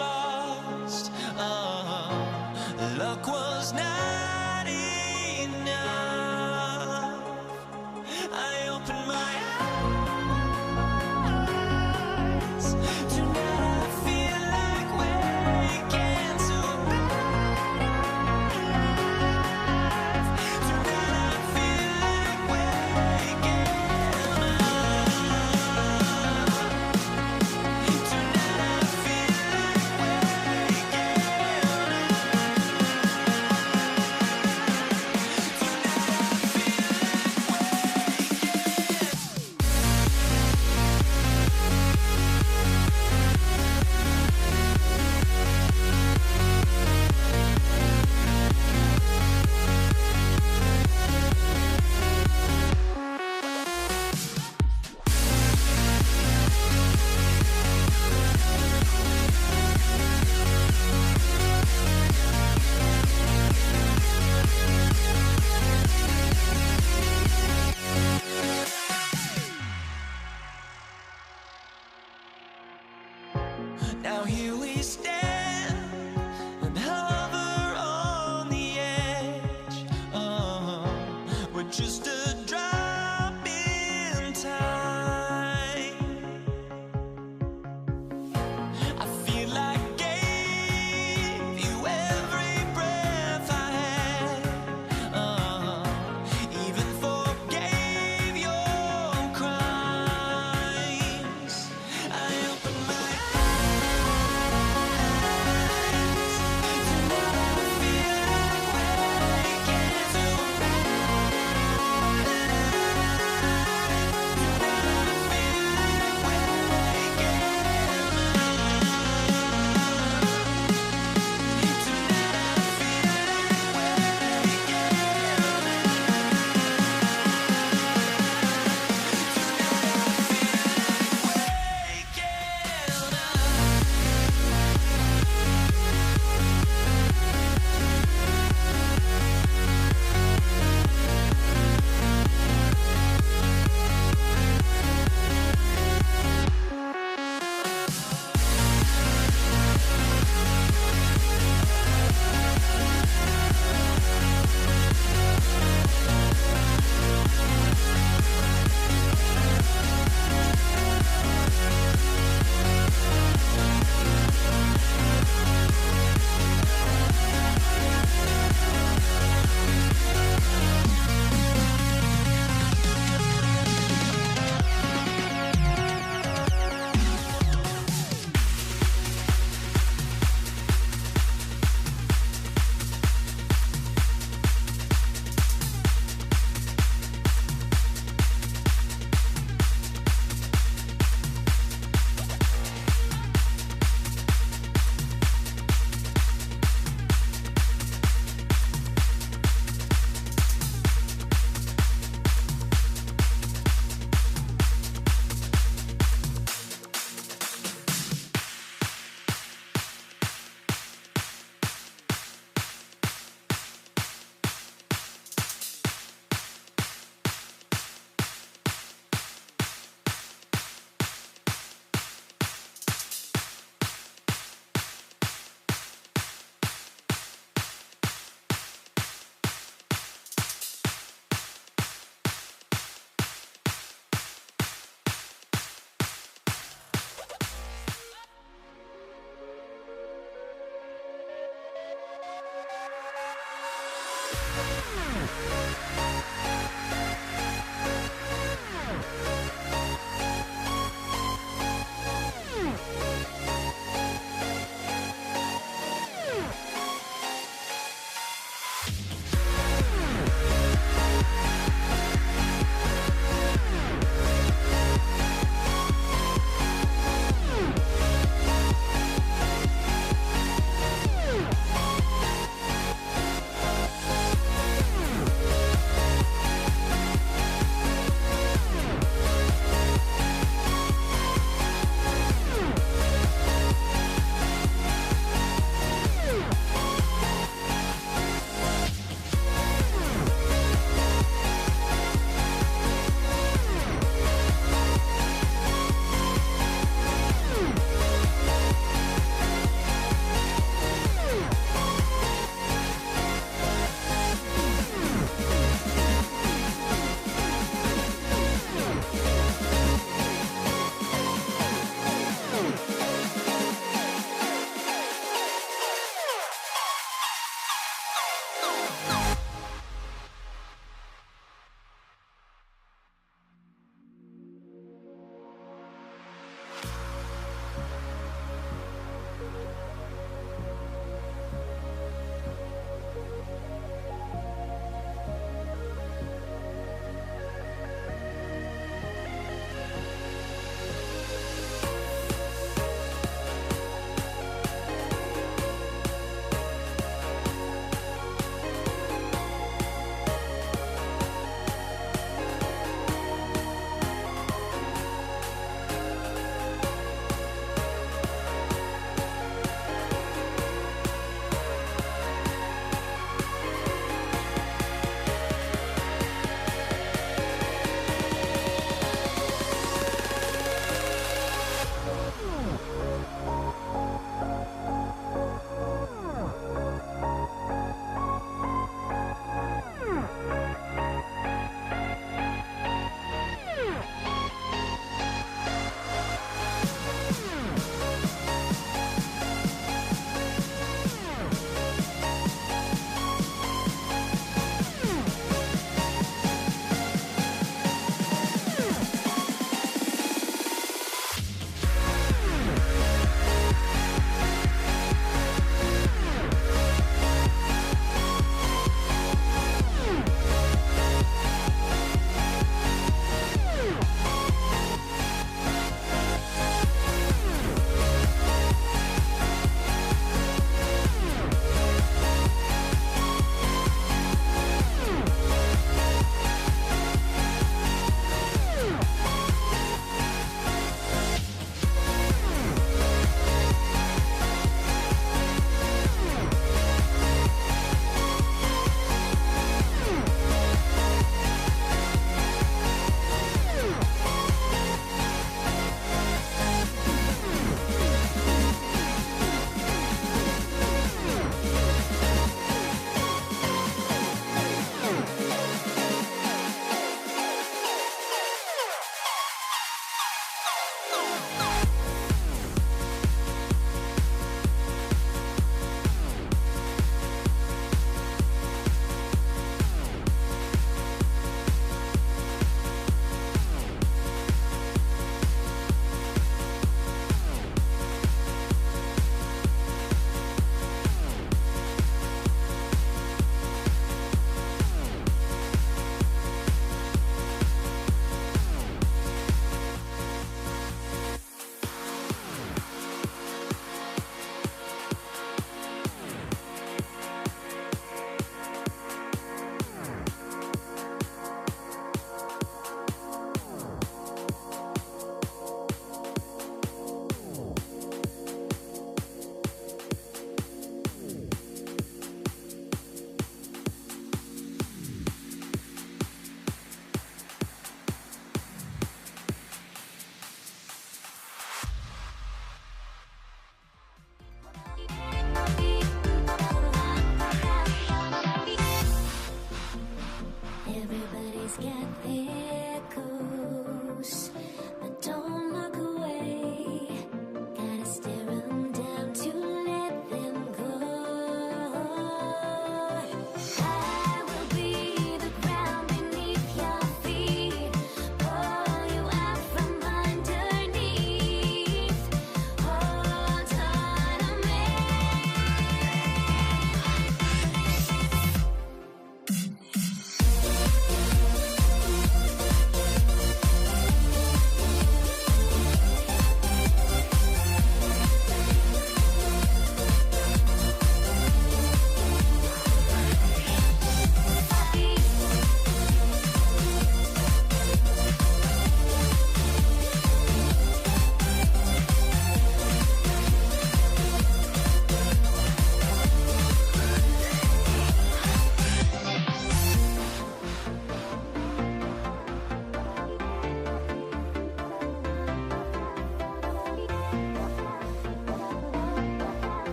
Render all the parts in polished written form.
lost. Luck was not enough. I opened my eyes. Tonight I feel like waking to life. Tonight I feel like waking up. Tonight I feel like waking now here we stand and hover on the edge. We're just a drop in time. I feel like I gave you every breath I had. Even forgave your crimes. I opened my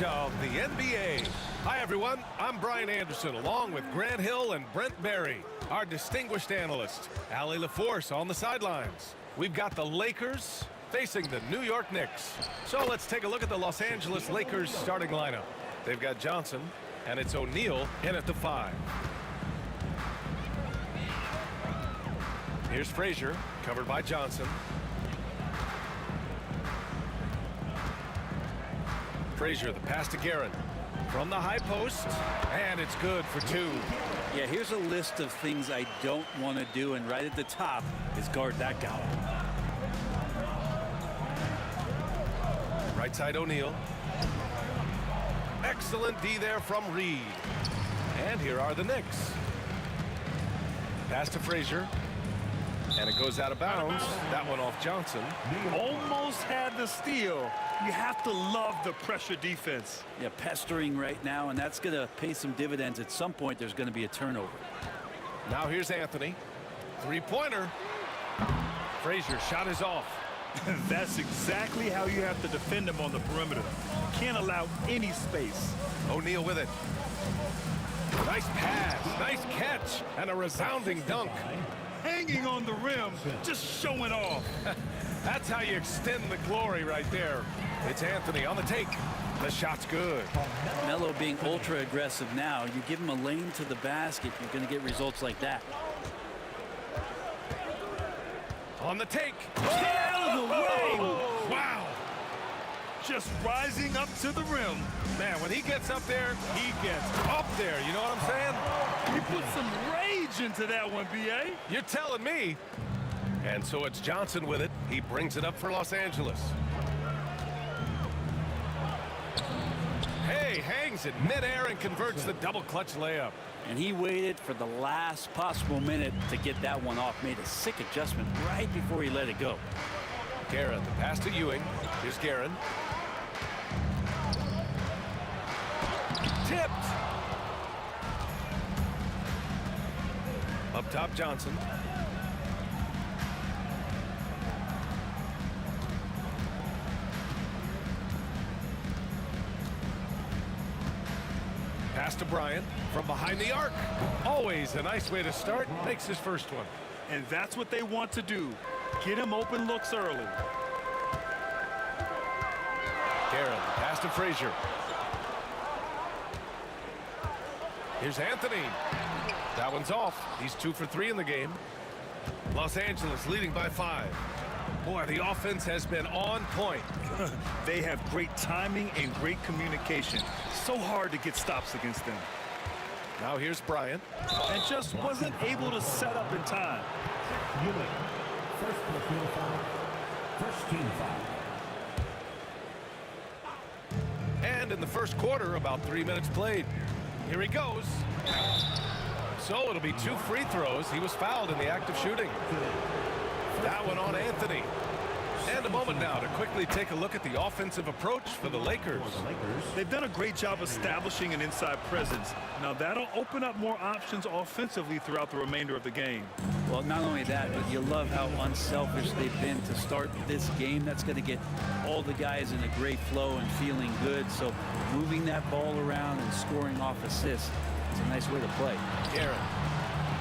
Of the NBA. Hi, everyone. I'm Brian Anderson, along with Grant Hill and Brent Barry, our distinguished analyst, Allie LaForce on the sidelines. We've got the Lakers facing the New York Knicks. So let's take a look at the Los Angeles Lakers starting lineup. They've got Johnson, and it's O'Neal in at the 5. Here's Frazier, covered by Johnson. Frazier, the pass to Guerin. From the high post, and it's good for two. Yeah, here's a list of things I don't want to do, and right at the top is guard that guy. Right side O'Neal. Excellent D there from Reed. And here are the Knicks. Pass to Frazier. And it goes out of bounds. That one off Johnson. Almost had the steal. You have to love the pressure defense. Yeah, pestering right now, and that's going to pay some dividends. At some point, there's going to be a turnover. Now here's Anthony. Three-pointer. Frazier shot is off. That's exactly how you have to defend him on the perimeter. Can't allow any space. O'Neal with it. Nice pass, nice catch, and a resounding dunk. Hanging on the rim, just showing off. That's how you extend the glory right there. It's Anthony on the take. The shot's good. Melo being ultra aggressive now. You give him a lane to the basket, you're going to get results like that. On the take. Get out of the way! Wow. Just rising up to the rim. Man, when he gets up there, he gets up there. You know what I'm saying? He put some rage into that one, B.A. You're telling me. And so it's Johnson with it. He brings it up for Los Angeles. Hey, hangs it midair and converts the double clutch layup. And he waited for the last possible minute to get that one off. Made a sick adjustment right before he let it go. Guerin, the pass to Ewing. Here's Guerin. Tipped. Up top, Johnson. Pass to Bryant from behind the arc. Always a nice way to start. Makes his first one. And that's what they want to do. Get him open looks early. Guerin, pass to Frazier. Here's Anthony. That one's off. He's 2 for 3 in the game. Los Angeles leading by 5. Boy, the offense has been on point. They have great timing and great communication. So hard to get stops against them. Now here's Bryant. And just wasn't able to set up in time. First personal foul. First team foul. And in the first quarter, about 3 minutes played. Here he goes. So it'll be 2 free throws. He was fouled in the act of shooting. That one on Anthony. And a moment now to quickly take a look at the offensive approach for the Lakers. They've done a great job establishing an inside presence. Now that'll open up more options offensively throughout the remainder of the game. Well, not only that, but you love how unselfish they've been to start this game. That's going to get all the guys in a great flow and feeling good. So moving that ball around and scoring off assists, it's a nice way to play. Guerin.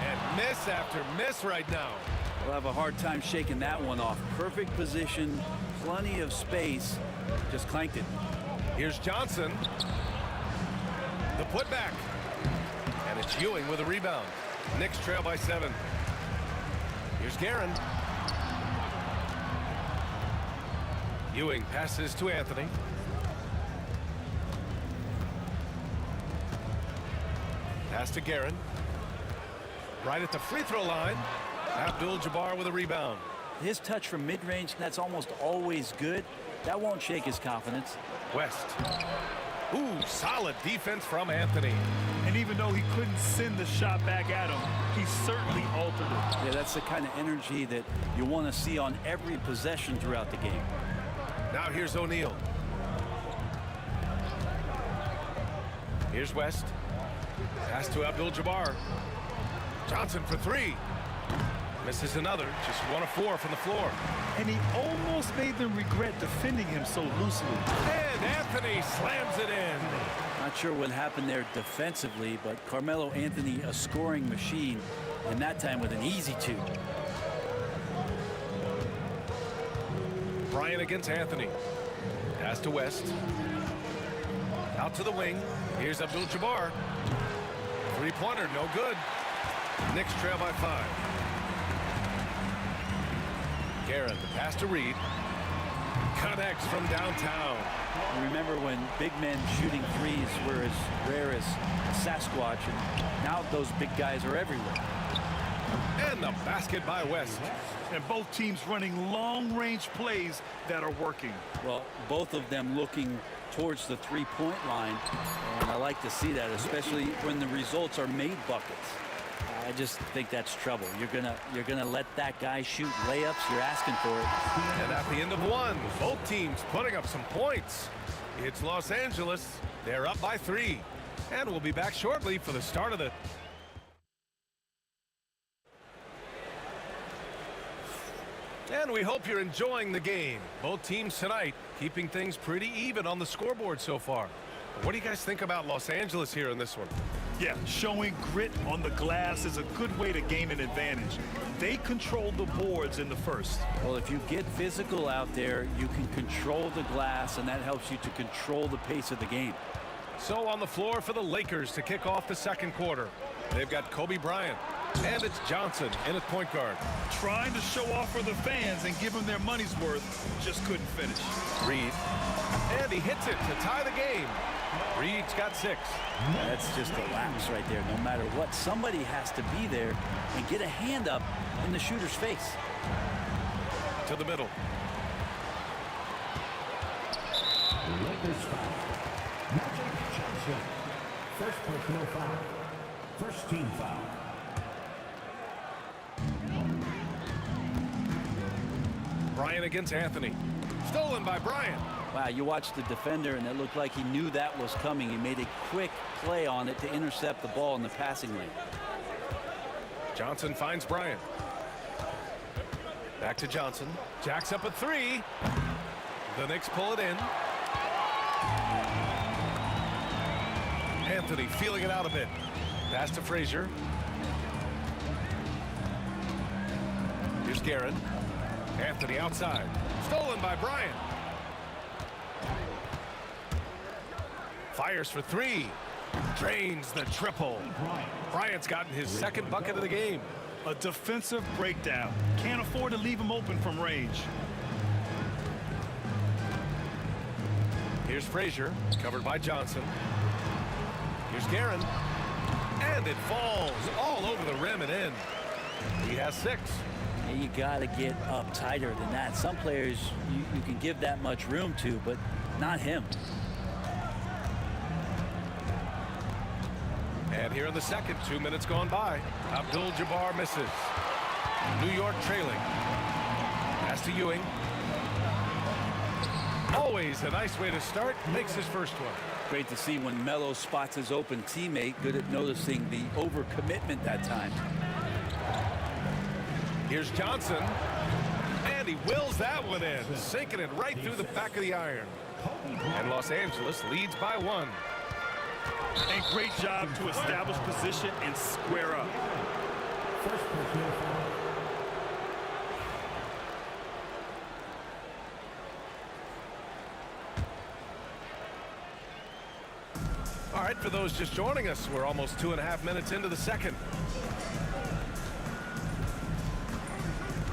And miss after miss right now. We'll have a hard time shaking that one off. Perfect position, plenty of space, just clanked it. Here's Johnson. The putback. And it's Ewing with a rebound. Knicks trail by 7. Here's Guerin. Ewing passes to Anthony. Pass to Guerin. Right at the free throw line. Abdul-Jabbar with a rebound. His touch from mid-range, that's almost always good. That won't shake his confidence. West. Ooh, solid defense from Anthony. And even though he couldn't send the shot back at him, he certainly altered it. Yeah, that's the kind of energy that you want to see on every possession throughout the game. Now here's O'Neal. Here's West. Pass to Abdul-Jabbar. Johnson for 3. Misses another. Just 1 of 4 from the floor. And he almost made them regret defending him so loosely. And Anthony slams it in. Not sure what happened there defensively, but Carmelo Anthony, a scoring machine, and that time with an easy 2. Bryant against Anthony. Pass to West. Out to the wing. Here's Abdul-Jabbar. Three-pointer, no good. Knicks trail by 5. Guerin, the pass to Reed. Connects from downtown. Remember when big men shooting threes were as rare as Sasquatch, and now those big guys are everywhere. And the basket by West. And both teams running long-range plays that are working. Well, both of them looking towards the three-point line, and I like to see that, especially when the results are made buckets. I just think that's trouble. You're gonna let that guy shoot layups. You're asking for it. And at the end of one, both teams putting up some points. It's Los Angeles. They're up by 3. And we'll be back shortly for the start of the... And we hope you're enjoying the game. Both teams tonight keeping things pretty even on the scoreboard so far. What do you guys think about Los Angeles here in this one? Yeah, showing grit on the glass is a good way to gain an advantage. They control the boards in the first. Well, if you get physical out there, you can control the glass, and that helps you to control the pace of the game. So on the floor for the Lakers to kick off the second quarter. They've got Kobe Bryant, and it's Johnson in at point guard. Trying to show off for the fans and give them their money's worth, just couldn't finish. Reed, and he hits it to tie the game. Reed's got 6. That's just a lapse right there. No matter what, somebody has to be there and get a hand up in the shooter's face. To the middle. Lakers foul. Magic Johnson. First personal foul. First team foul. Bryant against Anthony. Stolen by Bryant. Wow, you watched the defender, and it looked like he knew that was coming. He made a quick play on it to intercept the ball in the passing lane. Johnson finds Bryant. Back to Johnson. Jacks up a 3. The Knicks pull it in. Anthony feeling it out a bit. Pass to Frazier. Here's Guerin. Anthony outside. Stolen by Bryant. Fires for 3. Drains the triple. Bryant's gotten his second bucket of the game. A defensive breakdown. Can't afford to leave him open from range. Here's Frazier, covered by Johnson. Here's Guerin. And it falls all over the rim and in. He has 6. And you got to get up tighter than that. Some players you can give that much room to, but not him. And here in the second, 2 minutes gone by. Abdul-Jabbar misses. New York trailing. Pass to Ewing. Always a nice way to start. Makes his first one. Great to see when Melo spots his open teammate. Good at noticing the overcommitment that time. Here's Johnson. And he wills that one in. Sinking it right through the back of the iron. And Los Angeles leads by 1. And great job to establish position and square up. First personal foul. All right, for those just joining us, we're almost 2.5 minutes into the second.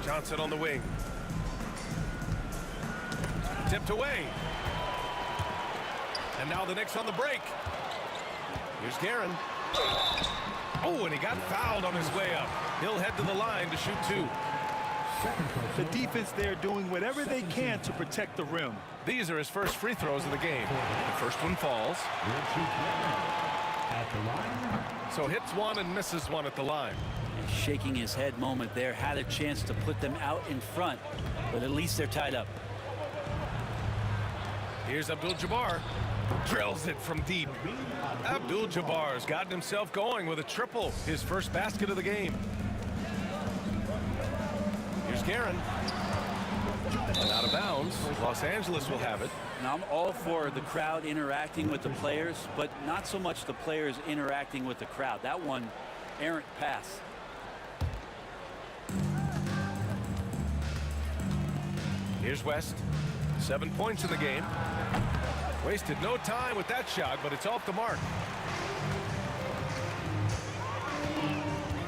Johnson on the wing. Tipped away. And now the Knicks on the break. Here's Guerin. Oh, and he got fouled on his way up. He'll head to the line to shoot 2. The defense there doing whatever they can to protect the rim. These are his first free throws of the game. The first one falls. At the line. So hits 1 and misses 1 at the line. Shaking his head moment there. Had a chance to put them out in front, but at least they're tied up. Here's Abdul-Jabbar. Drills it from deep. Abdul-Jabbar's gotten himself going with a triple. His first basket of the game. Here's Guerin. And out of bounds. Los Angeles will have it. Now, I'm all for the crowd interacting with the players, but not so much the players interacting with the crowd. That one, errant pass. Here's West. 7 points in the game. Wasted no time with that shot, but it's off the mark.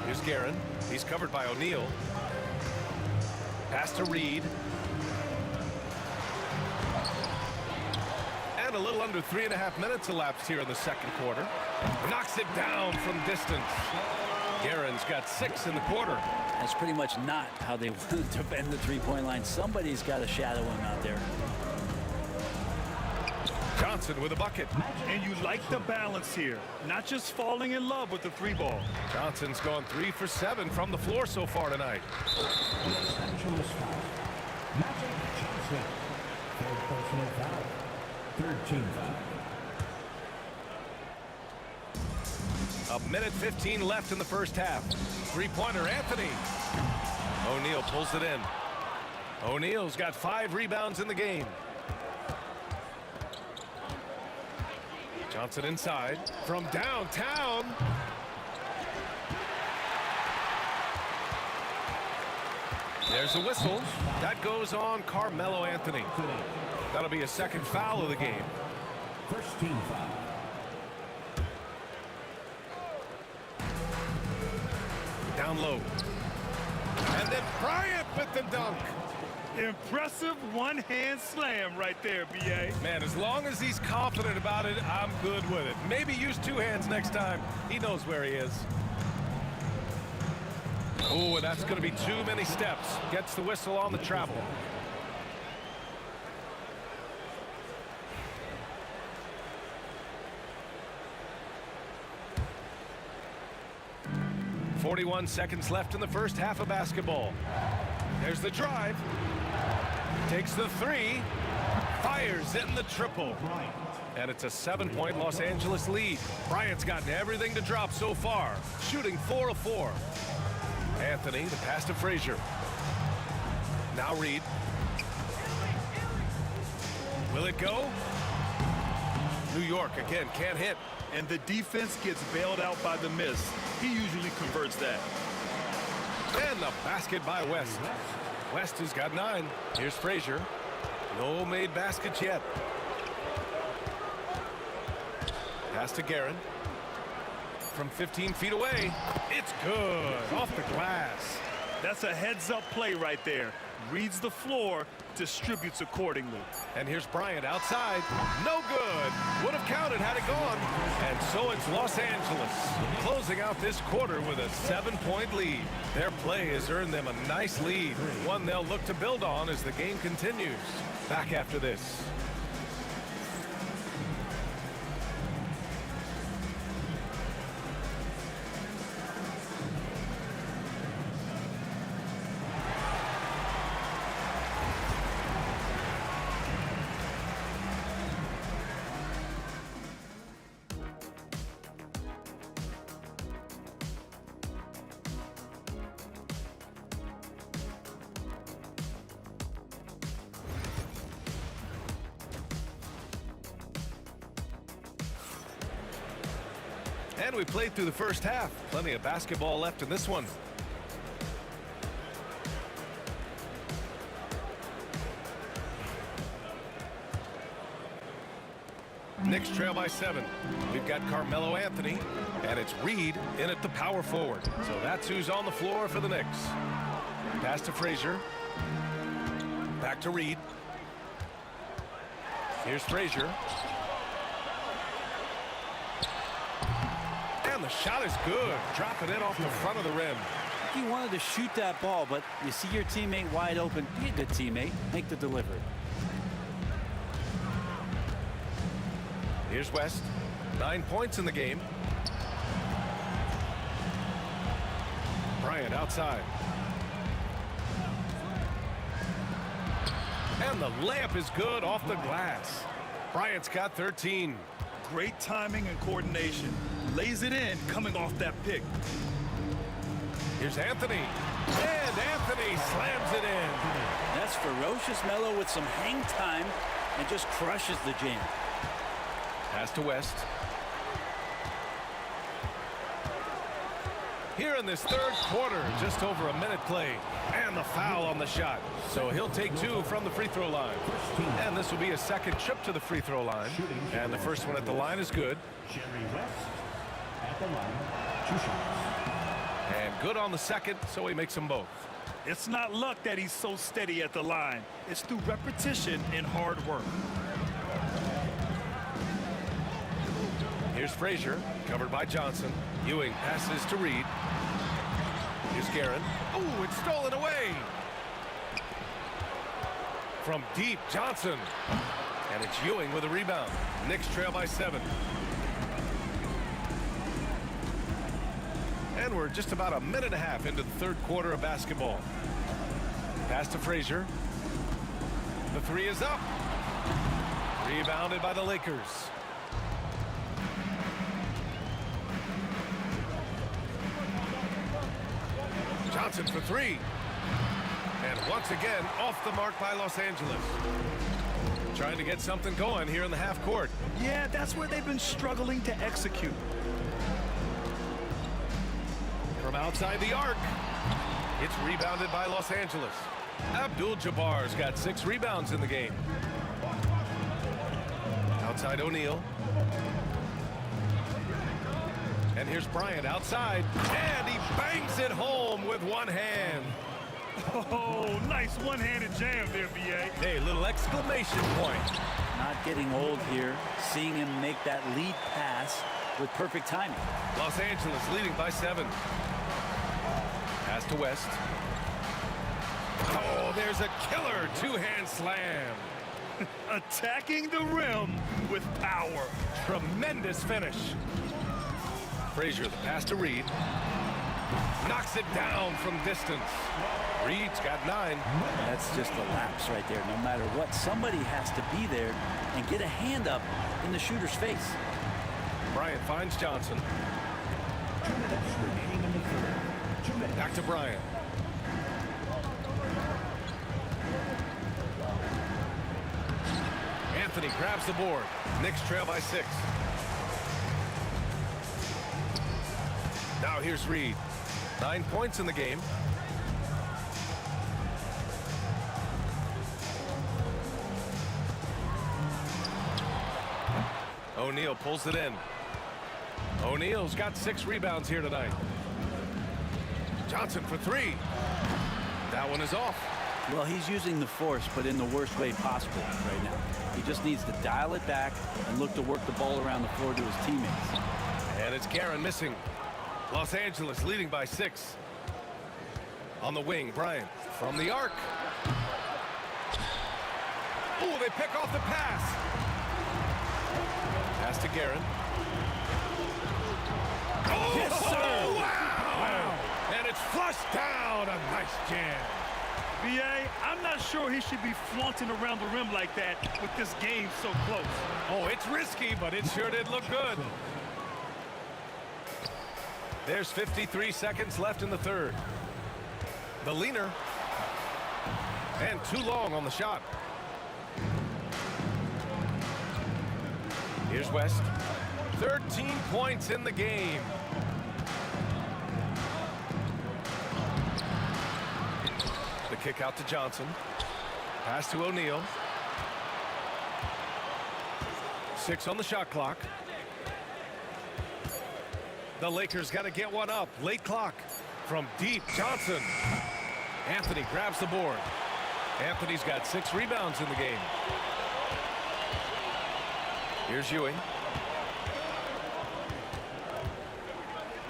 Here's Guerin. He's covered by O'Neal. Pass to Reed. And a little under 3.5 minutes elapsed here in the second quarter. Knocks it down from distance. Guerin's got 6 in the quarter. That's pretty much not how they wanted to bend the three-point line. Somebody's got to shadow him out there. Johnson with a bucket. And you like the balance here. Not just falling in love with the 3-ball. Johnson's gone 3 for 7 from the floor so far tonight. Los Angeles foul. Magic Johnson. Third personal foul. Third team foul. 1:15 left in the first half. Three-pointer, Anthony. O'Neal pulls it in. O'Neal's got 5 rebounds in the game. Johnson inside from downtown. There's a whistle. That goes on Carmelo Anthony. That'll be a second foul of the game. First team foul. Down low. And then Bryant with the dunk. Impressive one-hand slam right there, B.A. Man, as long as he's confident about it, I'm good with it. Maybe use 2 hands next time. He knows where he is. Oh, and that's going to be too many steps. Gets the whistle on the travel. .41 seconds left in the first half of basketball. There's the drive. Takes the 3. Fires in the triple. And it's a 7-point Los Angeles lead. Bryant's gotten everything to drop so far. Shooting 4 of 4. Anthony, the pass to Frazier. Now Reed. Will it go? New York again can't hit. And the defense gets bailed out by the miss. He usually converts that. And the basket by West. West has got 9. Here's Frazier. No made baskets yet. Pass to Guerin. From 15 feet away. It's good. Off the glass. That's a heads-up play right there. Reads the floor, distributes accordingly. And here's Bryant outside. No good. Would have counted had it gone. And so it's Los Angeles closing out this quarter with a 7-point lead. Their play has earned them a nice lead, one they'll look to build on as the game continues. Back after this. And we played through the first half. Plenty of basketball left in this one. Knicks trail by 7. We've got Carmelo Anthony, and it's Reed in at the power forward. So that's who's on the floor for the Knicks. Pass to Frazier. Back to Reed. Here's Frazier. And the shot is good. Dropping it off the front of the rim. He wanted to shoot that ball, but you see your teammate wide open. Be a good teammate. Make the delivery. Here's West. 9 points in the game. Bryant outside. And the layup is good off the glass. Bryant's got 13. Great timing and coordination. Lays it in coming off that pick. Here's Anthony. And Anthony slams it in. That's ferocious Melo with some hang time and just crushes the jam. Pass to West. Here in this third quarter, just over a minute played. And the foul on the shot. So he'll take 2 from the free throw line. And this will be a second trip to the free throw line. And the first one at the line is good. Jerry West at the line. 2 shots. And good on the second, so he makes them both. It's not luck that he's so steady at the line. It's through repetition and hard work. Here's Frazier, covered by Johnson. Ewing passes to Reed. Here's Guerin. Oh, it's stolen away. From deep, Johnson. And it's Ewing with a rebound. Knicks trail by 7. And we're just about a minute and a half into the third quarter of basketball. Pass to Frazier. The three is up. Rebounded by the Lakers. Johnson for three. And once again, off the mark by Los Angeles. Trying to get something going here in the half court. Yeah, that's where they've been struggling to execute. From outside the arc. It's rebounded by Los Angeles. Abdul-Jabbar's got 6 rebounds in the game. Outside O'Neal. And here's Bryant outside. And he bangs it home with one hand. Oh, nice one-handed jam there, B.A. Hey, little exclamation point. Not getting old here. Seeing him make that lead pass with perfect timing. Los Angeles leading by 7. Pass to West. Oh, there's a killer two-hand slam. Attacking the rim with power. Tremendous finish. Frazier, the pass to Reed. Knocks it down from distance. Reed's got 9. That's just a lapse right there. No matter what, somebody has to be there and get a hand up in the shooter's face. Bryant finds Johnson. 2 minutes remaining in the third. 2 minutes. Back to Bryant. Anthony grabs the board. Knicks trail by 6. Now here's Reed. 9 points in the game. O'Neal pulls it in. O'Neal's got 6 rebounds here tonight. Johnson for 3. That one is off. Well, he's using the force, but in the worst way possible right now. He just needs to dial it back and look to work the ball around the floor to his teammates. And it's Guerin missing. Los Angeles leading by 6. On the wing, Bryant from the arc. Oh, they pick off the pass. Pass to Guerin. Oh, Yes, sir. Wow. And it's flushed down. A nice jam. B.A., I'm not sure he should be flaunting around the rim like that with this game so close. Oh, it's risky, but it sure did look good. There's 53 seconds left in the third. The leaner. And too long on the shot. Here's West. 13 points in the game. The kick out to Johnson. Pass to O'Neal. 6 on the shot clock. The Lakers got to get one up. Late clock. From deep, Johnson. Anthony grabs the board. Anthony's got 6 rebounds in the game. Here's Ewing.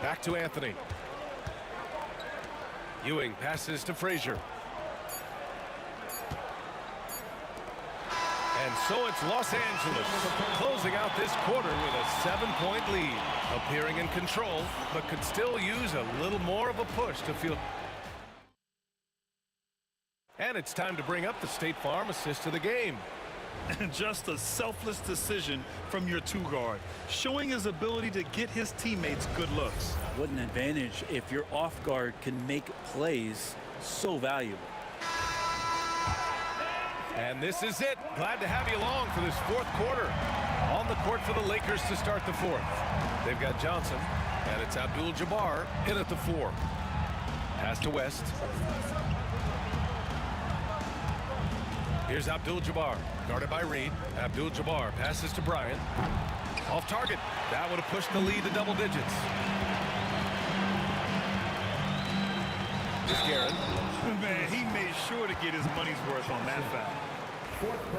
Back to Anthony. Ewing passes to Frazier. And so it's Los Angeles closing out this quarter with a 7-point lead. Appearing in control, but could still use a little more of a push to feel. And it's time to bring up the State Farm assist of the game. And just a selfless decision from your 2-guard, showing his ability to get his teammates good looks. What an advantage if your off guard can make plays so valuable. And this is it. Glad to have you along for this fourth quarter. On the court for the Lakers to start the fourth. They've got Johnson, and it's Abdul-Jabbar in at the 4. Pass to West. Here's Abdul-Jabbar, guarded by Reed. Abdul-Jabbar passes to Bryant. Off target. That would have pushed the lead to double digits. Here's Guerin. Man, he made sure to get his money's worth on that foul.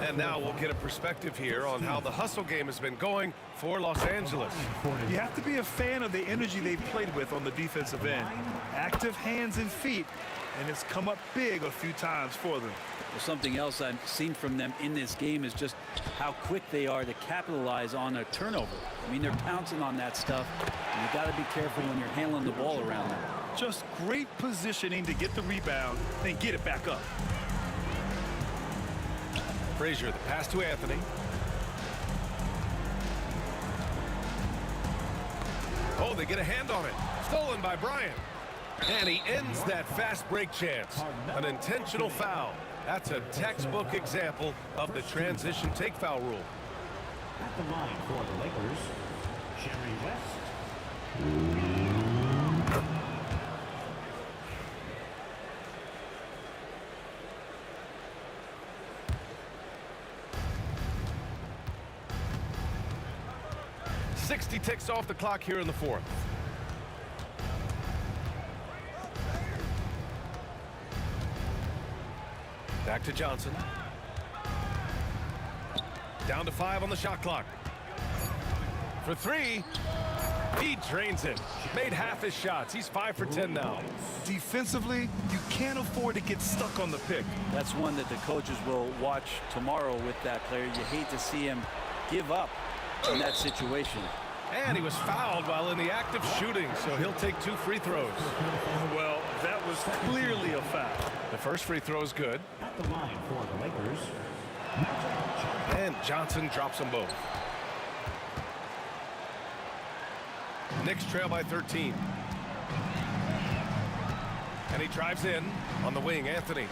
And now we'll get a perspective here on how the hustle game has been going for Los Angeles. You have to be a fan of the energy they've played with on the defensive end. Active hands and feet, and it's come up big a few times for them. Well, something else I've seen from them in this game is just how quick they are to capitalize on a turnover. I mean, they're pouncing on that stuff, and you got to be careful when you're handling the ball around them. Just great positioning to get the rebound, then get it back up. Frazier, the pass to Anthony. Oh, they get a hand on it. Stolen by Bryant. And he ends that fast break chance. An intentional foul. That's a textbook example of the transition take foul rule. At the line for the Lakers, Jerry West. 60 ticks off the clock here in the fourth. Back to Johnson. Down to 5 on the shot clock. For 3, he drains it. Made half his shots. He's 5 for 10 now. Defensively, you can't afford to get stuck on the pick. That's one that the coaches will watch tomorrow with that player. You hate to see him give up in that situation. And he was fouled while in the act of shooting, so he'll take 2 free throws. Well, that was clearly a foul. The first free throw is good. At the line for the Lakers, And Johnson drops them both. Knicks trail by 13. And he drives in on the wing, Anthony.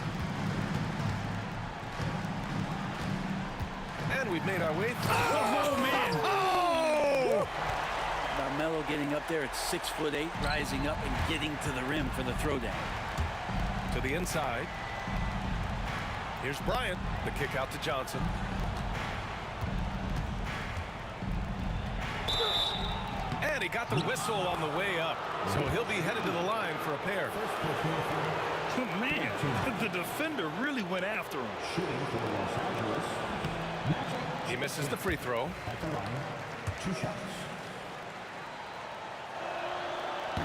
And we've made our way through. Oh, man. Oh! Melo getting up there at 6'8", rising up and getting to the rim for the throwdown. To the inside. Here's Bryant. The kick out to Johnson. And he got the whistle on the way up. So he'll be headed to the line for a pair. Man, the defender really went after him. shooting for Los Angeles. He misses the free throw. At the line, 2 shots.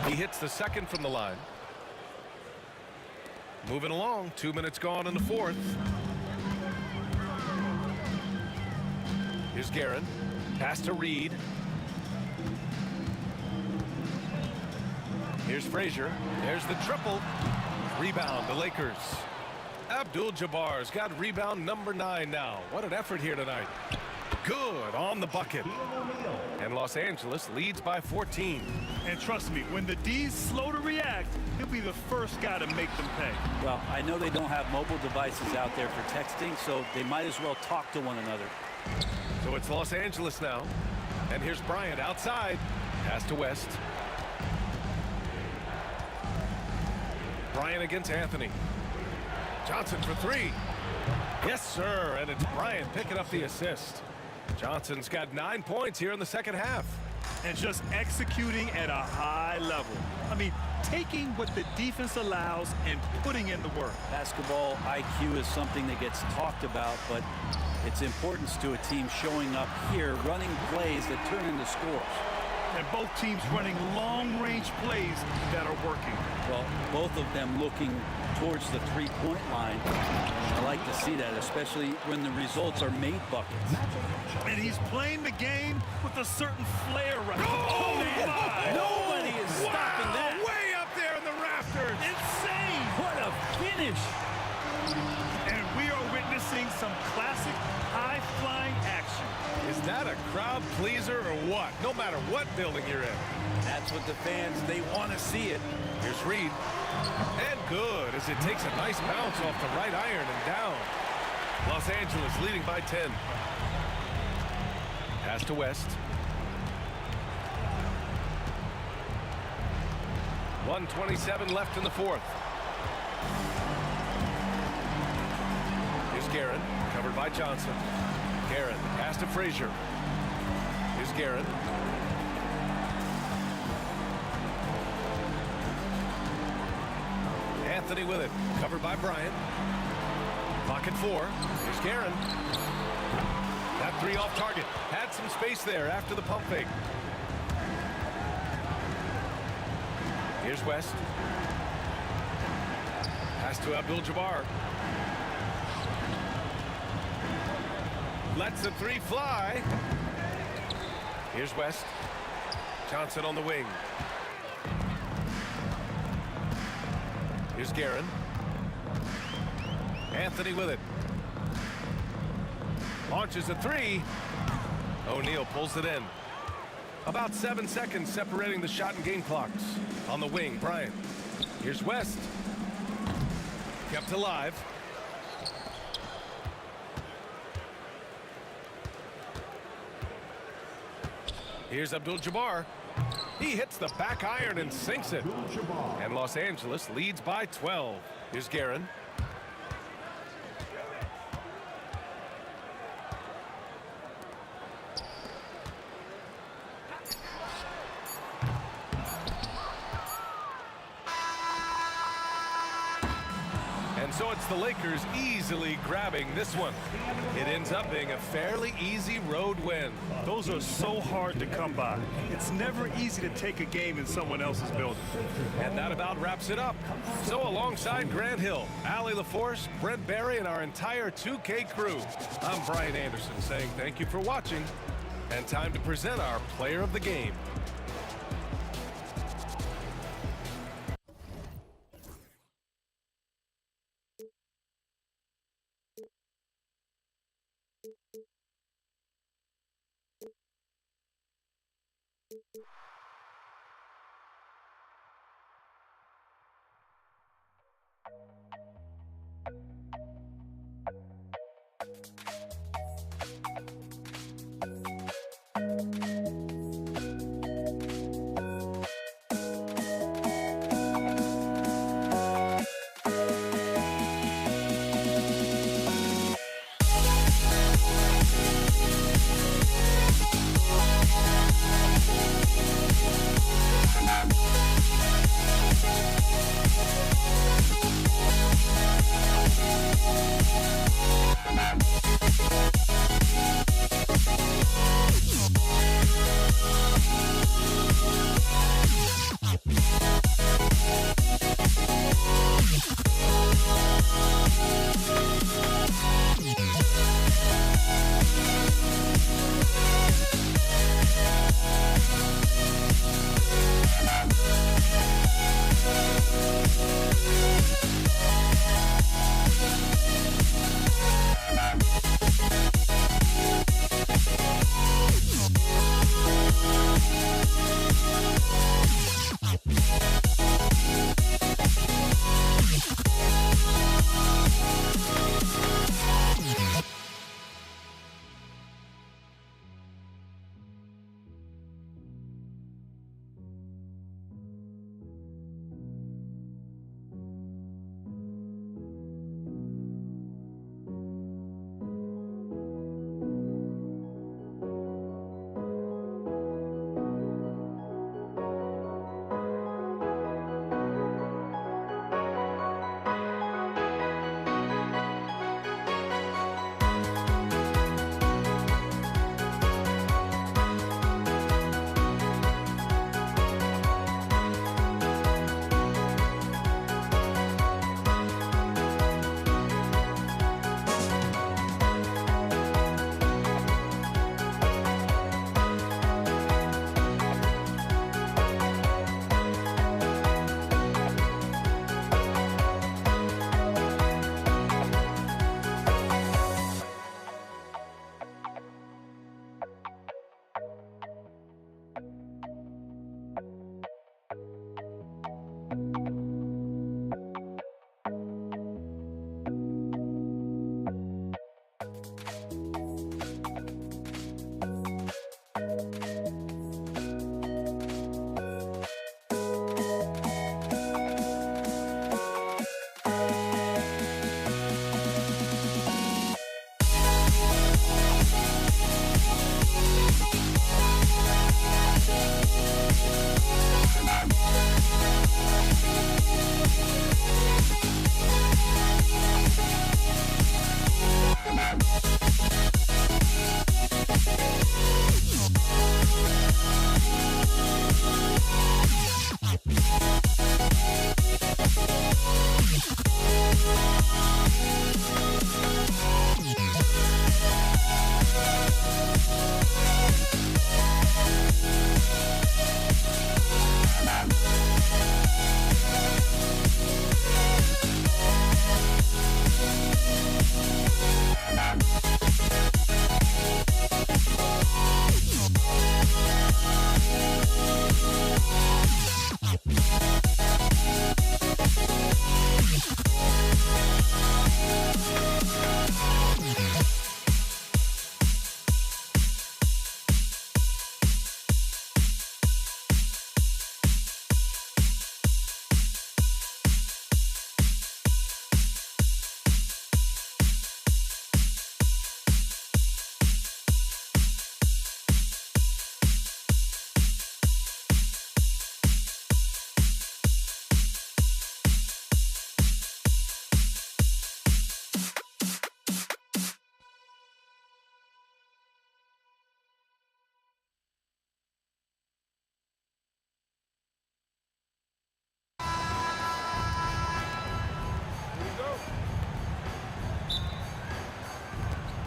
He hits the second from the line. Moving along, 2 minutes gone in the fourth. Here's Guerin. Pass to Reed. Here's Frazier. There's the triple. Rebound, the Lakers. Abdul-Jabbar's got rebound number 9 now. What an effort here tonight. Good on the bucket. And Los Angeles leads by 14. And trust me, when the D's slow to react, he'll be the first guy to make them pay. Well, I know they don't have mobile devices out there for texting, so they might as well talk to one another. So it's Los Angeles now. And here's Bryant outside. Pass to West. Bryant against Anthony. Johnson for 3. Yes, sir. And it's Bryant picking up the assist. Johnson's got 9 points here in the second half. And just executing at a high level. I mean, taking what the defense allows and putting in the work. Basketball IQ is something that gets talked about, but its importance to a team showing up here, running plays that turn into scores. And both teams running long-range plays that are working. Well, both of them looking towards the three-point line. I like to see that, especially when the results are made buckets. And he's playing the game with a certain flair right now. Oh, my! Nobody is stopping that. Way up there in the rafters. Insane! What a finish! And we are witnessing some classic high-flying action. Is that a crowd pleaser or what? No matter what building you're in. That's what the fans, they want to see it. Here's Reed. And good as it takes a nice bounce off the right iron and down. Los Angeles leading by 10. Pass to West. 1:27 left in the fourth. Here's Guerin, covered by Johnson. Guerin, pass to Frazier. Here's Guerin. Anthony with it. Covered by Bryant. Pocket 4. Here's Guerin. That 3 off target. Had some space there after the pump fake. Here's West. Pass to Abdul-Jabbar. Lets the 3 fly. Here's West. Johnson on the wing. Here's Guerin. Anthony with it. Launches a 3. O'Neal pulls it in. About 7 seconds separating the shot and game clocks. On the wing, Bryant. Here's West. Kept alive. Here's Abdul-Jabbar. He hits the back iron and sinks it. And Los Angeles leads by 12. Here's Guerin. And so it's the Lakers easily grabbing this one. It ends up being a fairly easy road win. Those are so hard to come by. It's never easy to take a game in someone else's building. And that about wraps it up. So alongside Grant Hill, Allie LaForce, Brent Barry, and our entire 2K crew, I'm Brian Anderson saying thank you for watching, and time to present our player of the game.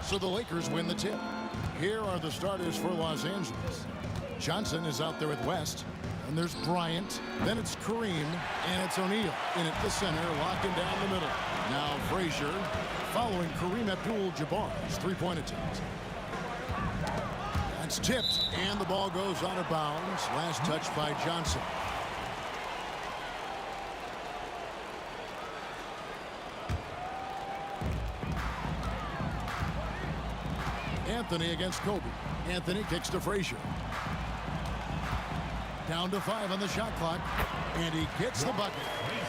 So the Lakers win the tip. Here are the starters for Los Angeles. Johnson is out there with West. And there's Bryant. Then it's Kareem. And it's O'Neal in at the center, locking down the middle. Now Frazier following Kareem Abdul-Jabbar's three-point attempt. That's tipped, and the ball goes out of bounds. Last touch by Johnson. Anthony against Kobe. Anthony kicks to Frazier. Down to 5 on the shot clock, and he gets the bucket.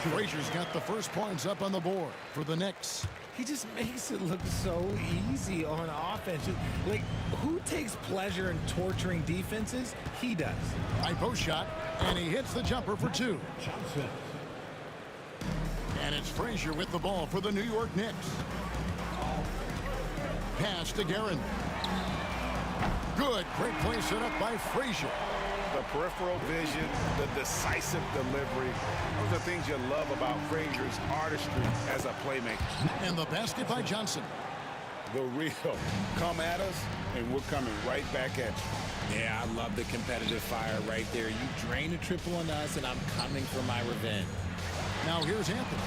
Frazier's got the first points up on the board for the Knicks. He just makes it look so easy on offense. Like, who takes pleasure in torturing defenses? He does. High post shot, and he hits the jumper for 2. Johnson. And it's Frazier with the ball for the New York Knicks. Pass to Guerin. Good, great play set up by Frazier. The peripheral vision, the decisive delivery. Those are things you love about Frazier's artistry as a playmaker. And the basket by Johnson. The real. Come at us, and we're coming right back at you. Yeah, I love the competitive fire right there. You drain a triple on us, and I'm coming for my revenge. Now here's Anthony.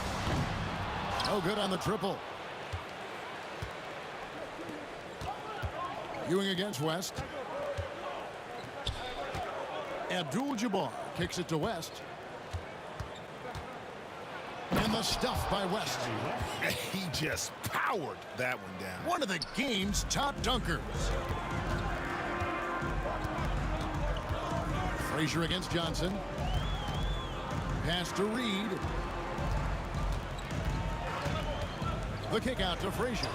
No good on the triple. Ewing against West. Abdul-Jabbar kicks it to West. And the stuff by West. He just powered that one down. One of the game's top dunkers. Frazier against Johnson. Pass to Reed. The kick out to Frazier.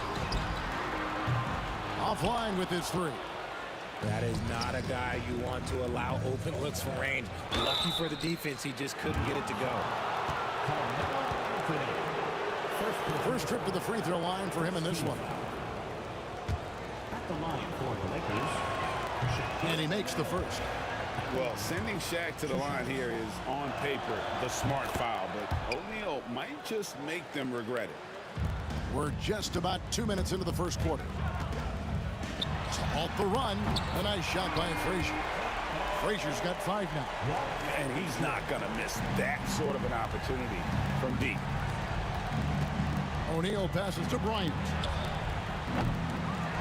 Offline with his 3. That is not a guy you want to allow open looks from range. Lucky for the defense, he just couldn't get it to go. First trip to the free throw line for him in this one. At the line for the Lakers. And he makes the first. Well, sending Shaq to the line here is, on paper, the smart foul, but O'Neal might just make them regret it. We're just about 2 minutes into the first quarter. Off the run, a nice shot by Frazier. Frazier's got 5 now. And he's not going to miss that sort of an opportunity from deep. O'Neal passes to Bryant.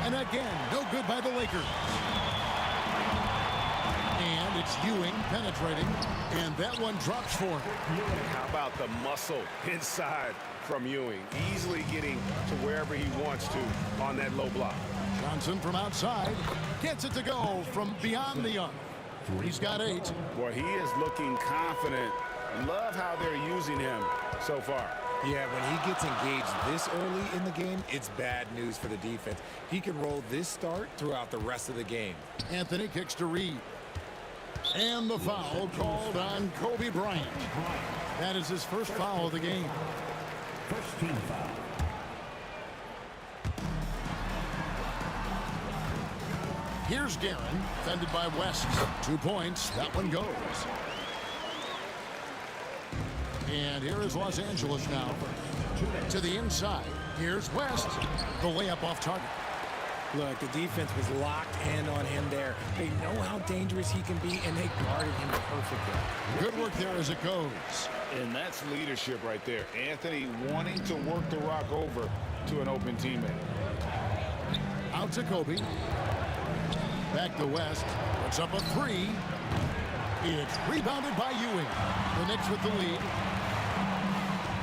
And again, no good by the Lakers. And it's Ewing penetrating, and that one drops for him. How about the muscle inside from Ewing? Easily getting to wherever he wants to on that low block. Johnson from outside gets it to go from beyond the arc. He's got 8. Well, he is looking confident. Love how they're using him so far. Yeah, when he gets engaged this early in the game, it's bad news for the defense. He can roll this start throughout the rest of the game. Anthony kicks to Reed. And the foul called on Kobe Bryant. That is his first foul of the game. First team foul. Here's Guerin, defended by West. 2 points. That one goes. And here is Los Angeles now. To the inside. Here's West. The layup off target. Look, the defense was locked in on him there. They know how dangerous he can be, and they guarded him perfectly. Good work there as it goes. And that's leadership right there. Anthony wanting to work the rock over to an open teammate. Out to Kobe. Back to West. Puts up a 3. It's rebounded by Ewing. The Knicks with the lead.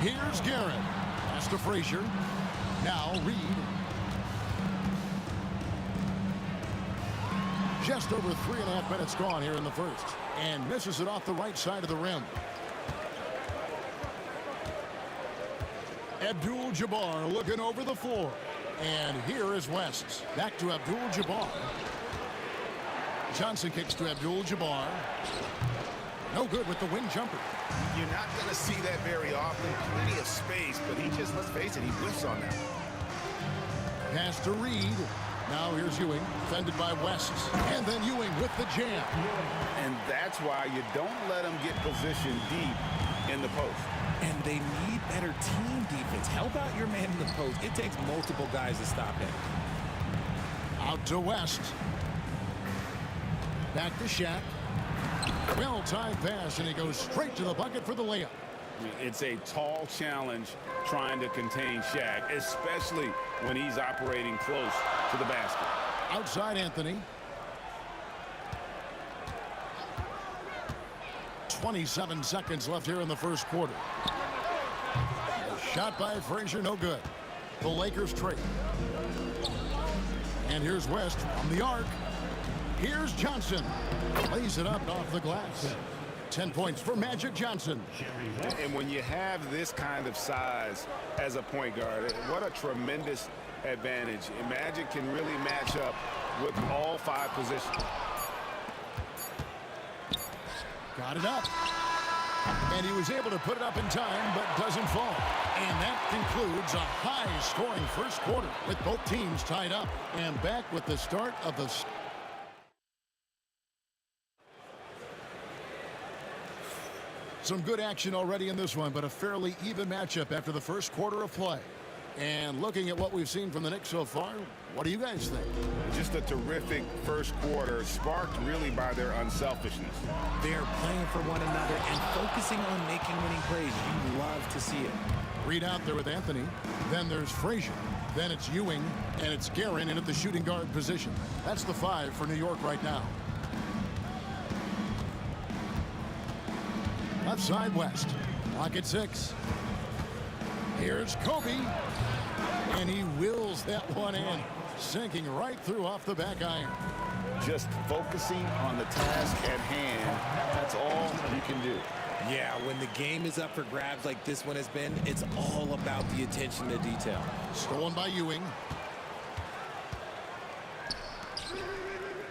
Here's Guerin. Pass to Frazier. Now Reed. Just over 3.5 minutes gone here in the first. And misses it off the right side of the rim. Abdul-Jabbar looking over the floor. And here is West. Back to Abdul-Jabbar. Johnson kicks to Abdul-Jabbar. No good with the wing jumper. You're not going to see that very often. Plenty of space, but he just, let's face it, he whiffs on that. Pass to Reed. Now here's Ewing, defended by West. And then Ewing with the jam. And that's why you don't let him get positioned deep in the post. And they need better team defense. Help out your man in the post. It takes multiple guys to stop him. Out to West. Back to Shaq. Well-timed pass, and he goes straight to the bucket for the layup. It's a tall challenge trying to contain Shaq, especially when he's operating close to the basket. Outside Anthony. 27 seconds left here in the first quarter. Shot by Frazier, no good. The Lakers trade. And here's West from the arc. Here's Johnson. Lays it up off the glass. 10 points for Magic Johnson. And when you have this kind of size as a point guard, what a tremendous advantage. And Magic can really match up with all 5 positions. Got it up. And he was able to put it up in time, but doesn't fall. And that concludes a high-scoring first quarter with both teams tied up. And back with the start of the... Some good action already in this one, but a fairly even matchup after the first quarter of play. And looking at what we've seen from the Knicks so far, what do you guys think? Just a terrific first quarter, sparked really by their unselfishness. They're playing for one another and focusing on making winning plays. You love to see it. Reed out there with Anthony. Then there's Frazier. Then it's Ewing, and it's Guerin in at the shooting guard position. That's the 5 for New York right now. Left side West. Clock at 6. Here's Kobe. And he wills that one in. Sinking right through off the back iron. Just focusing on the task at hand. That's all you can do. Yeah, when the game is up for grabs like this one has been, it's all about the attention to detail. Stolen by Ewing.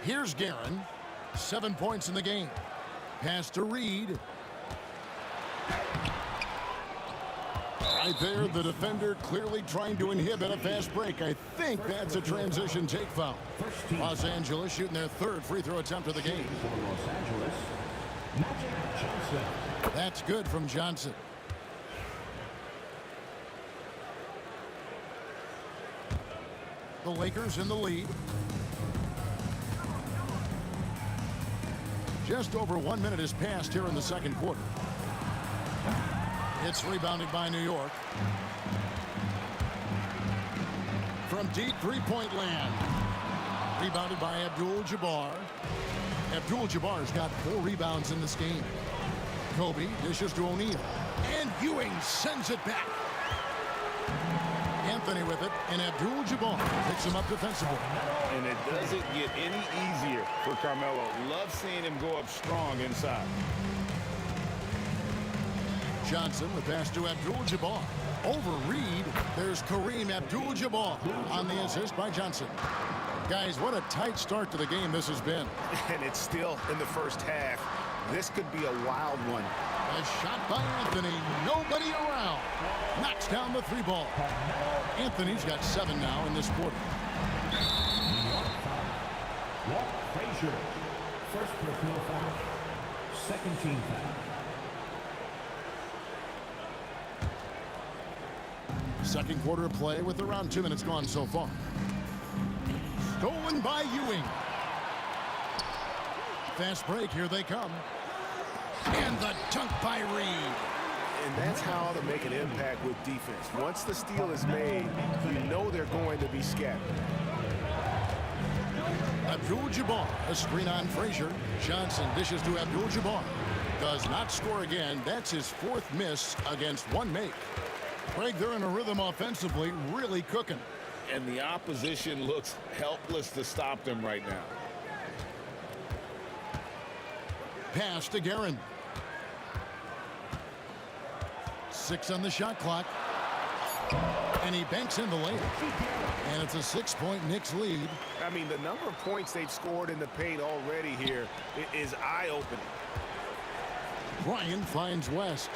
Here's Guerin. 7 points in the game. Pass to Reed. Right there, the defender clearly trying to inhibit a fast break. I think that's a transition take foul. Los Angeles shooting their 3rd free throw attempt of the game. Los Angeles, Magic Johnson. That's good from Johnson. The Lakers in the lead. Just over 1 minute has passed here in the second quarter. It's rebounded by New York. From deep three-point land. Rebounded by Abdul-Jabbar. Abdul-Jabbar's got 4 rebounds in this game. Kobe dishes to O'Neal. And Ewing sends it back. Anthony with it, and Abdul-Jabbar picks him up defensively. And it doesn't get any easier for Carmelo. Love seeing him go up strong inside. Johnson with pass to Abdul-Jabbar. Over Reed, there's Kareem Abdul-Jabbar on the assist by Johnson. Guys, what a tight start to the game this has been. And it's still in the first half. This could be a wild one. A shot by Anthony. Nobody around. Knocks down the 3 ball. Anthony's got 7 now in this quarter. Walt Frazier, first personal foul, second team foul. Second quarter of play with around 2 minutes gone so far. Stolen by Ewing. Fast break, here they come. And the dunk by Reed. And that's how to make an impact with defense. Once the steal is made, you know they're going to be scattered. Abdul-Jabbar, a screen on Frazier. Johnson dishes to Abdul-Jabbar. Does not score again. That's his 4th miss against 1 make. Craig, they're in a rhythm offensively, really cooking. And the opposition looks helpless to stop them right now. Pass to Guerin. 6 on the shot clock. And he banks in the layup. And it's a 6-point Knicks lead. I mean, the number of points they've scored in the paint already here is eye-opening. Bryant finds West.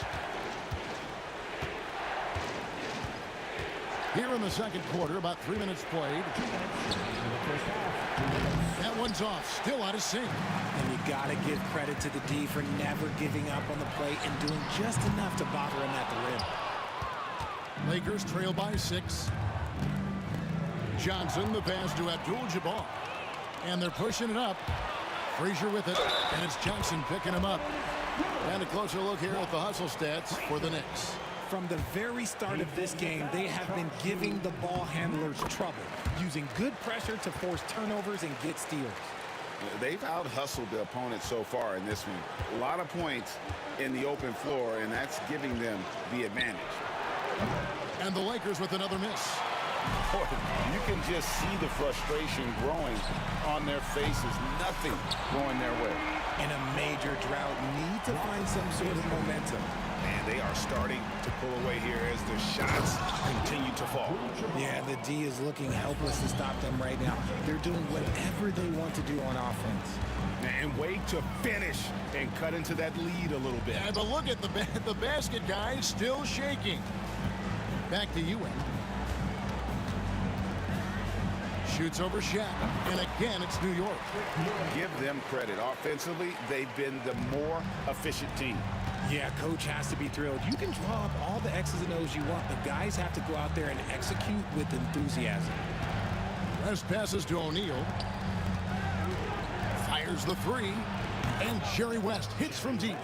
Here in the second quarter, about 3 minutes played. That one's off, still out of sync. And you got to give credit to the D for never giving up on the play and doing just enough to bother him at the rim. Lakers trail by 6. Johnson, the pass to Abdul-Jabbar. And they're pushing it up. Frazier with it, and it's Johnson picking him up. And a closer look here at the hustle stats for the Knicks. From the very start of this game, they have been giving the ball handlers trouble, using good pressure to force turnovers and get steals. They've out-hustled the opponent so far in this one. A lot of points in the open floor, and that's giving them the advantage. And the Lakers with another miss. Boy, you can just see the frustration growing on their faces. Nothing going their way. In a major drought, need to find some sort of momentum. And they are starting to pull away here as the shots continue to fall. Yeah, the D is looking helpless to stop them right now. They're doing whatever they want to do on offense. And wait to finish and cut into that lead a little bit. And but look at the basket, guys, still shaking. Back to Ewing. Shoots over Shaq, and again, it's New York. Give them credit. Offensively, they've been the more efficient team. Yeah, coach has to be thrilled. You can draw up all the X's and O's you want, but guys have to go out there and execute with enthusiasm. West passes to O'Neal. Fires the three, and Jerry West hits from deep.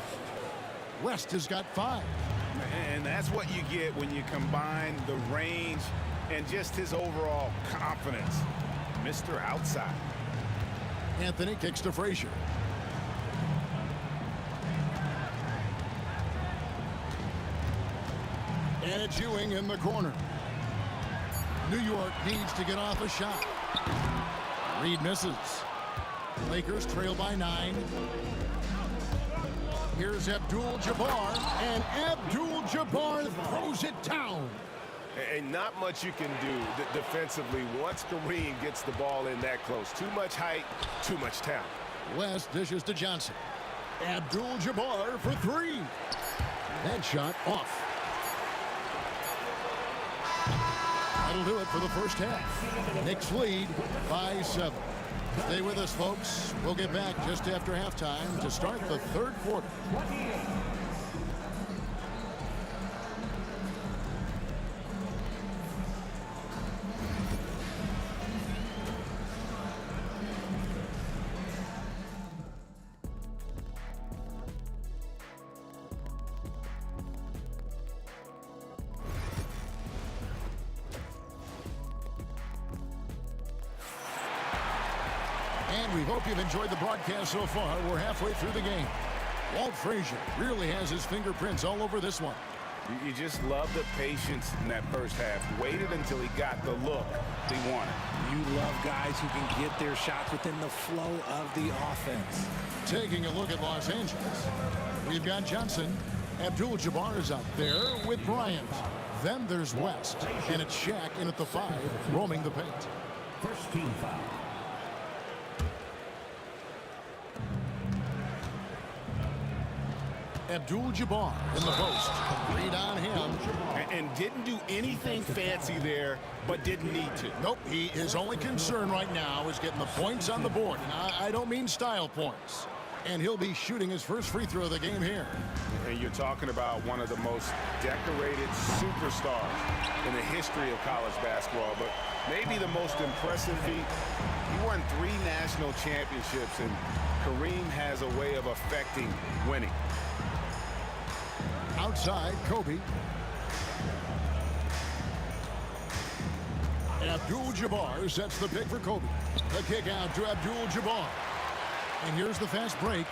West has got 5. And that's what you get when you combine the range and just his overall confidence. Mr. Outside. Anthony kicks to Frazier. And it's Ewing in the corner. New York needs to get off a shot. Reed misses. Lakers trail by 9. Here's Abdul-Jabbar, and Abdul-Jabbar throws it down. And not much you can do defensively once Kareem gets the ball in that close. Too much height, too much talent. West dishes to Johnson. Abdul-Jabbar for 3. That shot off. That'll do it for the first half. Knicks lead by 7. Stay with us, folks. We'll get back just after halftime to start the third quarter. And we hope you've enjoyed the broadcast so far. We're halfway through the game. Walt Frazier really has his fingerprints all over this one. You just love the patience in that first half. Waited until he got the look he wanted. You love guys who can get their shots within the flow of the offense. Taking a look at Los Angeles, we've got Johnson. Abdul-Jabbar is out there with Bryant. Then there's West, and it's Shaq in at the 5, roaming the paint. First team foul. Abdul-Jabbar in the post. Read on him. And didn't do anything fancy there, but didn't need to. Nope, his only concern right now is getting the points on the board. And I don't mean style points. And he'll be shooting his first free throw of the game here. And you're talking about one of the most decorated superstars in the history of college basketball, but maybe the most impressive feat. He won 3 national championships, and Kareem has a way of affecting winning. Outside, Kobe. Abdul-Jabbar sets the pick for Kobe. The kick out to Abdul-Jabbar. And here's the fast break.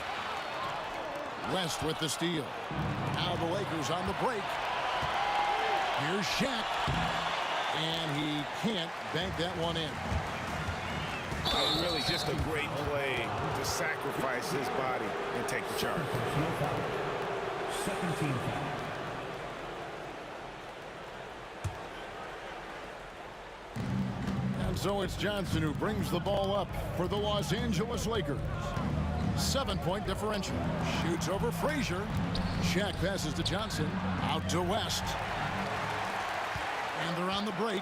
West with the steal. Now the Lakers on the break. Here's Shaq. And he can't bank that one in. Really just a great play to sacrifice his body and take the charge. Second team foul. And so it's Johnson who brings the ball up for the Los Angeles Lakers. 7-point differential. Shoots over Frazier. Shaq passes to Johnson. Out to West. And they're on the break.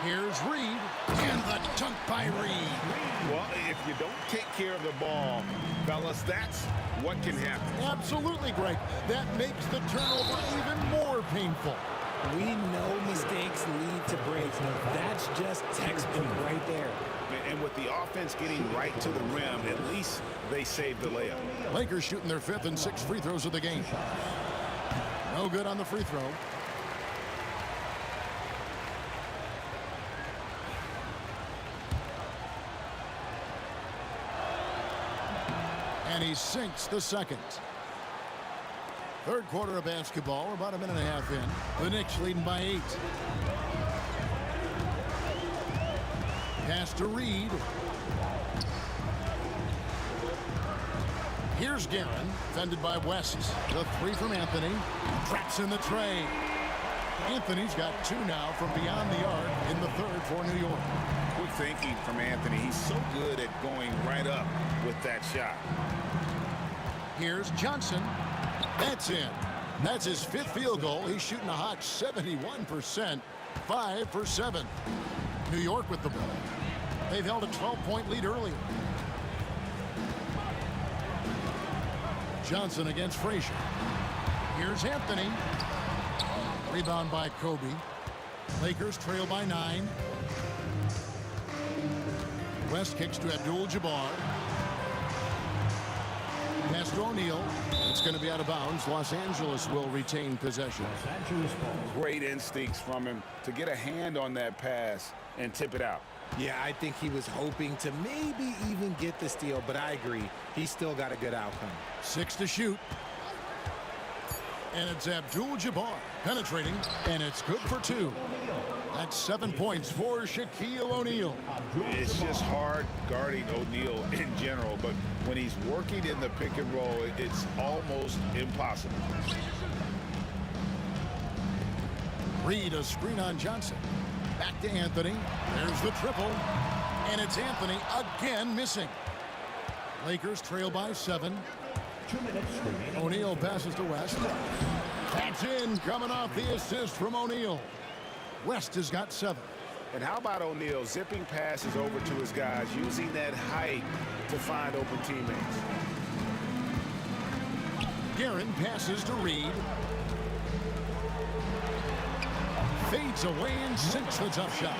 Here's Reed. And the dunk by Reed. Well, if you don't take care of the ball, fellas, that's what can happen. Absolutely, Greg. That makes the turnover even more painful. We know mistakes lead to breaks. That's just textbook right there. And with the offense getting right to the rim, at least they saved the layup. Lakers shooting their 5th and 6th free throws of the game. No good on the free throw. And he sinks the second. Third quarter of basketball. We're about a minute and a half in. The Knicks leading by 8. Pass to Reed. Here's Guerin, defended by West. The 3 from Anthony. Traps in the tray. Anthony's got 2 now from beyond the arc in the 3rd for New York. Quick thinking from Anthony. He's so good at going right up with that shot. Here's Johnson. That's in. That's his 5th field goal. He's shooting a hot 71%. 5 for 7. New York with the ball. They've held a 12-point lead earlier. Johnson against Frazier. Here's Anthony. Rebound by Kobe. Lakers trail by 9. West kicks to Abdul-Jabbar. Pass to O'Neal. It's going to be out of bounds. Los Angeles will retain possession. Great instincts from him to get a hand on that pass and tip it out. Yeah, I think he was hoping to maybe even get the steal, but I agree. He's still got a good outcome. 6 to shoot. And it's Abdul-Jabbar penetrating, and it's good for 2. That's 7 points for Shaquille O'Neal. It's just hard guarding O'Neal in general, but when he's working in the pick and roll, it's almost impossible. Reed, a screen on Johnson. Back to Anthony. There's the triple. And it's Anthony again missing. Lakers trail by 7. 2 minutes remaining. O'Neal passes to West. That's in, coming off the assist from O'Neal. West has got 7. And how about O'Neal zipping passes over to his guys, using that height to find open teammates? Guerin passes to Reed. Fades away and sinks the tough shot.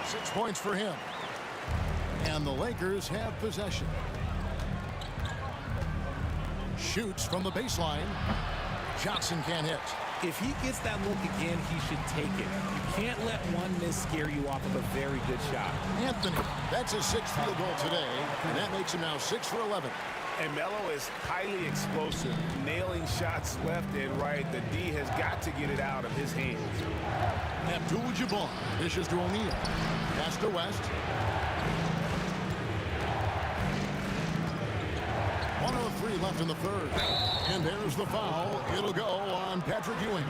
6 points for him. And the Lakers have possession. Shoots from the baseline. Johnson can't hit. If he gets that look again, he should take it. You can't let one miss scare you off of a very good shot. Anthony, that's his 6th field goal today, and that makes him now 6 for 11. And Melo is highly explosive, nailing shots left and right. The D has got to get it out of his hands. Abdul-Jabbar dishes to O'Neal. Pass to West. 1:03 left in the 3rd. And there's the foul. It'll go on Patrick Ewing.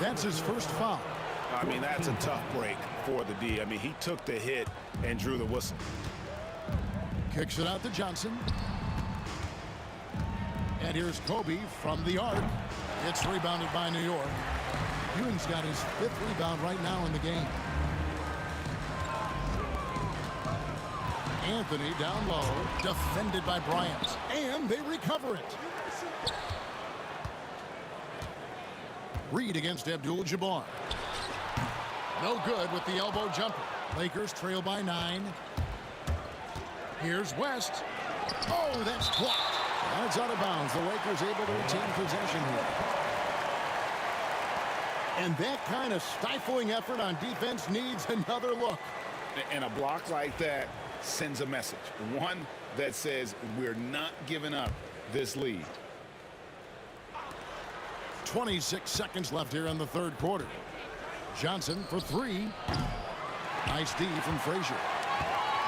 That's his first foul. I mean, that's a tough break for the D. I mean, he took the hit and drew the whistle. Kicks it out to Johnson. And here's Kobe from the arc. It's rebounded by New York. Ewing's got his 5th rebound right now in the game. Anthony down low, defended by Bryant, and they recover it. Reed against Abdul-Jabbar. No good with the elbow jumper. Lakers trail by 9. Here's West. Oh, that's blocked. That's out of bounds. The Lakers able to retain possession here. And that kind of stifling effort on defense needs another look. And a block like that sends a message. One that says we're not giving up this lead. 26 seconds left here in the 3rd quarter. Johnson for 3. Nice D from Frazier.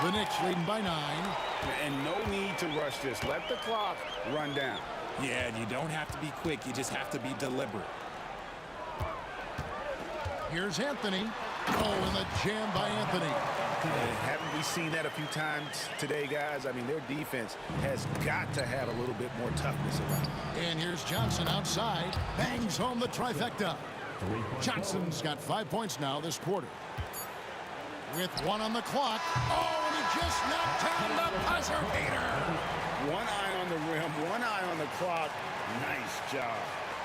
The Knicks leading by 9. And no need to rush this. Let the clock run down. Yeah, and you don't have to be quick. You just have to be deliberate. Here's Anthony. Oh, and the jam by Anthony. Haven't we seen that a few times today, guys? I mean, their defense has got to have a little bit more toughness about it. And here's Johnson outside. Bangs home the trifecta. Johnson's got 5 points now this quarter. With 1 on the clock. Oh, and he just knocked down the buzzer beater. 1 eye on the rim, 1 eye on the clock. Nice job.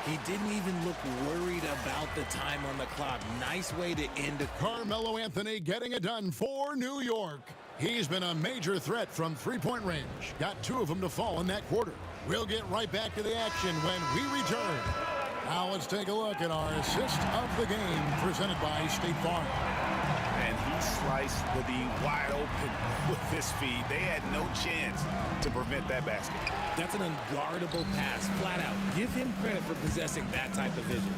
He didn't even look worried about the time on the clock. Nice way to end a Carmelo Anthony getting it done for New York. He's been a major threat from three-point range. Got 2 of them to fall in that quarter. We'll get right back to the action when we return. Now let's take a look at our assist of the game presented by State Farm. And he sliced the D wide open with his feed. They had no chance to prevent that basket. That's an unguardable pass, flat out. Give him credit for possessing that type of vision.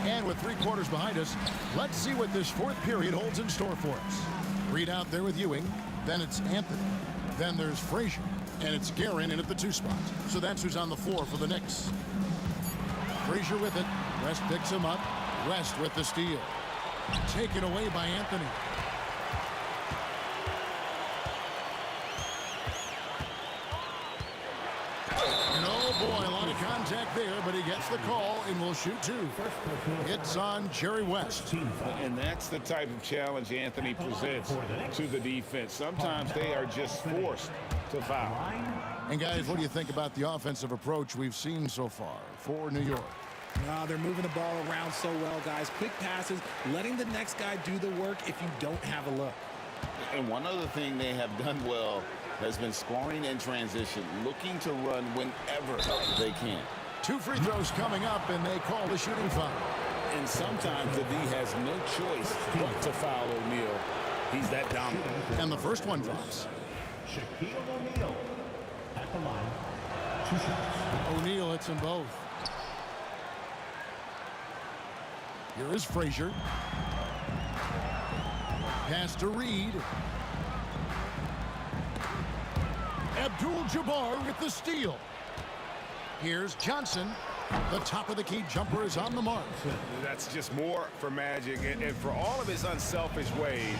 And with 3 quarters behind us, let's see what this 4th period holds in store for us. Reed out there with Ewing. Then it's Anthony. Then there's Frazier. And it's Guerin in at the 2 spot. So that's who's on the floor for the Knicks. Frazier with it. West picks him up. West with the steal. Taken away by Anthony. Boy, a lot of contact there, but he gets the call and will shoot 2. It's on Jerry West. And that's the type of challenge Anthony presents to the defense. Sometimes they are just forced to foul. And guys, what do you think about the offensive approach we've seen so far for New York? They're moving the ball around so well, guys. Quick passes, letting the next guy do the work if you don't have a look. And one other thing they have done well has been scoring in transition, looking to run whenever they can. 2 free throws coming up, and they call the shooting foul. And sometimes the D has no choice but to foul O'Neal. He's that dominant. And the first one drops. Shaquille O'Neal at the line. 2 shots. O'Neal hits them both. Here is Frazier. Pass to Reed. Abdul-Jabbar with the steal. Here's Johnson. The top of the key jumper is on the mark. That's just more for Magic. And for all of his unselfish ways,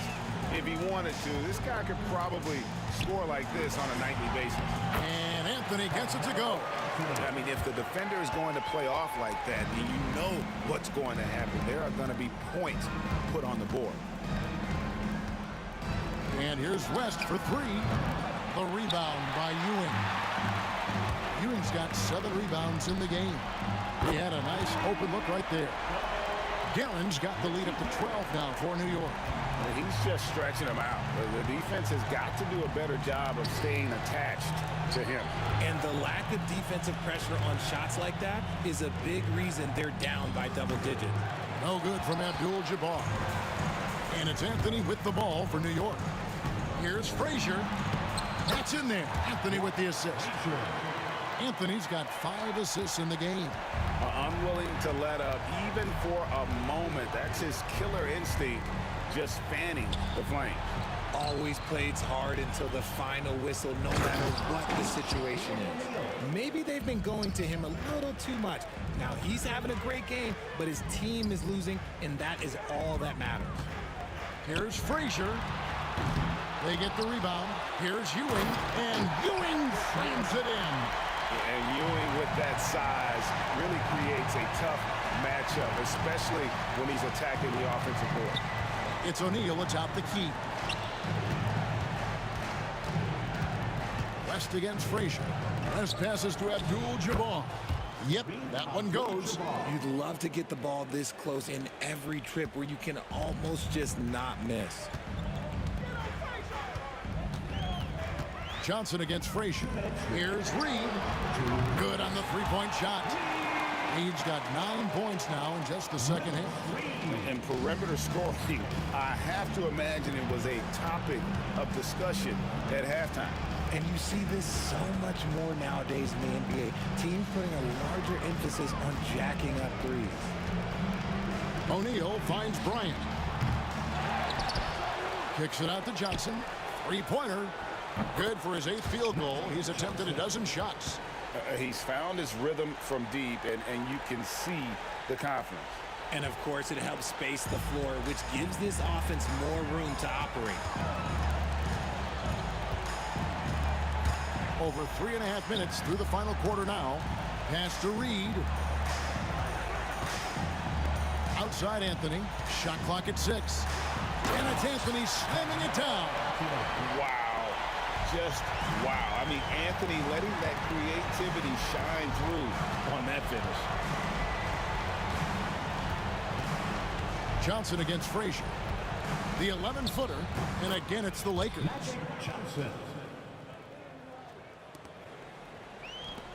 if he wanted to, this guy could probably score like this on a nightly basis. And Anthony gets it to go. I mean, if the defender is going to play off like that, then you know what's going to happen. There are going to be points put on the board. And here's West for 3. The rebound by Ewing. Ewing's got 7 rebounds in the game. He had a nice open look right there. Guerin's got the lead up to 12 now for New York. He's just stretching them out. The defense has got to do a better job of staying attached to him. And the lack of defensive pressure on shots like that is a big reason they're down by double digits. No good from Abdul-Jabbar. And it's Anthony with the ball for New York. Here's Frazier. That's in there. Anthony with the assist. Anthony's got 5 assists in the game. Unwilling to let up even for a moment. That's his killer instinct, just fanning the flames. Always plays hard until the final whistle, no matter what the situation is. Maybe they've been going to him a little too much. Now, he's having a great game, but his team is losing, and that is all that matters. Here's Frazier. They get the rebound. Here's Ewing, and Ewing frames it in. And Ewing with that size really creates a tough matchup, especially when he's attacking the offensive board. It's O'Neal atop the key. West against Frazier. West passes to Abdul-Jabbar. Yep, that one goes. You'd love to get the ball this close in every trip where you can almost just not miss. Johnson against Frazier. Here's Reed. Good on the three-point shot. Reed's got 9 points now in just the second half. And perimeter scoring, I have to imagine it was a topic of discussion at halftime. And you see this so much more nowadays in the NBA. Teams putting a larger emphasis on jacking up threes. O'Neal finds Bryant. Kicks it out to Johnson. Three-pointer. Good for his 8th field goal. He's attempted a dozen shots. He's found his rhythm from deep, and you can see the confidence. And, of course, it helps space the floor, which gives this offense more room to operate. Over 3.5 minutes through the final quarter now. Pass to Reed. Outside Anthony. Shot clock at 6. And it's Anthony slamming it down. Wow. just wow. I mean, Anthony letting that creativity shine through on that finish. Johnson against Frazier. The 11-footer, and again it's the Lakers. Johnson.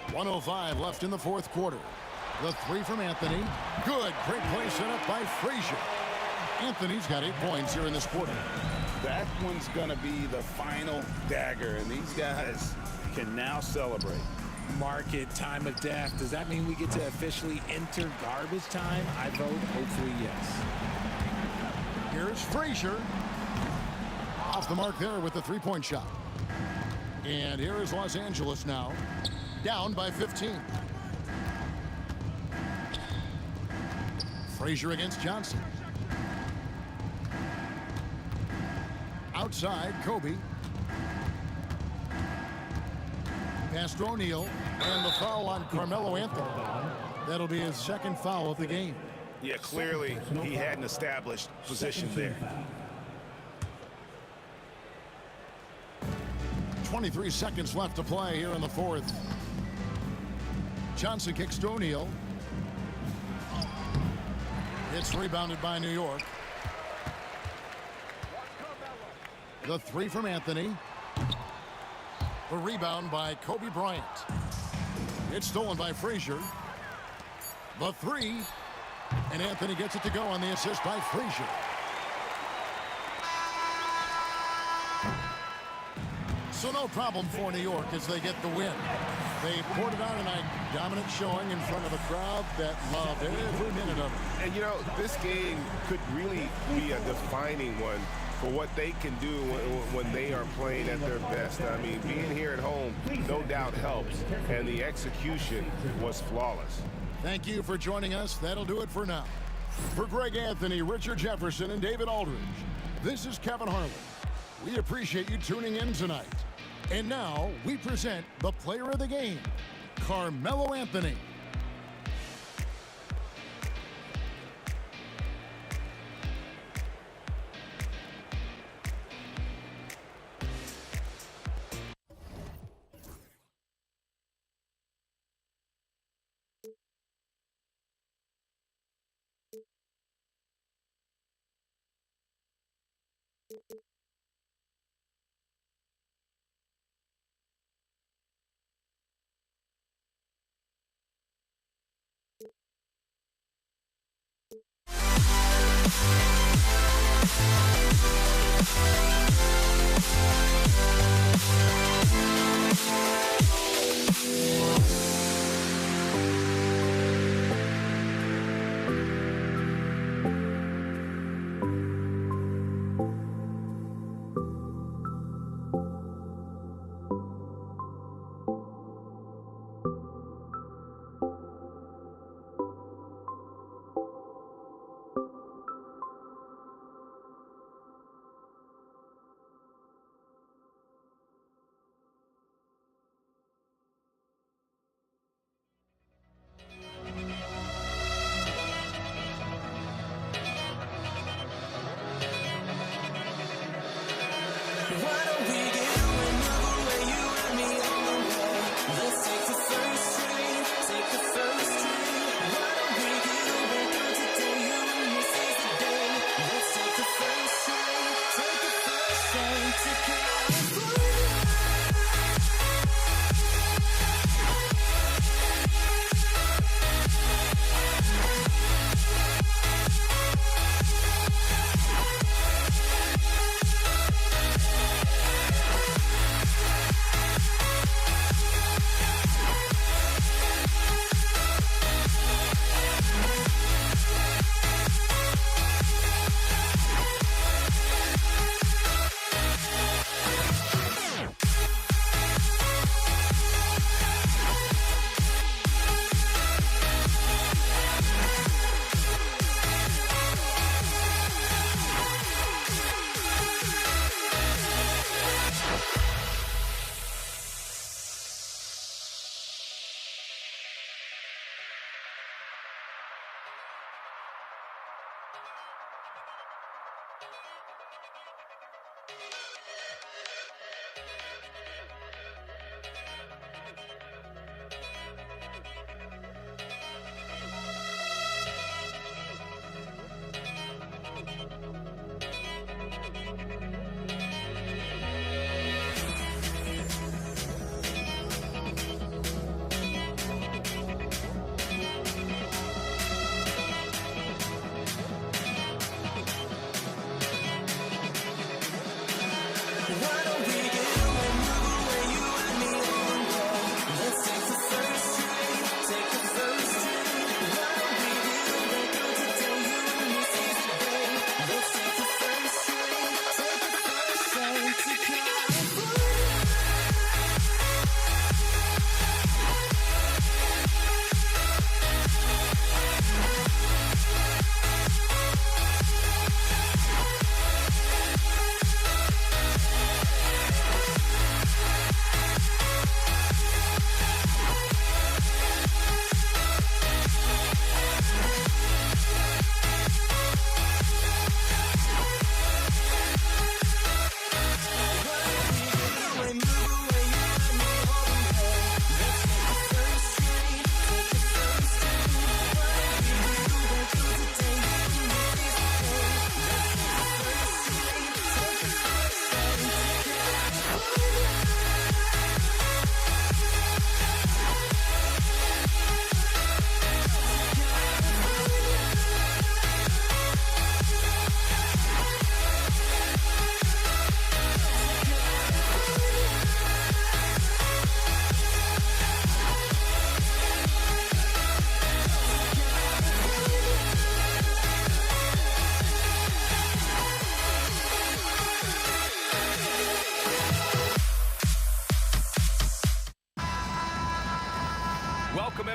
1:05 left in the fourth quarter. The three from Anthony. Good. Great play set up by Frazier. Anthony's got 8 points here in this quarter. That one's going to be the final dagger, and these guys can now celebrate. Market time of death. Does that mean we get to officially enter garbage time? I vote hopefully yes. Here's Frazier. Off the mark there with the three-point shot. And here is Los Angeles now. Down by 15. Frazier against Johnson. Outside, Kobe. Pass to O'Neal. And the foul on Carmelo Anthony. That'll be his second foul of the game. Yeah, clearly he hadn't established position there. 23 seconds left to play here in the fourth. Johnson kicks to O'Neal. It's rebounded by New York. The three from Anthony. The rebound by Kobe Bryant. It's stolen by Frazier. The three. And Anthony gets it to go on the assist by Frazier. So no problem for New York as they get the win. They poured it out tonight, dominant showing in front of a crowd that loved every minute of it. And, you know, this game could really be a defining one for what they can do when they are playing at their best. I mean, being here at home no doubt helps, and the execution was flawless. Thank you for joining us. That'll do it for now. For Greg Anthony, Richard Jefferson, and David Aldridge, this is Kevin Harlan. We appreciate you tuning in tonight. And now we present the player of the game, Carmelo Anthony.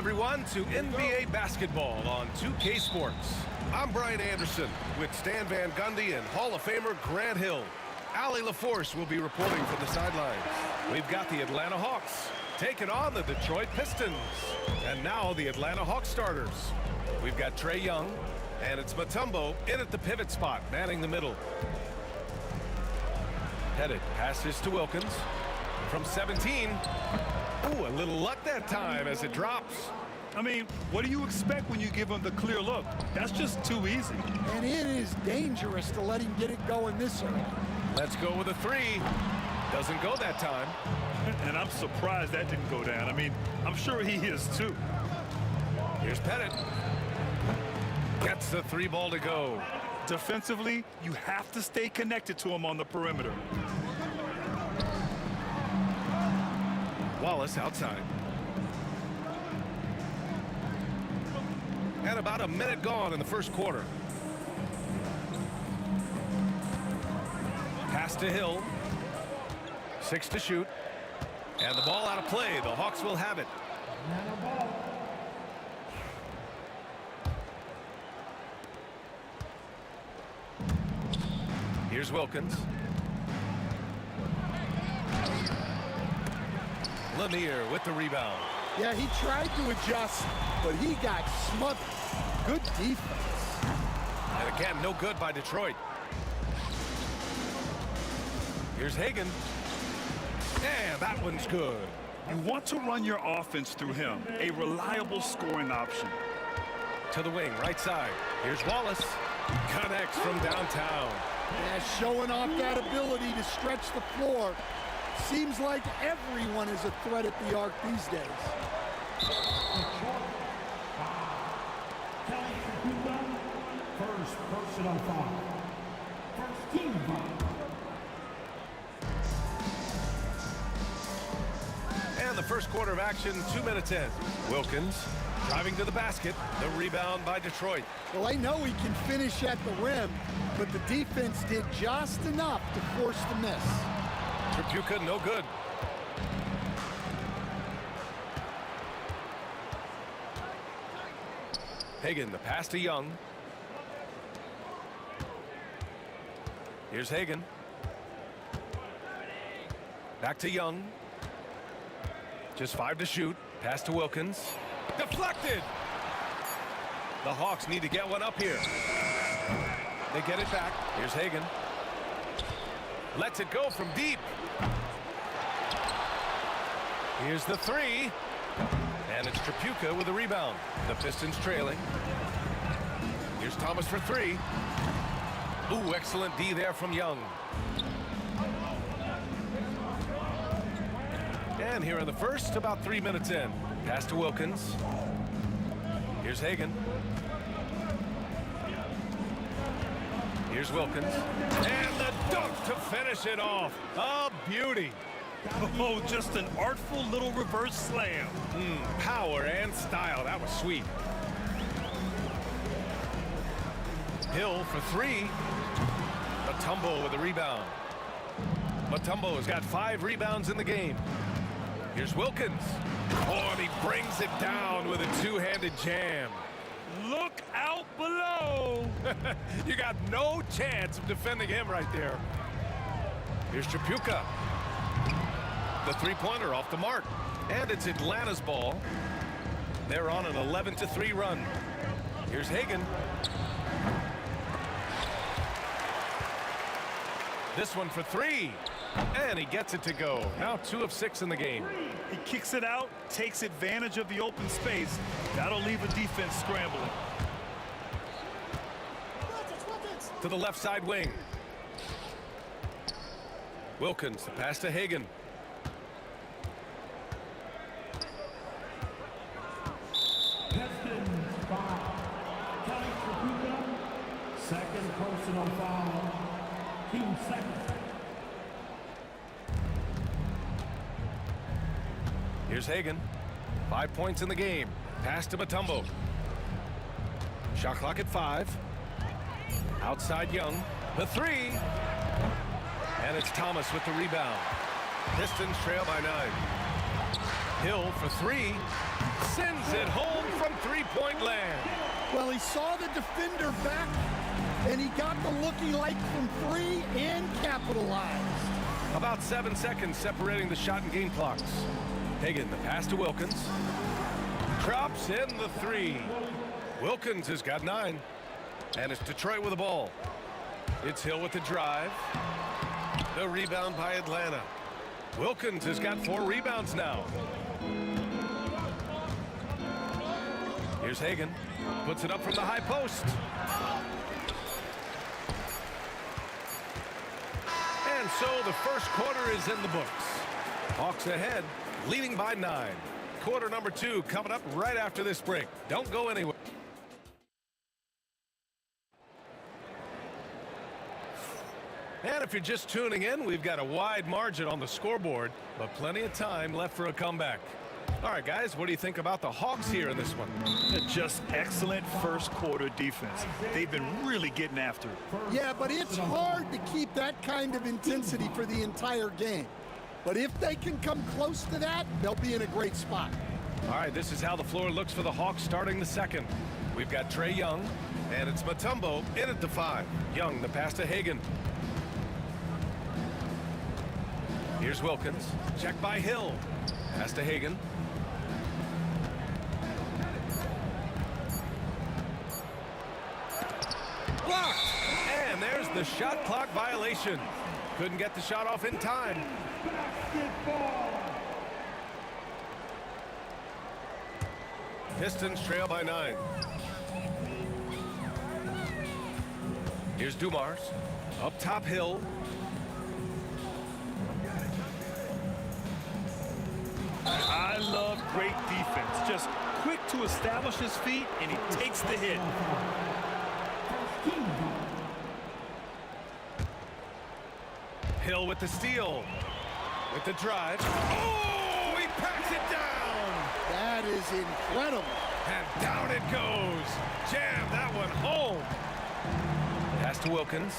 everyone, to NBA basketball on 2K Sports. I'm Brian Anderson with Stan Van Gundy and Hall of Famer Grant Hill. Allie LaForce will be reporting from the sidelines. We've got the Atlanta Hawks taking on the Detroit Pistons. And now the Atlanta Hawks starters. We've got Trae Young, and it's Mutombo in at the pivot spot, manning the middle. Headed passes to Wilkins from 17. Ooh, a little luck that time as it drops. I mean, what do you expect when you give him the clear look? That's just too easy. And it is dangerous to let him get it going this early. Let's go with a three. Doesn't go that time. And I'm surprised that didn't go down. I mean, I'm sure he is too. Here's Pettit. Gets the three ball to go. Defensively, you have to stay connected to him on the perimeter. Wallace outside. And about a minute gone in the first quarter. Pass to Hill. 6 to shoot. And the ball out of play. The Hawks will have it. Here's Wilkins. Lanier with the rebound. Yeah, he tried to adjust, but he got smothered. Good defense. And again, no good by Detroit. Here's Hagan. And that one's good. You want to run your offense through him, a reliable scoring option. To the wing, right side. Here's Wallace. Connects from downtown. Yeah, showing off that ability to stretch the floor. Seems like everyone is a threat at the arc these days. First personal foul. First team foul. And the first quarter of action, 2 minutes in. Wilkins driving to the basket. The rebound by Detroit. Well, I know he can finish at the rim, but the defense did just enough to force the miss. Tripucka, no good. Hagan, the pass to Young. Here's Hagan. Back to Young. Just 5 to shoot. Pass to Wilkins. Deflected! The Hawks need to get one up here. They get it back. Here's Hagan. Lets it go from deep. Here's the three. And it's Tripucka with the rebound. The Pistons trailing. Here's Thomas for three. Ooh, excellent D there from Young. And here in the first, about 3 minutes in. Pass to Wilkins. Here's Hagan. Here's Wilkins. And the dunk to finish it off. A beauty. Oh, just an artful little reverse slam. Power and style. That was sweet. Hill for three. Mutombo with the rebound. Mutombo has got 5 rebounds in the game. Here's Wilkins. Oh, and he brings it down with a two-handed jam. Look out below. You got no chance of defending him right there. Here's Tripucka. The three-pointer off the mark. And it's Atlanta's ball. They're on an 11-3 run. Here's Hagan. This one for three. And he gets it to go. Now 2 of 6 in the game. He kicks it out, takes advantage of the open space. That'll leave a defense scrambling. To the left side wing. Wilkins, the pass to Hagan. Pistons foul. Kelly Tripucka. Second personal foul. Team second. Here's Hagan. 5 points in the game. Pass to Mutombo. Shot clock at 5. Outside Young. The three. And it's Thomas with the rebound. Pistons trail by 9. Hill for three. Sends it home from three-point land. Well, he saw the defender back, and he got the looky like from three and capitalized. About 7 seconds separating the shot and game clocks. Hagan, the pass to Wilkins. Drops in the three. Wilkins has got 9. And it's Detroit with the ball. It's Hill with the drive. The rebound by Atlanta. Wilkins has got 4 rebounds now. Here's Hagan. Puts it up from the high post. And so the first quarter is in the books. Hawks ahead, leading by 9. Quarter number 2 coming up right after this break. Don't go anywhere. And if you're just tuning in, we've got a wide margin on the scoreboard, but plenty of time left for a comeback. All right, guys, what do you think about the Hawks here in this one? Just excellent first quarter defense. They've been really getting after it. Yeah, but it's hard to keep that kind of intensity for the entire game. But if they can come close to that, they'll be in a great spot. All right, this is how the floor looks for the Hawks starting the second. We've got Trae Young, and it's Mutombo in at the 5. Young, the pass to Hagan. Here's Wilkins. Check by Hill. Pass to Hagan. Blocked! And there's the shot clock violation. Couldn't get the shot off in time. Pistons trail by 9. Here's Dumars. Up top, Hill. I love great defense. Just quick to establish his feet, and he takes the hit. Hill with the steal. With the drive. Oh, he packs it down. That is incredible. And down it goes. Jam that one home. Pass to Wilkins.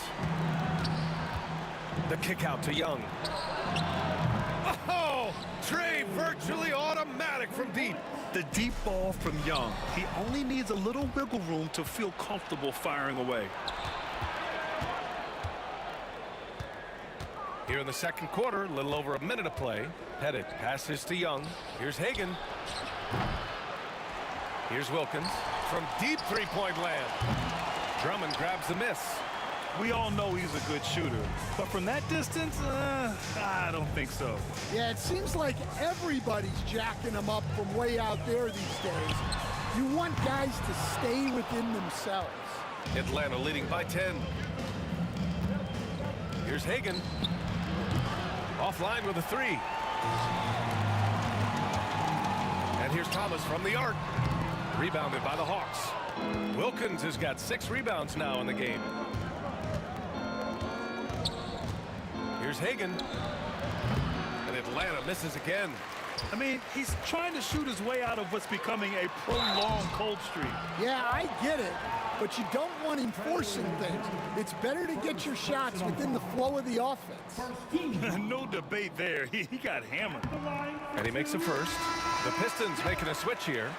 The kick out to Young. Oh, Trae virtually automatic from deep. The deep ball from Young. He only needs a little wiggle room to feel comfortable firing away. Here in the second quarter, a little over a minute of play. Pettit passes to Young. Here's Hagan. Here's Wilkins from deep three-point land. Drummond grabs the miss. We all know he's a good shooter, but from that distance, I don't think so. Yeah, it seems like everybody's jacking them up from way out there these days. You want guys to stay within themselves. Atlanta leading by 10. Here's Hagan. Offline with a 3. And here's Thomas from the arc. Rebounded by the Hawks. Wilkins has got 6 rebounds now in the game. Here's Hagan. And Atlanta misses again. I mean, he's trying to shoot his way out of what's becoming a prolonged cold streak. Yeah, I get it, but you don't want him forcing things. It's better to get your shots within the flow of the offense. No debate there. He got hammered. And he makes the first. The Pistons making a switch here.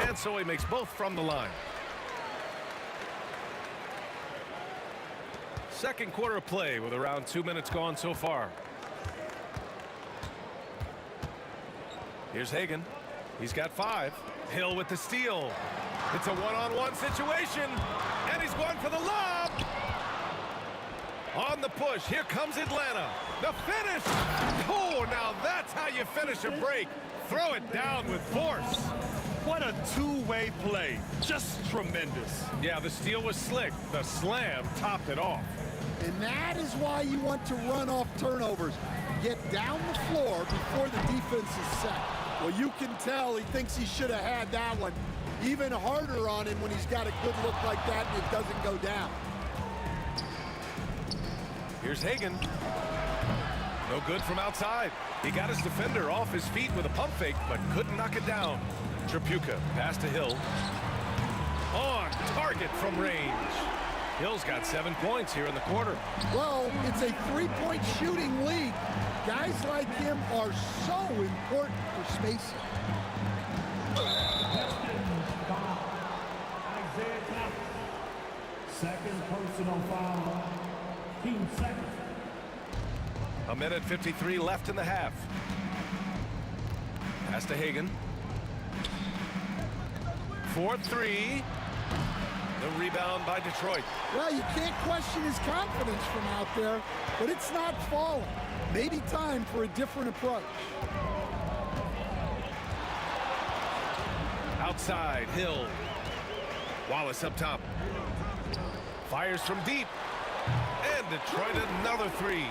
And so he makes both from the line. Second quarter of play with around 2 minutes gone so far. Here's Hagan. He's got 5. Hill with the steal. It's a one-on-one situation. And he's going for the lob. On the push. Here comes Atlanta. The finish. Oh, now that's how you finish a break. Throw it down with force. What a two-way play. Just tremendous. Yeah, the steal was slick. The slam topped it off. And that is why you want to run off turnovers. Get down the floor before the defense is set. Well, you can tell he thinks he should have had that one. Even harder on him when he's got a good look like that and it doesn't go down. Here's Hagan. No good from outside. He got his defender off his feet with a pump fake, but couldn't knock it down. Tripucka pass to Hill. On target from range. Hill's got 7 points here in the quarter. Well, it's a three-point shooting league. Guys like him are so important for spacing. Isaiah Thomas. Second personal foul. Team second. A minute 53 left in the half. Pass to Hagan. 4-3. The rebound by Detroit. Well, you can't question his confidence from out there, but it's not falling. Maybe time for a different approach. Outside, Hill. Wallace up top. Fires from deep. And Detroit another 3.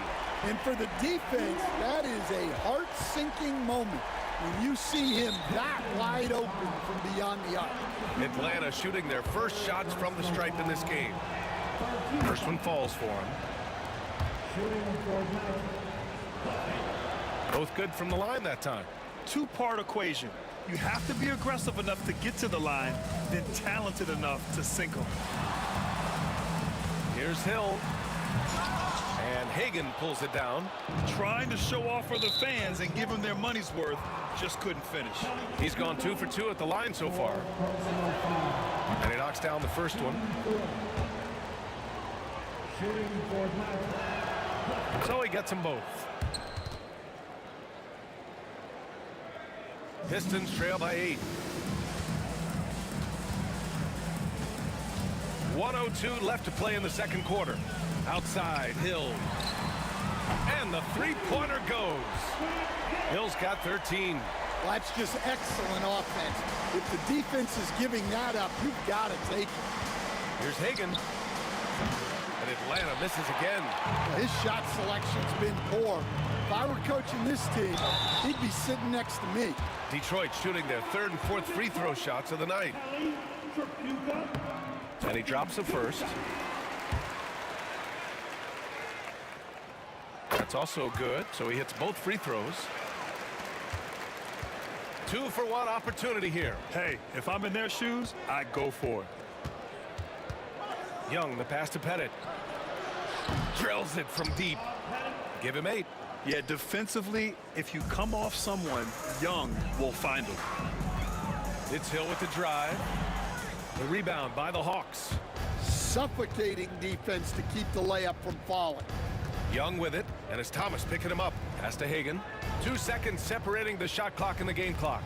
And for the defense, that is a heart-sinking moment when you see him that wide open from beyond the arc. Atlanta shooting their first shots from the stripe in this game. First one falls for him. Both good from the line that time. Two-part equation. You have to be aggressive enough to get to the line, then talented enough to sink them. Here's Hill. And Hagan pulls it down. Trying to show off for the fans and give them their money's worth, just couldn't finish. He's gone 2 for 2 at the line so far. And he knocks down the first one. So he gets them both. Pistons trail by 8. 1:02 left to play in the second quarter. Outside, Hill. And the three-pointer goes. Hill's got 13. Well, that's just excellent offense. If the defense is giving that up, you've got to take it. Here's Hagan. And Atlanta misses again. Well, his shot selection's been poor. If I were coaching this team, he'd be sitting next to me. Detroit shooting their third and fourth free throw shots of the night. And he drops the first. That's also good, so he hits both free throws. 2-for-1 opportunity here. Hey, if I'm in their shoes, I'd go for it. Young, the pass to Pettit. Drills it from deep. Give him 8. Yeah, defensively, if you come off someone, Young will find him. It's Hill with the drive. The rebound by the Hawks. Suffocating defense to keep the layup from falling. Young with it, and it's Thomas picking him up. Pass to Hagan. 2 seconds separating the shot clock and the game clock.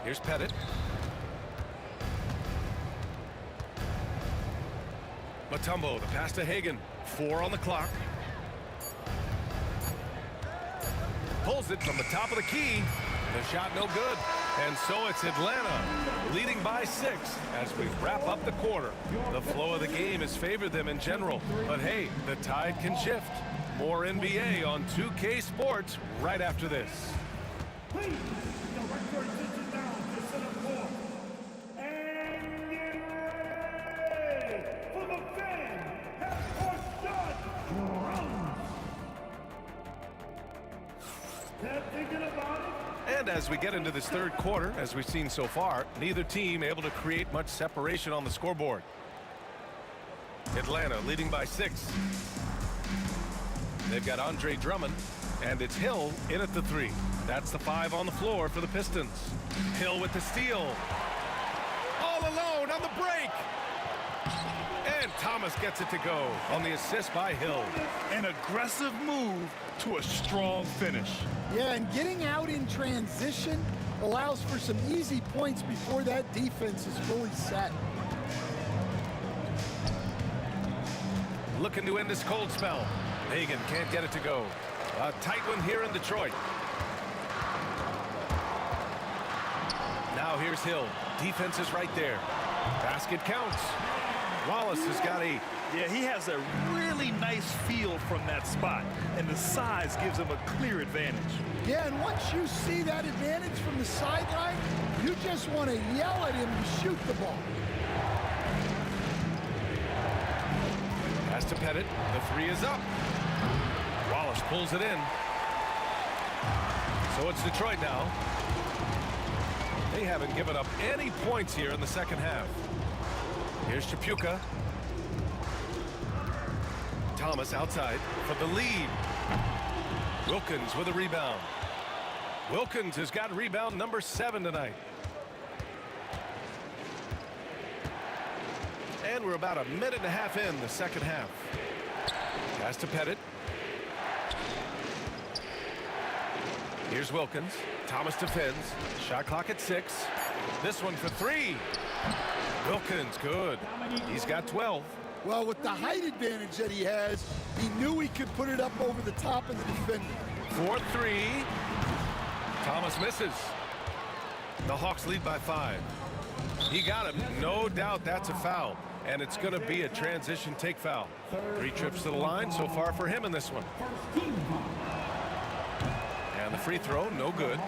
Here's Pettit. Mutombo, the pass to Hagan. 4 on the clock. Pulls it from the top of the key. The shot no good. And so it's Atlanta leading by 6 as we wrap up the quarter. The flow of the game has favored them in general. But hey, the tide can shift. More NBA on 2K Sports right after this. Please, director, sit down to center court. And get ready for the fan half-court shot drums. Thinking about it? And as we get into this third quarter, as we've seen so far, neither team able to create much separation on the scoreboard. Atlanta leading by 6. They've got Andre Drummond, and it's Hill in at the 3. That's the 5 on the floor for the Pistons. Hill with the steal. All alone on the break. And Thomas gets it to go on the assist by Hill. An aggressive move to a strong finish. Yeah, and getting out in transition allows for some easy points before that defense is fully set. Looking to end this cold spell. Hagan can't get it to go. A tight one here in Detroit. Now here's Hill. Defense is right there. Basket counts. Wallace has got 8. Yeah, he has a really nice feel from that spot, and the size gives him a clear advantage. Yeah, and once you see that advantage from the sideline, you just want to yell at him to shoot the ball. Pass to Pettit. The 3 is up. Wallace pulls it in. So it's Detroit now. They haven't given up any points here in the second half. Here's Chapuka. Thomas outside for the lead. Wilkins with a rebound. Wilkins has got rebound number 7 tonight. And we're about a minute and a half in the second half. Pass to Pettit. Here's Wilkins. Thomas defends. Shot clock at 6. This one for 3. Wilkins, good. He's got 12. Well, with the height advantage that he has, he knew he could put it up over the top of the defender. 4-3. Thomas misses. The Hawks lead by 5. He got him. No doubt that's a foul. And it's going to be a transition take foul. 3 trips to the line so far for him in this one. And the free throw, no good.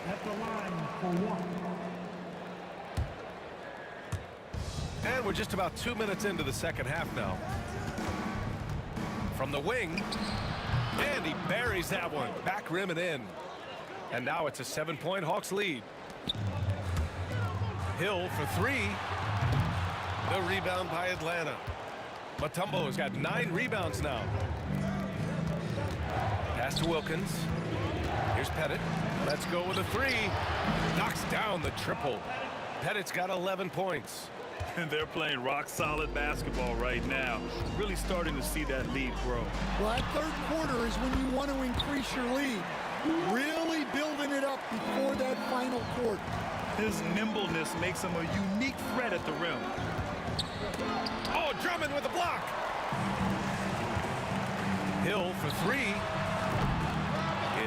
At the line for 1. And we're just about 2 minutes into the second half now. From the wing. And he buries that one. Back rim and in. And now it's a 7-point Hawks lead. Hill for 3. The rebound by Atlanta. Mutombo has got 9 rebounds now. Pass to Wilkins. Here's Pettit. Let's go with a 3. Knocks down the triple. Pettit's got 11 points. And they're playing rock-solid basketball right now. Really starting to see that lead grow. Well, that third quarter is when you want to increase your lead. Really building it up before that final quarter. His nimbleness makes him a unique threat at the rim. Oh, Drummond with a block. Hill for 3.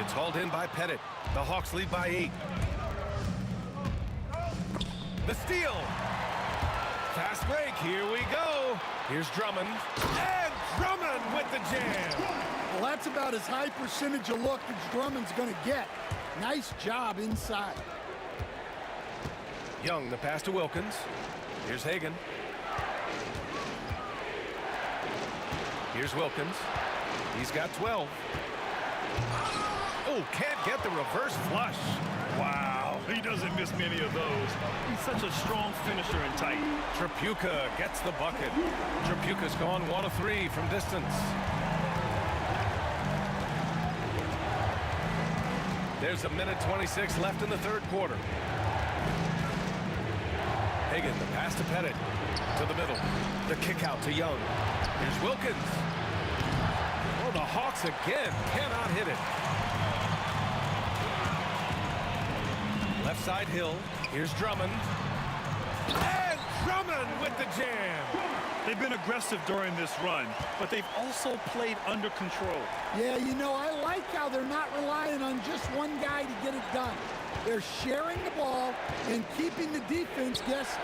It's hauled in by Pettit. The Hawks lead by 8. The steal. Fast break. Here we go. Here's Drummond. And Drummond with the jam. Well, that's about as high percentage of look as Drummond's going to get. Nice job inside. Young, the pass to Wilkins. Here's Hagan. Here's Wilkins. He's got 12. Oh, can't get the reverse flush. Wow, he doesn't miss many of those. He's such a strong finisher and tight. Tripucka gets the bucket. Tripucka's gone 1 of 3 from distance. There's a minute 26 left in the third quarter. Hagan, the pass to Pettit. To the middle. The kick out to Young. Here's Wilkins. Oh, the Hawks again cannot hit it. Left side Hill. Here's Drummond. And Drummond with the jam. They've been aggressive during this run, but they've also played under control. Yeah, you know, I like how they're not relying on just one guy to get it done. They're sharing the ball and keeping the defense guessing.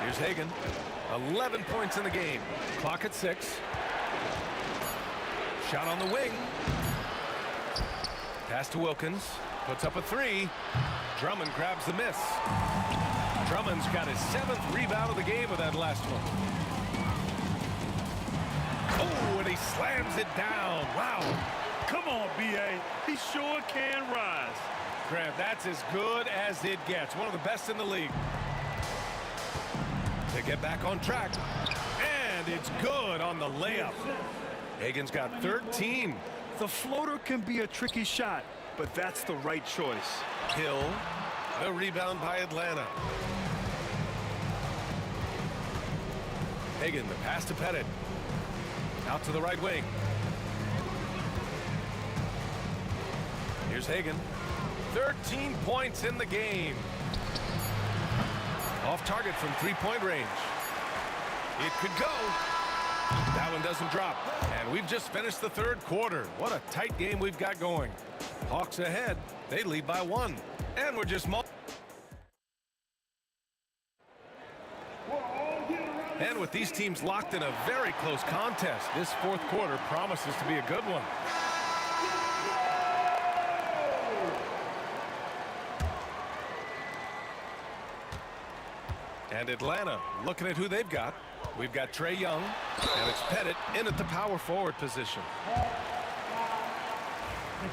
Here's Hagan. 11 points in the game. Clock at 6. Shot on the wing. Pass to Wilkins. Puts up a 3. Drummond grabs the miss. Drummond's got his 7th rebound of the game with that last one. Oh, and he slams it down. Wow. Come on, B.A. He sure can rise. Grant, that's as good as it gets. One of the best in the league. To get back on track. And it's good on the layup. Hagan's got 13. The floater can be a tricky shot, but that's the right choice. Hill, the rebound by Atlanta. Hagan, the pass to Pettit. Out to the right wing. Here's Hagan. 13 points in the game. Off target from 3-point range. It could go. That one doesn't drop. And we've just finished the third quarter. What a tight game we've got going. Hawks ahead. They lead by 1. And we're just... And with these teams locked in a very close contest, this fourth quarter promises to be a good one. And Atlanta looking at who they've got. We've got Trae Young, and it's Pettit in at the power forward position.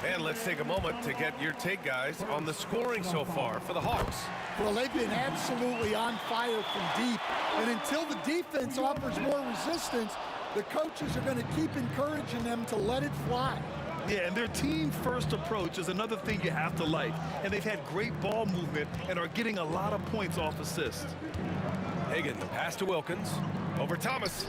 And let's take a moment to get your take, guys, on the scoring so far for the Hawks. Well, they've been absolutely on fire from deep. And until the defense offers more resistance, the coaches are going to keep encouraging them to let it fly. Yeah, and their team-first approach is another thing you have to like. And they've had great ball movement and are getting a lot of points off assists. Hagan, the pass to Wilkins. Over Thomas.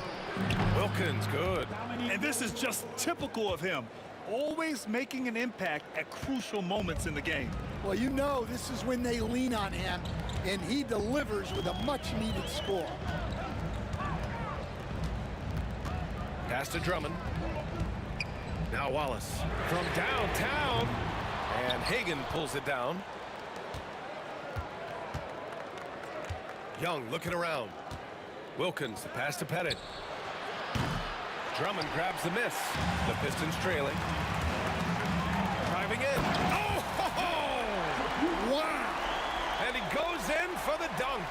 Wilkins, good. And this is just typical of him. Always making an impact at crucial moments in the game. Well, you know this is when they lean on him, and he delivers with a much-needed score. Pass to Drummond. Now Wallace from downtown. And Hagan pulls it down. Young looking around. Wilkins, the pass to Pettit. Drummond grabs the miss. The Pistons trailing. Driving in. Oh! Ho, ho! Wow! And he goes in for the dunk.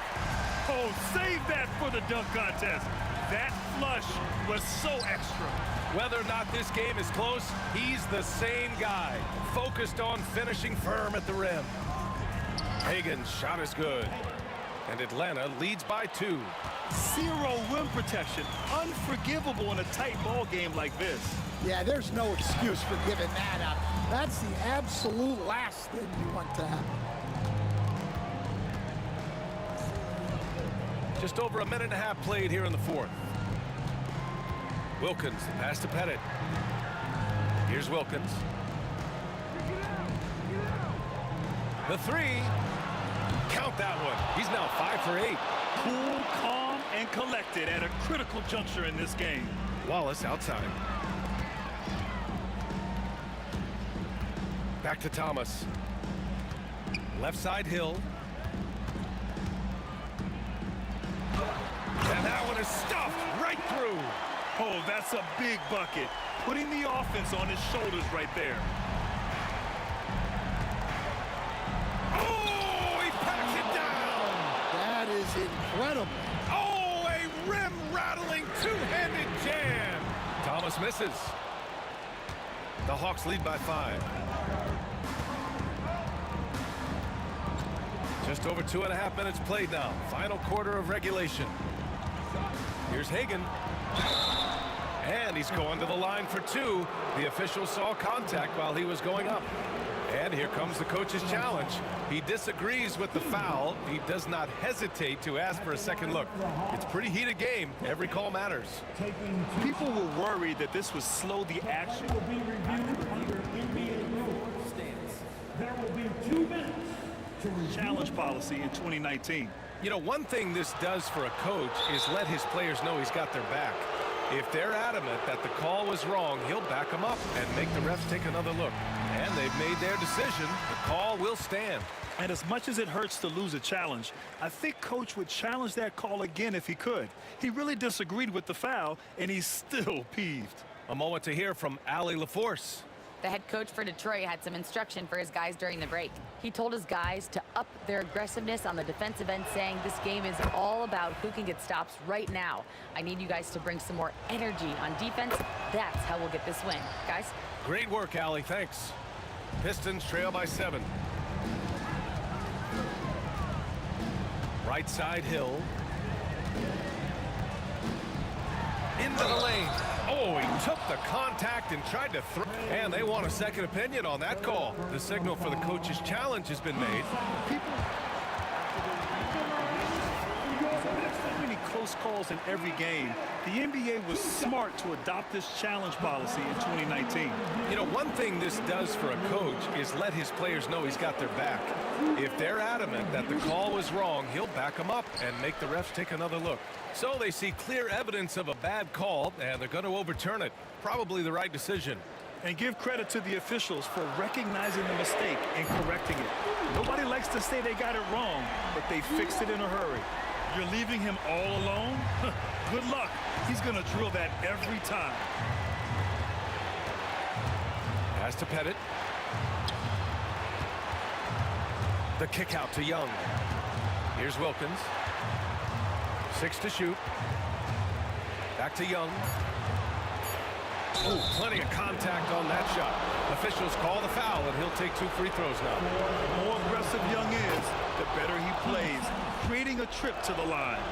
Oh, save that for the dunk contest. That flush was so extra. Whether or not this game is close, he's the same guy, focused on finishing firm at the rim. Hagan's shot is good, and Atlanta leads by 2. Zero rim protection. Unforgivable in a tight ball game like this. Yeah, there's no excuse for giving that up. That's the absolute last thing you want to happen. Just over a minute and a half played here in the fourth. Wilkins, the pass to Pettit. Here's Wilkins. The three. Count that one. He's now 5 for 8. Cool, calm, and collected at a critical juncture in this game. Wallace outside. Back to Thomas. Left side Hill. And that one is stuffed right through. Oh, that's a big bucket. Putting the offense on his shoulders right there. Oh, he packs it down. That is incredible. Oh, a rim-rattling two-handed jam. Thomas misses. The Hawks lead by 5. Just over 2.5 minutes played now. Final quarter of regulation. Here's Hagan. And he's going to the line for 2. The official saw contact while he was going up. And here comes the coach's challenge. He disagrees with the foul. He does not hesitate to ask for a second look. It's a pretty heated game. Every call matters. People were worried that this would slow the action. Will be reviewed under NBA rules. There will be 2 minutes to review. Challenge policy in 2019. You know, one thing this does for a coach is let his players know he's got their back. If they're adamant that the call was wrong, he'll back them up and make the refs take another look. And they've made their decision. The call will stand. And as much as it hurts to lose a challenge, I think Coach would challenge that call again if he could. He really disagreed with the foul, and he's still peeved. A moment to hear from Allie LaForce. The head coach for Detroit had some instruction for his guys during the break. He told his guys to up their aggressiveness on the defensive end, saying this game is all about who can get stops right now. I need you guys to bring some more energy on defense. That's how we'll get this win. Guys? Great work, Allie. Thanks. Pistons trail by 7. Right side Hill. Into the lane. Oh, he took the contact and tried to throw. And they want a second opinion on that call. The signal for the coach's challenge has been made. So many close calls in every game. The NBA was smart to adopt this challenge policy in 2019. You know, one thing this does for a coach is let his players know he's got their back. If they're adamant that the call was wrong, he'll back them up and make the refs take another look. So they see clear evidence of a bad call, and they're going to overturn it. Probably the right decision. And give credit to the officials for recognizing the mistake and correcting it. Nobody likes to say they got it wrong, but they fixed it in a hurry. You're leaving him all alone? Good luck. He's going to drill that every time. Pass to Pettit. The kick out to Young. Here's Wilkins. 6 to shoot. Back to Young. Ooh, plenty of contact on that shot. Officials call the foul, and he'll take 2 free throws now. The more aggressive Young is, the better he plays, creating a trip to the line.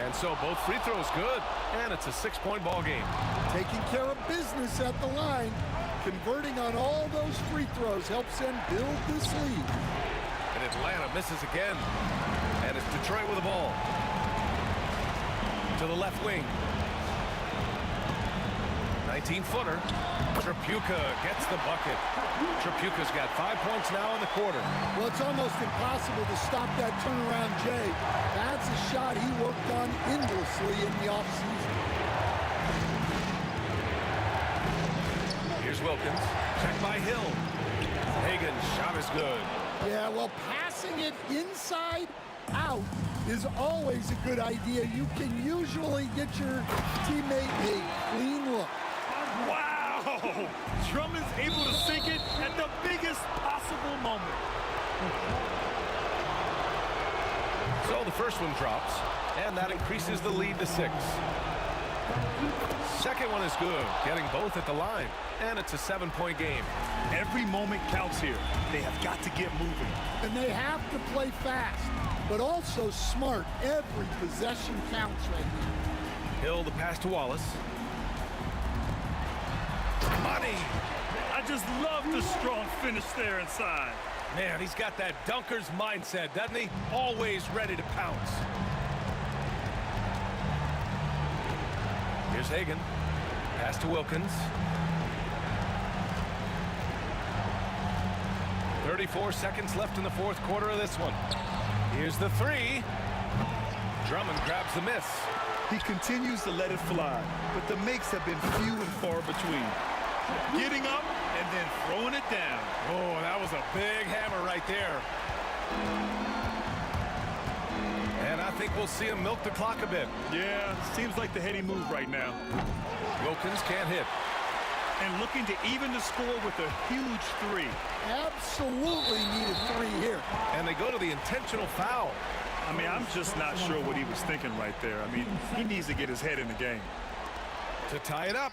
And so both free throws good, and it's a 6-point ball game. Taking care of business at the line, converting on all those free throws helps them build this lead. And Atlanta misses again, and it's Detroit with the ball. To the left wing. 19-footer. Tripucka gets the bucket. Tripucka's got 5 points now in the quarter. Well, it's almost impossible to stop that turnaround, Jay. That's a shot he worked on endlessly in the offseason. Here's Wilkins. Checked by Hill. Hagan's shot is good. Yeah, well, passing it inside out is always a good idea. You can usually get your teammate a clean look. Wow! Drummond's able to sink it at the biggest possible moment. So the first one drops, and that increases the lead to 6. Second one is good, getting both at the line, and it's a 7-point game. Every moment counts here. They have got to get moving. And they have to play fast, but also smart. Every possession counts right now. Hill the pass to Wallace. Money! I just love the strong finish there inside. Man, he's got that dunker's mindset, doesn't he? Always ready to pounce. Here's Hagan. Pass to Wilkins. 34 seconds left in the fourth quarter of this one. Here's the 3. Drummond grabs the miss. He continues to let it fly, but the makes have been few and far between. Getting up and then throwing it down. Oh, that was a big hammer right there. And I think we'll see him milk the clock a bit. Yeah, seems like the heady move right now. Wilkins can't hit. And looking to even the score with a huge 3. Absolutely need a 3 here. And they go to the intentional foul. I mean, I'm just not sure what he was thinking right there. I mean, he needs to get his head in the game. To tie it up.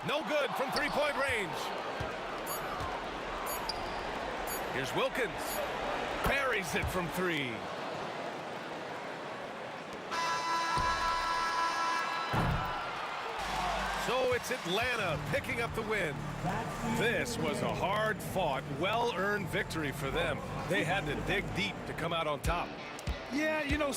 No good from 3-point range. Here's Wilkins. Buries it from 3. So it's Atlanta picking up the win. This was a hard-fought, well-earned victory for them. They had to dig deep to come out on top. Yeah, you know...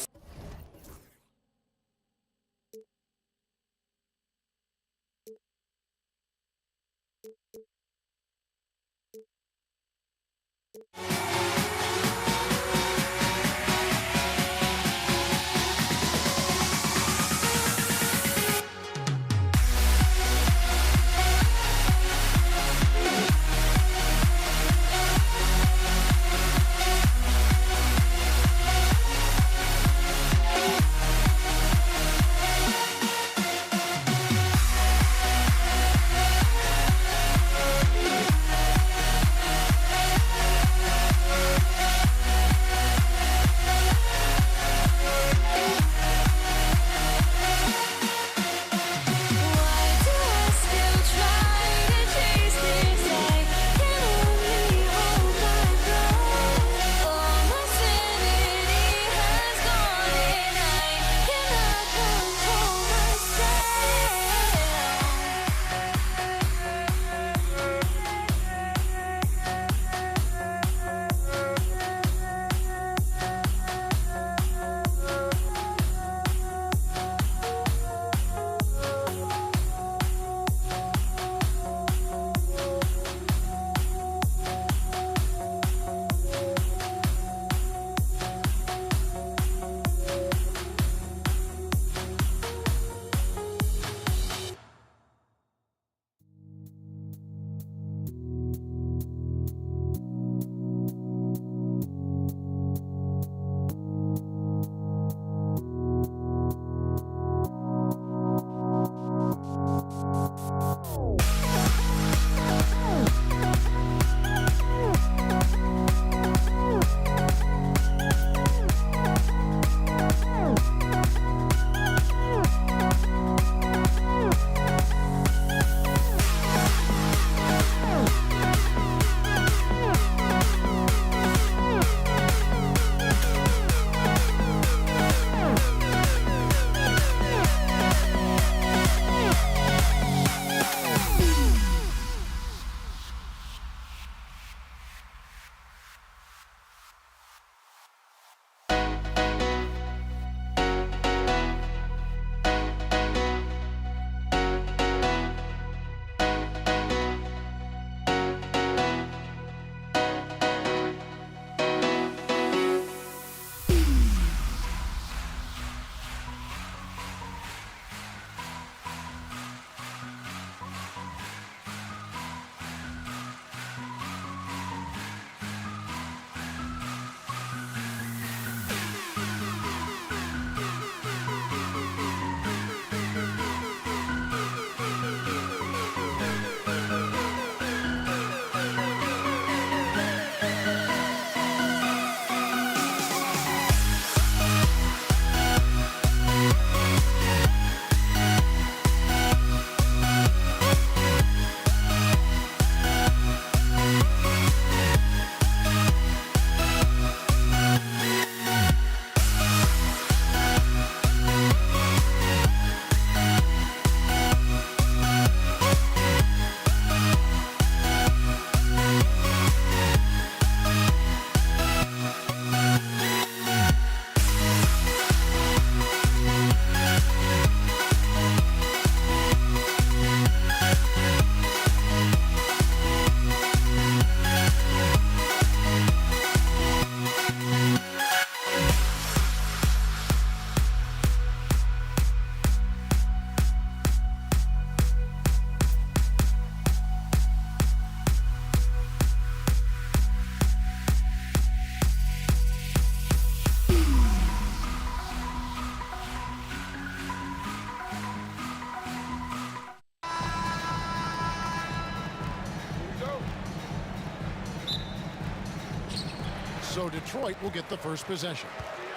So Detroit will get the first possession.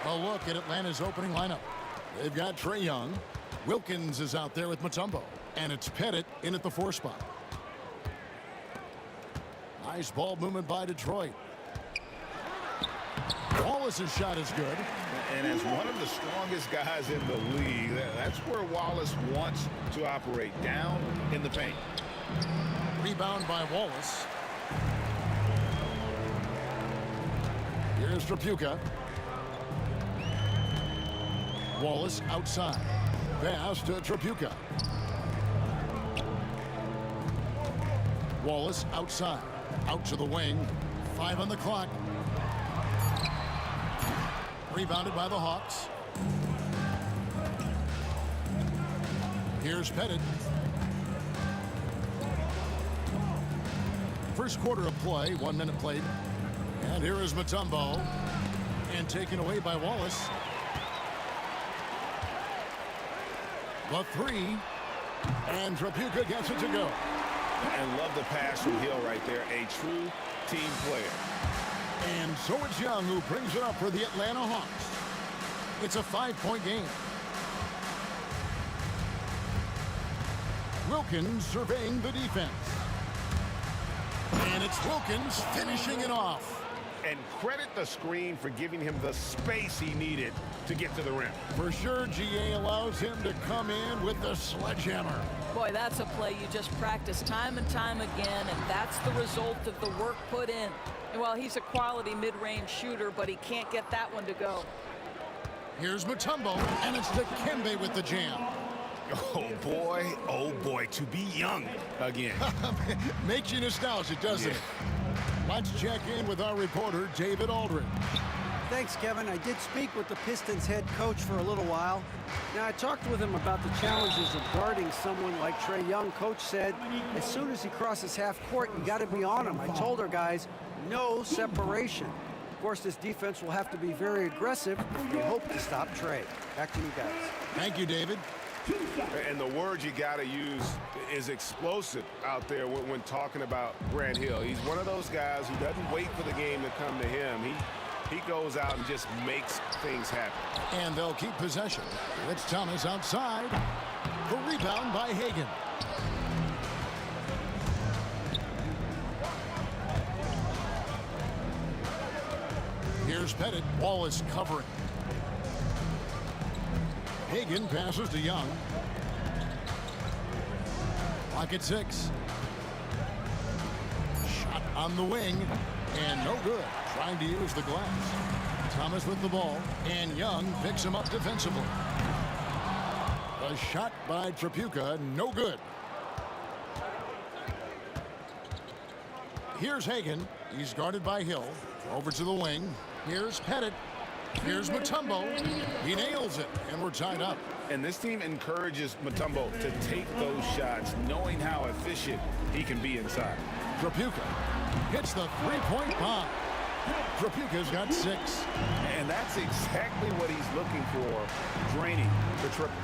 A look at Atlanta's opening lineup. They've got Trae Young. Wilkins is out there with Mutombo. And it's Pettit in at the 4 spot. Nice ball movement by Detroit. Wallace's shot is good. And as one of the strongest guys in the league, that's where Wallace wants to operate, down in the paint. Rebound by Wallace. Here's Trapuka. Wallace outside. Pass to Trapuka. Wallace outside. Out to the wing. 5 on the clock. Rebounded by the Hawks. Here's Pettit. First quarter of play, 1 minute played. And here is Mutombo. And taken away by Wallace. The 3. And Trapuka gets it to go. And love the pass from Hill right there. A true team player. And so it's Young who brings it up for the Atlanta Hawks. It's a 5-point game. Wilkins surveying the defense. And it's Wilkins finishing it off. And credit the screen for giving him the space he needed to get to the rim. For sure, GA allows him to come in with the sledgehammer. Boy, that's a play you just practice time and time again, and that's the result of the work put in. And while he's a quality mid-range shooter, but he can't get that one to go. Here's Mutombo, and it's Dikembe with the jam. Oh boy, to be Young again. Makes you nostalgic, doesn't it? Let's check in with our reporter, David Aldridge. Thanks, Kevin. I did speak with the Pistons head coach for a little while. Now, I talked with him about the challenges of guarding someone like Trae Young. Coach said, as soon as he crosses half court, you got to be on him. I told our guys, no separation. Of course, this defense will have to be very aggressive if they hope to stop Trae. Back to you guys. Thank you, David. And the word you got to use is explosive out there when talking about Grant Hill. He's one of those guys who doesn't wait for the game to come to him. He goes out and just makes things happen. And they'll keep possession. It's Thomas outside. The rebound by Hagan. Here's Pettit. Wallace covering. Hagan passes to Young. Clock at 6. Shot on the wing. And no good. Trying to use the glass. Thomas with the ball. And Young picks him up defensively. A shot by Trapuka. No good. Here's Hagan. He's guarded by Hill. Over to the wing. Here's Pettit. Here's Mutombo. He nails it, and we're tied up. And this team encourages Mutombo to take those shots, knowing how efficient he can be inside. Trapuka hits the three-point bomb. Trapuka's got 6. And that's exactly what he's looking for, draining the triple.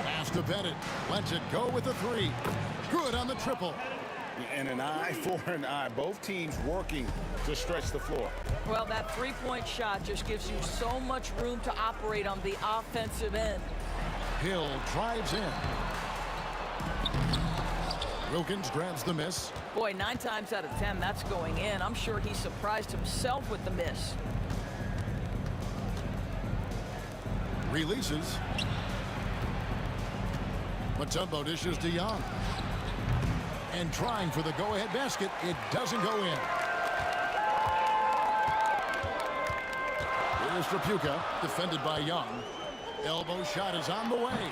Pass to Pettit. Lets it go with the 3. Good on the triple. And an eye for an eye. Both teams working to stretch the floor. Well, that three-point shot just gives you so much room to operate on the offensive end. Hill drives in. Wilkins grabs the miss. Boy, 9 times out of 10, that's going in. I'm sure he surprised himself with the miss. Releases. Mutombo dishes to Young. And trying for the go-ahead basket, it doesn't go in. Here's Trapuka, defended by Young. Elbow shot is on the way.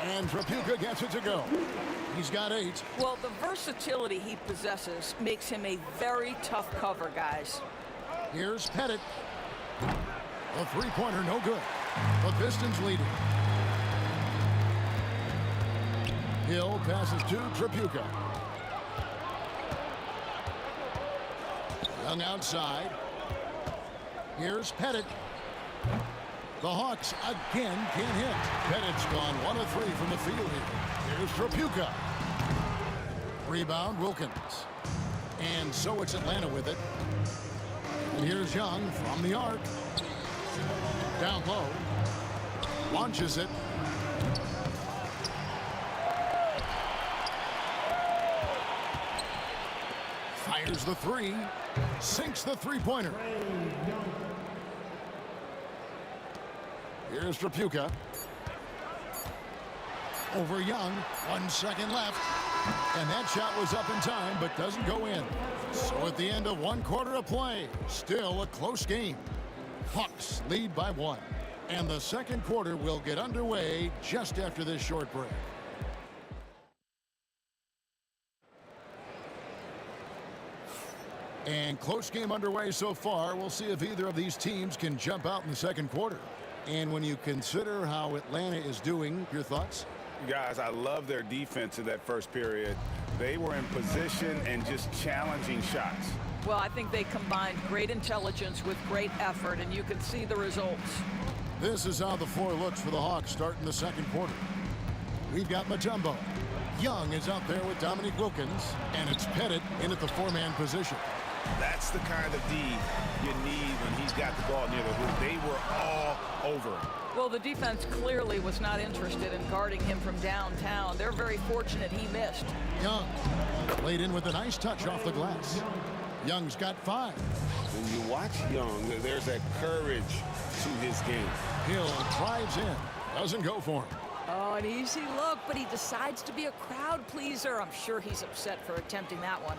And Trapuka gets it to go. He's got 8. Well, the versatility he possesses makes him a very tough cover, guys. Here's Pettit. A three-pointer, no good. The Pistons leading. Hill passes to Trapuka. Young outside. Here's Pettit. The Hawks again can't hit. Pettit's gone 1 of 3 from the field here. Here's Trapuka. Rebound, Wilkins. And so it's Atlanta with it. And here's Young from the arc. Down low. Launches it. Fires the three. Sinks the three-pointer. Here's Trapuka. Over Young. 1 second left. And that shot was up in time, but doesn't go in. So at the end of 1 quarter of play, still a close game. Hawks lead by 1. And the second quarter will get underway just after this short break. And close game underway so far. We'll see if either of these teams can jump out in the second quarter. And when you consider how Atlanta is doing, your thoughts? Guys, I love their defense in that first period. They were in position and just challenging shots. Well, I think they combined great intelligence with great effort, and you can see the results. This is how the floor looks for the Hawks starting the second quarter. We've got Mutombo. Young is out there with Dominique Wilkins, and it's Pettit in at the four-man position. That's the kind of D you need when he's got the ball near the hoop. They were all over him. Well, the defense clearly was not interested in guarding him from downtown. They're very fortunate he missed. Young laid in with a nice touch off the glass. Young's got 5. When you watch Young, there's that courage to his game. Hill drives in. Doesn't go for him. Oh, an easy look, but he decides to be a crowd pleaser. I'm sure he's upset for attempting that one.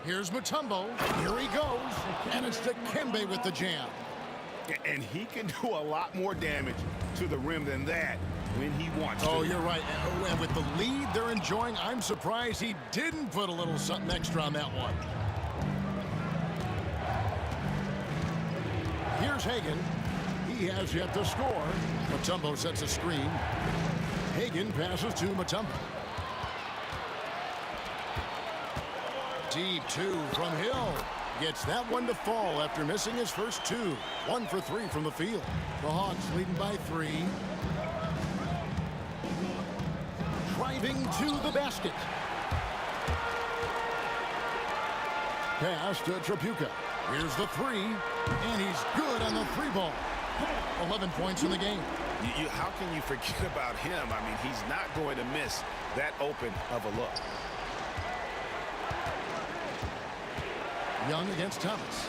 Here's Mutombo. Here he goes. And it's Dikembe with the jam. And he can do a lot more damage to the rim than that when he wants to. Oh, you're right. And with the lead they're enjoying, I'm surprised he didn't put a little something extra on that one. Here's Hagan. He has yet to score. Mutombo sets a screen. Hagan passes to Mutombo. Deep 2 from Hill. Gets that one to fall after missing his first 2. 1 for 3 from the field. The Hawks leading by 3. Driving to the basket. Pass to Trapuka. Here's the 3. And he's good on the 3 ball. 11 points in the game. How can you forget about him? I mean, he's not going to miss that open of a look. Young against Thomas.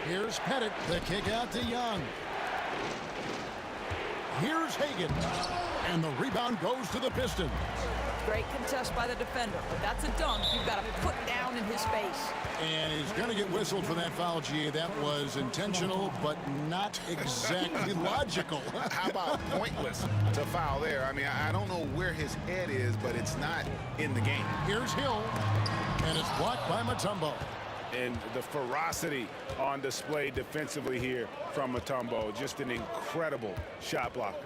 Here's Pettit. The kick out to Young. Here's Hagan. And the rebound goes to the Pistons. Great contest by the defender, but that's a dunk you've got to put down in his face. And he's going to get whistled for that foul, G. That was intentional, but not exactly logical. How about pointless to foul there? I mean, I don't know where his head is, but it's not in the game. Here's Hill, and it's blocked by Mutombo. And the ferocity on display defensively here from Mutombo. Just an incredible shot blocker.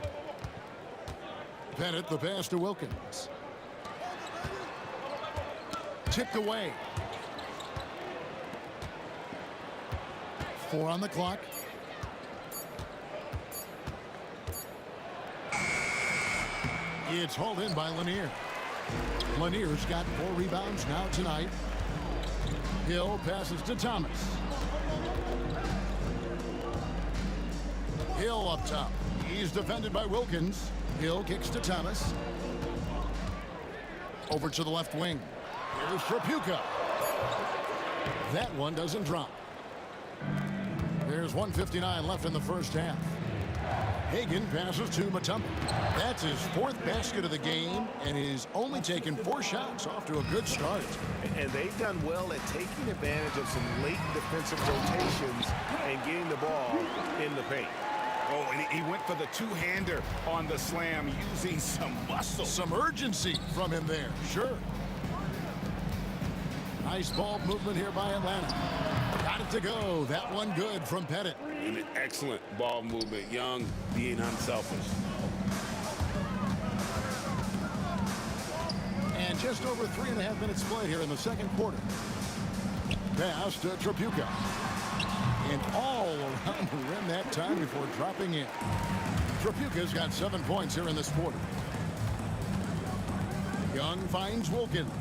Pettit, the pass to Wilkins. Tipped away. 4 on the clock. It's hauled in by Lanier. Lanier's got 4 rebounds now tonight. Hill passes to Thomas. Hill up top. He's defended by Wilkins. Hill kicks to Thomas. Over to the left wing. Here's Trapuka. That one doesn't drop. There's 1:59 left in the first half. Hagan passes to Mutombo. That's his 4th basket of the game, and he's only taken 4 shots. Off to a good start. And they've done well at taking advantage of some late defensive rotations and getting the ball in the paint. Oh, and he went for the two-hander on the slam, using some muscle. Some urgency from him there, sure. Nice ball movement here by Atlanta. Got it to go. That one good from Pettit. And an excellent ball movement. Young being unselfish. And just over 3.5 minutes played here in the second quarter. Pass to Trapuka. And all around the rim that time before dropping in. Trapuka's got 7 points here in this quarter. Young finds Wilkins.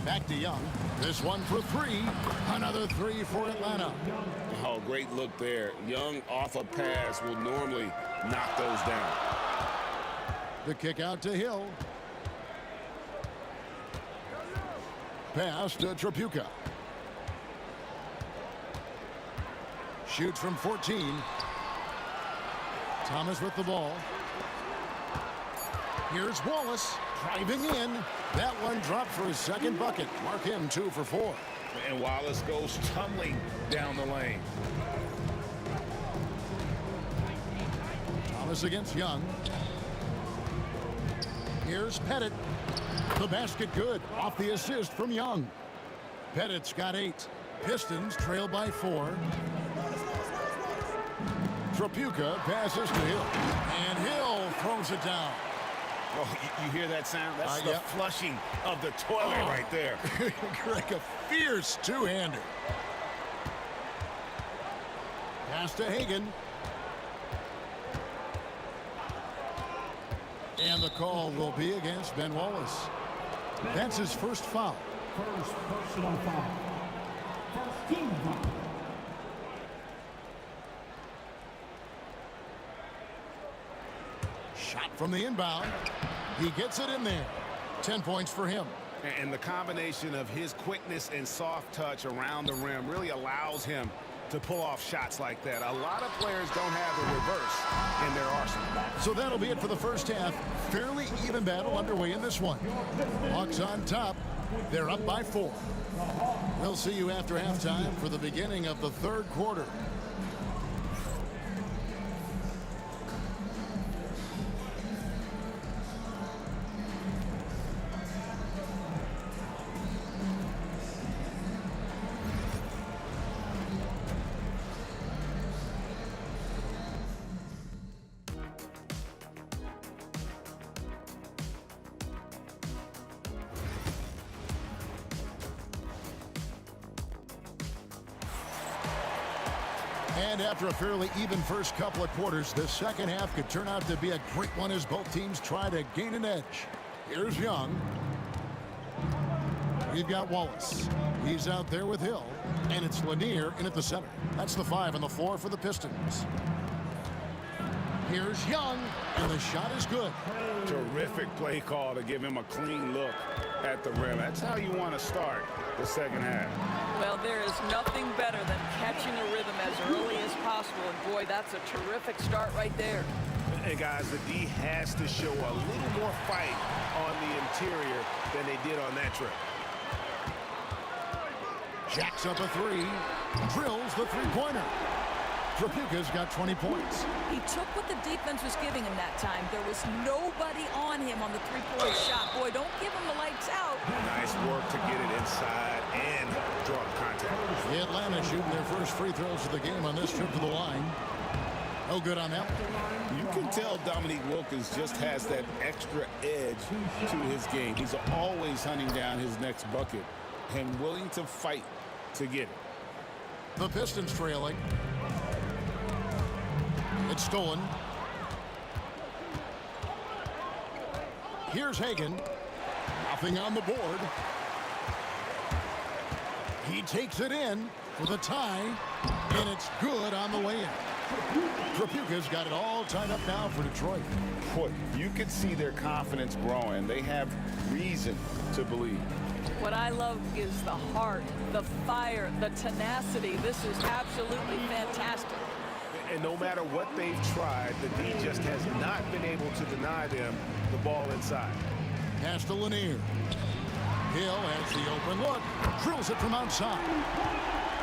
Back to Young. This one for three. Another three for Atlanta. Oh, great look there. Young off a pass will normally knock those down. The kick out to Hill. Pass to Trapuka. Shoots from 14. Thomas with the ball. Here's Wallace driving in. That one dropped for his second bucket. Mark him 2 for 4. And Wallace goes tumbling down the lane. Thomas against Young. Here's Pettit. The basket good off the assist from Young. Pettit's got 8. Pistons trail by 4. Trapuka passes to Hill. And Hill throws it down. Oh, you hear that sound? That's the yep. flushing of the toilet right there. Greg, a fierce two-hander. Pass to Hagan. And the call will be against Ben Wallace. That's his first foul. First personal foul. First team foul. Shot from the inbound. He gets it in there. 10 points for him. And the combination of his quickness and soft touch around the rim really allows him to pull off shots like that. A lot of players don't have the reverse in their arsenal. So that'll be it for the first half. Fairly even battle underway in this one. Hawks on top. They're up by 4. We'll see you after halftime for the beginning of the third quarter. And after a fairly even first couple of quarters, the second half could turn out to be a great one as both teams try to gain an edge. Here's Young. We've got Wallace. He's out there with Hill. And it's Lanier in at the center. That's the 5 on the floor for the Pistons. Here's Young, and the shot is good. Terrific play call to give him a clean look at the rim. That's how you want to start the second half. Well, there is nothing better than catching a rhythm as early as possible. And boy, that's a terrific start right there. And guys, the D has to show a little more fight on the interior than they did on that trip. Jacks up a 3. Drills the three-pointer. Trapuka's got 20 points. He took what the defense was giving him that time. There was nobody on him on the three-point shot. Boy, don't give him the lights out. Nice work to get it inside and draw the contact. The Atlanta shooting their first free throws of the game on this trip to the line. No good on that one. You can tell Dominique Wilkins just has that extra edge to his game. He's always hunting down his next bucket and willing to fight to get it. The Pistons trailing. It's stolen. Here's Hagan. Nothing on the board. He takes it in for the tie, and it's good on the way in. Trapuka's got it all tied up now for Detroit. Boy, you can see their confidence growing. They have reason to believe. What I love is the heart, the fire, the tenacity. This is absolutely fantastic. And no matter what they've tried, the D just has not been able to deny them the ball inside. Pass to Lanier. Hill has the open look. Drills it from outside.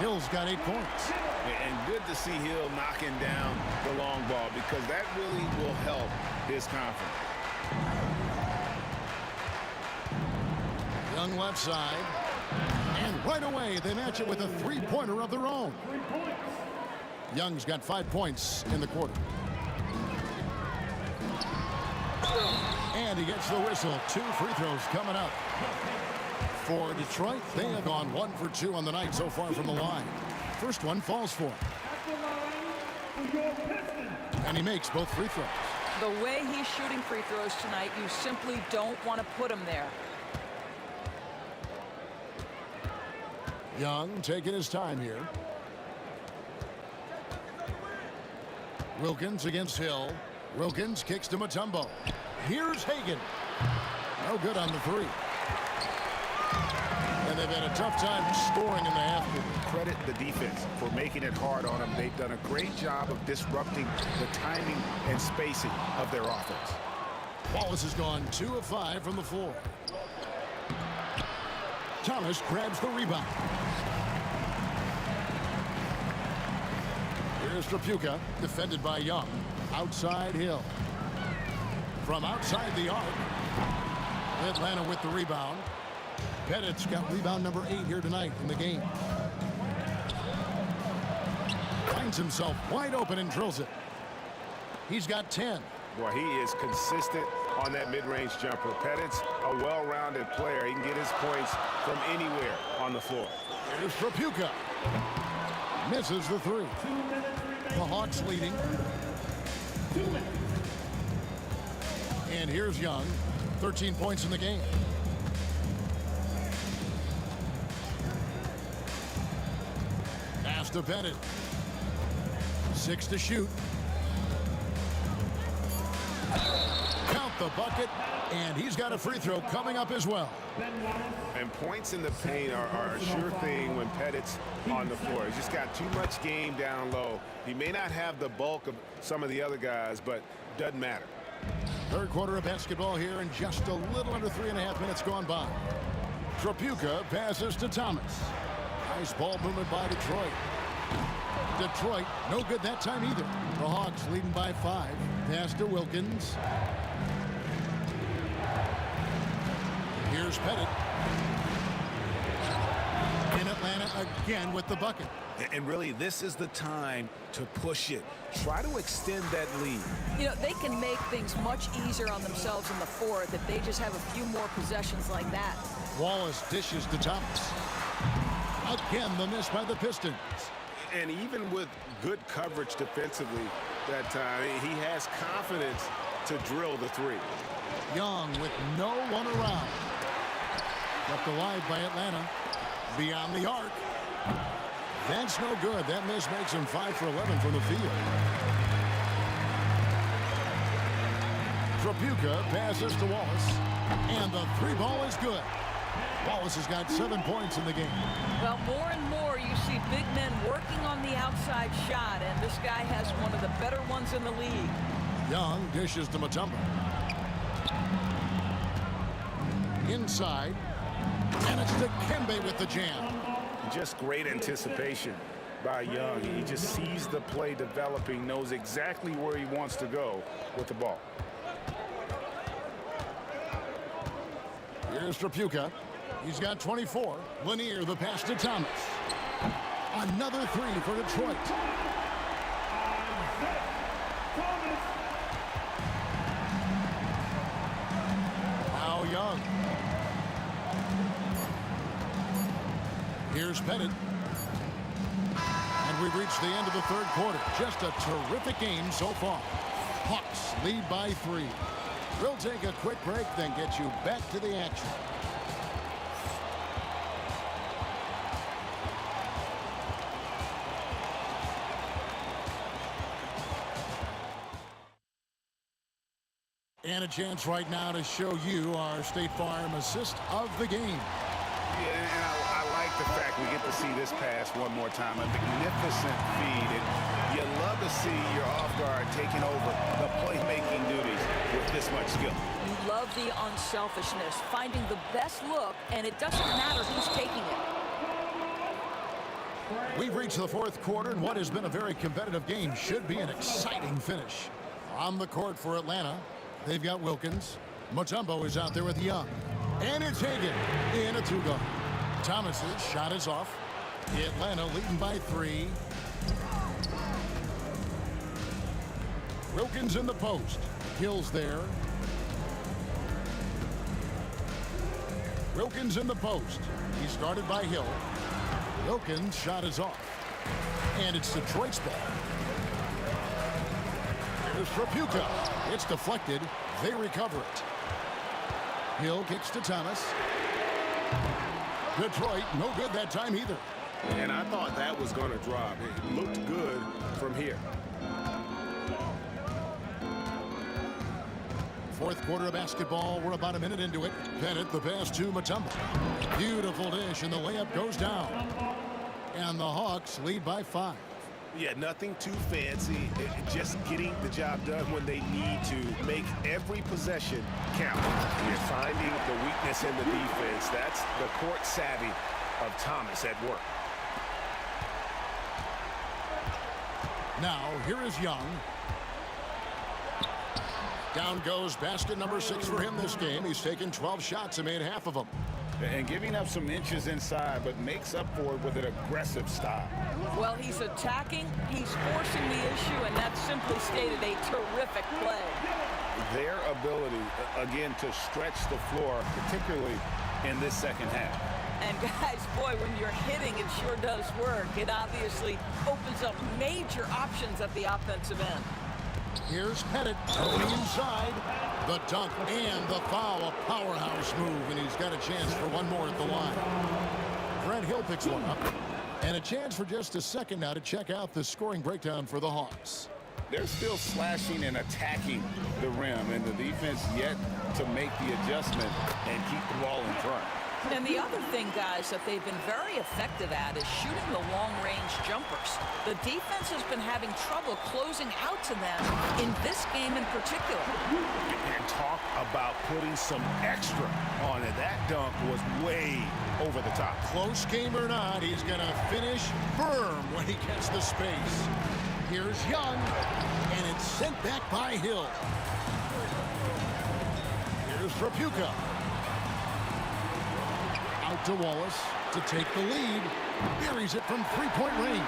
Hill's got 8 points. And good to see Hill knocking down the long ball because that really will help his confidence. Young left side. And right away, they match it with a three-pointer of their own. Young's got 5 points in the quarter. And he gets the whistle. 2 free throws coming up. For Detroit, they have gone 1 for 2 on the night so far from the line. First one falls for him. And he makes both free throws. The way he's shooting free throws tonight, you simply don't want to put him there. Young taking his time here. Wilkins against Hill. Wilkins kicks to Mutombo. Here's Hagan. No good on the three. And they've had a tough time scoring in the half period. Credit the defense for making it hard on them. They've done a great job of disrupting the timing and spacing of their offense. Wallace has gone 2 of 5 from the floor. Thomas grabs the rebound. Here's Trapuka, defended by Young. Outside Hill. From outside the arc. Atlanta with the rebound. Pettit's got rebound number 8 here tonight in the game. Finds himself wide open and drills it. He's got 10. Boy, he is consistent on that mid-range jumper. Pettit's a well-rounded player. He can get his points from anywhere on the floor. Here's Trapuka. Misses the three. The Hawks leading. And here's Young. 13 points in the game. Pass to Pettit. 6 to shoot. Count the bucket, and he's got a free throw coming up as well. And points in the paint are a sure thing when Pettit's on the floor. He's just got too much game down low. He may not have the bulk of some of the other guys, but doesn't matter. Third quarter of basketball here, and just a little under 3.5 minutes gone by. Trapuka passes to Thomas. Nice ball movement by Detroit. Detroit, no good that time either. The Hawks leading by 5. Pass to Wilkins. Here's Pettit. In Atlanta again with the bucket. And really, this is the time to push it. Try to extend that lead. You know, they can make things much easier on themselves in the fourth if they just have a few more possessions like that. Wallace dishes to Thomas. Again, the miss by the Pistons. And even with good coverage defensively that time, he has confidence to drill the three. Young with no one around. Left alive by Atlanta. Beyond the arc. That's no good. That miss makes him 5 for 11 from the field. Trapuka passes to Wallace. And the three ball is good. Wallace has got 7 points in the game. Well, more and more you see big men working on the outside shot, and this guy has one of the better ones in the league. Young dishes to Mutombo. Inside. And it's to Kembe with the jam. Just great anticipation by Young. He just sees the play developing, knows exactly where he wants to go with the ball. Here's Trapuka. He's got 24. Lanier, the pass to Thomas. Another three for Detroit. Now Young. Here's Pettit. And we've reached the end of the third quarter. Just a terrific game so far. Hawks lead by 3. We'll take a quick break, then get you back to the action. And a chance right now to show you our State Farm assist of the game. Yeah, and I like the fact we get to see this pass one more time. A magnificent feed. And you love to see your off guard taking over the playmaking duties with this much skill. You love the unselfishness, finding the best look, and it doesn't matter who's taking it. We've reached the fourth quarter, and what has been a very competitive game should be an exciting finish. On the court for Atlanta, they've got Wilkins. Mutombo is out there with Young. And it's Hagan in a 2-guard. Thomas's shot is off. Atlanta leading by 3. Wilkins in the post. Hill's there. Wilkins in the post. He started by Hill. Wilkins' shot is off. And it's Detroit's ball. Here's Trapuka. It's deflected. They recover it. Hill kicks to Thomas. Detroit, no good that time either. And I thought that was going to drop. It looked good from here. Fourth quarter of basketball. We're about a minute into it. Bennett, the pass to Mutombo. Beautiful dish, and the layup goes down. And the Hawks lead by 5. Yeah, nothing too fancy. Just getting the job done when they need to. Make every possession count. You're finding the weakness in the defense. That's the court savvy of Thomas at work. Now, here is Young. Down goes basket number 6 for him this game. He's taken 12 shots and made half of them. And giving up some inches inside, but makes up for it with an aggressive style. Well, he's attacking, he's forcing the issue, and that's simply stated a terrific play. Their ability, again, to stretch the floor, particularly in this second half. And guys, boy, when you're hitting, it sure does work. It obviously opens up major options at the offensive end. Here's Pettit going inside. The dunk and the foul. A powerhouse move, and he's got a chance for one more at the line. Grant Hill picks one up. And a chance for just a second now to check out the scoring breakdown for the Hawks. They're still slashing and attacking the rim, and the defense yet to make the adjustment and keep the ball in front. And the other thing, guys, that they've been very effective at is shooting the long-range jumpers. The defense has been having trouble closing out to them in this game in particular. And talk about putting some extra on it. That dunk was way over the top. Close game or not, he's going to finish firm when he gets the space. Here's Young, and it's sent back by Hill. Here's Trapuka. Out to Wallace to take the lead. Buries it from three-point range.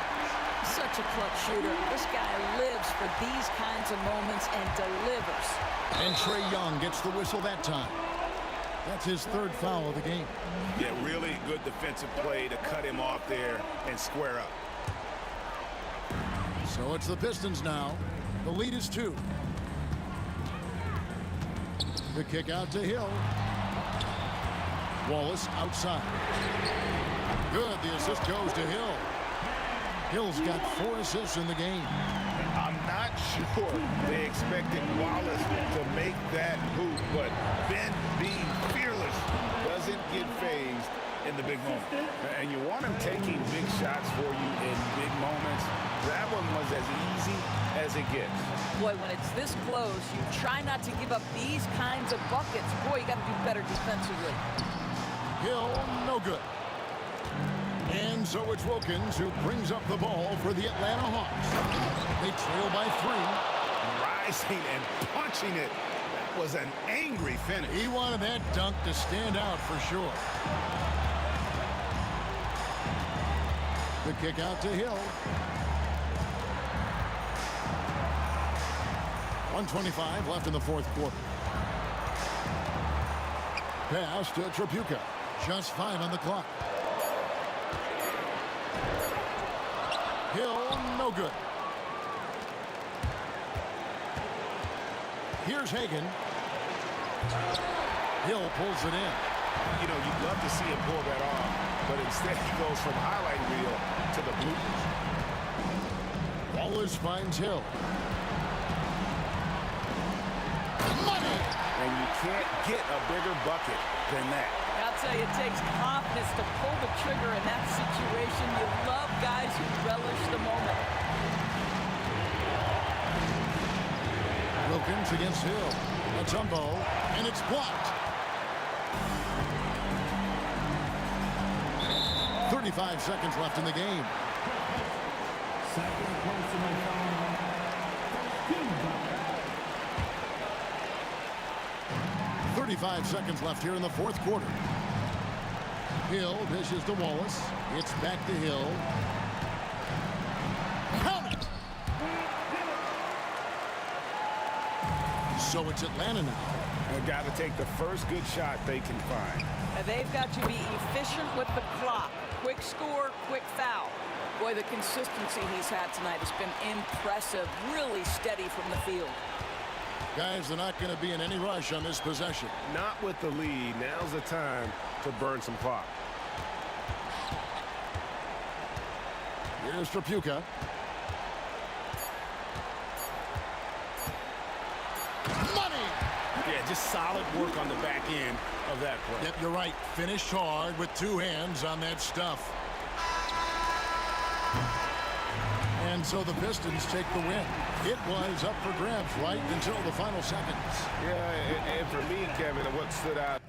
Such a clutch shooter. This guy lives for these kinds of moments and delivers. And Trae Young gets the whistle that time. That's his third foul of the game. Yeah, really good defensive play to cut him off there and square up. So it's the Pistons now. The lead is 2. The kick out to Hill. Wallace outside. Good. The assist goes to Hill. Hill's got 4 assists in the game. I'm not sure they expected Wallace to make that hoop, but Ben, being fearless, doesn't get phased in the big moment. And you want him taking big shots for you in big moments. That one was as easy as it gets. Boy, when it's this close, you try not to give up these kinds of buckets. Boy, you got to do better defensively. Hill, no good. And so it's Wilkins who brings up the ball for the Atlanta Hawks. They trail by 3. Rising and punching it. That was an angry finish. He wanted that dunk to stand out for sure. The kick out to Hill. 1:25 left in the fourth quarter. Pass to Trapuka. Just 5 on the clock. Hill, no good. Here's Hagan. Hill pulls it in. You know, you'd love to see him pull that off, but instead he goes from highlight reel to the bloopers. Wallace finds Hill. Money! And you can't get a bigger bucket than that. I'll tell you, it takes confidence to pull the trigger in that situation. You love guys who relish the moment. Wilkins against Hill. Mutombo, and it's blocked. 35 seconds left in the game. Second personal foul. 35 seconds left here in the fourth quarter. Hill dishes to Wallace. It's back to Hill. Count it! So it's Atlanta now. They've got to take the first good shot they can find. And they've got to be efficient with the clock. Quick score, quick foul. Boy, the consistency he's had tonight has been impressive. Really steady from the field. Guys, they're not going to be in any rush on this possession. Not with the lead. Now's the time to burn some clock. Here's Trapuka. Money! Yeah, just solid work on the back end of that play. Yep, you're right. Finished hard with two hands on that stuff. And so the Pistons take the win. It was up for grabs right until the final seconds. Yeah, and for me, Kevin, what stood out.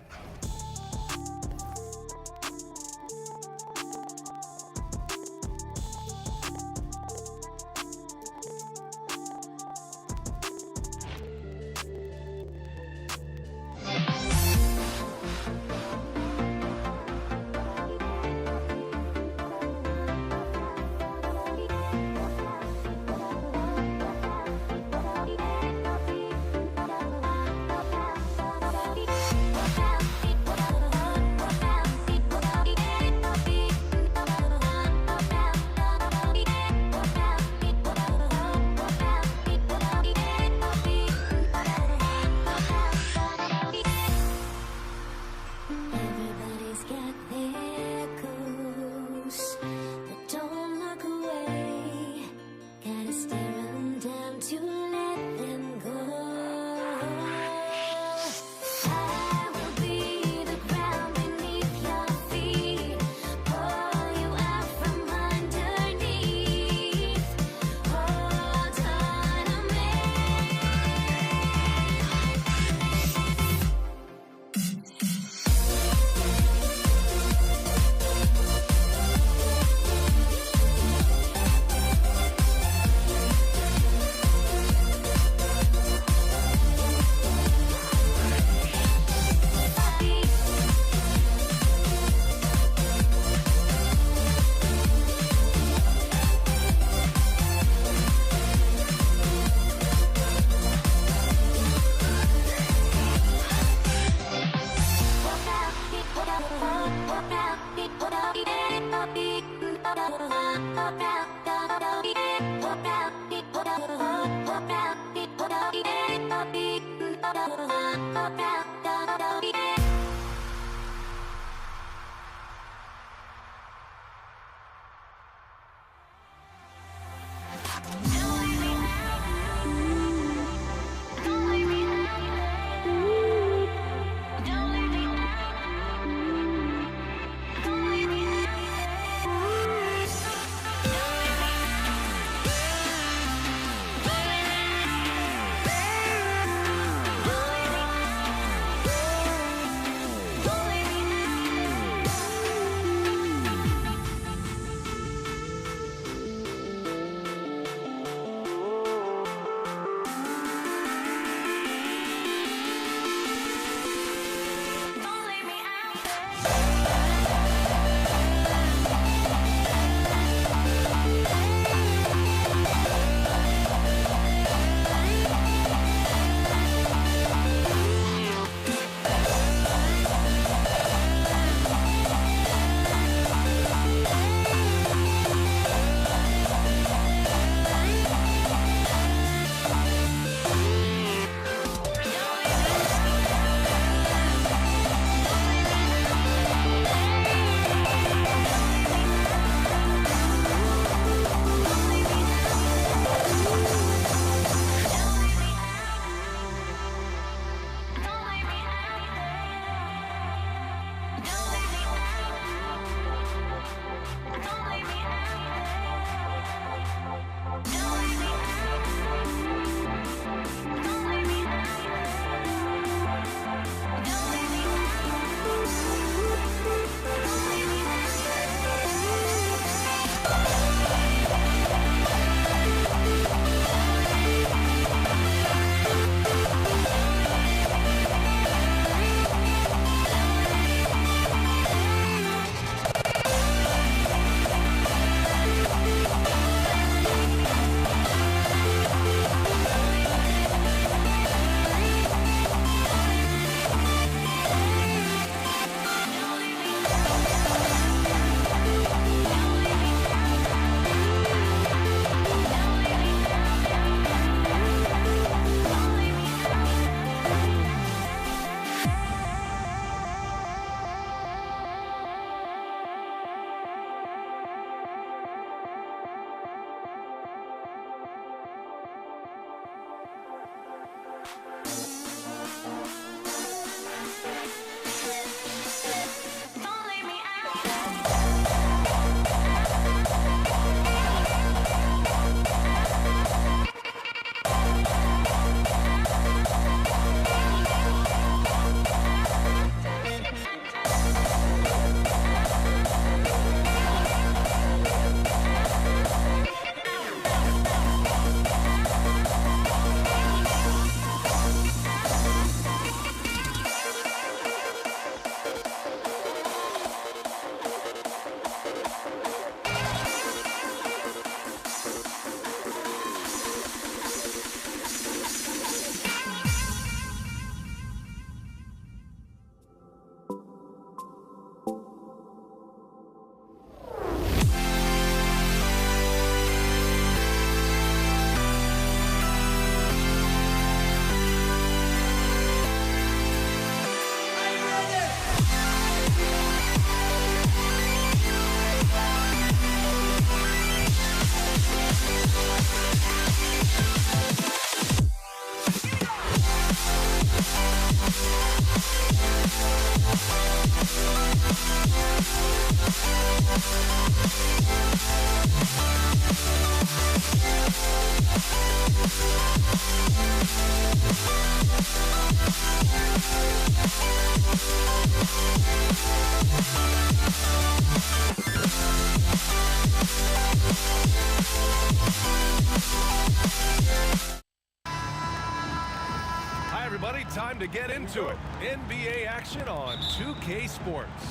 Time to get into it. NBA action on 2K Sports.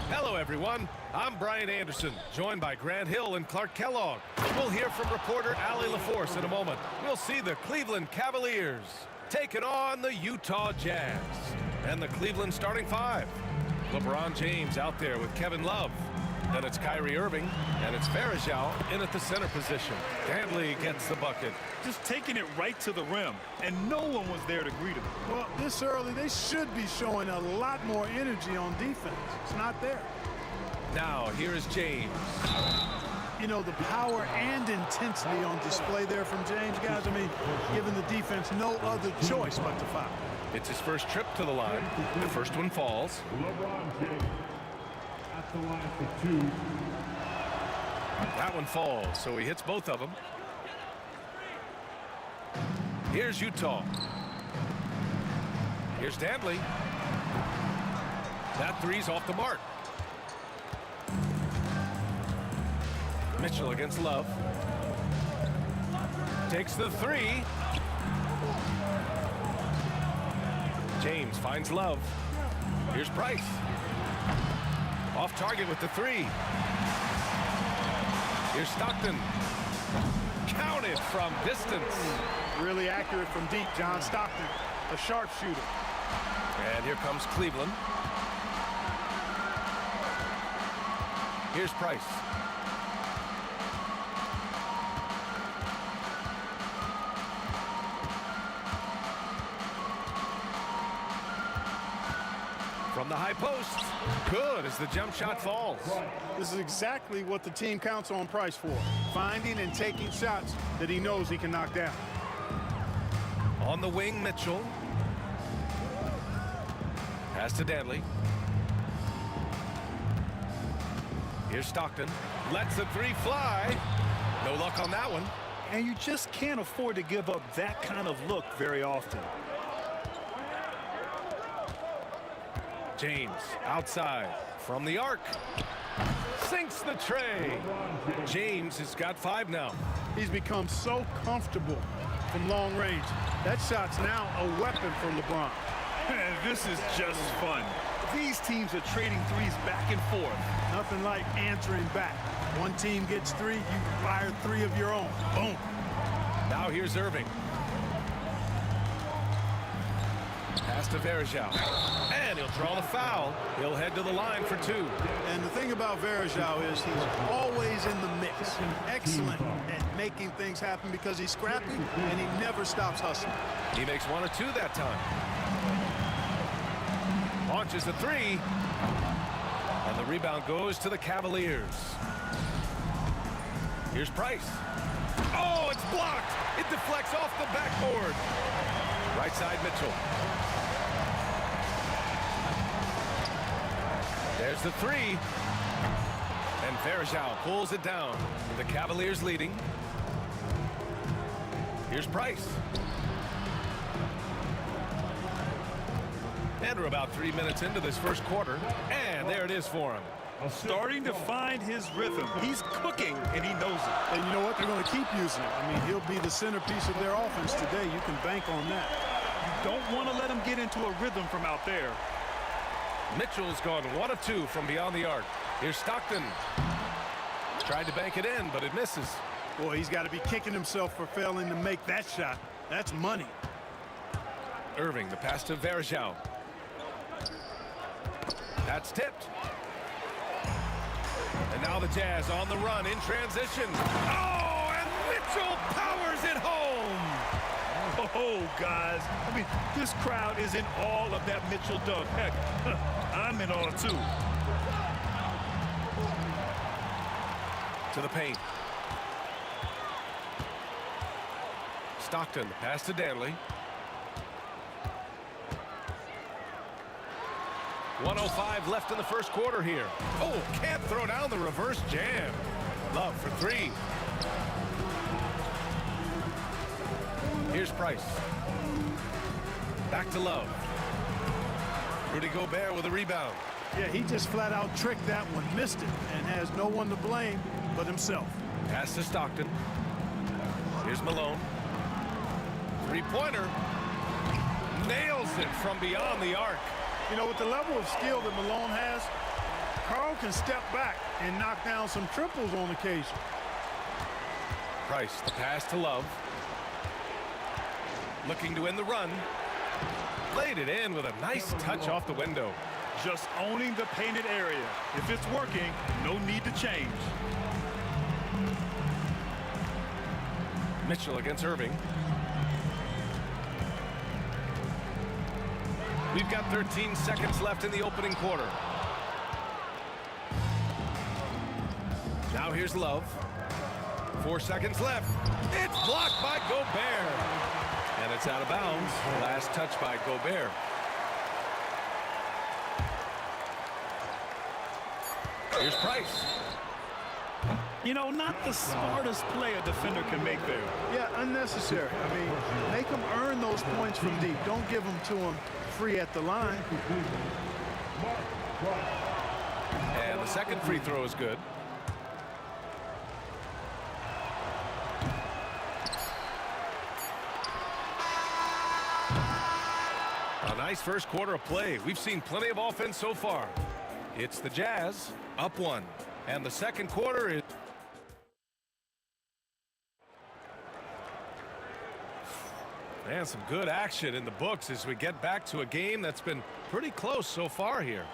Hello, everyone. I'm Brian Anderson, joined by Grant Hill and Clark Kellogg. We'll hear from reporter Allie LaForce in a moment. We'll see the Cleveland Cavaliers taking on the Utah Jazz. And the Cleveland starting five. LeBron James out there with Kevin Love. Then it's Kyrie Irving, and it's Varejao in at the center position. Dantley gets the bucket. Just taking it right to the rim, and no one was there to greet him. Well, this early, they should be showing a lot more energy on defense. It's not there. Now, here is James. You know, the power and intensity on display there from James, guys. I mean, giving the defense no other choice but to foul. It's his first trip to the line. The first one falls. LeBron James at the line for 2. That one falls, so he hits both of them. Here's Utah. Here's Dantley. That three's off the mark. Mitchell against Love. Takes the three. James finds Love. Here's Price. Off target with the three. Here's Stockton. Counted from distance. Really accurate from deep, John Stockton, a sharpshooter. And here comes Cleveland. Here's Price. From the high post. Good as the jump shot falls. This is exactly what the team counts on Price for. Finding and taking shots that he knows he can knock down. On the wing, Mitchell. Pass to Dantley. Here's Stockton. Lets the three fly. No luck on that one. And you just can't afford to give up that kind of look very often. James outside from the arc. Sinks the tray. James has got 5 now. He's become so comfortable from long range. That shot's now a weapon for LeBron. And this is just fun. These teams are trading threes back and forth. Nothing like answering back. One team gets 3, you fire 3 of your own. Boom. Now here's Irving. Pass to Varejao. And he'll draw the foul. He'll head to the line for 2. And the thing about Varejao is he's always in the mix. Excellent at making things happen because he's scrappy and he never stops hustling. He makes 1 or 2 that time. Launches the 3. And the rebound goes to the Cavaliers. Here's Price. Oh, it's blocked. It deflects off the backboard. Right side, Mitchell. There's the 3. And Varejao pulls it down. The Cavaliers leading. Here's Price. And we're about 3 minutes into this first quarter. And there it is for him. Starting to find his rhythm. He's cooking, and he knows it. And you know what? They're going to keep using it. I mean, he'll be the centerpiece of their offense today. You can bank on that. You don't want to let him get into a rhythm from out there. Mitchell's gone 1 of 2 from beyond the arc. Here's Stockton. Tried to bank it in, but it misses. Boy, he's got to be kicking himself for failing to make that shot. That's money. Irving, the pass to Varejao. That's tipped. And now the Jazz on the run in transition. Oh, and Mitchell powers it home. Oh, guys. I mean, this crowd is in awe of that Mitchell dunk. Heck, I'm in awe, too. To the paint. Stockton, the pass to Dantley. 1:05 left in the first quarter here. Oh, can't throw down the reverse jam. Love for 3. Here's Price. Back to Love. Rudy Gobert with a rebound. Yeah, he just flat out tricked that one, missed it, and has no one to blame but himself. Pass to Stockton. Here's Malone. 3-pointer. Nails it from beyond the arc. You know, with the level of skill that Malone has, Carl can step back and knock down some triples on occasion. Price, the pass to Love. Looking to win the run. Laid it in with a nice touch off the window. Just owning the painted area. If it's working, no need to change. Mitchell against Irving. We've got 13 seconds left in the opening quarter. Now here's Love. 4 seconds left. It's blocked by Gobert. And it's out of bounds. Last touch by Gobert. Here's Price. You know, not the smartest play a defender can make there. Yeah, unnecessary. I mean, make them earn those points from deep. Don't give them to them free at the line. And the second free throw is good. A nice first quarter of play. We've seen plenty of offense so far. It's the Jazz up 1. And the second quarter is... And some good action in the books as we get back to a game that's been pretty close so far here.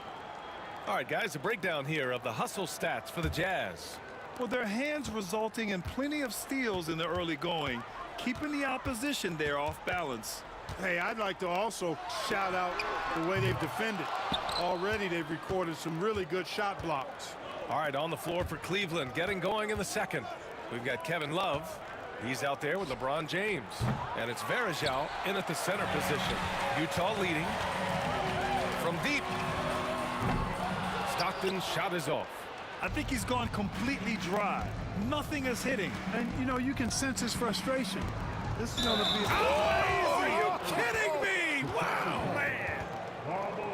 All right, guys, a breakdown here of the hustle stats for the Jazz. Well, their hands resulting in plenty of steals in the early going, keeping the opposition there off balance. Hey, I'd like to also shout out the way they've defended. Already they've recorded some really good shot blocks. All right, on the floor for Cleveland, getting going in the second. We've got Kevin Love. He's out there with LeBron James. And it's Varejao in at the center position. Utah leading. From deep. Stockton's shot is off. I think he's gone completely dry. Nothing is hitting. And, you know, you can sense his frustration. This is going to be... Oh, are you kidding me? Wow, man.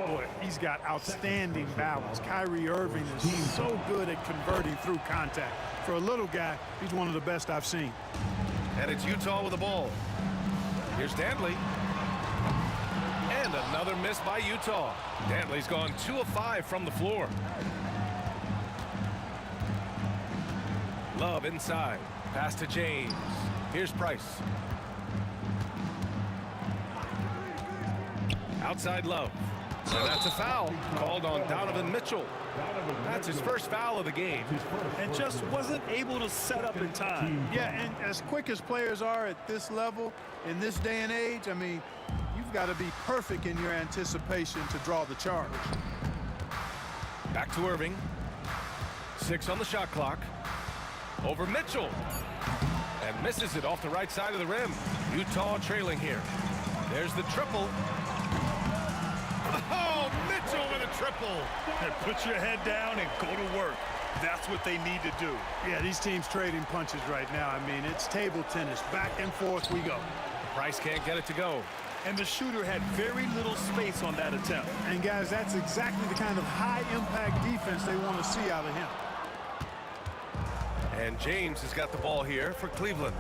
Boy, he's got outstanding balance. Kyrie Irving is so good at converting through contact. For a little guy, he's one of the best I've seen. And it's Utah with the ball. Here's Dantley. And another miss by Utah. Dantley's gone 2 of 5 from the floor. Love inside. Pass to James. Here's Price. Outside Love. And that's a foul called on Donovan Mitchell. That's his first foul of the game. And just wasn't able to set up in time. Yeah, and as quick as players are at this level, in this day and age, I mean, you've got to be perfect in your anticipation to draw the charge. Back to Irving. 6 on the shot clock. Over Mitchell. And misses it off the right side of the rim. Utah trailing here. There's the triple. Oh, Mitchell with a triple. And put your head down and go to work. That's what they need to do. Yeah, these teams trading punches right now. I mean, it's table tennis. Back and forth we go. Price can't get it to go. And the shooter had very little space on that attempt. And, guys, that's exactly the kind of high-impact defense they want to see out of him. And James has got the ball here for Cleveland.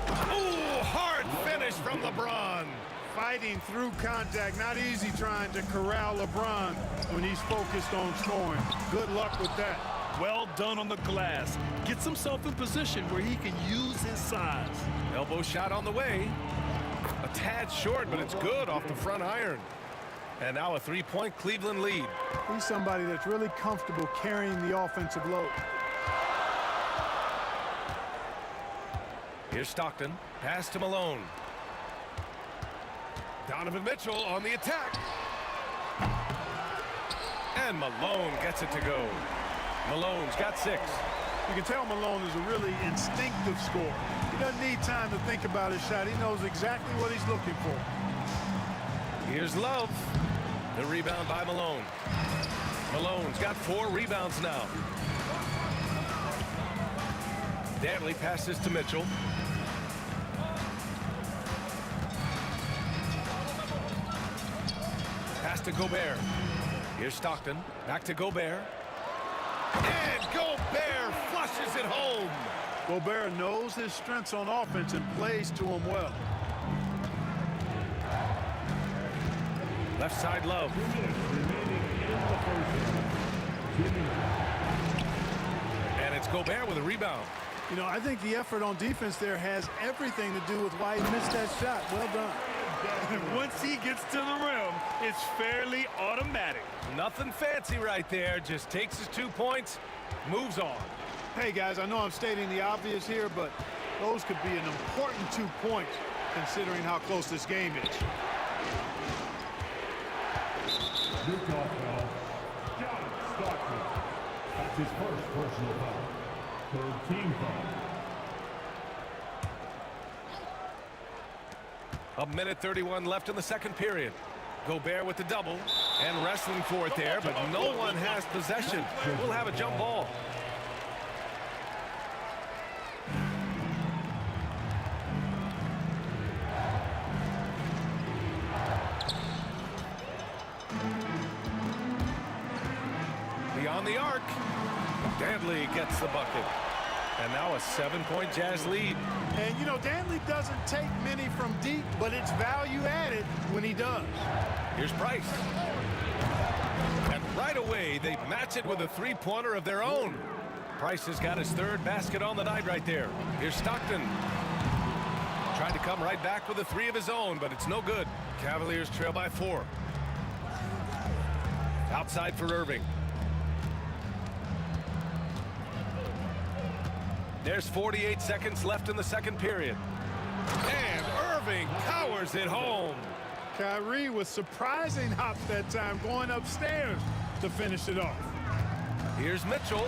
Ooh, hard finish from LeBron. Fighting through contact, not easy trying to corral LeBron when he's focused on scoring. Good luck with that. Well done on the glass. Gets himself in position where he can use his size. Elbow shot on the way. A tad short, but it's good off the front iron. And now a 3-point Cleveland lead. He's somebody that's really comfortable carrying the offensive load. Here's Stockton. Pass to Malone. Donovan Mitchell on the attack. And Malone gets it to go. Malone's got 6. You can tell Malone is a really instinctive scorer. He doesn't need time to think about his shot. He knows exactly what he's looking for. Here's Love. The rebound by Malone. Malone's got 4 rebounds now. Dantley passes to Mitchell. Pass to Gobert. Here's Stockton. Back to Gobert. And Gobert flushes it home. Gobert knows his strengths on offense and plays to them well. Left side Love. And it's Gobert with a rebound. You know, I think the effort on defense there has everything to do with why he missed that shot. Well done. Once he gets to the rim, it's fairly automatic. Nothing fancy right there. Just takes his 2 points, moves on. Hey, guys, I know I'm stating the obvious here, but those could be an important 2 points considering how close this game is. New call foul. John Stockton. That's his first personal foul. Third team foul. A minute 31 left in the second period. Gobert with the double and wrestling for it there, but no one has possession. We'll have a jump ball. Beyond the arc. Dantley gets the bucket. And now a 7-point Jazz lead. And, you know, Dantley doesn't take many from deep, but it's value added when he does. Here's Price. And right away, they match it with a three-pointer of their own. Price has got his third basket on the night right there. Here's Stockton. Trying to come right back with a three of his own, but it's no good. Cavaliers trail by 4. Outside for Irving. There's 48 seconds left in the second period. And Irving powers it home. Kyrie was surprising hop that time, going upstairs to finish it off. Here's Mitchell.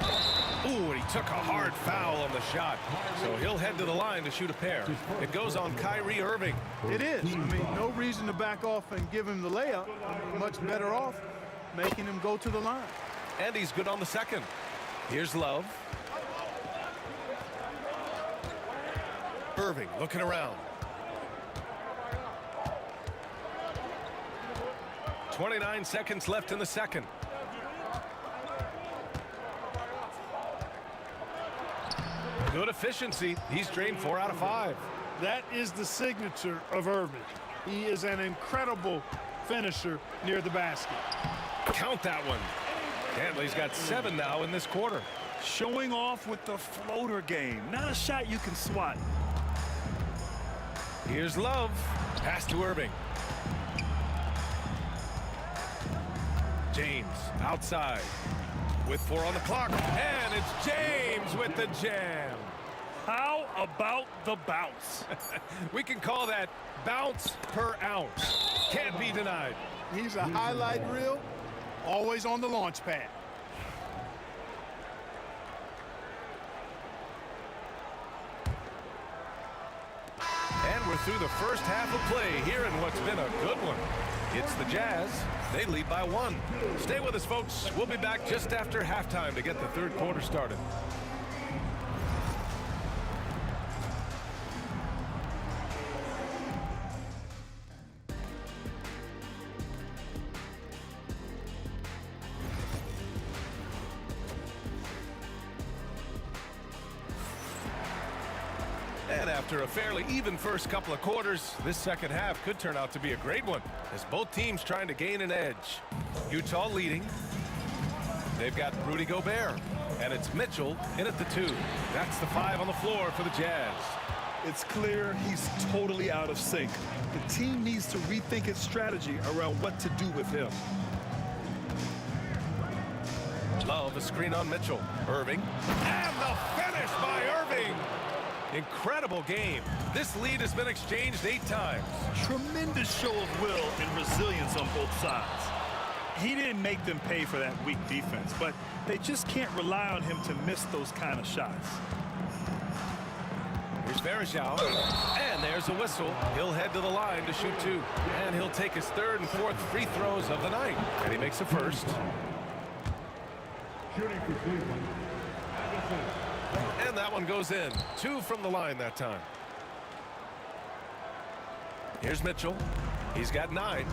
Ooh, and he took a hard foul on the shot. So he'll head to the line to shoot a pair. It goes on Kyrie Irving. It is. I mean, no reason to back off and give him the layup. Much better off making him go to the line. And he's good on the second. Here's Love. Irving looking around. 29 seconds left in the second. Good efficiency. He's drained 4 out of 5. That is the signature of Irving. He is an incredible finisher near the basket. Count that one. Dantley's got 7 now in this quarter. Showing off with the floater game. Not a shot you can swat. Here's Love. Pass to Irving. James outside with 4 on the clock. And it's James with the jam. How about the bounce? We can call that bounce per ounce. Can't be denied. He's a highlight reel, always on the launch pad. And we're through the first half of play here in what's been a good one. It's the Jazz. They lead by 1. Stay with us, folks. We'll be back just after halftime to get the third quarter started. And after a fairly even first couple of quarters, this second half could turn out to be a great one as both teams trying to gain an edge. Utah leading. They've got Rudy Gobert, and it's Mitchell in at the 2. That's the 5 on the floor for the Jazz. It's clear he's totally out of sync. The team needs to rethink its strategy around what to do with him. Love a screen on Mitchell. Irving. And the finish by Irving. Incredible game. This lead has been exchanged 8 times. Tremendous show of will and resilience on both sides. He didn't make them pay for that weak defense, but they just can't rely on him to miss those kind of shots. Here's Varejao. And there's a whistle. He'll head to the line to shoot 2. And he'll take his 3rd and 4th free throws of the night. And he makes a first. Shooting for Cleveland. And that one goes in. 2 from the line that time. Here's Mitchell. He's got 9.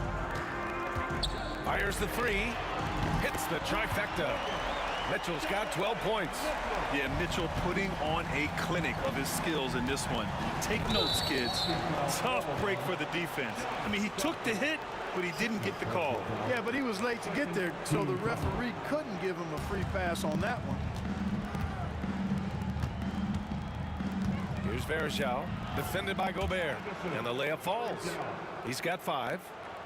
Fires the 3. Hits the trifecta. Mitchell's got 12 points. Yeah, Mitchell putting on a clinic of his skills in this one. Take notes, kids. Tough break for the defense. I mean, he took the hit, but he didn't get the call. Yeah, but he was late to get there, so the referee couldn't give him a free pass on that one. Here's Varejao, defended by Gobert, and the layup falls. He's got 5.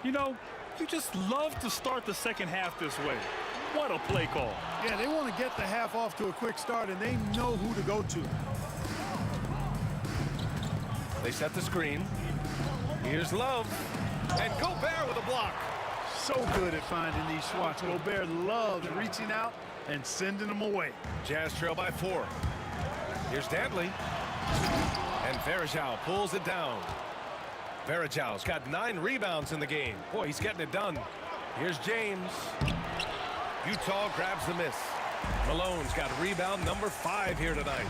You know, you just love to start the second half this way. What a play call. Yeah, they want to get the half off to a quick start, and they know who to go to. They set the screen. Here's Love, and Gobert with a block. So good at finding these swats. Gobert loves reaching out and sending them away. Jazz trail by 4. Here's Dantley, and Varejao pulls it down. Varejao's got 9 rebounds in the game. Boy, he's getting it done. Here's James. Utah grabs the miss. Malone's got rebound number 5 here tonight.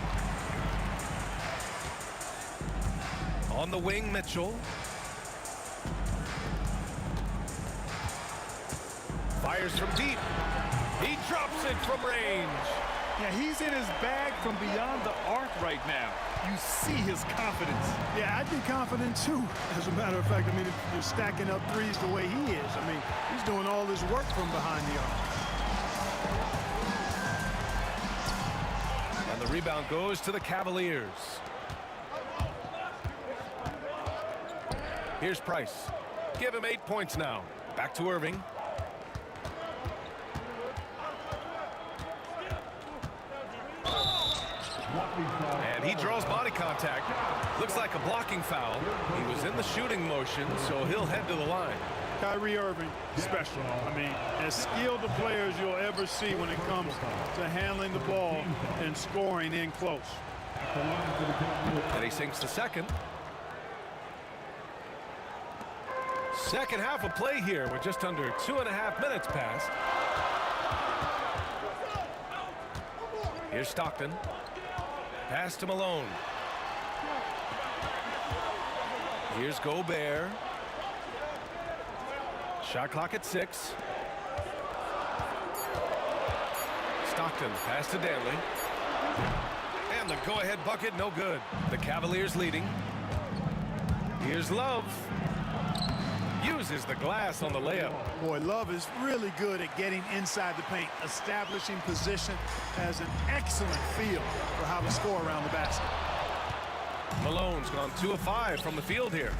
On the wing, Mitchell. Fires from deep. He drops it from range. Yeah, he's in his bag from beyond the arc right now. You see his confidence. Yeah, I'd be confident too. As a matter of fact, I mean, if you're stacking up threes the way he is, I mean, he's doing all this work from behind the arc. And the rebound goes to the Cavaliers. Here's Price. Give him 8 points now. Back to Irving. And he draws body contact. Looks like a blocking foul. He was in the shooting motion, so he'll head to the line. Kyrie Irving, special. I mean, as skilled a player as you'll ever see when it comes to handling the ball and scoring in close. And he sinks the second. Second half of play here with just under 2.5 minutes passed. Here's Stockton. Pass to Malone. Here's Gobert. Shot clock at 6. Stockton, pass to Dantley. And the go-ahead bucket, no good. The Cavaliers leading. Here's Love. Uses the glass on the layup. Boy, Love is really good at getting inside the paint, establishing position, has an excellent feel for how to score around the basket. Malone's gone 2 of 5 from the field here.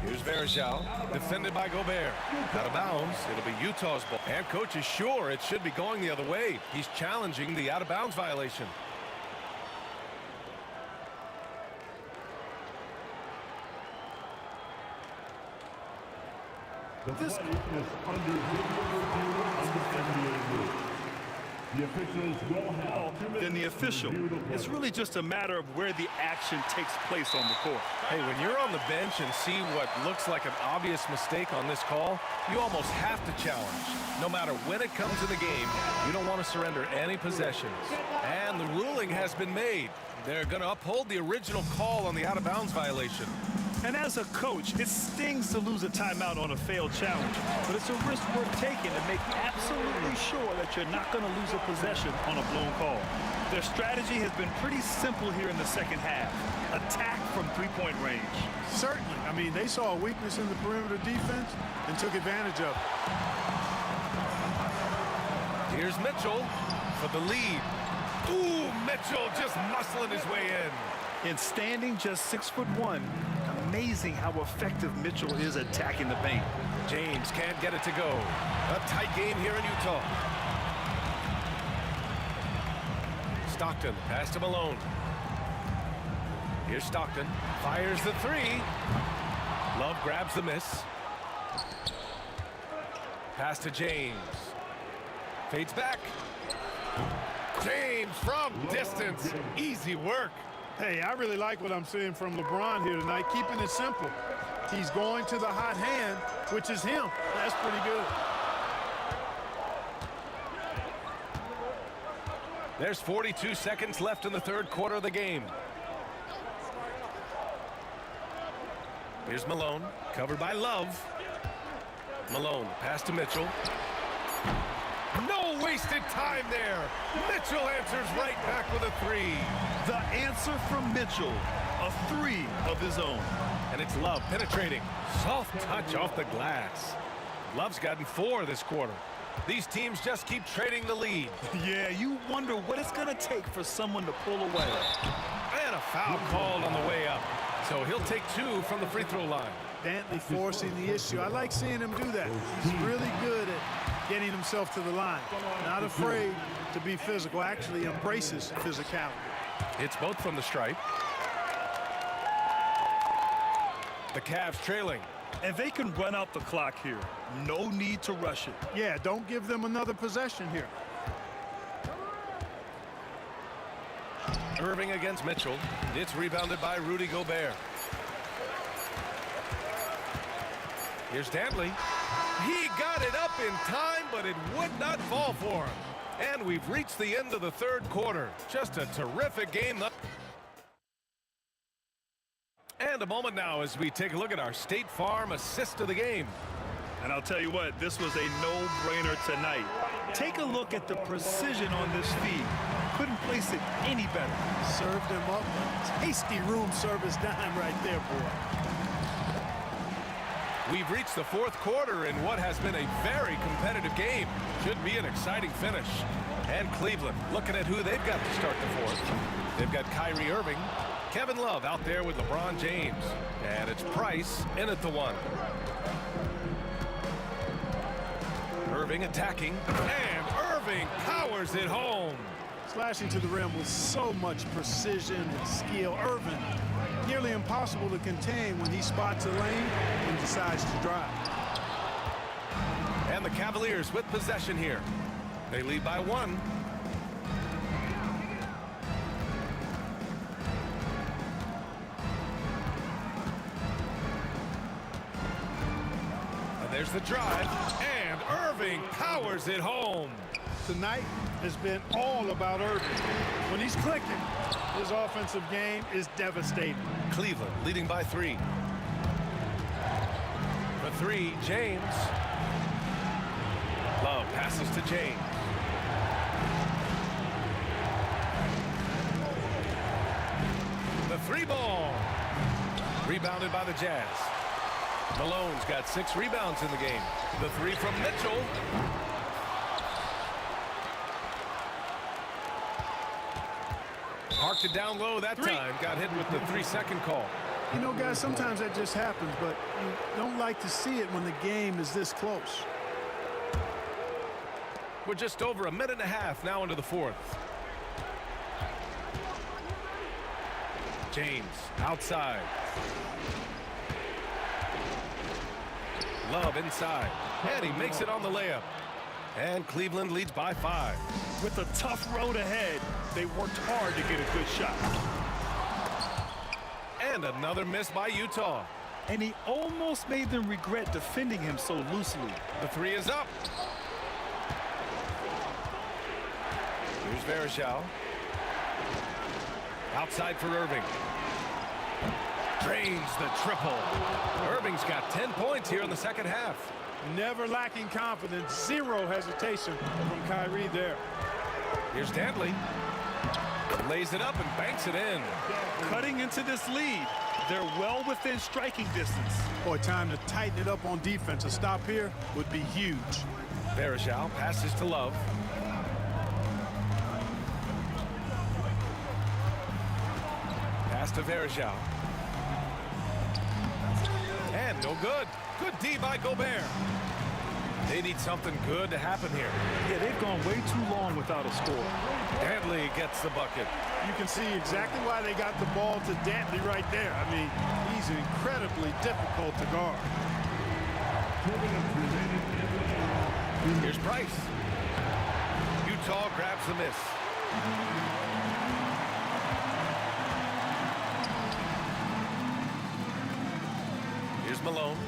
Here's Varejao, defended by Gobert. Out of bounds, it'll be Utah's ball. And coach is sure it should be going the other way. He's challenging the out-of-bounds violation. This is under the officials will have. Then the official. It's really just a matter of where the action takes place on the court. Hey, when you're on the bench and see what looks like an obvious mistake on this call, you almost have to challenge. No matter when it comes in the game, you don't want to surrender any possessions. And the ruling has been made. They're going to uphold the original call on the out-of-bounds violation. And as a coach, it stings to lose a timeout on a failed challenge, but it's a risk worth taking to make absolutely sure that you're not going to lose a possession on a blown call. Their strategy has been pretty simple here in the second half. Attack from three-point range. Certainly. I mean, they saw a weakness in the perimeter defense and took advantage of it. Here's Mitchell for the lead. Ooh, Mitchell just muscling his way in. And standing just 6'1", amazing how effective Mitchell is attacking the paint. James can't get it to go. A tight game here in Utah. Stockton, pass to Malone. Here's Stockton, fires the 3. Love grabs the miss. Pass to James. Fades back. James from distance. Easy work. Hey, I really like what I'm seeing from LeBron here tonight, keeping it simple. He's going to the hot hand, which is him. That's pretty good. There's 42 seconds left in the third quarter of the game. Here's Malone, covered by Love. Malone, pass to Mitchell. No wasted time there. Mitchell answers right back with a three. The answer from Mitchell, a three of his own. And it's Love penetrating. Soft touch off the glass. Love's gotten 4 this quarter. These teams just keep trading the lead. Yeah, you wonder what it's going to take for someone to pull away. And a foul called on the way up. So he'll take 2 from the free throw line. Dantley forcing the issue. I like seeing him do that. He's really good at getting himself to the line. Not afraid to be physical. Actually embraces physicality. It's both from the stripe. The Cavs trailing. And they can run out the clock here. No need to rush it. Yeah, don't give them another possession here. Irving against Mitchell. It's rebounded by Rudy Gobert. Here's Dantley. He got it up in time, but it would not fall for him. And we've reached the end of the third quarter. Just a terrific game. And a moment now as we take a look at our State Farm assist of the game. And I'll tell you what, this was a no-brainer tonight. Take a look at the precision on this feed. Couldn't place it any better. Served him up a tasty room service dime right there, boy. We've reached the fourth quarter in what has been a very competitive game. Should be an exciting finish. And Cleveland looking at who they've got to start the fourth. They've got Kyrie Irving, Kevin Love out there with LeBron James. And it's Price in at the 1. Irving attacking, and Irving powers it home. Slashing to the rim with so much precision and skill. Irving, nearly impossible to contain when he spots a lane and decides to drive. And the Cavaliers with possession here. They lead by 1. And there's the drive, and Irving powers it home. Tonight has been all about Irving. When he's clicking, his offensive game is devastating. Cleveland leading by 3. For 3, James. Love passes to James. The 3 ball. Rebounded by the Jazz. Malone's got 6 rebounds in the game. The 3 from Mitchell. Parked it down low that time. Got hit with the 3-second call. You know, guys, sometimes that just happens, but you don't like to see it when the game is this close. We're just over a minute and a half now into the fourth. James outside. Love inside. And he makes it on the layup. And Cleveland leads by 5. With a tough road ahead, they worked hard to get a good shot. And another miss by Utah. And he almost made them regret defending him so loosely. The 3 is up. Here's Varejao. Outside for Irving. Drains the triple. Irving's got 10 points here in the second half. Never lacking confidence. 0 hesitation from Kyrie there. Here's Dantley. Lays it up and banks it in. Cutting into this lead. They're well within striking distance. Boy, time to tighten it up on defense. A stop here would be huge. Varejao passes to Love. Pass to Varejao. And no good. Good D by Gobert. They need something good to happen here. Yeah, they've gone way too long without a score. Dantley gets the bucket. You can see exactly why they got the ball to Dantley right there. I mean, he's incredibly difficult to guard. Here's Price. Utah grabs the miss. Here's Malone.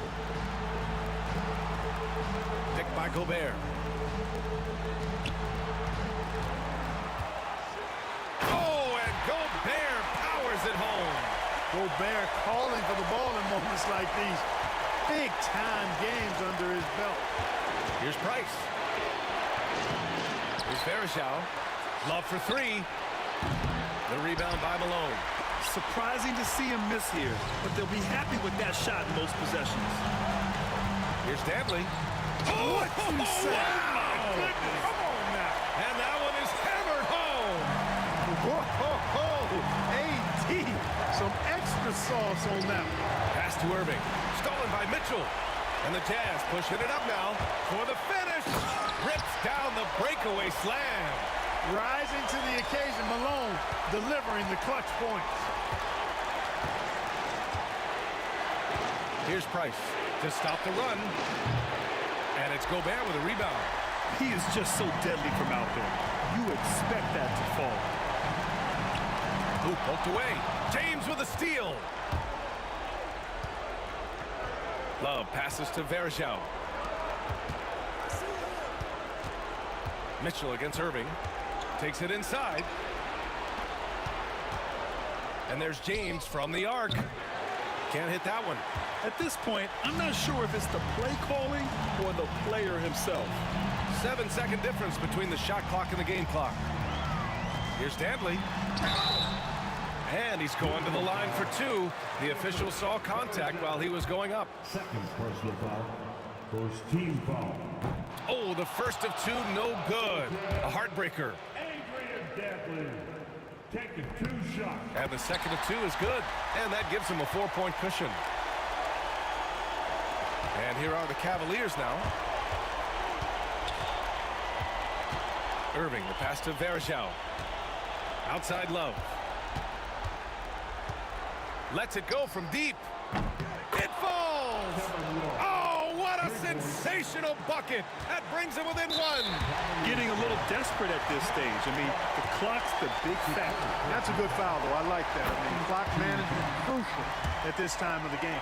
Picked by Gobert. Oh, and Gobert powers it home. Gobert calling for the ball in moments like these. Big-time games under his belt. Here's Price. Here's Vereshao. Love for three. The rebound by Malone. Surprising to see him miss here, but they'll be happy with that shot in most possessions. Here's Dantley. Oh, what you say? Wow. My goodness. Come on now. And that one is hammered home. Whoa, AD. Some extra sauce on that one. Pass to Irving. Stolen by Mitchell. And the Jazz pushing it up now for the finish. Rips down the breakaway slam. Rising to the occasion, Malone delivering the clutch points. Here's Price to stop the run. And it's Gobert with a rebound. He is just so deadly from out there. You expect that to fall. Luke poked away. James with a steal. Love passes to Vereshao. Mitchell against Irving. Takes it inside. And there's James from the arc. Can't hit that one. At this point, I'm not sure if it's the play calling or the player himself. 7-second difference between the shot clock and the game clock. Here's Dantley. And he's going to the line for two. The official saw contact while he was going up. Second personal foul. First team foul. Oh, the first of two, no good. A heartbreaker. Taking 2 shots. And the second of two is good. And that gives him a 4-point cushion. And here are the Cavaliers now. Irving, the pass to Vereshao. Outside Love. Lets it go from deep. It falls! Oh, what a sensational bucket! That brings him within one. Getting a little desperate at this stage. I mean, the clock's the big factor. That's a good foul, though. I like that. I mean, clock management crucial at this time of the game.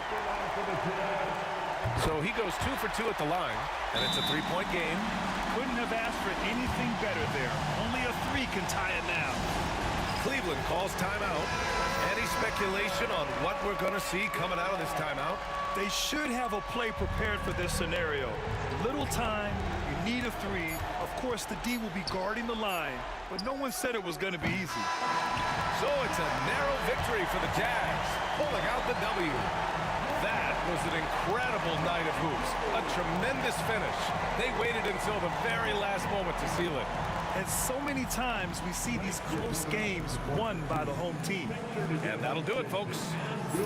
So he goes 2 for 2 at the line, and it's a 3-point game. Couldn't have asked for anything better there. Only a 3 can tie it now. Cleveland calls timeout. Any speculation on what we're going to see coming out of this timeout? They should have a play prepared for this scenario. Little time, you need a 3. Of course, the D will be guarding the line, but no one said it was going to be easy. So it's a narrow victory for the Jazz, pulling out the W. That was an incredible night of hoops. A tremendous finish. They waited until the very last moment to seal it. And so many times we see these close games won by the home team. And that'll do it, folks.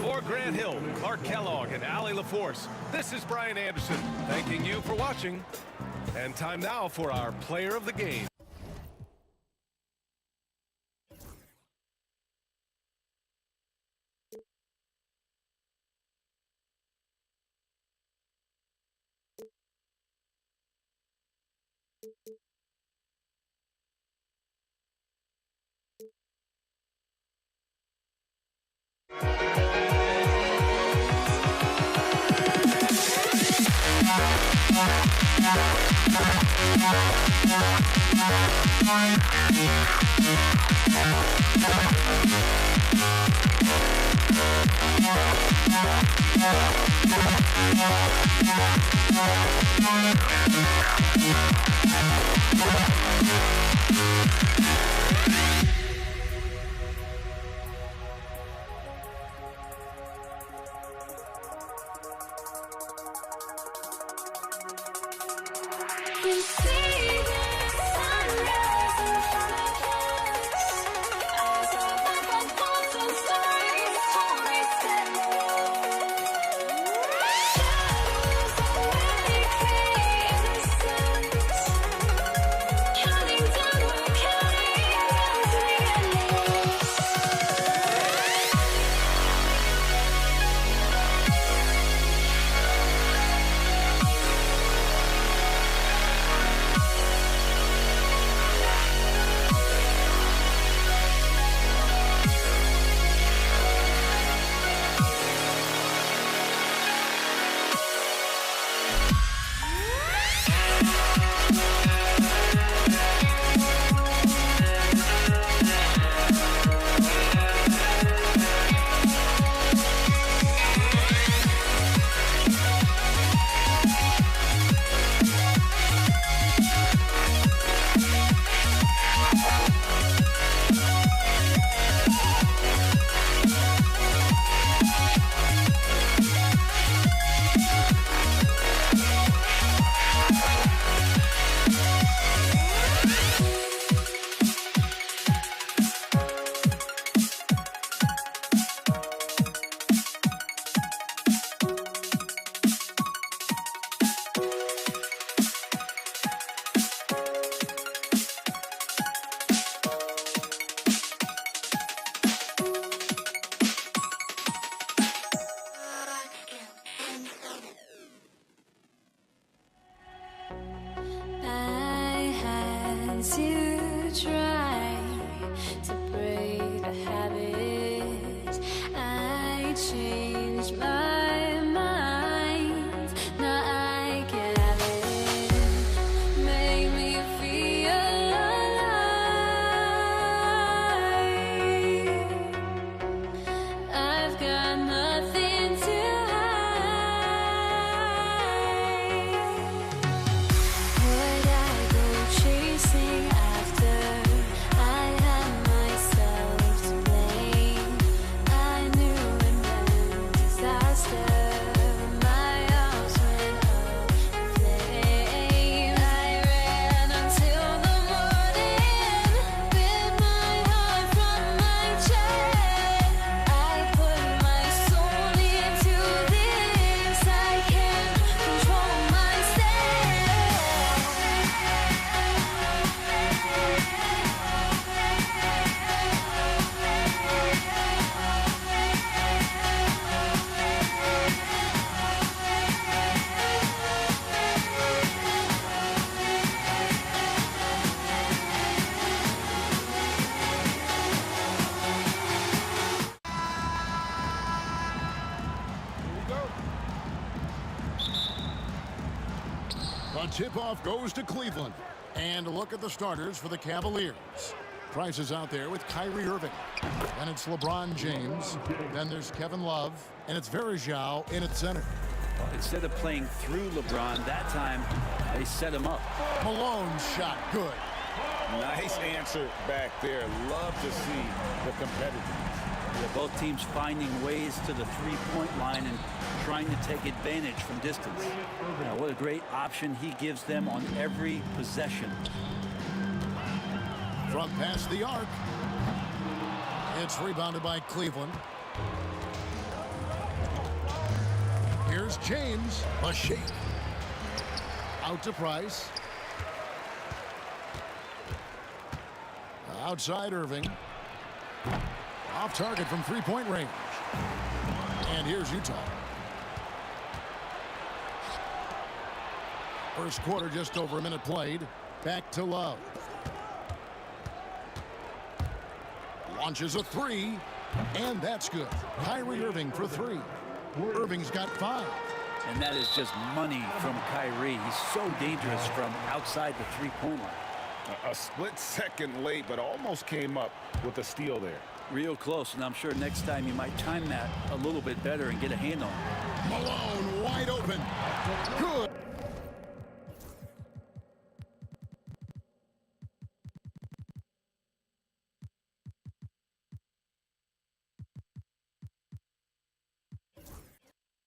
For Grant Hill, Clark Kellogg, and Allie LaForce, this is Brian Anderson, thanking you for watching. And time now for our player of the game. to try to break the habit. I changed my mind. Now I can have it. Make me feel alive. I've got nothing to would I go chasing after? I had myself to blame. I knew it meant disaster. My arms went up in flames. I ran until the morning, bit my heart from my chest. I put my soul into this. I can't control myself. The tip-off goes to Cleveland. And a look at the starters for the Cavaliers. Price is out there with Kyrie Irving. And it's LeBron James. Then there's Kevin Love. And it's Varejao in at center. Instead of playing through LeBron, that time they set him up. Malone's shot good. Nice answer back there. Love to see the competitiveness. Yeah, both teams finding ways to the three-point line and trying to take advantage from distance. Now, what a great option he gives them on every possession. From past the arc. It's rebounded by Cleveland. Here's James. A shake. Out to Price. Outside Irving. Off target from three-point range. And here's Utah. First quarter, just over a minute played. Back to Love. Launches a three. And that's good. Kyrie Irving for three. Irving's got 5. And that is just money from Kyrie. He's so dangerous from outside the three-point line. A split second late, but almost came up with a steal there. Real close, and I'm sure next time you might time that a little bit better and get a hand on it. Malone wide open. Good.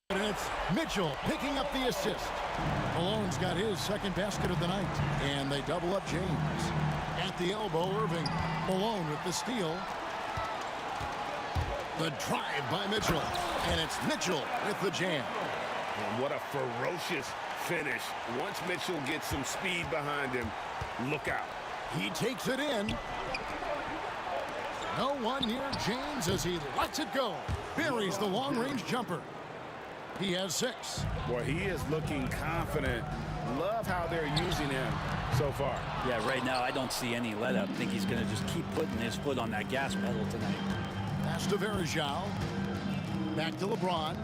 And it's Mitchell picking up the assist. Malone's got his second basket of the night. And they double up James. At the elbow, Irving. Malone with the steal. The drive by Mitchell. And it's Mitchell with the jam. And what a ferocious finish. Once Mitchell gets some speed behind him, look out. He takes it in. No one near James as he lets it go. Buries the long-range jumper. He has 6. Boy, he is looking confident. Love how they're using him so far. Yeah, right now I don't see any let-up. I think he's going to just keep putting his foot on that gas pedal tonight. Pass to Varejao. Back to LeBron.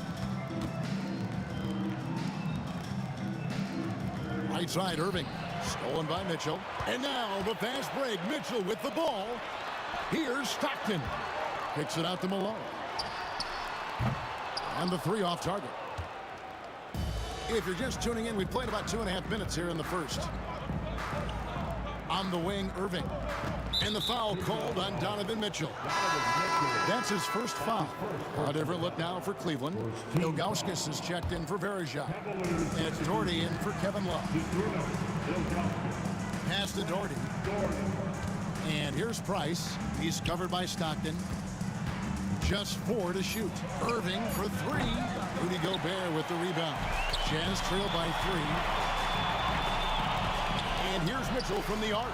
Right side, Irving. Stolen by Mitchell. And now the fast break. Mitchell with the ball. Here's Stockton. Kicks it out to Malone. And the 3 off target. If you're just tuning in, we've played about 2.5 minutes here in the first. On the wing, Irving. And the foul called on Donovan Mitchell. That's his first foul. A different look now for Cleveland. Ilgauskas is checked in for Varejao. And it's Doherty in for Kevin Love. Pass to Doherty. And here's Price. He's covered by Stockton. Just 4 to shoot. Irving for 3. Rudy Gobert with the rebound. Jazz trail by 3. And here's Mitchell from the arc.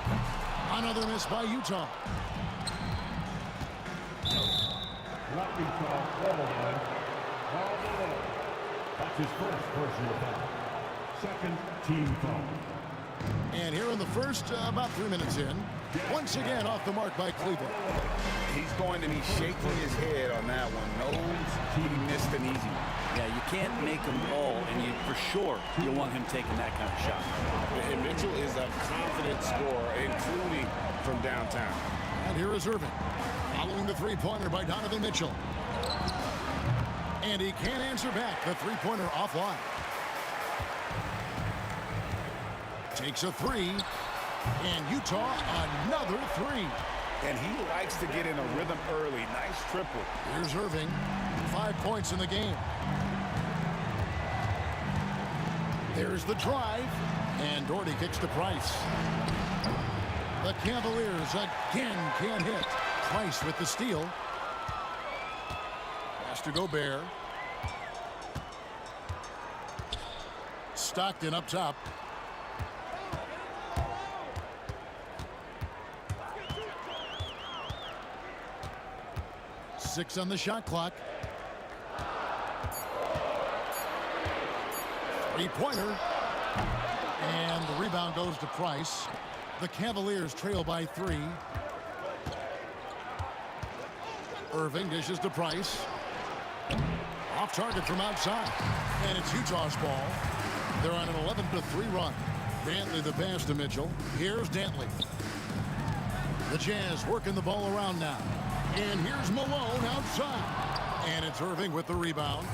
Another miss by Utah. That's his first personal foul. Second team foul. And here in the first, about 3 minutes in, once again off the mark by Cleveland. He's going to be shaking his head on that one. Knows he missed an easy one. Yeah, you can't make them all, and you for sure you want him taking that kind of shot. And Mitchell is a confident scorer, including from downtown. And here is Irving, following the three-pointer by Donovan Mitchell. And he can't answer back. The three-pointer offline. Takes a three. And Utah, another three. And he likes to get in a rhythm early. Nice triple. Here's Irving. 5 points in the game. There's the drive. And Doherty kicks to Price. The Cavaliers again can't hit. Price with the steal. Pass to Gobert. Stockton up top. Six on the shot clock. Three-pointer. And the rebound goes to Price. The Cavaliers trail by 3. Irving dishes to Price. Off target from outside. And it's Utah's ball. They're on an 11-3 run. Dantley the pass to Mitchell. Here's Dantley. The Jazz working the ball around now. And here's Malone outside. And it's Irving with the rebound.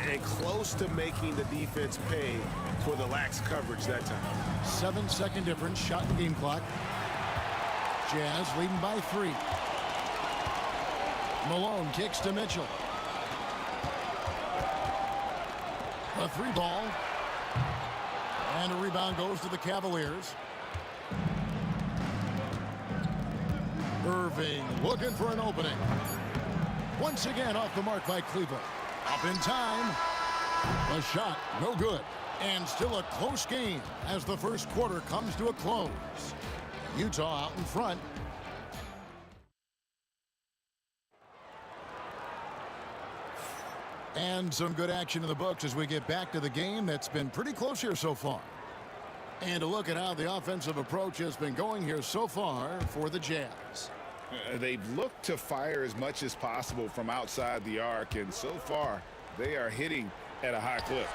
And close to making the defense pay for the lax coverage that time. 7-second difference, shot and game clock. Jazz leading by 3. Malone kicks to Mitchell. A 3 ball. And a rebound goes to the Cavaliers. Irving looking for an opening. Once again off the mark by Cleveland. Up in time. The shot no good. And still a close game as the first quarter comes to a close. Utah out in front. And some good action in the books as we get back to the game that's been pretty close here so far. And a look at how the offensive approach has been going here so far for the Jazz. They've looked to fire as much as possible from outside the arc, and so far they are hitting at a high clip.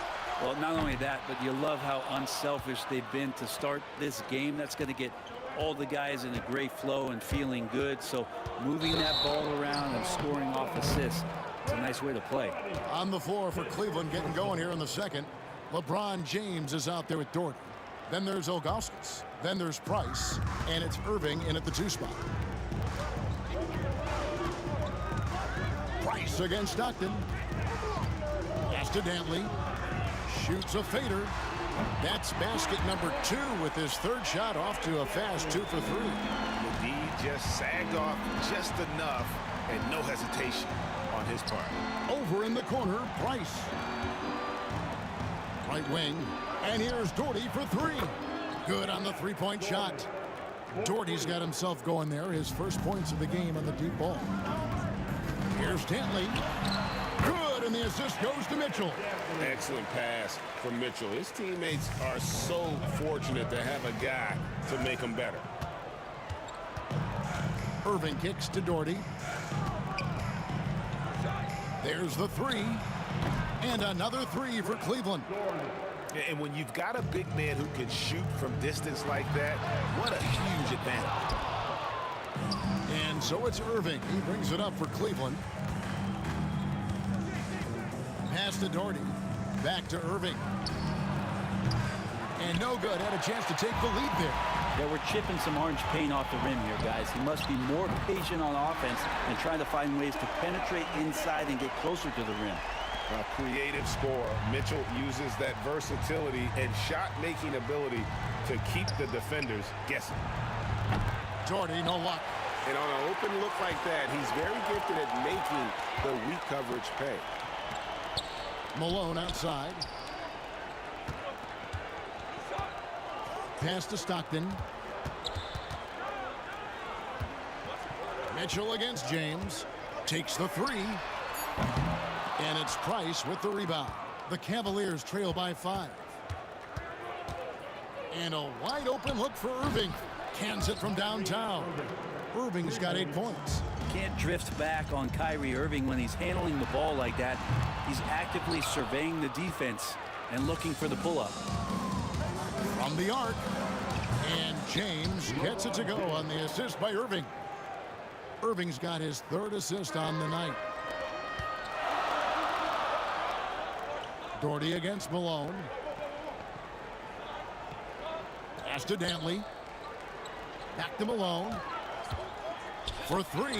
Well, not only that, but you love how unselfish they've been to start this game. That's going to get all the guys in a great flow and feeling good. So moving that ball around and scoring off assists, it's a nice way to play. On the floor for Cleveland getting going here in the second. LeBron James is out there with Doherty. Then there's Ilgauskas. Then there's Price. And it's Irving in at the 2 spot. Price against Stockton. Pass to Dantley. Shoots a fader. That's basket number 2 with his third shot off to a fast 2 for 3. The D just sagged off just enough and no hesitation on his part. Over in the corner, Price. Right wing. And here's Doherty for 3. Good on the 3-point shot. Doherty's got himself going there. His first points of the game on the deep ball. Here's Dantley. Good, and the assist goes to Mitchell. Excellent pass from Mitchell. His teammates are so fortunate to have a guy to make them better. Irving kicks to Doherty. There's the 3. And another 3 for Cleveland. And when you've got a big man who can shoot from distance like that, what a huge advantage. And so it's Irving. He brings it up for Cleveland. Pass to Doherty. Back to Irving. And no good. Had a chance to take the lead there. Yeah, we're chipping some orange paint off the rim here, guys. He must be more patient on offense and trying to find ways to penetrate inside and get closer to the rim. A creative scorer. Mitchell uses that versatility and shot-making ability to keep the defenders guessing. Doherty, no luck. And on an open look like that, he's very gifted at making the weak coverage pay. Malone outside. Pass to Stockton. Mitchell against James. Takes the 3. And it's Price with the rebound. The Cavaliers trail by 5. And a wide open look for Irving. Cans it from downtown. Irving's got 8 points. Can't drift back on Kyrie Irving when he's handling the ball like that. He's actively surveying the defense and looking for the pull-up. From the arc. And James gets it to go on the assist by Irving. Irving's got his 3rd assist on the night. Doherty against Malone. Pass to Dantley. Back to Malone. For 3.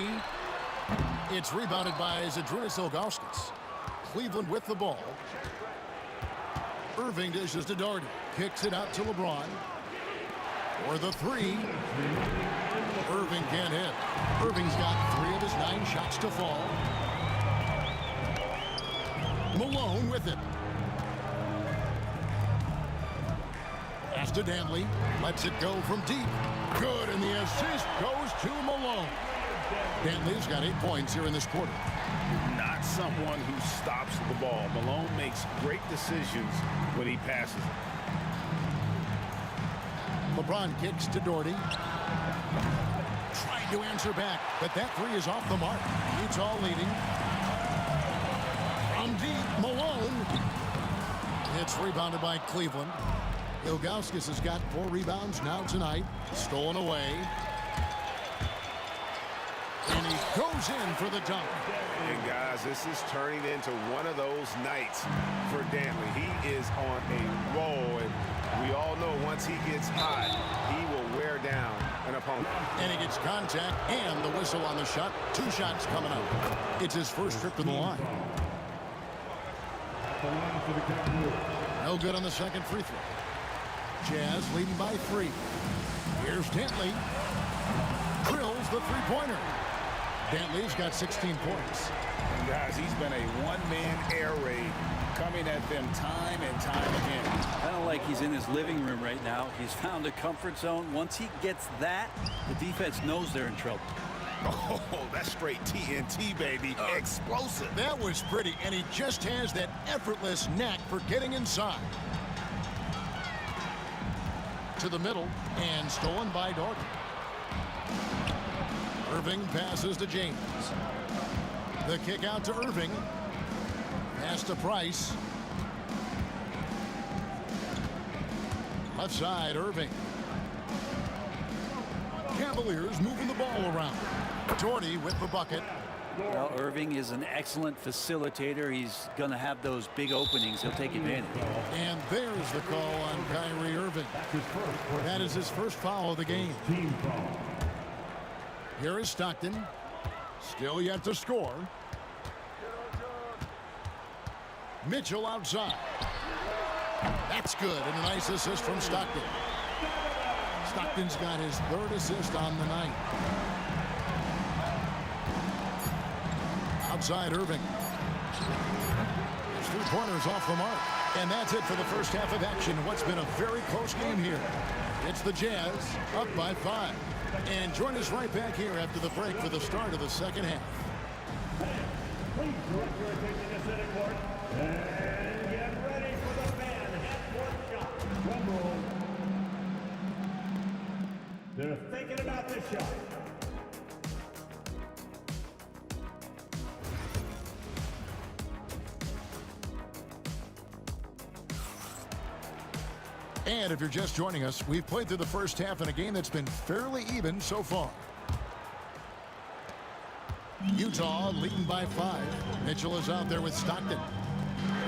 It's rebounded by Zydrunas Ilgauskas. Cleveland with the ball. Irving dishes to Doherty. Kicks it out to LeBron. For the 3. Irving can't hit. Irving's got 3 of his 9 shots to fall. Malone with it. Pass to Dantley. Lets it go from deep. Good, and the assist goes to Malone. Dantley's got 8 points here in this quarter. Not someone who stops the ball. Malone makes great decisions when he passes it. LeBron kicks to Doherty. Trying to answer back, but that 3 is off the mark. Utah leading. From deep, Malone. It's rebounded by Cleveland. Ilgauskas has got 4 rebounds now tonight. Stolen away. And he goes in for the dunk. And guys, this is turning into one of those nights for Dantley. He is on a roll, and we all know once he gets hot, he will wear down an opponent. And he gets contact and the whistle on the shot. 2 shots coming up. It's his first trip to the line. No good on the second free throw. Jazz leading by 3. Here's Dantley. Drills the three-pointer. Dantley's got 16 points. And guys, he's been a one-man air raid coming at them time and time again. Kind of like he's in his living room right now. He's found a comfort zone. Once he gets that, the defense knows they're in trouble. Oh, that's straight TNT, baby. Explosive. That was pretty, and he just has that effortless knack for getting inside. To the middle, and stolen by Doherty. Irving passes to James. The kick out to Irving. Pass to Price. Left side, Irving. Cavaliers moving the ball around. Doherty with the bucket. Well, Irving is an excellent facilitator. He's going to have those big openings. He'll take advantage. And there's the call on Kyrie Irving. That is his first foul of the game. Here is Stockton. Still yet to score. Mitchell outside. That's good, and a nice assist from Stockton. Stockton's got his 3rd assist on the night. Outside Irving. His 3-pointers off the mark. And that's it for the first half of action. What's been a very close game here. It's the Jazz up by 5. And join us right back here after the break for the start of the second half. Please direct your attention to center court and get ready for the fan half-court shot. Drum roll. They're thinking about this shot. And if you're just joining us, we've played through the first half in a game that's been fairly even so far. Utah leading by 5. Mitchell is out there with Stockton.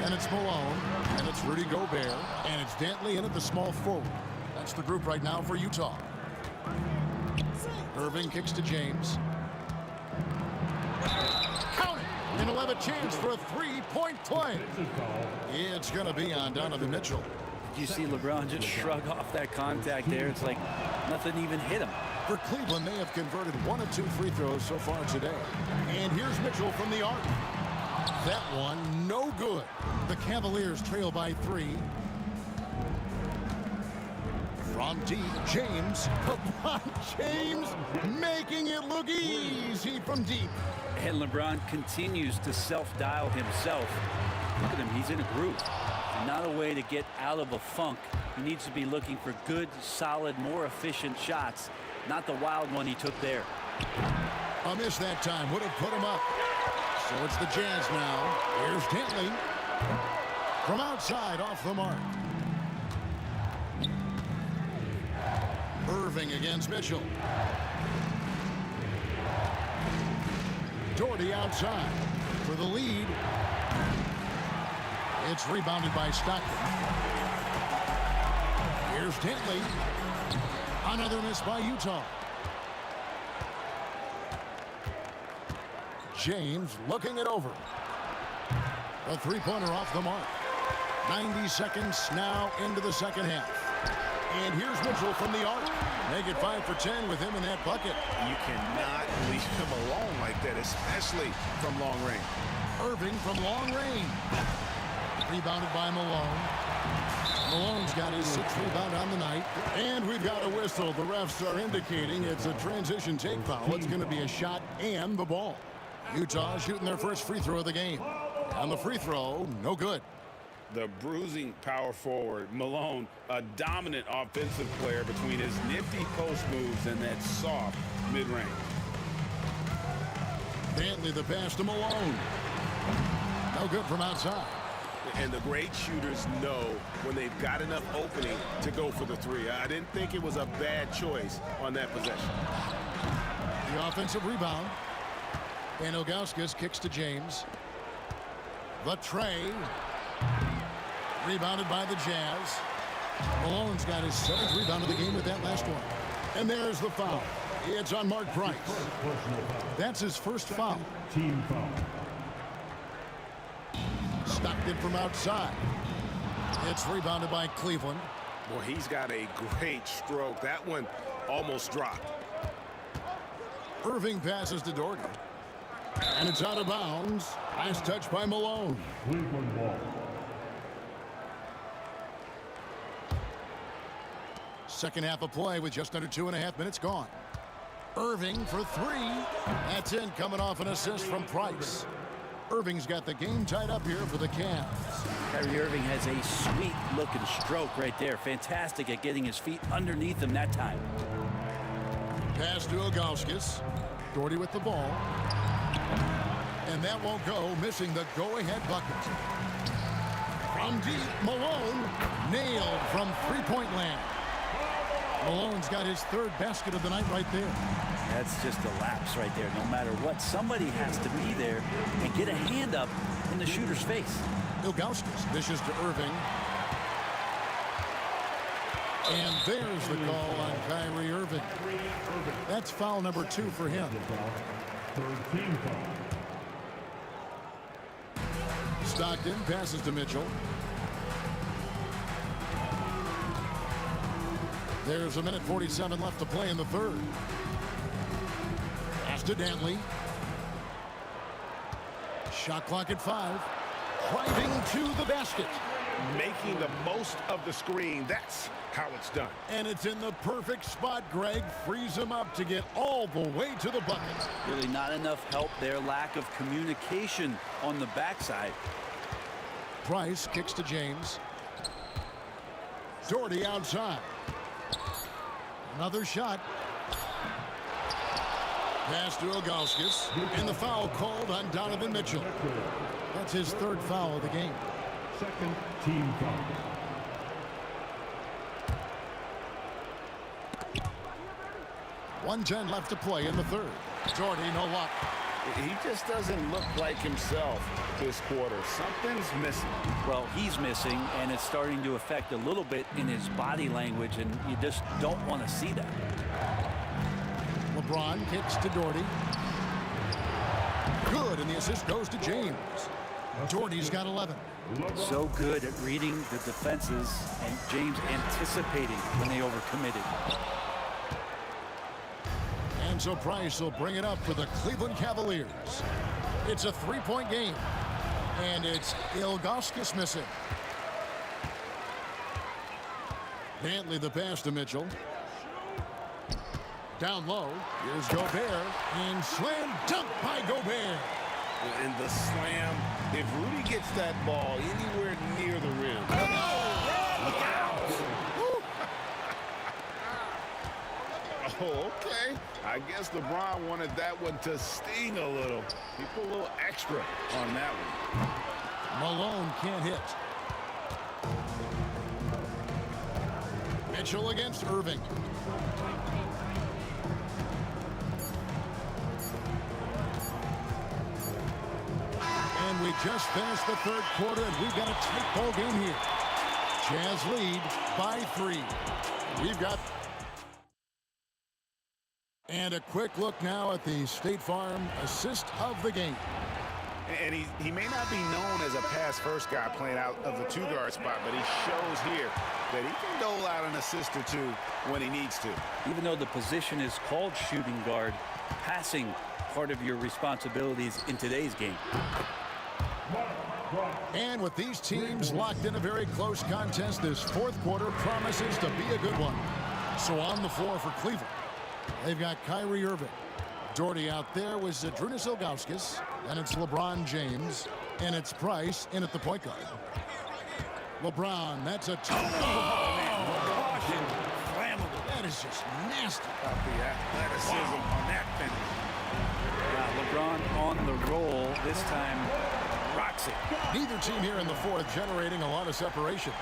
And it's Malone. And it's Rudy Gobert. And it's Dantley in at the small forward. That's the group right now for Utah. Irving kicks to James. Count it! And he'll have a chance for a 3-point play. It's going to be on Donovan Mitchell. You see LeBron just shrug off that contact there. It's like nothing even hit him. For Cleveland, they have converted 1 of 2 free throws so far today. And here's Mitchell from the arc. That one, no good. The Cavaliers trail by 3. From deep, James. LeBron James making it look easy from deep. And LeBron continues to self-dial himself. Look at him, he's in a groove. Not a way to get out of a funk He needs to be looking for good, solid, more efficient shots, not the wild one he took there. A miss that time would have put him up. So it's the Jazz now. Here's Dantley. From outside, off the mark. Irving against Mitchell. Doherty outside for the lead. It's rebounded by Stockton. Here's Dantley. Another miss by Utah. James looking it over. A three-pointer off the mark. 90 seconds now into the second half. And here's Mitchell from the arc. Make it 5 for 10 with him in that bucket. You cannot leave him alone like that, especially from long range. Irving from long range. Rebounded by Malone. Malone's got his 6th rebound on the night. And we've got a whistle. The refs are indicating it's a transition take foul. It's going to be a shot and the ball. Utah shooting their first free throw of the game. On the free throw, no good. The bruising power forward, Malone, a dominant offensive player between his nifty post moves and that soft mid-range. Dantley the pass to Malone. No good from outside. And the great shooters know when they've got enough opening to go for the three. I didn't think it was a bad choice on that possession. The offensive rebound. And Ilgauskas kicks to James. The tray. Rebounded by the Jazz. Malone's got his 7th rebound of the game with that last one. And there's the foul. It's on Mark Price. That's his first foul. Team foul. Stockton from outside. It's rebounded by Cleveland. Boy, he's got a great stroke. That one almost dropped. Irving passes to Doherty. And it's out of bounds. Last touch by Malone. Cleveland ball. Second half of play with just under 2.5 minutes gone. Irving for 3. That's in, coming off an assist from Price. Irving's got the game tied up here for the Cavs. Kyrie Irving has a sweet-looking stroke right there. Fantastic at getting his feet underneath him that time. Pass to Ilgauskas. Doherty with the ball. And that won't go, missing the go-ahead bucket. From deep, Malone nailed from three-point land. Malone's got his 3rd basket of the night right there. That's just a lapse right there. No matter what, somebody has to be there and get a hand up in the shooter's face. Ilgauskas dishes to Irving. And there's the call on Kyrie Irving. That's foul number 2 for him. 3rd team foul. Stockton passes to Mitchell. There's 1:47 left to play in the 3rd. Pass to Dantley. Shot clock at 5. Driving to the basket. Making the most of the screen. That's how it's done. And it's in the perfect spot, Greg. Frees him up to get all the way to the bucket. Really not enough help there. Lack of communication on the backside. Price kicks to James. Doherty outside. Another shot. Pass to Ilgauskas. And the foul called on Donovan Mitchell. That's his 3rd foul of the game. 2nd team foul. .110 left to play in the 3rd. Doherty, no luck. He just doesn't look like himself this quarter. Something's missing. Well, he's missing, and it's starting to affect a little bit in his body language, and you just don't want to see that. LeBron kicks to Doherty. Good, and the assist goes to James. Doherty's got 11. So good at reading the defenses, and James anticipating when they overcommitted. And so Price will bring it up for the Cleveland Cavaliers. It's a 3-point game. And it's Ilgauskas missing. Dantley the pass to Mitchell. Down low. Here's Gobert. And slam dunk by Gobert. And the slam, if Rudy gets that ball anywhere near the rim. okay. I guess LeBron wanted that one to sting a little. He put a little extra on that one. Malone can't hit. Mitchell against Irving. And we just finished the third quarter, and we've got a tight ball game here. Jazz lead by 3. We've got... And a quick look now at the State Farm assist of the game. And he may not be known as a pass-first guy playing out of the two-guard spot, but he shows here that he can dole out an assist or two when he needs to. Even though the position is called shooting guard, passing part of your responsibilities in today's game. And with these teams locked in a very close contest, this fourth quarter promises to be a good one. So on the floor for Cleveland, they've got Kyrie Irving. Doherty out there was Zydrunas Ilgauskas, and it's LeBron James, and it's Price in at the point guard. LeBron, that's a flammable. That is just nasty. About the athleticism on that finish. LeBron on the roll this time. Rocks it. Neither team here in the fourth generating a lot of separation.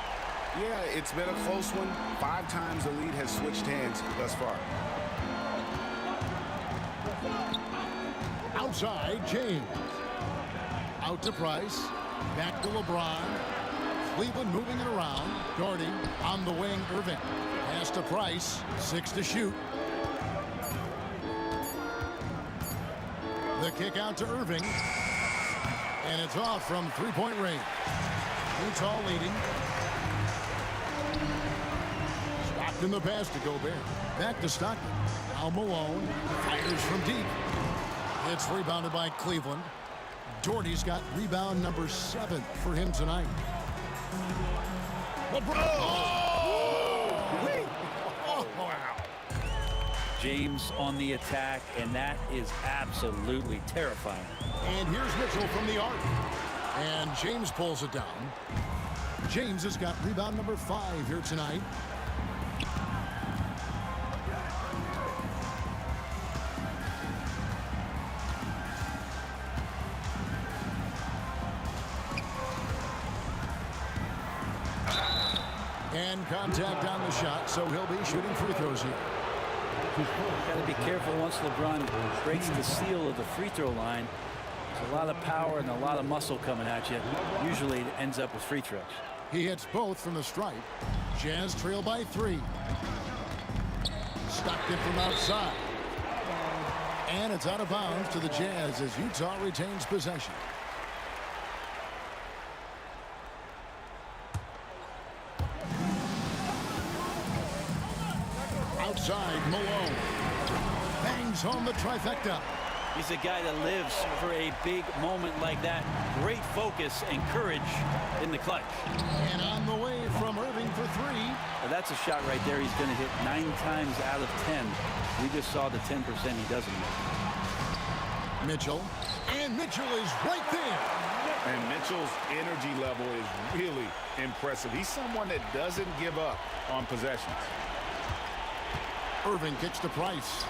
Yeah, it's been a close one. 5 times the lead has switched hands thus far. Outside, James. Out to Price. Back to LeBron. Cleveland moving it around. Doherty on the wing, Irving. Pass to Price. 6 to shoot. The kick out to Irving. And it's off from three-point range. Utah leading. Stockton the pass to Gobert. Back to Stockton. Now Malone fires from deep. It's rebounded by Cleveland. Doherty's got rebound number 7 for him tonight. LeBron. Oh, wow. James on the attack, and that is absolutely terrifying. And here's Mitchell from the arc. And James pulls it down. James has got rebound number 5 here tonight. And contact on the shot, so he'll be shooting free throws here. Got to be careful once LeBron breaks the seal of the free throw line. There's a lot of power and a lot of muscle coming at you. Usually it ends up with free throws. He hits both from the stripe. Jazz trail by 3. Stockton from outside. And it's out of bounds to the Jazz as Utah retains possession. Outside, Malone bangs home the trifecta. He's a guy that lives for a big moment like that. Great focus and courage in the clutch. And on the way from Irving for 3. Well, that's a shot right there he's going to hit 9 times out of 10. We just saw the 10% he doesn't make. Mitchell. And Mitchell is right there. And Mitchell's energy level is really impressive. He's someone that doesn't give up on possessions. Irving kicks to Price.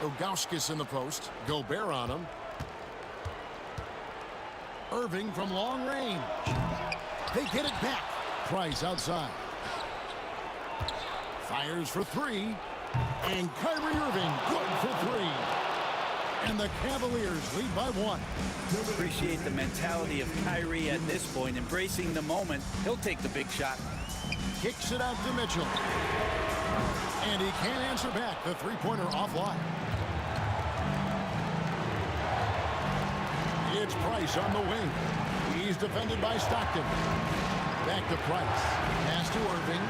Ilgauskas in the post. Gobert on him. Irving from long range. They get it back. Price outside. Fires for 3. And Kyrie Irving good for 3. And the Cavaliers lead by 1. Appreciate the mentality of Kyrie at this point, embracing the moment. He'll take the big shot. Kicks it out to Mitchell. And he can't answer back. The three-pointer offline. It's Price on the wing. He's defended by Stockton. Back to Price. Pass to Irving.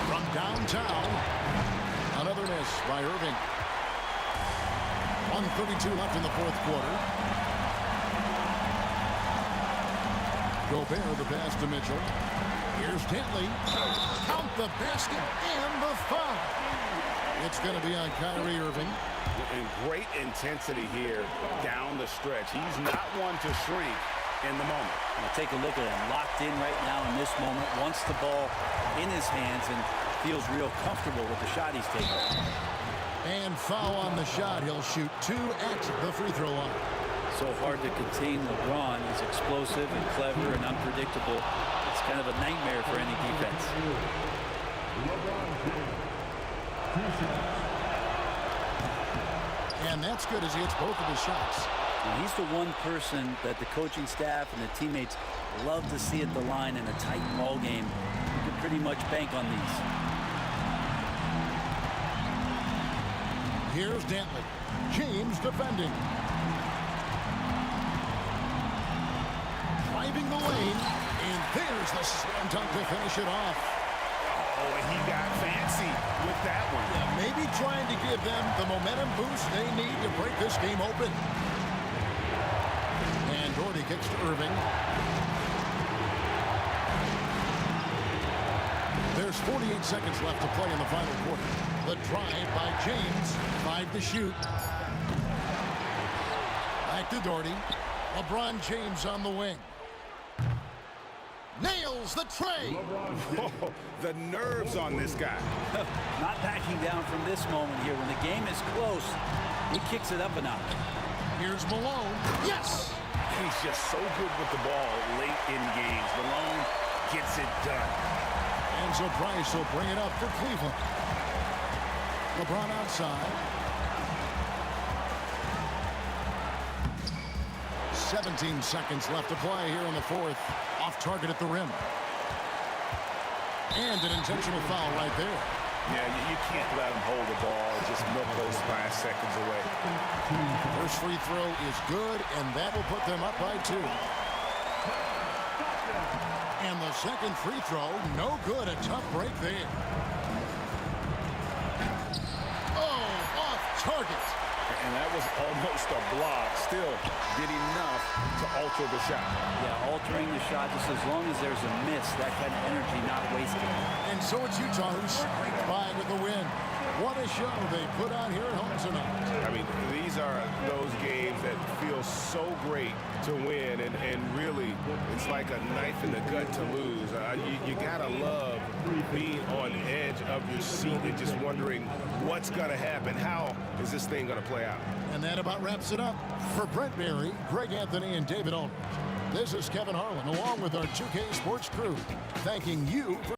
From downtown. Another miss by Irving. 1:32 left in the fourth quarter. Gobert the pass to Mitchell. Here's Dentley. Count the basket and the foul. It's going to be on Kyrie Irving. And great intensity here down the stretch. He's not one to shrink. in the moment. Now take a look at him, locked in right now in this moment, wants the ball in his hands and feels real comfortable with the shot he's taking. And foul on the shot. He'll shoot 2 at the free throw line. So hard to contain LeBron. He's explosive and clever and unpredictable. It's kind of a nightmare for any defense. And that's good as he hits both of his shots. And he's the one person that the coaching staff and the teammates love to see at the line in a tight ball game. You can pretty much bank on these. Here's Dantley. James defending. Driving the lane. And there's the slam dunk to finish it off. Oh, and he got fancy with that one. Yeah, maybe trying to give them the momentum boost they need to break this game open. And Doherty kicks to Irving. There's 48 seconds left to play in the final quarter. The drive by James. 5 to shoot. Back to Doherty. LeBron James on the wing. Nails the tray. Oh, the nerves on this guy. Not backing down from this moment here. When the game is close, he kicks it up a notch. Here's Malone. Yes! He's just so good with the ball late in games. Malone gets it done. And so Bryce will bring it up for Cleveland. LeBron outside. 17 seconds left to play here in the fourth. Off target at the rim. And an intentional foul right there. Yeah, you can't let him hold the ball. Just milk those last seconds away. First free throw is good, and that will put them up by 2. And the second free throw, no good. A tough break there. Oh, off target. And that was almost a block. Still did enough to alter the shot. Yeah, altering the shot just as long as there's a miss. That kind of energy not wasted. And so it's Utah who scraped by with the win. What a show they put on here at home tonight. I mean, these are those games that feel so great to win, and really, it's like a knife in the gut to lose. You gotta love being on edge of your seat and just wondering what's gonna happen. How is this thing gonna play out? And that about wraps it up. For Brent Barry, Greg Anthony, and David Aldridge, this is Kevin Harlan, along with our 2K Sports crew, thanking you for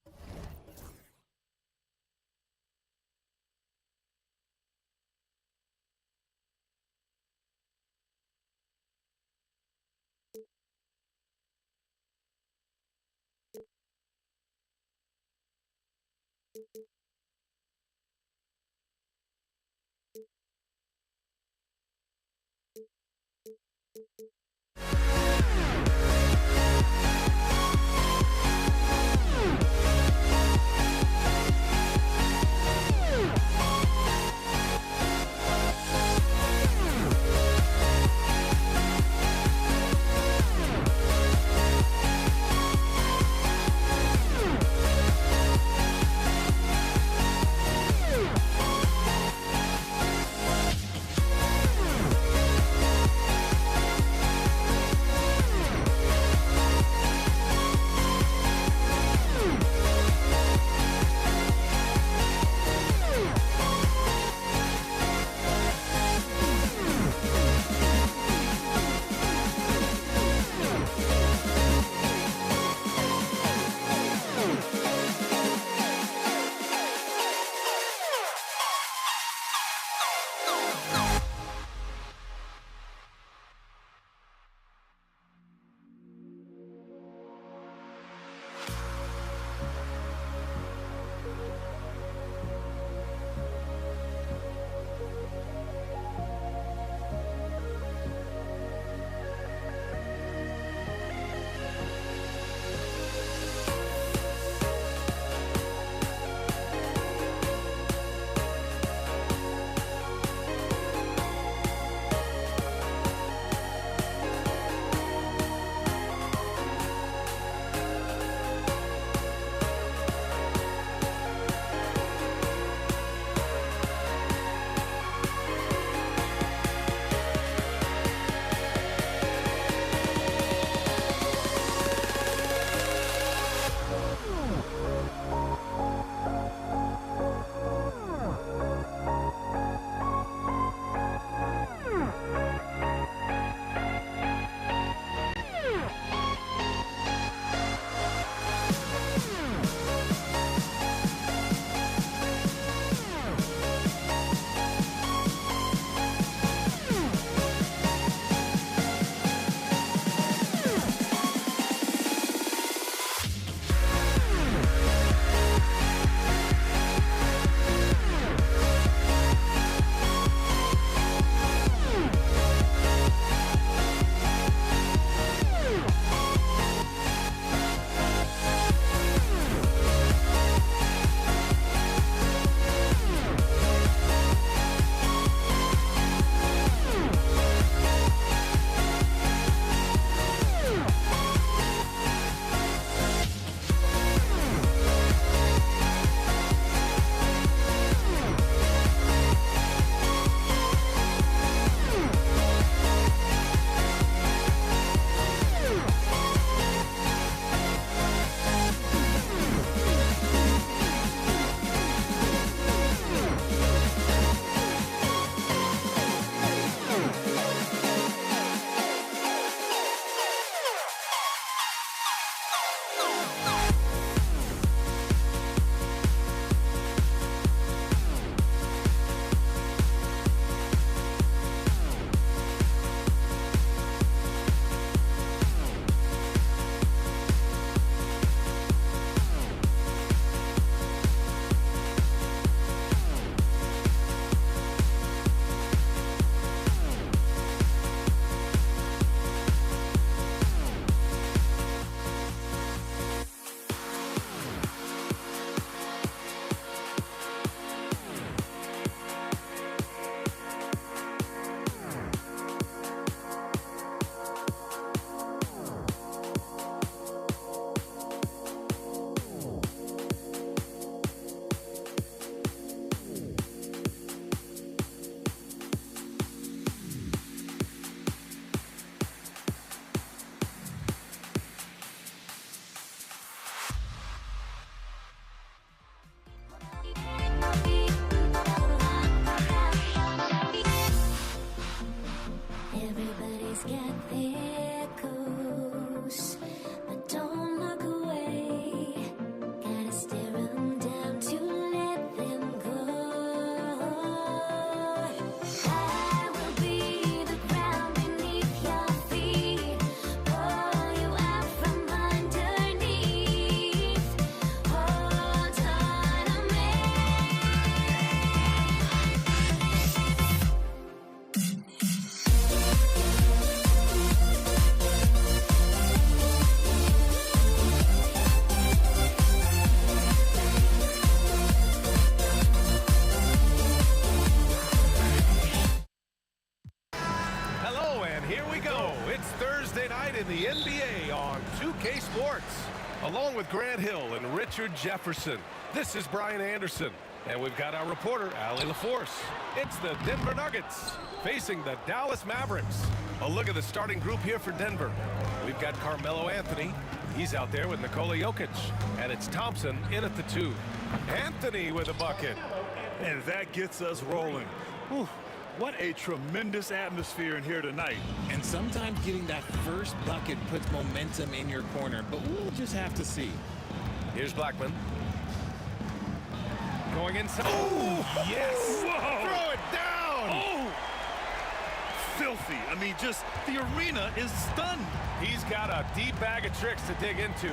Grant Hill and Richard Jefferson. This is Brian Anderson. And we've got our reporter, Allie LaForce. It's the Denver Nuggets facing the Dallas Mavericks. A look at the starting group here for Denver. We've got Carmelo Anthony. He's out there with Nikola Jokic. And it's Thompson in at the 2. Anthony with a bucket. And that gets us rolling. Whew. What a tremendous atmosphere in here tonight. And sometimes getting that first bucket puts momentum in your corner, but we'll just have to see. Here's Blackman. Going inside. Oh, yes. Whoa. Throw it down. Oh, filthy. I mean, just the arena is stunned. He's got a deep bag of tricks to dig into.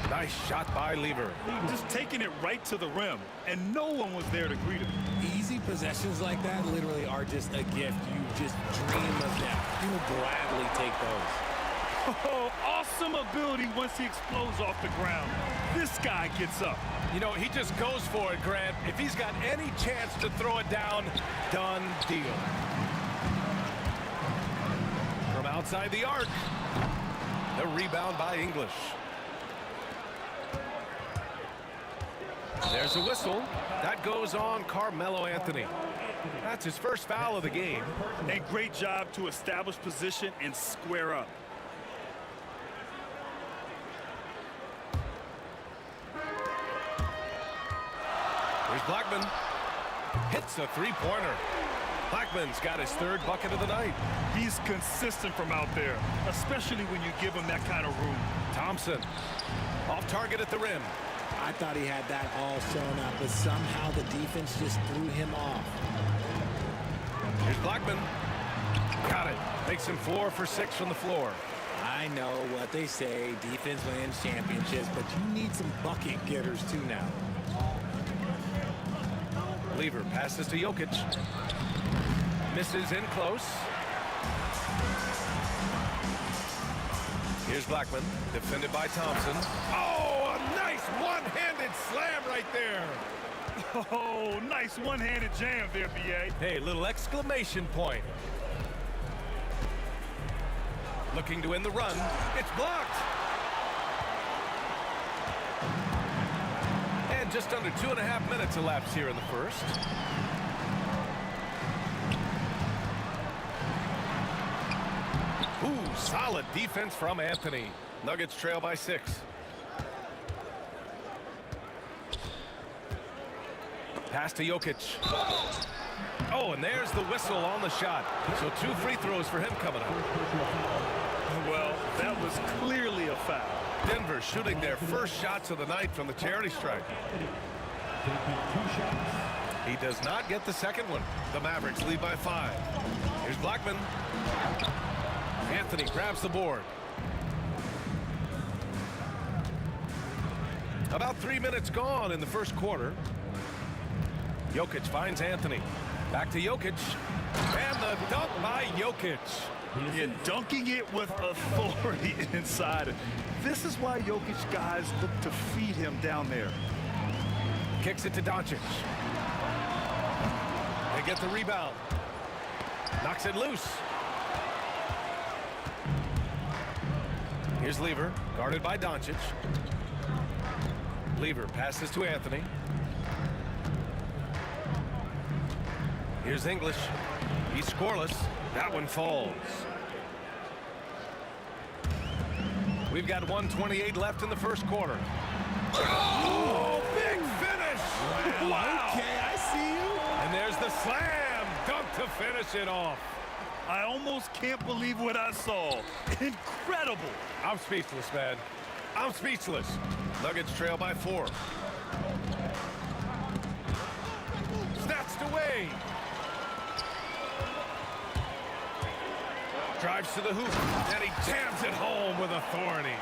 Nice shot by Lever. Just taking it right to the rim, and no one was there to greet him. Easy possessions like that literally are just a gift. You just dream of them. You will gladly take those. Oh, awesome ability once he explodes off the ground. This guy gets up. You know, he just goes for it, Grant. If he's got any chance to throw it down, done deal. From outside the arc, the rebound by English. There's a whistle. That goes on Carmelo Anthony. That's his first foul of the game. A great job to establish position and square up. Here's Blackman. Hits a three-pointer. Blackman's got his 3rd bucket of the night. He's consistent from out there, especially when you give him that kind of room. Thompson. Off target at the rim. I thought he had that all sewn up, but somehow the defense just threw him off. Here's Blackman. Got it. Makes him 4 for 6 from the floor. I know what they say, defense wins championships, but you need some bucket getters too now. Lever passes to Jokic. Misses in close. Here's Blackman, defended by Thompson. Oh, a nice one-handed slam right there. Oh, nice one-handed jam there, B.A. Hey, little exclamation point. Looking to end the run. It's blocked. And just under 2.5 minutes elapsed here in the first. Ooh, solid defense from Anthony. Nuggets trail by 6. Pass to Jokic. Oh, and there's the whistle on the shot. So 2 free throws for him coming up. Well, that was clearly a foul. Denver shooting their first shots of the night from the charity stripe. He does not get the second one. The Mavericks lead by 5. Here's Blackman. Anthony grabs the board. About 3 minutes gone in the first quarter. Jokic finds Anthony. Back to Jokic. And the dunk by Jokic. Yeah, dunking it with authority inside. This is why Jokic guys look to feed him down there. Kicks it to Doncic. They get the rebound. Knocks it loose. Here's Lever, guarded by Doncic. Lever passes to Anthony. Here's English. He's scoreless. That one falls. We've got 1:28 left in the first quarter. Oh, big finish! Wow! Okay, I see you. And there's the slam dunk to finish it off. I almost can't believe what I saw. Incredible. I'm speechless, man. I'm speechless. Nuggets trail by 4. Snatched away. Drives to the hoop, and he jams it home with authority.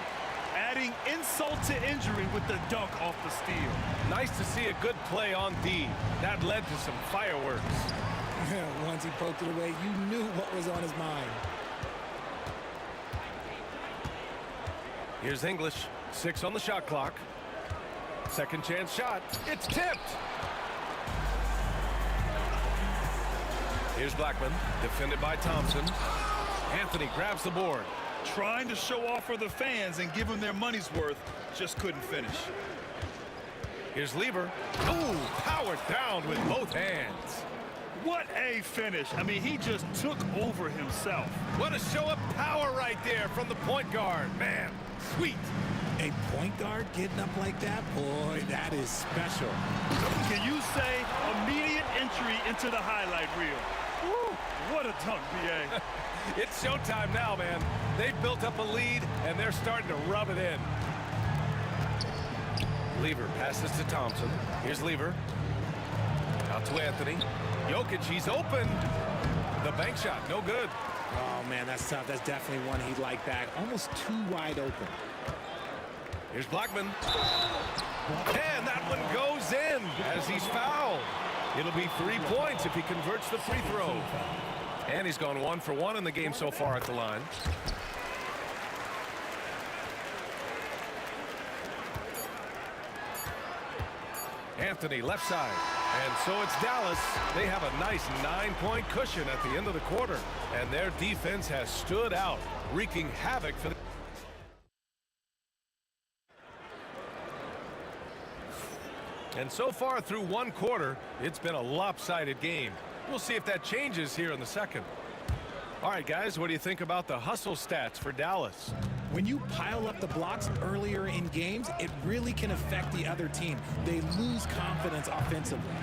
Adding insult to injury with the dunk off the steal. Nice to see a good play on D. That led to some fireworks. Once he poked it away, you knew what was on his mind. Here's English, 6 on the shot clock. Second chance shot, it's tipped. Here's Blackman, defended by Thompson. Anthony grabs the board. Trying to show off for the fans and give them their money's worth, just couldn't finish. Here's Lever. Ooh, powered down with both hands. What a finish. I mean, he just took over himself. What a show of power right there from the point guard. Man, sweet. A point guard getting up like that? Boy, that is special. Can you say immediate entry into the highlight reel? Woo, what a dunk, B.A. It's showtime now, man. They've built up a lead, and they're starting to rub it in. Lever passes to Thompson. Here's Lever. Out to Anthony. Jokic, he's open. The bank shot, no good. Oh, man, that's tough. That's definitely one he'd like back. Almost too wide open. Here's Blackman. And that one goes in as he's fouled. It'll be 3 points if he converts the free throw. And he's gone 1 for 1 in the game so far at the line. Anthony, left side. And so it's Dallas. They have a nice 9-point cushion at the end of the quarter. And their defense has stood out, wreaking havoc for the... And so far through 1 quarter, it's been a lopsided game. We'll see if that changes here in the second. All right, guys, what do you think about the hustle stats for Dallas? When you pile up the blocks earlier in games, it really can affect the other team. They lose confidence offensively.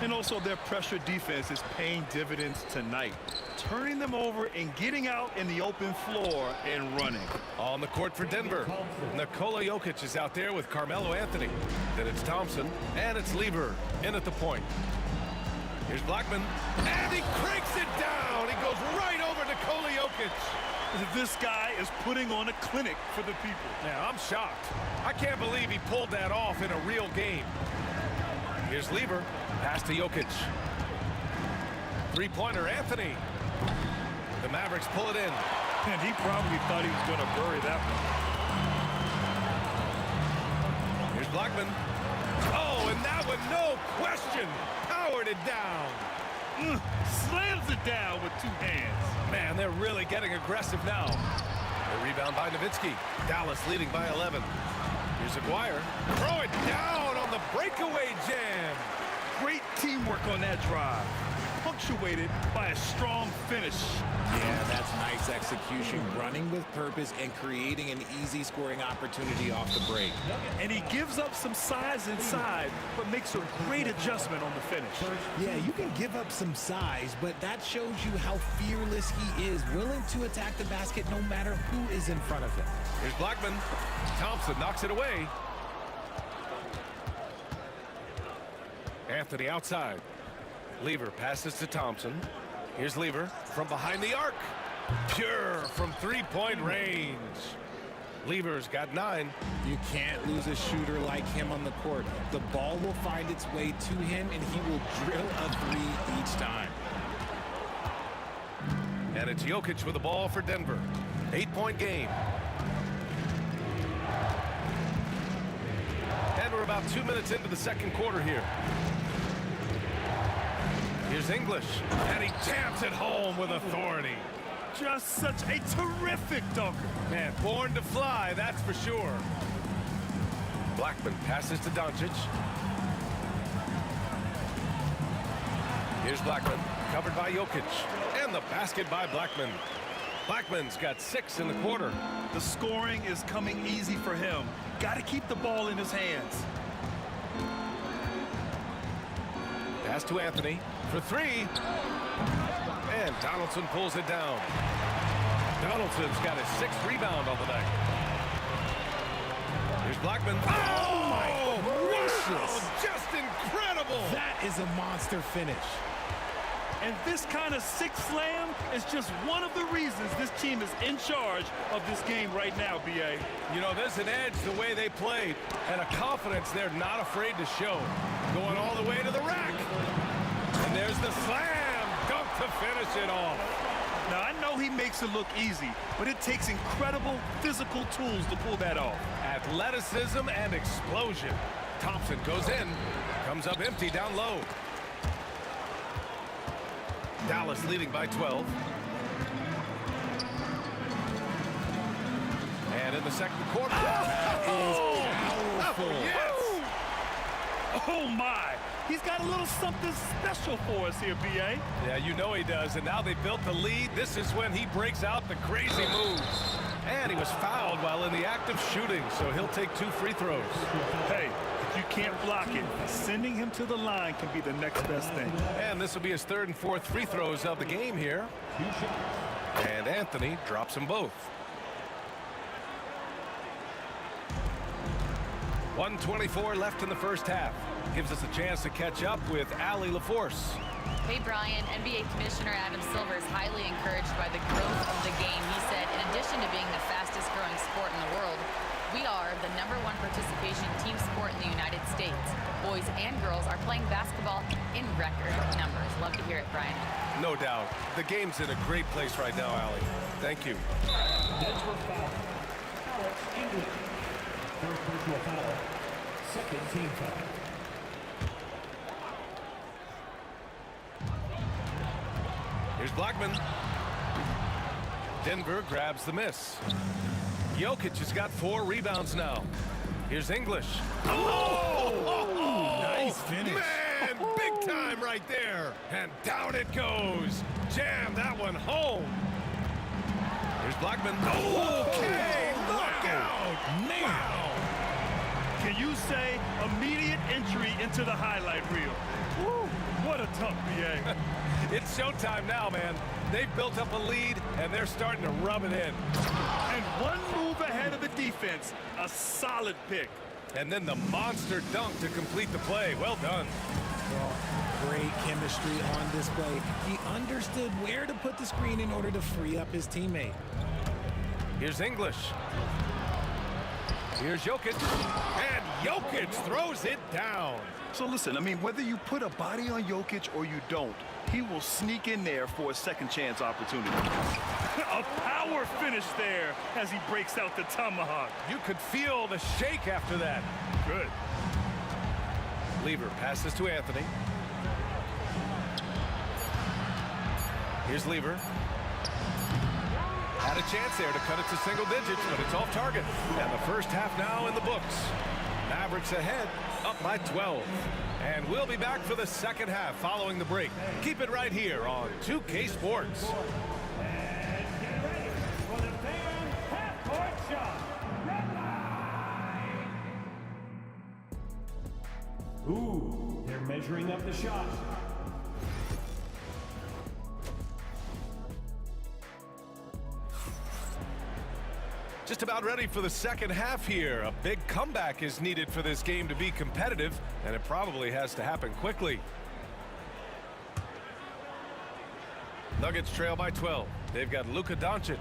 And also their pressure defense is paying dividends tonight, turning them over and getting out in the open floor and running. On the court for Denver, Nikola Jokic is out there with Carmelo Anthony. Then it's Thompson, and it's Lever in at the point. Here's Blackman, and he cranks it down. He goes right over Nikola Jokic. This guy is putting on a clinic for the people. Yeah, I'm shocked. I can't believe he pulled that off in a real game. Here's Lever, pass to Jokic. Three-pointer, Anthony. The Mavericks pull it in. And he probably thought he was going to bury that one. Here's Blackman. Oh, and that one, no question, powered it down. Slams it down with 2 hands. Man, they're really getting aggressive now. The rebound by Nowitzki. Dallas leading by 11. Here's Aguirre. Throw it down on the breakaway jam. Great teamwork on that drive, punctuated by a strong finish. Yeah, that's nice execution, running with purpose and creating an easy scoring opportunity off the break. And he gives up some size inside, but makes a great adjustment on the finish. Yeah, you can give up some size, but that shows you how fearless he is, willing to attack the basket no matter who is in front of him. Here's Blackman. Thompson knocks it away. Anthony outside. Lever passes to Thompson. Here's Lever from behind the arc. Pure from 3-point range. Lever's got 9. You can't lose a shooter like him on the court. The ball will find its way to him, and he will drill a 3 each time. And it's Jokic with the ball for Denver. 8-point game. And we're about 2 minutes into the second quarter here. Here's English, and he jams it home with authority. Just such a terrific dunker. Man, born to fly, that's for sure. Blackman passes to Doncic. Here's Blackman, covered by Jokic, and the basket by Blackman. Blackman's got 6 in the quarter. The scoring is coming easy for him. Got to keep the ball in his hands. Pass to Anthony for 3. And Donaldson pulls it down. Donaldson's got his 6th rebound on the night. Here's Blackman. Oh my gracious! Wow, just incredible! That is a monster finish. And this kind of 6 slam is just one of the reasons this team is in charge of this game right now, B.A. You know, there's an edge the way they played and a confidence they're not afraid to show. Going all the way to the rack. And there's the slam dunk to finish it off. Now, I know he makes it look easy, but it takes incredible physical tools to pull that off. Athleticism and explosion. Thompson goes in, comes up empty down low. Dallas leading by 12. And in the second quarter, Powerful. Yes. Oh, my. He's got a little something special for us here, B.A. Yeah, you know he does. And now they built the lead. This is when he breaks out the crazy moves. And he was fouled while in the act of shooting, so he'll take 2 free throws. Hey, if you can't block it, sending him to the line can be the next best thing. And this will be his 3rd and 4th free throws of the game here. And Anthony drops them both. 1:24 left in the first half. Gives us a chance to catch up with Allie LaForce. Hey, Brian, NBA Commissioner Adam Silver is highly encouraged by the growth of the game. He said, in addition to being the fastest growing sport in the world, we are the #1 participation team sport in the United States. Boys and girls are playing basketball in record numbers. Love to hear it, Brian. No doubt. The game's in a great place right now, Allie. Thank you. Denver foul. Alex English. First personal foul. Second team foul. Here's Blackman. Denver grabs the miss. Jokic has got 4 rebounds now. Here's English. Oh! Nice finish. Man, big time right there. And down it goes. Jam that one home. Here's Blackman. Okay, look out. Man. Wow. Can you say immediate entry into the highlight reel? Woo, what a dunk, B.A. It's showtime now, man. They've built up a lead, and they're starting to rub it in. And one move ahead of the defense. A solid pick. And then the monster dunk to complete the play. Well done. Great chemistry on display. He understood where to put the screen in order to free up his teammate. Here's English. Here's Jokic. And Jokic throws it down. So listen, I mean, whether you put a body on Jokic or you don't, he will sneak in there for a second chance opportunity. A power finish there as he breaks out the tomahawk. You could feel the shake after that. Good. Lever passes to Anthony. Here's Lever. Had a chance there to cut it to single digits, but it's off target. And the first half now in the books. Mavericks ahead, up by 12. And we'll be back for the second half following the break. Keep it right here on 2K Sports. And get ready for the fan half-court shot. Red line. Ooh, they're measuring up the shot. Just about ready for the second half here. A big comeback is needed for this game to be competitive, and it probably has to happen quickly. Nuggets trail by 12. They've got Luka Doncic,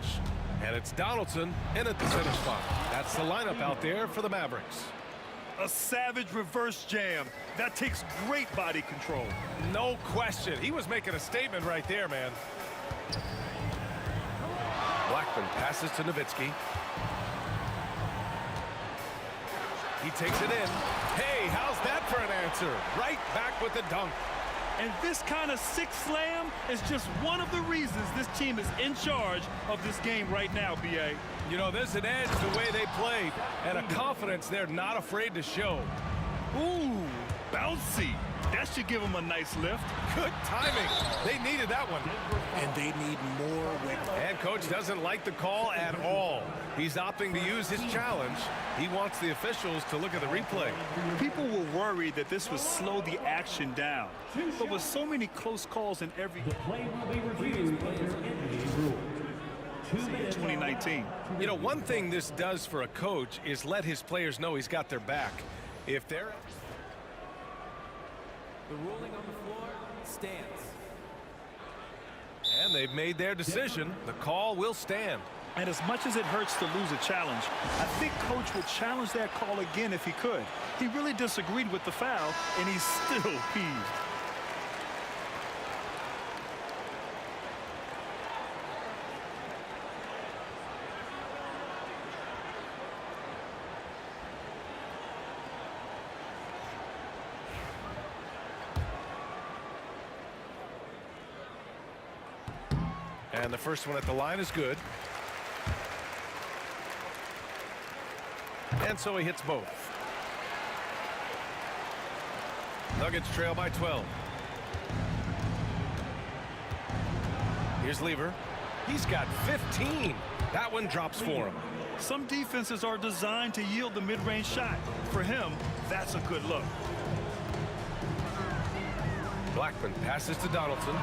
and it's Donaldson in at the center spot. That's the lineup out there for the Mavericks. A savage reverse jam. That takes great body control. No question. He was making a statement right there, man. Blackman passes to Nowitzki. He takes it in. Hey, how's that for an answer? Right back with the dunk. And this kind of six slam is just one of the reasons this team is in charge of this game right now, B.A. You know, there's an edge the way they play and a confidence they're not afraid to show. Ooh, bouncy. That should give them a nice lift. Good timing. They needed that one. And they need more width. And coach doesn't like the call at all. He's opting to use his challenge. He wants the officials to look at the replay. People were worried that this would slow the action down. But with so many close calls in every The play will be reviewed under NBA rule. 2019. You know, one thing this does for a coach is let his players know he's got their back. If they're... The ruling on the floor stands. And they've made their decision. The call will stand. And as much as it hurts to lose a challenge, I think Coach would challenge that call again if he could. He really disagreed with the foul, and he's still peeved. And the first one at the line is good. And so he hits both. Nuggets trail by 12. Here's Lever. He's got 15. That one drops for him. Some defenses are designed to yield the mid-range shot. For him, that's a good look. Blackman passes to Donaldson.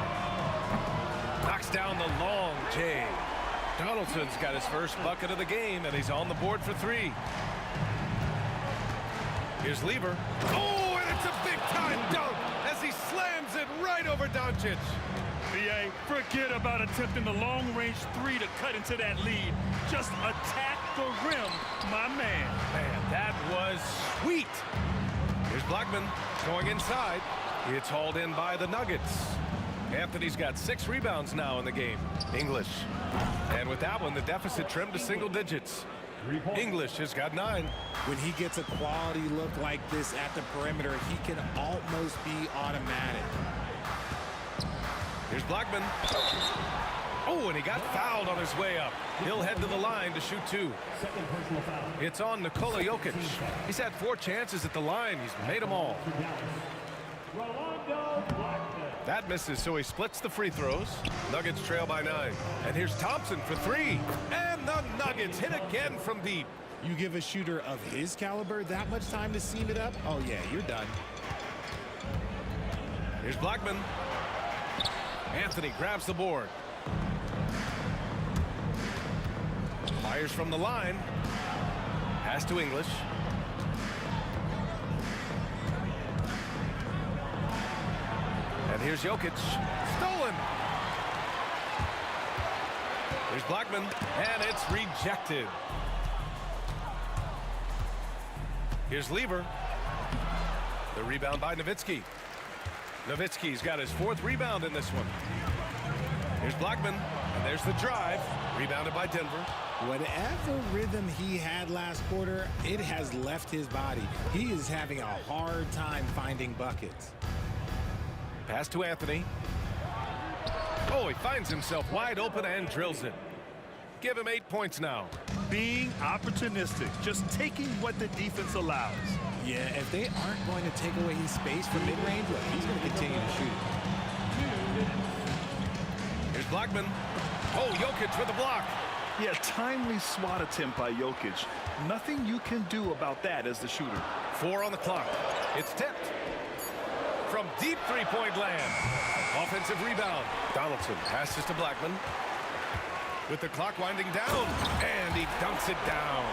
Knocks down the long J. Donaldson's got his first bucket of the game, and he's on the board for 3. Here's Lever. Oh, and it's a big-time dunk as he slams it right over Doncic. BA, forget about attempting the long-range 3 to cut into that lead. Just attack the rim, my man. Man, that was sweet. Here's Blackman going inside. It's hauled in by the Nuggets. Anthony's got 6 rebounds now in the game. English. And with that one, the deficit trimmed to single digits. English has got 9. When he gets a quality look like this at the perimeter, he can almost be automatic. Here's Blackman. Oh, and he got fouled on his way up. He'll head to the line to shoot 2. It's on Nikola Jokic. He's had 4 chances at the line. He's made them all. That misses, so he splits the free throws. Nuggets trail by 9. And here's Thompson for 3. And the Nuggets hit again from deep. You give a shooter of his caliber that much time to seam it up? Oh, yeah, you're done. Here's Blackman. Anthony grabs the board. Fires from the line. Pass to English. And here's Jokic. Stolen. Here's Blackman. And it's rejected. Here's Lever. The rebound by Nowitzki. Nowitzki's got his 4th rebound in this one. Here's Blackman, and there's the drive. Rebounded by Denver. Whatever rhythm he had last quarter, it has left his body. He is having a hard time finding buckets. Pass to Anthony. Oh, he finds himself wide open and drills it. Give him 8 points now. Being opportunistic, just taking what the defense allows. Yeah, if they aren't going to take away his space from mid-range, look, he's going to continue to shoot. Here's Blackman. Oh, Jokic with the block. Yeah, timely swat attempt by Jokic. Nothing you can do about that as the shooter. 4 on the clock. It's tipped. From deep three-point land. Offensive rebound. Donaldson passes to Blackman. With the clock winding down. And he dunks it down.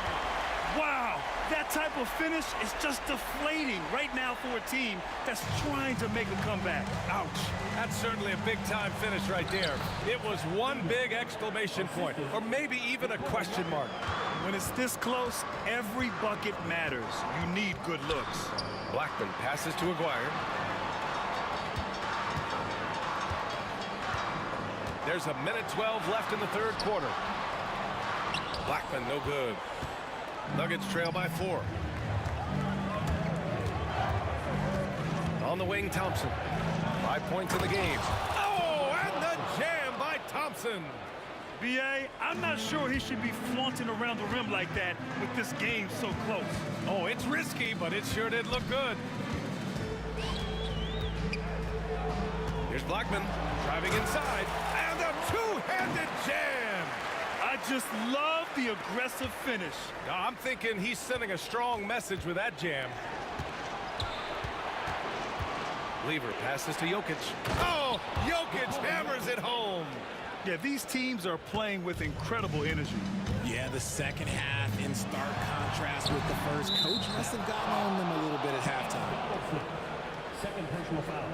Wow, that type of finish is just deflating right now for a team that's trying to make a comeback. Ouch. That's certainly a big-time finish right there. It was one big exclamation point, or maybe even a question mark. When it's this close, every bucket matters. You need good looks. Blackman passes to Aguirre. There's a minute 12 left in the 3rd quarter. Blackman, no good. Nuggets trail by 4. On the wing, Thompson. 5 points in the game. Oh, and the jam by Thompson. B.A., I'm not sure he should be flaunting around the rim like that with this game so close. Oh, it's risky, but it sure did look good. Here's Blackman driving inside, and a 2-handed jam. I just love the aggressive finish. I'm thinking he's sending a strong message with that jam. Lever passes to Jokic. Oh, Jokic hammers it home. Yeah, these teams are playing with incredible energy. Yeah, the second half in stark contrast with the first. Coach must have gotten on them a little bit at halftime. Second personal foul.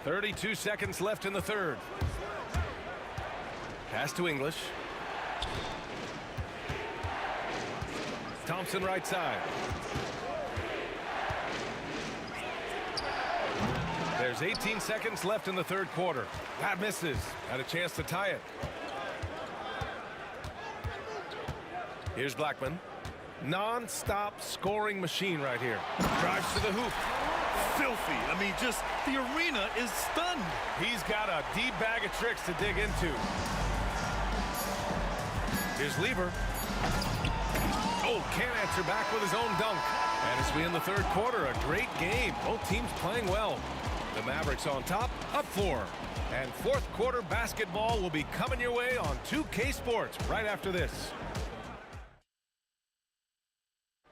.32 seconds left in the 3rd. Pass to English. Thompson right side. There's 18 seconds left in the 3rd quarter. That misses. Had a chance to tie it. Here's Blackman. Non-stop scoring machine right here. Drives to the hoop. filthy. I mean, just the arena is stunned. He's got a deep bag of tricks to dig into. Here's Lever. Oh, can't answer back with his own dunk. And as we in the third quarter, a great game. Both teams playing well. The Mavericks on top, up 4. And fourth quarter basketball will be coming your way on 2K Sports right after this.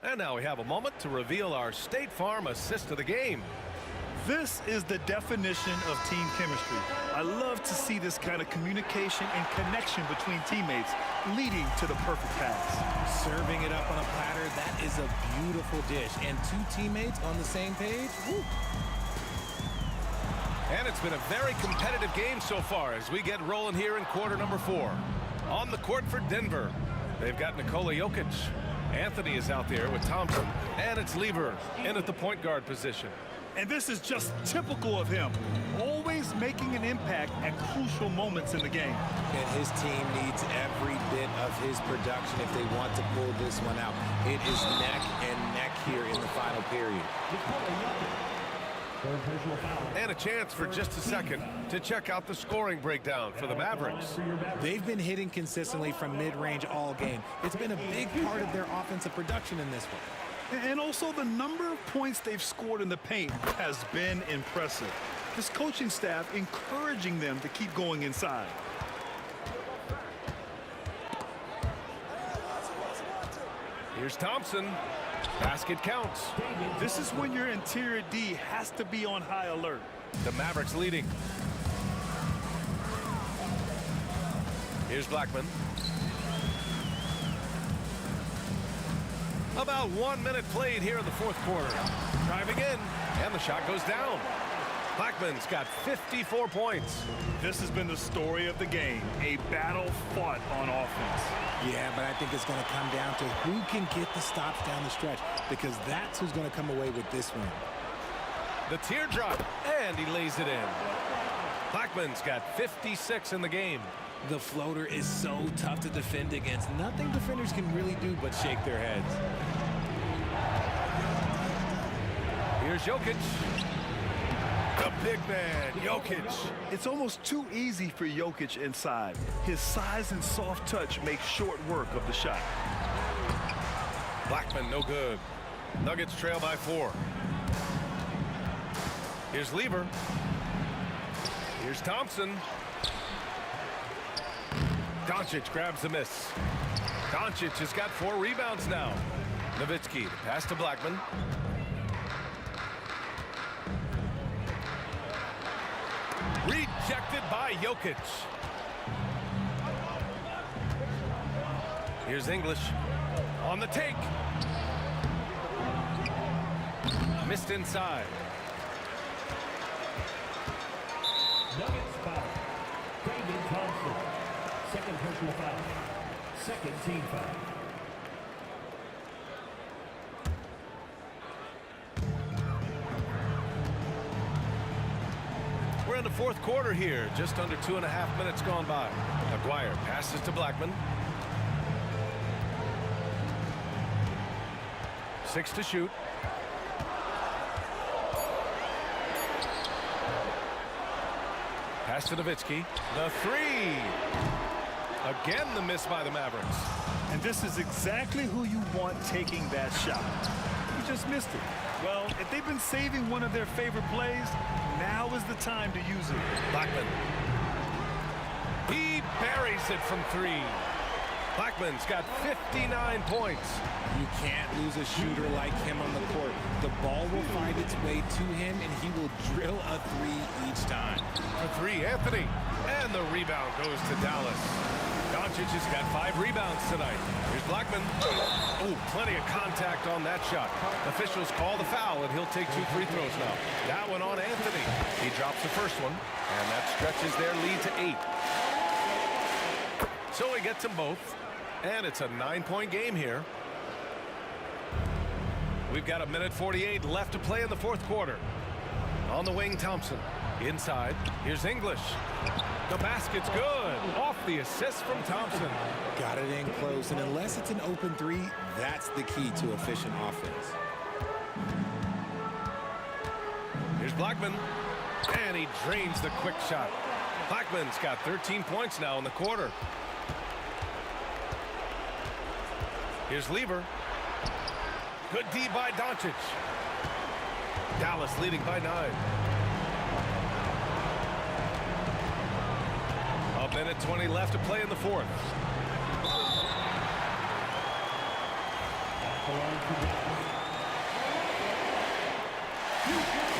And now we have a moment to reveal our State Farm assist of the game. This is the definition of team chemistry. I love to see this kind of communication and connection between teammates leading to the perfect pass. Serving it up on a platter, that is a beautiful dish. And two teammates on the same page, woo. And it's been a very competitive game so far as we get rolling here in quarter number 4. On the court for Denver, they've got Nikola Jokic. Anthony is out there with Thompson, and it's Lever in at the point guard position. And this is just typical of him, always making an impact at crucial moments in the game. And his team needs every bit of his production if they want to pull this one out. It is neck and neck here in the final period. And a chance for just a second to check out the scoring breakdown for the Mavericks. They've been hitting consistently from mid-range all game. It's been a big part of their offensive production in this one. And also the number of points they've scored in the paint has been impressive. This coaching staff encouraging them to keep going inside. Here's Thompson. Basket counts. This is when your interior D has to be on high alert. The Mavericks leading. Here's Blackman. About 1 minute played here in the fourth quarter. Driving in, and the shot goes down. Blackman's got 54 points. This has been the story of the game, a battle fought on offense. Yeah, but I think it's going to come down to who can get the stops down the stretch, because that's who's going to come away with this win. The teardrop, and he lays it in. Blackman's got 56 in the game. The floater is so tough to defend against. Nothing defenders can really do but shake their heads. Here's Jokic. The big man, Jokic. It's almost too easy for Jokic inside. His size and soft touch make short work of the shot. Blackman, no good. Nuggets trail by 4. Here's Lever. Here's Thompson. Doncic grabs the miss. Doncic has got 4 rebounds now. Nowitzki, the pass to Blackman. Rejected by Jokic. Here's English on the take. Missed inside. Nuggets foul. David Thompson. Second personal foul. Second team foul. We're in the fourth quarter here. Just under 2.5 minutes gone by. Aguirre passes to Blackman. 6 to shoot. Pass to Nowitzki. The 3. Again, the miss by the Mavericks. And this is exactly who you want taking that shot. You just missed it. Well, if they've been saving one of their favorite plays, now is the time to use it. Blackman. He buries it from 3. Blackman's got 59 points. You can't lose a shooter like him on the court. The ball will find its way to him, and he will drill a 3 each time. For 3, Anthony. And the rebound goes to Dallas. Doncic has got 5 rebounds tonight. Here's Blackman. Oh, plenty of contact on that shot. Officials call the foul, and he'll take 2 free throws now. That one on Anthony. He drops the first one, and that stretches their lead to 8. So he gets them both, and it's a 9-point game here. We've got 1:48 left to play in the fourth quarter. On the wing, Thompson. Inside, here's English. The basket's good. Off the assist from Thompson. Got it in close, and unless it's an open 3, that's the key to efficient offense. Here's Blackman, and he drains the quick shot. Blackman's got 13 points now in the quarter. Here's Lever. Good D by Doncic. Dallas leading by 9. A minute 20 left to play in the fourth.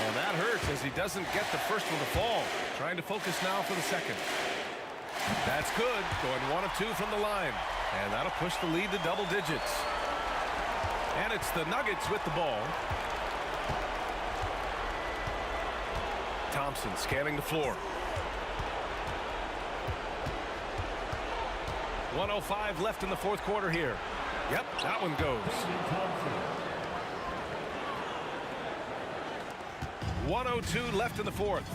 And that hurts as he doesn't get the first one to fall. Trying to focus now for the second. That's good. Going 1 of 2 from the line. And that'll push the lead to double digits. And it's the Nuggets with the ball. Thompson scanning the floor. 1:05 left in the fourth quarter here. Yep, that one goes. 1:02 left in the fourth.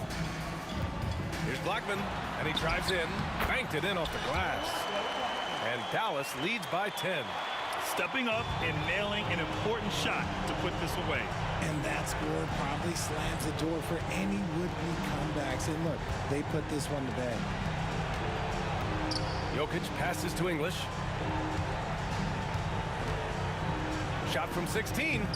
Here's Blackman, and he drives in. Banked it in off the glass. And Dallas leads by 10. Stepping up and nailing an important shot to put this away. And that score probably slams the door for any would-be comebacks. And look, they put this one to bed. Jokic passes to English. Shot from 16.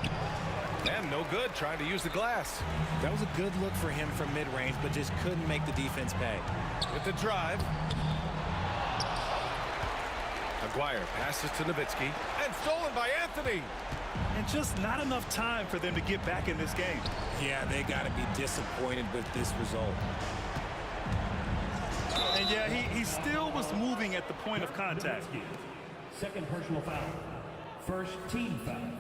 And no good, trying to use the glass. That was a good look for him from mid-range, but just couldn't make the defense pay. With the drive. Aguirre passes to Nowitzki. And stolen by Anthony. And just not enough time for them to get back in this game. Yeah, they got to be disappointed with this result. And yeah, he still was moving at the point of contact. Second personal foul. First team foul.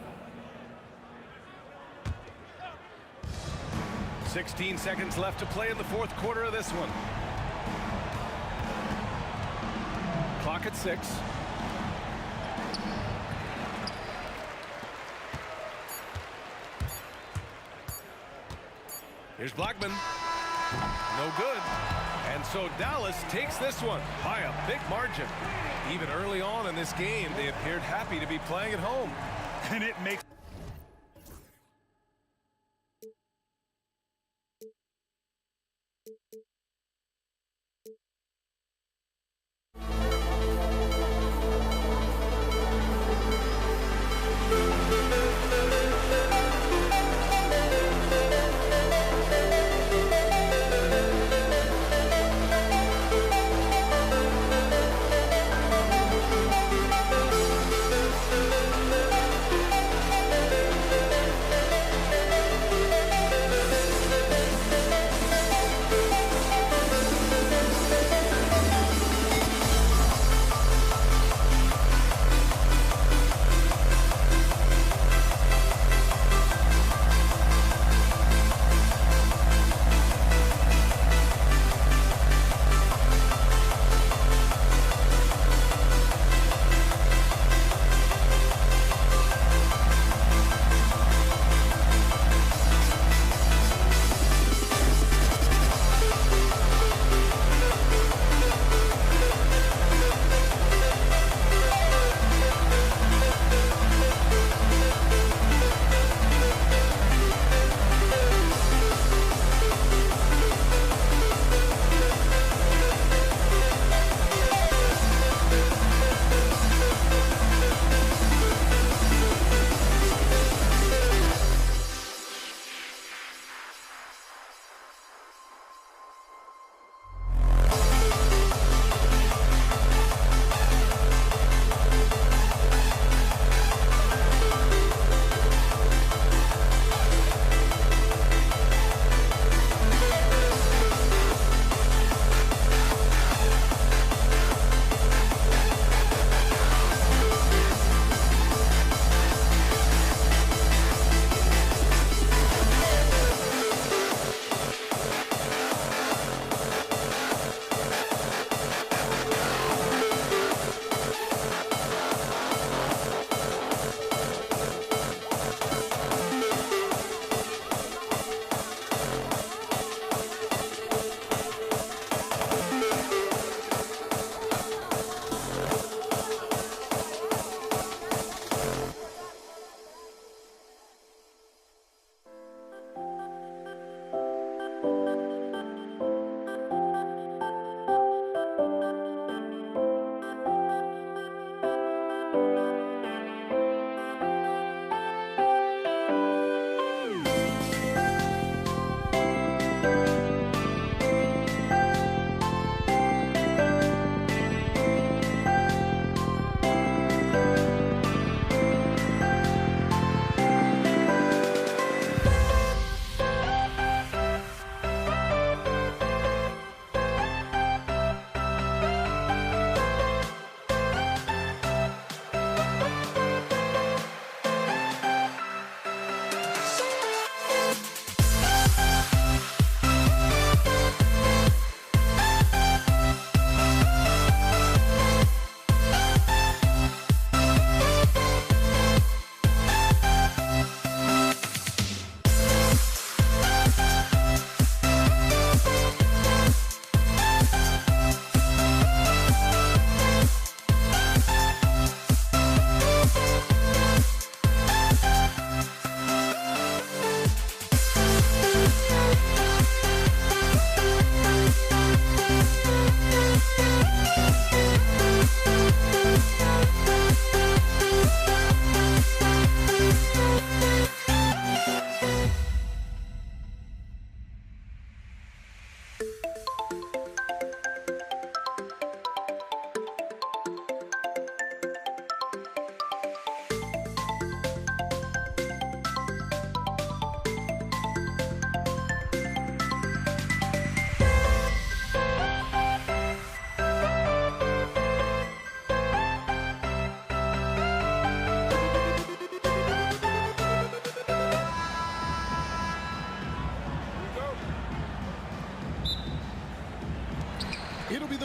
16 seconds left to play in the fourth quarter of this one. Clock at 6. Here's Blackman. No good. And so Dallas takes this one by a big margin. Even early on in this game, they appeared happy to be playing at home. And it makes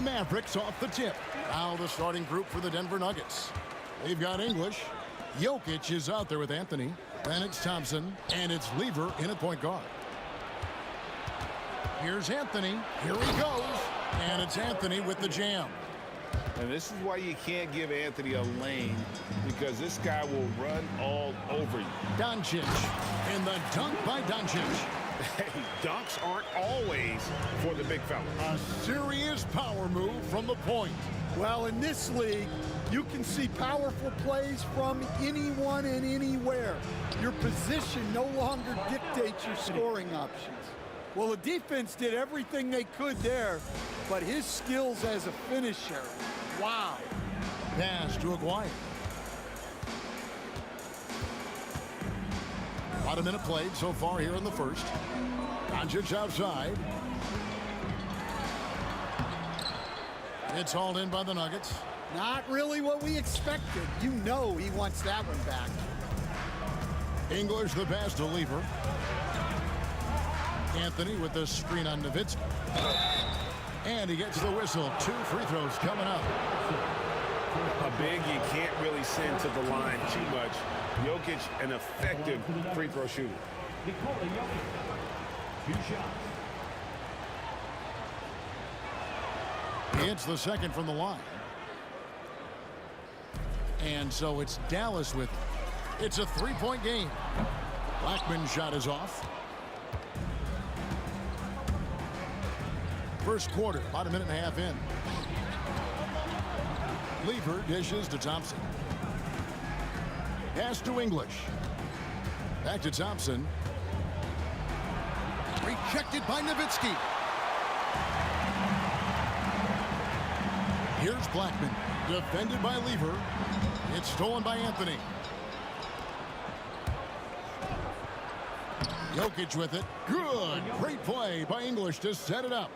Mavericks off the tip. Now the starting group for the Denver Nuggets. They've got English. Jokic is out there with Anthony. Then it's Thompson, and it's Lever in at point guard. Here's Anthony. Here he goes. And it's Anthony with the jam. And this is why you can't give Anthony a lane, because this guy will run all over you. Doncic. And the dunk by Doncic. Hey, dunks aren't always for the big fella. A serious power move from the point. Well, in this league, you can see powerful plays from anyone and anywhere. Your position no longer dictates your scoring options. Well, the defense did everything they could there, but his skills as a finisher, wow. Pass to Aguirre. About a minute played so far here in the first. Doncic outside. It's hauled in by the Nuggets. Not really what we expected. You know he wants that one back. English the pass to Lever. Anthony with the screen on Nowitzki. And he gets the whistle. 2 free throws coming up. A big you can't really send to the line too much. Jokic, an effective free throw shooter. He hits the second from the line. And so it's Dallas with it. It's a 3-point game. Blackman's shot is off. First quarter, about a minute and a half in. Lever dishes to Thompson. Pass to English. Back to Thompson. Rejected by Nowitzki. Here's Blackman. Defended by Lever. It's stolen by Anthony. Jokic with it. Good. Great play by English to set it up.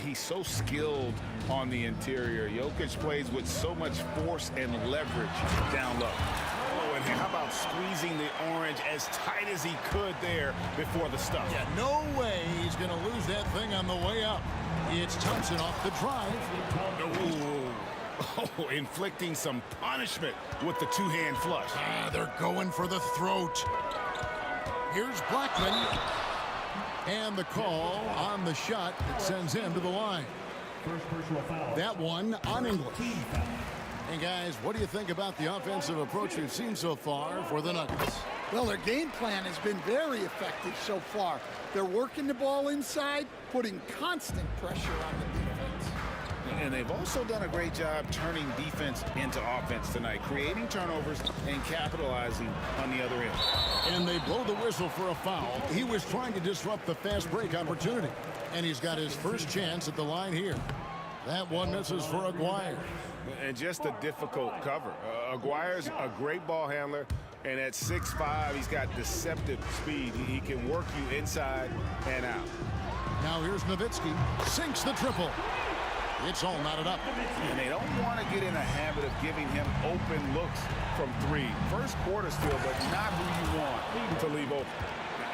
He's so skilled on the interior. Jokic plays with so much force and leverage down low. Oh, and how about squeezing the orange as tight as he could there before the stuff? Yeah, no way he's going to lose that thing on the way up. It's Thompson off the drive. Oh, inflicting some punishment with the two-hand flush. They're going for the throat. Here's Blackman. And the call on the shot that sends him to the line. That one on English. And guys, what do you think about the offensive approach we've seen so far for the Nuggets? Well, their game plan has been very effective so far. They're working the ball inside, putting constant pressure on the defense. And they've also done a great job turning defense into offense tonight, creating turnovers and capitalizing on the other end. And they blow the whistle for a foul. He was trying to disrupt the fast break opportunity. And he's got his first chance at the line here. That one misses for Aguirre. And just a difficult cover. Aguirre's a great ball handler, and at 6'5", he's got deceptive speed. He can work you inside and out. Now here's Nowitzki. Sinks the triple. It's all knotted up. And they don't want to get in a habit of giving him open looks from 3. First quarter still, but not who you want to leave open.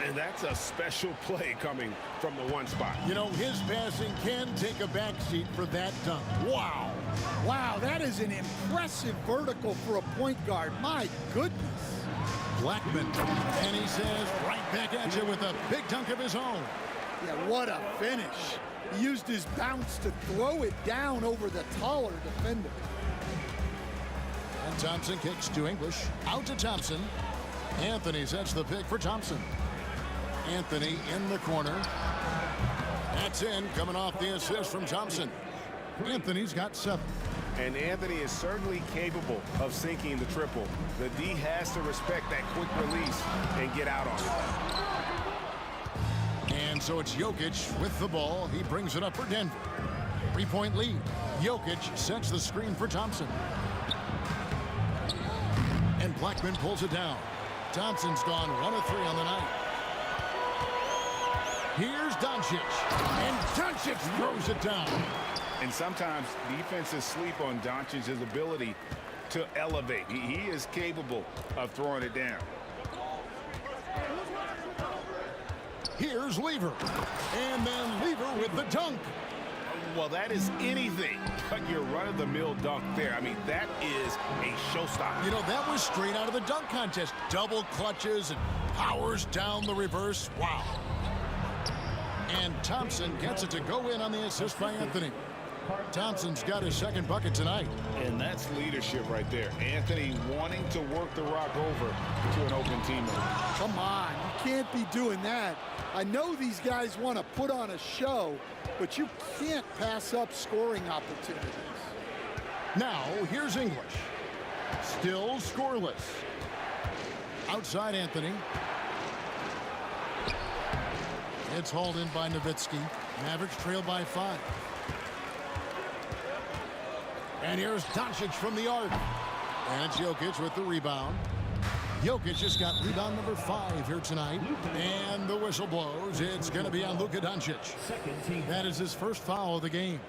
And that's a special play coming from the one spot. You know, his passing can take a backseat for that dunk. Wow. Wow, that is an impressive vertical for a point guard. My goodness. Blackman. And he says right back at you with a big dunk of his own. Yeah, what a finish. He used his bounce to throw it down over the taller defender. And Thompson kicks to English. Out to Thompson. Anthony sets the pick for Thompson. Anthony in the corner. That's in, coming off the assist from Thompson. Anthony's got 7. And Anthony is certainly capable of sinking the triple. The D has to respect that quick release and get out on it. And so it's Jokic with the ball. He brings it up for Denver. 3-point lead. Jokic sets the screen for Thompson. And Blackman pulls it down. Thompson's gone 1 of 3 on the night. Here's Doncic. And Doncic throws it down. And sometimes defenses sleep on Doncic's ability to elevate. He is capable of throwing it down. Here's Lever. And then Lever with the dunk. Well, that is anything but your run-of-the-mill dunk there. I mean, that is a showstopper. You know, that was straight out of the dunk contest. Double clutches and powers down the reverse. Wow. And Thompson gets it to go in on the assist by Anthony. Thompson's got his second bucket tonight. And that's leadership right there. Anthony wanting to work the rock over to an open teammate. Come on, you can't be doing that. I know these guys want to put on a show, but you can't pass up scoring opportunities. Now, here's English. Still scoreless. Outside Anthony. It's hauled in by Nowitzki. Mavericks trail by 5. And here's Doncic from the arc. And it's Jokic with the rebound. Jokic just got rebound number 5 here tonight. And the whistle blows. It's going to be on Luka Doncic. That is his first foul of the game.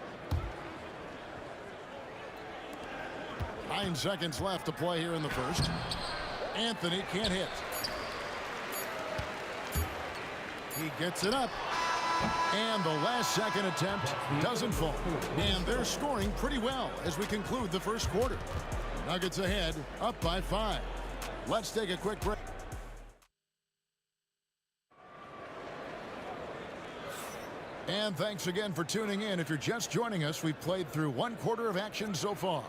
9 seconds left to play here in the first. Anthony can't hit. He gets it up. And the last second attempt doesn't fall. And they're scoring pretty well as we conclude the first quarter. Nuggets ahead, up by 5. Let's take a quick break. And thanks again for tuning in. If you're just joining us, we've played through 1 quarter of action so far.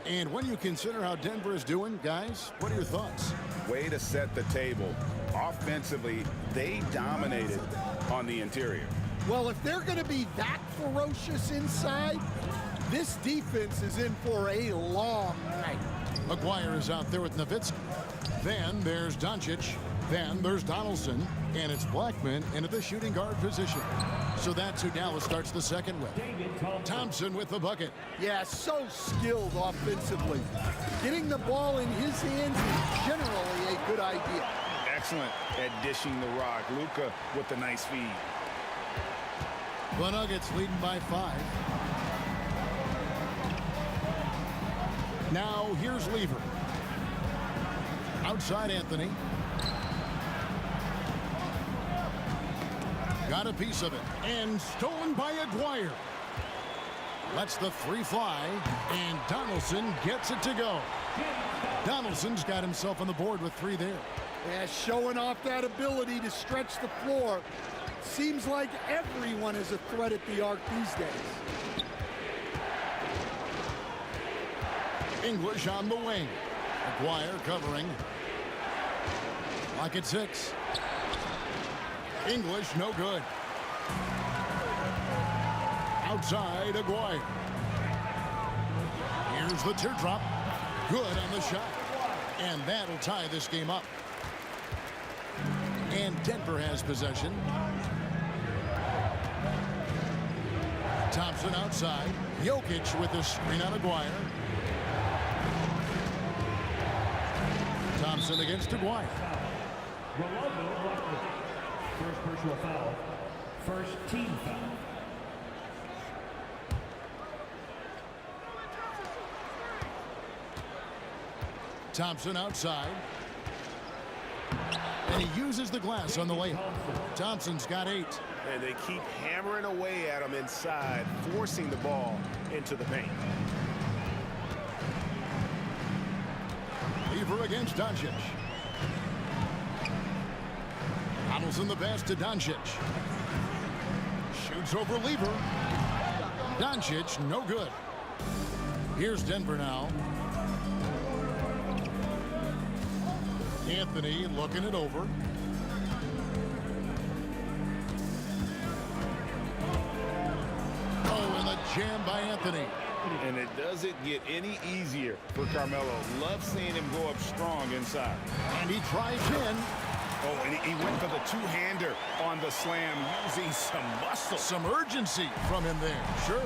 And when you consider how Denver is doing, guys, what are your thoughts? Way to set the table. Offensively, they dominated on the interior. Well, if they're going to be that ferocious inside, this defense is in for a long night. McGuire is out there with Nowitzki. Then there's Doncic. Then there's Donaldson. And it's Blackman into the shooting guard position. So that's who Dallas starts the second with. Thompson with the bucket. Yeah, so skilled offensively. Getting the ball in his hands is generally a good idea. Excellent at dishing the rock. Luka with the nice feed. The Nuggets leading by 5. Now here's Lever. Outside Anthony. Got a piece of it. And stolen by Aguirre. Lets the 3 fly. And Donaldson gets it to go. Donaldson's got himself on the board with 3 there. Yeah, showing off that ability to stretch the floor. Seems like everyone is a threat at the arc these days. English on the wing. Aguirre covering. Lock at 6. English no good. Outside Aguirre. Here's the teardrop. Good on the shot. And that'll tie this game up. And Denver has possession. Thompson outside. Jokic with the screen on Aguirre. Thompson against Aguirre. First personal foul. First team foul. Thompson outside. And he uses the glass on the layup. Thompson's got 8. And they keep hammering away at him inside, forcing the ball into the paint. Lever against Doncic. Donaldson the pass to Doncic. Shoots over Lever. Doncic no good. Here's Denver now. Anthony looking it over. Oh, and the jam by Anthony. And it doesn't get any easier for Carmelo. Love seeing him go up strong inside. And he drives in. Oh, and he went for the two-hander on the slam, using some muscle. Some urgency from him there, sure.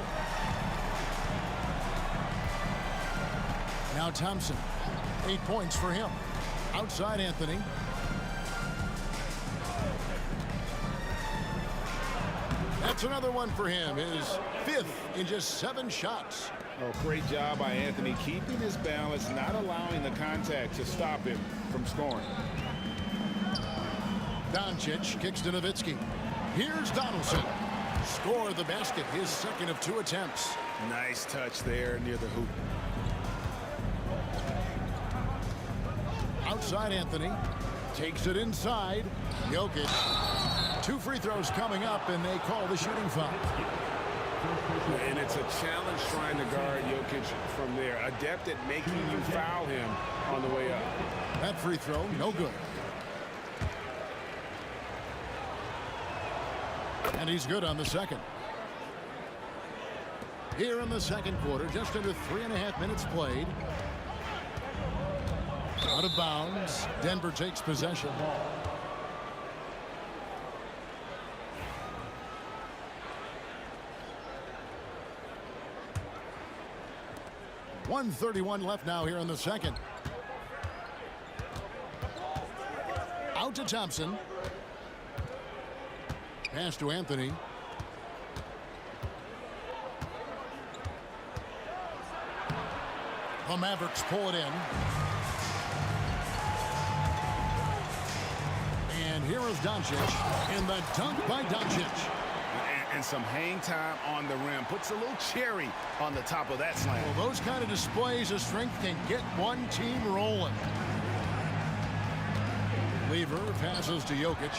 Now Thompson, 8 points for him. Outside Anthony. That's another one for him. His 5th in just 7 shots. Oh, great job by Anthony, keeping his balance, not allowing the contact to stop him from scoring. Doncic kicks to Nowitzki. Here's Donaldson. score the basket, his second of 2 attempts. Nice touch there near the hoop. Outside Anthony. Takes it inside. Jokic. 2 free throws coming up, and they call the shooting foul. And it's a challenge trying to guard Jokic from there. Adept at making you foul him on the way up. That free throw, no good. And he's good on the second. Here in the second quarter, just under 3.5 minutes played. Out of bounds. Denver takes possession. .131 left now here in the second. Out to Thompson. Pass to Anthony. The Mavericks pull it in. And here is Doncic in the dunk by Doncic. And some hang time on the rim. Puts a little cherry on the top of that slam. Well, those kind of displays of strength can get one team rolling. Lever passes to Jokic.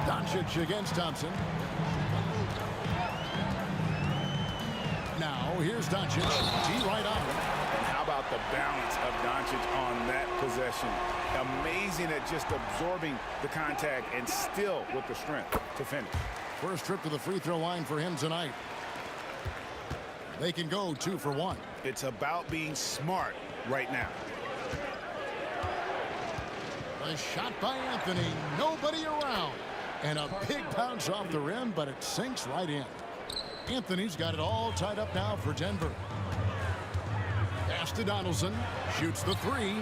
Doncic against Thompson. Now here's Doncic. T right on him. And how about the balance of Doncic on that possession? Amazing at just absorbing the contact and still with the strength to finish. First trip to the free throw line for him tonight. They can go 2 for 1. It's about being smart right now. A shot by Anthony. Nobody around. And a big bounce off the rim, but it sinks right in. Anthony's got it all tied up now for Denver. Pass to Donaldson. Shoots the 3.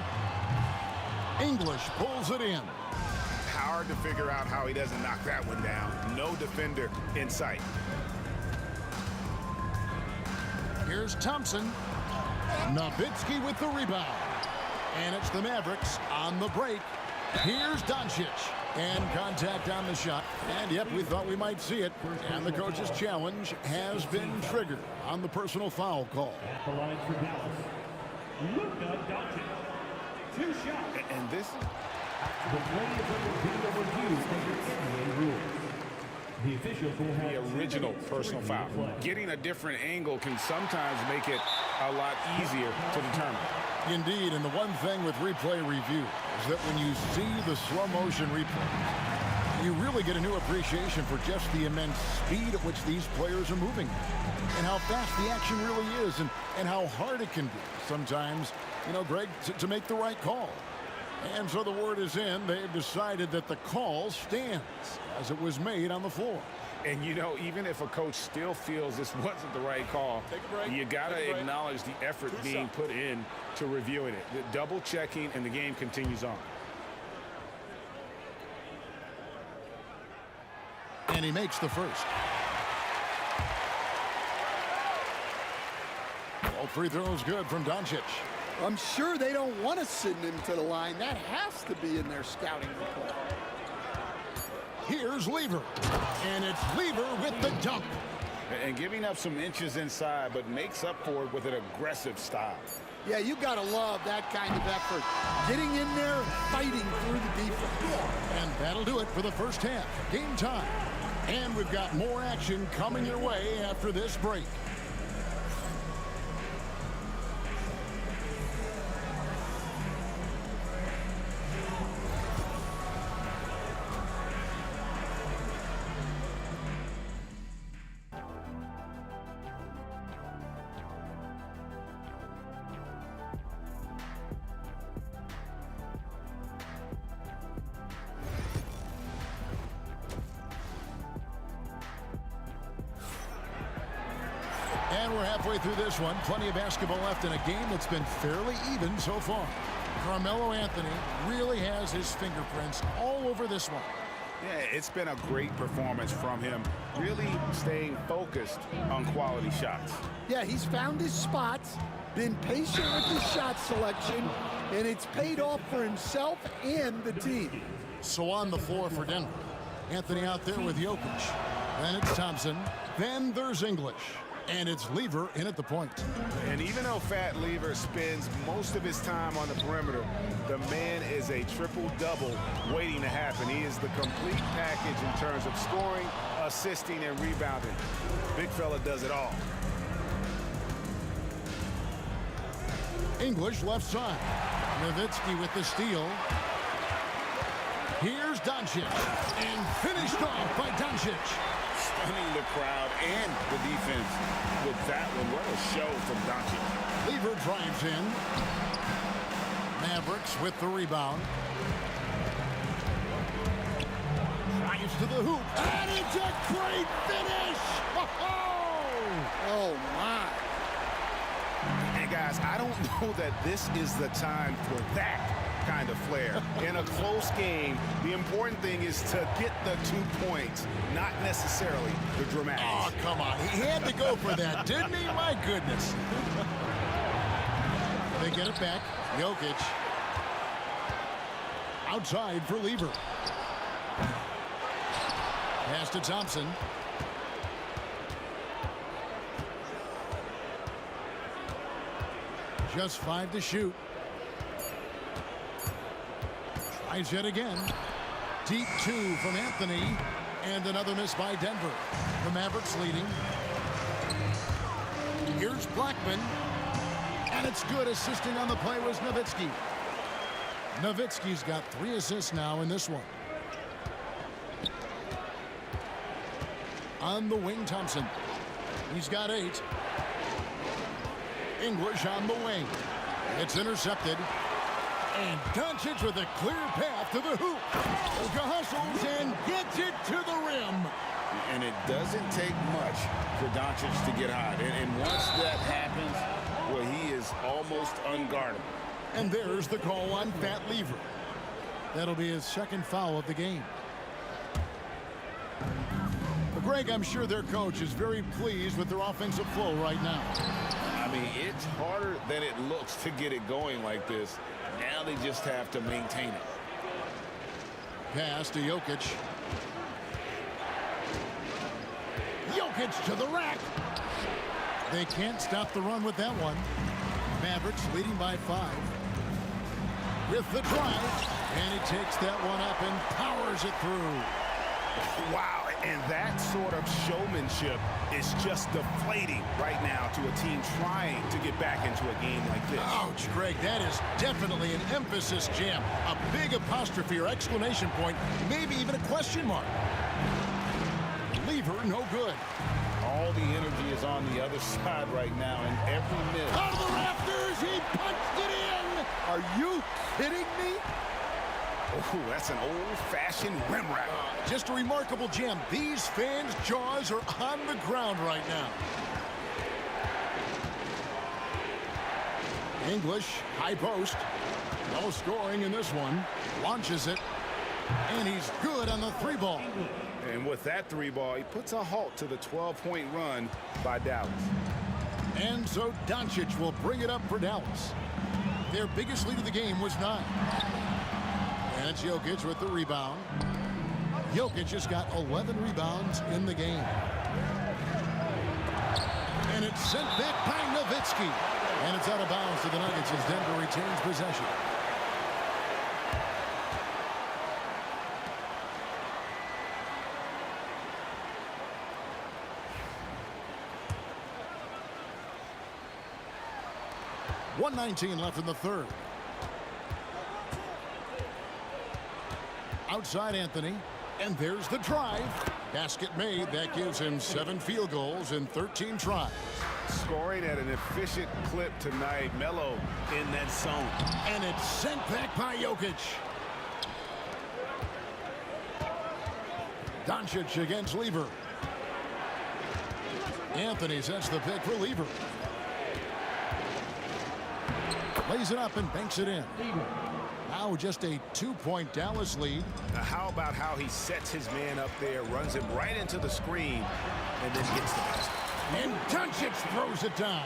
English pulls it in. Hard to figure out how he doesn't knock that one down. No defender in sight. Here's Thompson. Nowitzki with the rebound. And it's the Mavericks on the break. Here's Doncic. And contact on the shot. And yep, we thought we might see it. And the coach's challenge has been triggered on the personal foul call. At the line for Dallas, Luka Doncic. 2 shots. And this The play is under video review under NBA rules. The officials will have the original personal foul. Getting a different angle can sometimes make it a lot easier to determine. Indeed, and the one thing with replay review is that when you see the slow motion replay, you really get a new appreciation for just the immense speed at which these players are moving and how fast the action really is and how hard it can be sometimes, you know, Greg, to make the right call. And so the word is in. They've decided that the call stands as it was made on the floor. And, you know, even if a coach still feels this wasn't the right call, you got to acknowledge the effort being put in to reviewing it. The double checking, and the game continues on. And he makes the first. All free throws good from Doncic. I'm sure they don't want to send him to the line. That has to be in their scouting report. Here's Lever. And it's Lever with the dunk. And giving up some inches inside, but makes up for it with an aggressive style. Yeah, you got to love that kind of effort. Getting in there and fighting through the defense. And that'll do it for the first half. Game time. And we've got more action coming your way after this break. And we're halfway through this one. Plenty of basketball left in a game that's been fairly even so far. Carmelo Anthony really has his fingerprints all over this one. Yeah, it's been a great performance from him, really staying focused on quality shots. Yeah, he's found his spots, been patient with his shot selection, and it's paid off for himself and the team. So on the floor for Denver, Anthony out there with Jokic. Then it's Thompson. Then there's English. And it's Lever in at the point. And even though Fat Lever spends most of his time on the perimeter, the man is a triple-double waiting to happen. He is the complete package in terms of scoring, assisting, and rebounding. Big fella does it all. English left side. Nowitzki with the steal. Here's Doncic. And finished off by Doncic. Stunning the crowd and the defense with that one. What a show from Doncic. Lever drives in. Mavericks with the rebound. Drives to the hoop. And it's a great finish! Oh, my. And guys, I don't know that this is the time for that kind of flair. In a close game, the important thing is to get the 2 points, not necessarily the dramatics. Oh, come on. He had to go for that, didn't he? My goodness. They get it back. Jokic. Outside for Lever. Pass to Thompson. Just 5 to shoot. Tries yet again. Deep 2 from Anthony. And another miss by Denver. The Mavericks leading. Here's Blackman. And it's good. Assisting on the play was Nowitzki. Nowitzki's got 3 assists now in this one. On the wing, Thompson. He's got 8. English on the wing. It's intercepted. And Doncic with a clear path to the hoop. Luka hustles and gets it to the rim. And it doesn't take much for Doncic to get hot. And once that happens, well, he is almost unguardable. And there's the call on Fat Lever. That'll be his second foul of the game. But Greg, I'm sure their coach is very pleased with their offensive flow right now. I mean, it's harder than it looks to get it going like this. Now they just have to maintain it. Pass to Jokic. Jokic to the rack. They can't stop the run with that one. Mavericks leading by 5. With the drive. And he takes that one up and powers it through. Wow, and that sort of showmanship is just deflating right now to a team trying to get back into a game like this. Ouch, Greg, that is definitely an emphasis jam. A big apostrophe or exclamation point, maybe even a question mark. Lever, no good. All the energy is on the other side right now, and every miss. Out of the rafters, he punched it in. Are you kidding me? Oh, that's an old-fashioned rim rack. Just a remarkable jam. These fans' jaws are on the ground right now. English, high post. No scoring in this one. Launches it. And he's good on the 3-ball. And with that 3-ball, he puts a halt to the 12-point run by Dallas. And so Doncic will bring it up for Dallas. Their biggest lead of the game was 9. And it's Jokic with the rebound. Jokic has got 11 rebounds in the game. And it's sent back by Nowitzki. And it's out of bounds to the Nuggets as Denver retains possession. .119 left in the third. Outside Anthony, and there's the drive. Basket made. That gives him 7 field goals in 13 tries. Scoring at an efficient clip tonight. Melo in that zone. And it's sent back by Jokic. Doncic against Lever. Anthony sets the pick for Lever. Lays it up and banks it in. Now just a 2-point Dallas lead. Now how about how he sets his man up there, runs him right into the screen, and then gets the basket. And Doncic throws it down.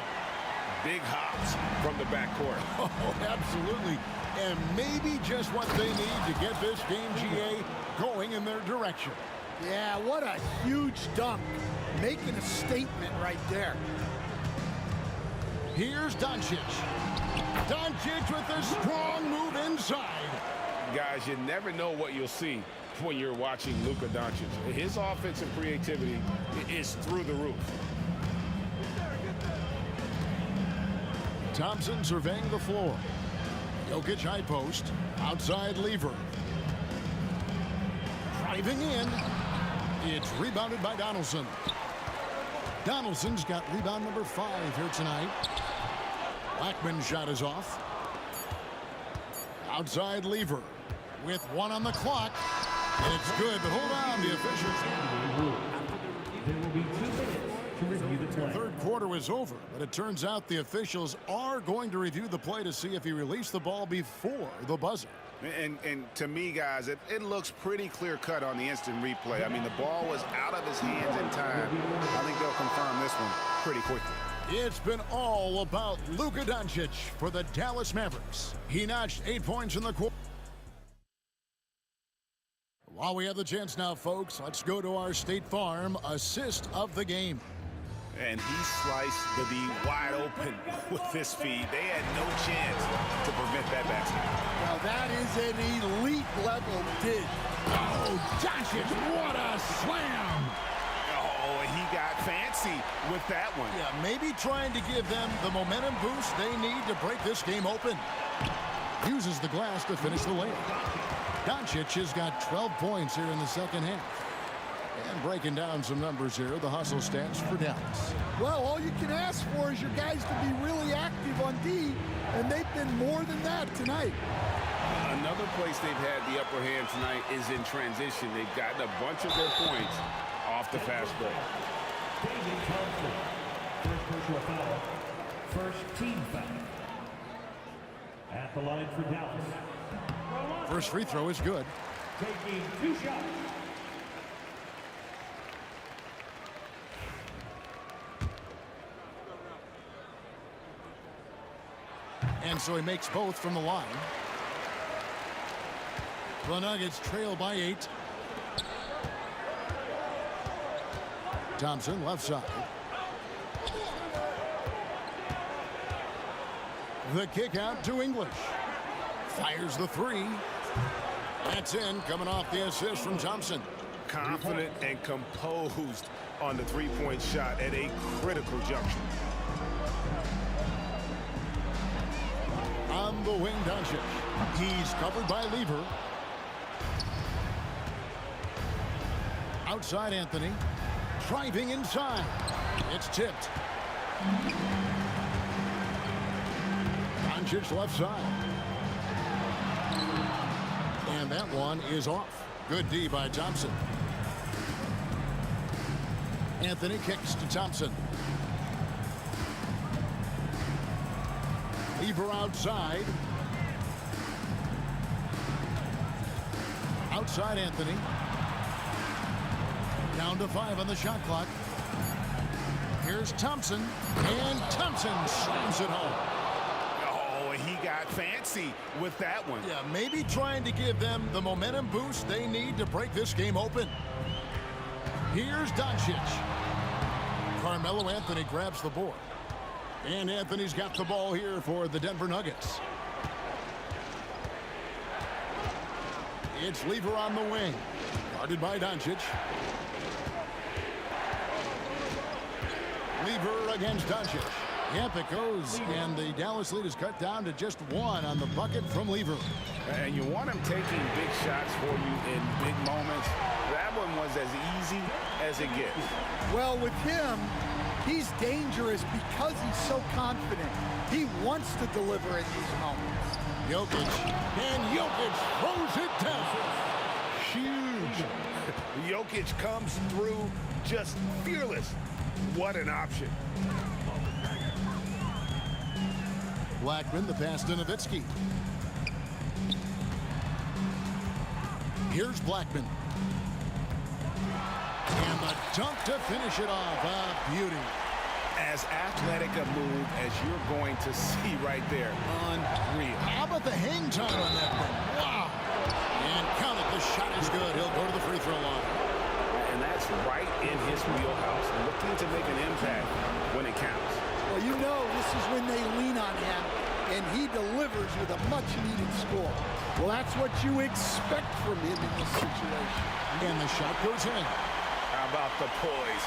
big hops from the backcourt. Oh, absolutely. And maybe just what they need to get this game, GA, going in their direction. Yeah, what a huge dunk. Making a statement right there. Here's Doncic. Doncic with a strong move inside. Guys, you never know what you'll see when you're watching Luka Doncic. His offensive creativity is through the roof. Thompson surveying the floor. Jokic high post. Outside Lever. Driving in. It's rebounded by Donaldson. Donaldson's got rebound number 5 here tonight. Blackman's shot is off. Outside Lever with 1 on the clock. And it's good, but hold on, the officials. There will be 2 minutes to review the play. The third quarter was over, but it turns out the officials are going to review the play to see if he released the ball before the buzzer. And to me, guys, it looks pretty clear-cut on the instant replay. I mean, the ball was out of his hands in time. I think they'll confirm this one pretty quickly. It's been all about Luka Doncic for the Dallas Mavericks. He notched 8 points in the quarter. While we have the chance now, folks, let's go to our State Farm assist of the game. And he sliced the D wide open with this feed. They had no chance to prevent that basket. Now that is an elite level dig. Oh, Doncic, what a slam! Oh, and he got fancy with that one. Yeah, maybe trying to give them the momentum boost they need to break this game open. Uses the glass to finish the layup. Doncic has got 12 points here in the second half. And breaking down some numbers here, the hustle stats for Dallas. Well, all you can ask for is your guys to be really active on D, and they've been more than that tonight. Another place they've had the upper hand tonight is in transition. They've gotten a bunch of their points off the fast break. David Thompson, first personal foul, first team foul. At the line for Dallas. First free throw is good. Taking 2 shots. And so he makes both from the line. The Nuggets trail by 8. Thompson left side. The kick out to English. Fires the 3. That's in, coming off the assist from Thompson. Confident and composed on the three-point shot at a critical junction. On the wing, Doncic. He's covered by Lever. Outside Anthony. Driving inside. It's tipped. Doncic left side. And that one is off. Good D by Thompson. Anthony kicks to Thompson. Lever outside. Outside Anthony. Down to 5 on the shot clock. Here's Thompson. And Thompson slams it home. Oh, he got fancy with that one. Yeah, maybe trying to give them the momentum boost they need to break this game open. Here's Doncic. Carmelo Anthony grabs the board. And Anthony's got the ball here for the Denver Nuggets. It's Lever on the wing. Guarded by Doncic. Lever against Doncic. Yep, it goes, and the Dallas lead is cut down to just 1 on the bucket from Lever. And you want him taking big shots for you in big moments. That one was as easy as it gets. Well, with him, he's dangerous because he's so confident. He wants to deliver in these moments. Jokic, and Jokic throws it down. Huge. Jokic comes through just fearless. What an option. Blackman, the pass to Nowitzki. Here's Blackman. And the dunk to finish it off. A beauty. As athletic a move as you're going to see right there. Unreal. How about the hang time on that one? Wow. And count it. The shot is good. He'll go to the free throw line. And that's right in his wheelhouse. Looking to make an impact when it counts. Well, you know this is when they lean on him, and he delivers with a much-needed score. Well, that's what you expect from him in this situation. And the shot goes in. How about the poise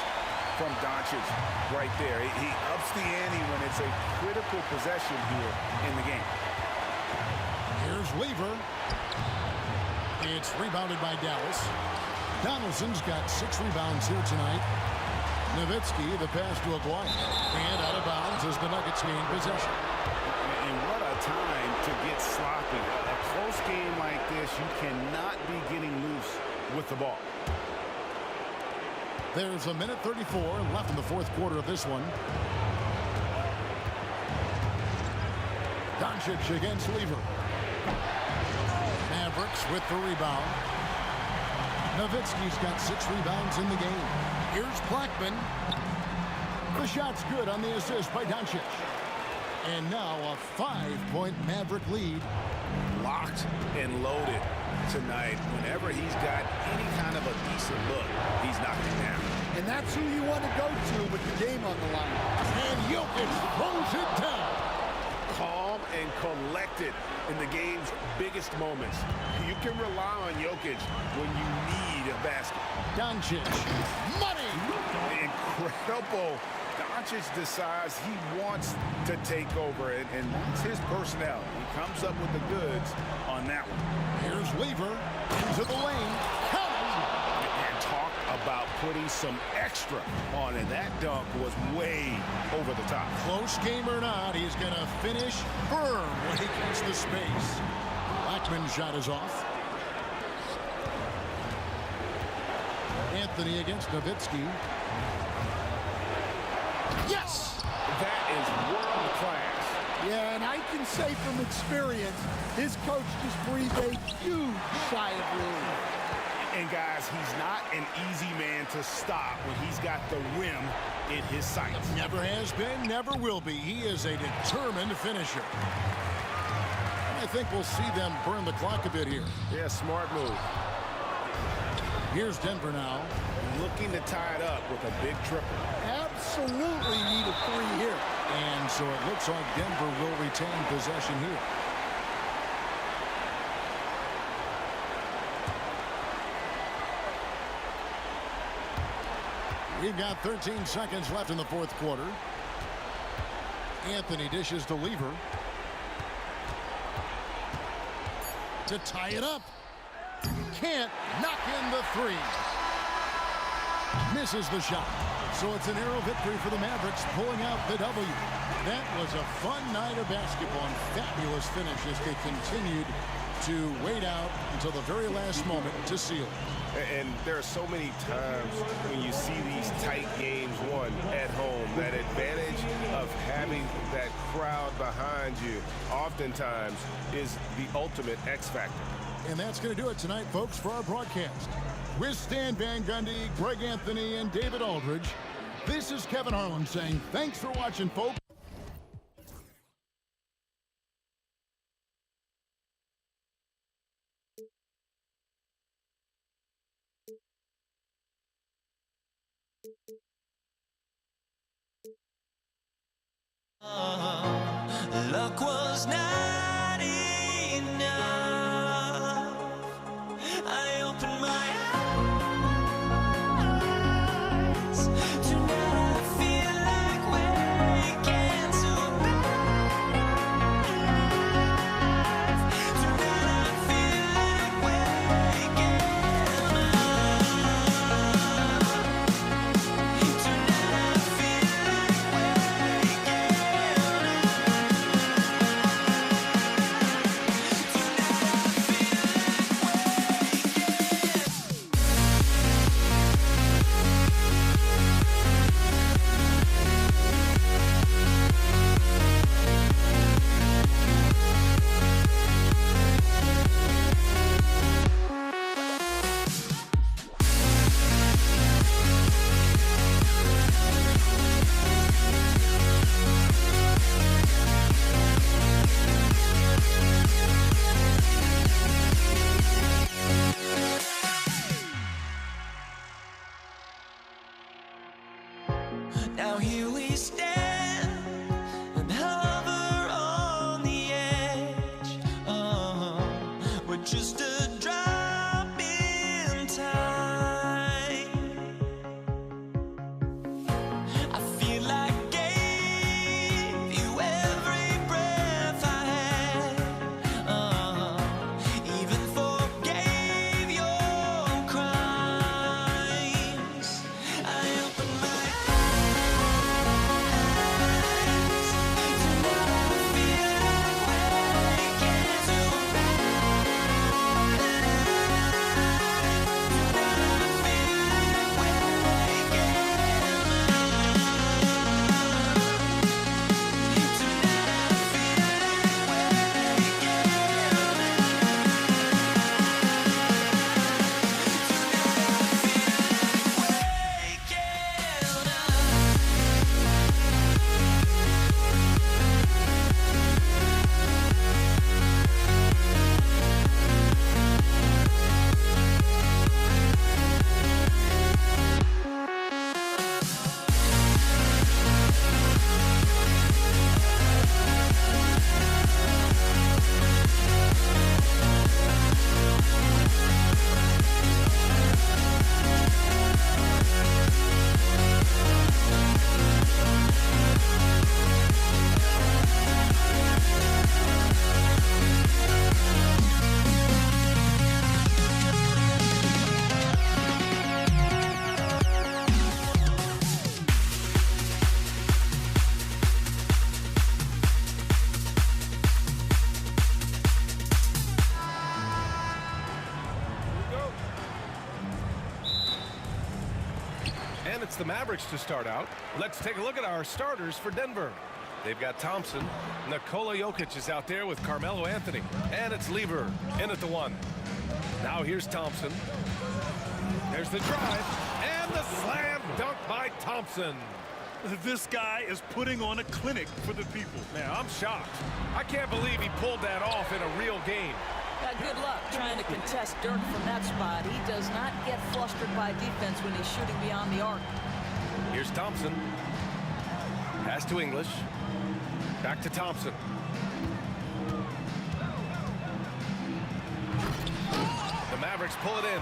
from Doncic right there? He ups the ante when it's a critical possession here in the game. Here's Weaver. It's rebounded by Dallas. Donaldson's got 6 rebounds here tonight. Nowitzki, the pass to Aguirre. And out of bounds as the Nuggets gain possession. And what a time to get sloppy. A close game like this, you cannot be getting loose with the ball. There's a minute 34 left in the fourth quarter of this one. Doncic against Weaver. Mavericks with the rebound. Nowitzki's got 6 rebounds in the game. Here's Blackman. The shot's good on the assist by Doncic. And now a 5-point Maverick lead. Locked and loaded tonight. Whenever he's got any kind of a decent look, he's knocked it down. And that's who you want to go to with the game on the line. And Jokic throws it down. Calm and collected in the game's biggest moments. You can rely on Jokic when you need a basket. Doncic. Money. Incredible. Doncic decides he wants to take over, and that's his personality. He comes up with the goods on that one. Here's Weaver into the lane. And talk about putting some extra on it. That dunk was way over the top. Close game or not, he's going to finish firm when he gets the space. Blackman's shot is off. Anthony against Nowitzki. Yes! That is world class. Yeah, and I can say from experience, his coach just breathed a huge sigh of relief. And guys, he's not an easy man to stop when he's got the rim in his sights. Never has been, never will be. He is a determined finisher. And I think we'll see them burn the clock a bit here. Yeah, smart move. Here's Denver now. Looking to tie it up with a big triple. Absolutely need a 3 here. And so it looks like Denver will retain possession here. We've got 13 seconds left in the fourth quarter. Anthony dishes to Weaver. To tie it up. Can't knock in the 3. Misses the shot. So it's a narrow victory for the Mavericks, pulling out the W. That was a fun night of basketball and fabulous finish as they continued to wait out until the very last moment to seal it. And there are so many times when you see these tight games won at home, that advantage of having that crowd behind you oftentimes is the ultimate X factor. And that's going to do it tonight, folks, for our broadcast. With Stan Van Gundy, Greg Anthony, and David Aldridge, this is Kevin Harlan saying thanks for watching, folks. Luck was not enough. I opened my eyes. Tonight I feel like waking to a better life. Tonight I feel like waking up. Tonight I feel like waking up. That's the Mavericks to start out. Let's take a look at our starters for Denver. They've got Thompson. Nikola Jokic is out there with Carmelo Anthony. And it's Lever in at the 1. Now here's Thompson. There's the drive. And the slam dunk by Thompson. This guy is putting on a clinic for the people. Man, I'm shocked. I can't believe he pulled that off in a real game. Good luck trying to contest Dirk from that spot. He does not get flustered by defense when he's shooting beyond the arc. Here's Thompson. Pass to English. Back to Thompson. The Mavericks pull it in.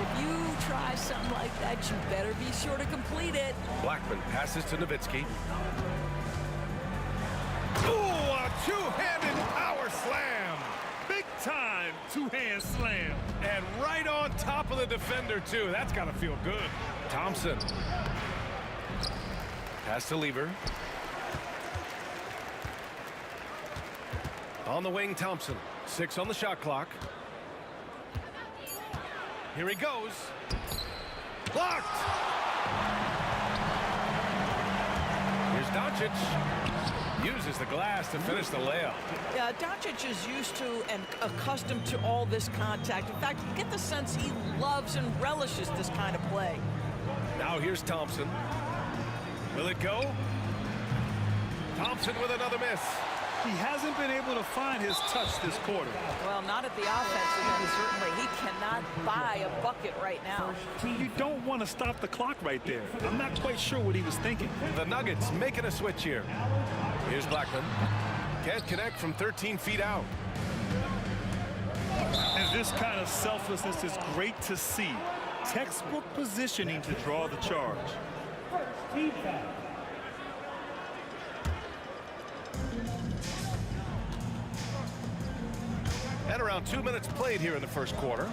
If you try something like that, you better be sure to complete it. Blackman passes to Nowitzki. Ooh, a two-handed power slam. Big time two-hand slam. And right on top of the defender, too. That's got to feel good. Thompson. Pass to Lever. On the wing, Thompson. 6 on the shot clock. Here he goes. Blocked! Here's Doncic. Uses the glass to finish the layup. Yeah, Doncic is used to and accustomed to all this contact. In fact, you get the sense he loves and relishes this kind of play. Now here's Thompson. Will it go? Thompson with another miss. He hasn't been able to find his touch this quarter. Well, not at the offensive end, certainly. He cannot buy a bucket right now. You don't want to stop the clock right there. I'm not quite sure what he was thinking. The Nuggets making a switch here. Here's Blackman. Can't connect from 13 feet out. And this kind of selflessness is great to see. Textbook positioning to draw the charge. And around 2 minutes played here in the first quarter.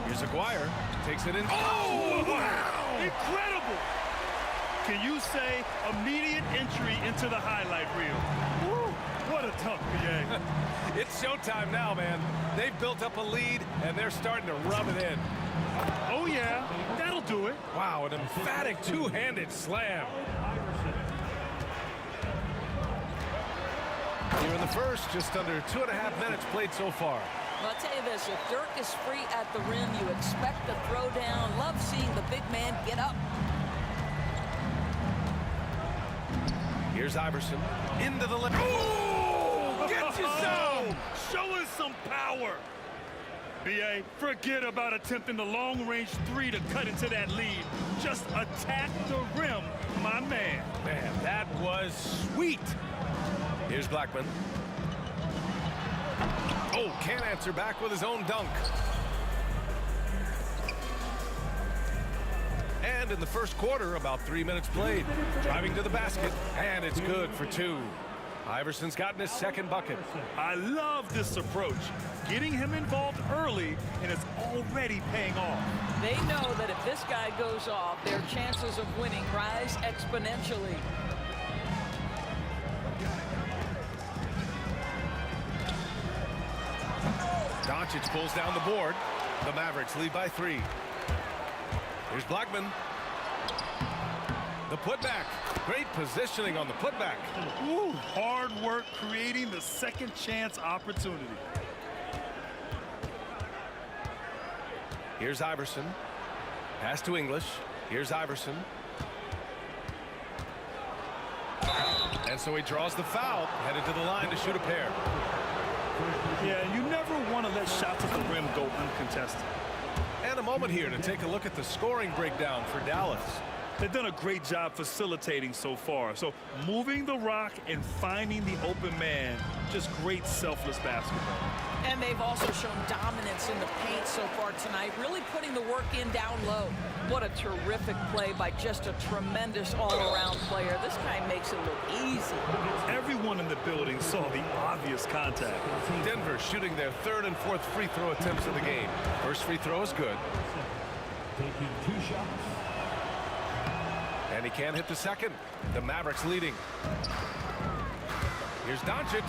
Here's Aguirre. Takes it in. Oh, wow! Incredible! Can you say immediate entry into the highlight reel? Woo, what a tough PA. It's showtime now, man. They've built up a lead, and they're starting to rub it in. Oh, yeah. That'll do it. Wow, an emphatic two-handed slam. Here in the first, just under 2.5 minutes played so far. Well, I'll tell you this, if Dirk is free at the rim, you expect the throwdown. Love seeing the big man get up. Here's Iverson. Into the left. Oh! Get you some! Showing some power. B.A., forget about attempting the long-range 3 to cut into that lead. Just attack the rim, my man. Man, that was sweet. Here's Blackman. Oh, can't answer back with his own dunk. And in the first quarter, about 3 minutes played. Driving to the basket, and it's good for 2. Iverson's gotten his second bucket. I love this approach. Getting him involved early, and it's already paying off. They know that if this guy goes off, their chances of winning rise exponentially. Doncic pulls down the board. The Mavericks lead by 3. Here's Blackman. The putback. Great positioning on the putback. Ooh, hard work creating the second chance opportunity. Here's Iverson. Pass to English. Here's Iverson. And so he draws the foul, headed to the line to shoot a pair. Yeah, you never want to let shots at the rim go uncontested. And a moment here to take a look at the scoring breakdown for Dallas. They've done a great job facilitating so far. So moving the rock and finding the open man, just great selfless basketball. And they've also shown dominance in the paint so far tonight, really putting the work in down low. What a terrific play by just a tremendous all-around player. This guy makes it look easy. Everyone in the building saw the obvious contact. Denver shooting their 3rd and 4th free throw attempts of the game. First free throw is good. Taking 2 shots. And he can't hit the second. The Mavericks leading. Here's Doncic.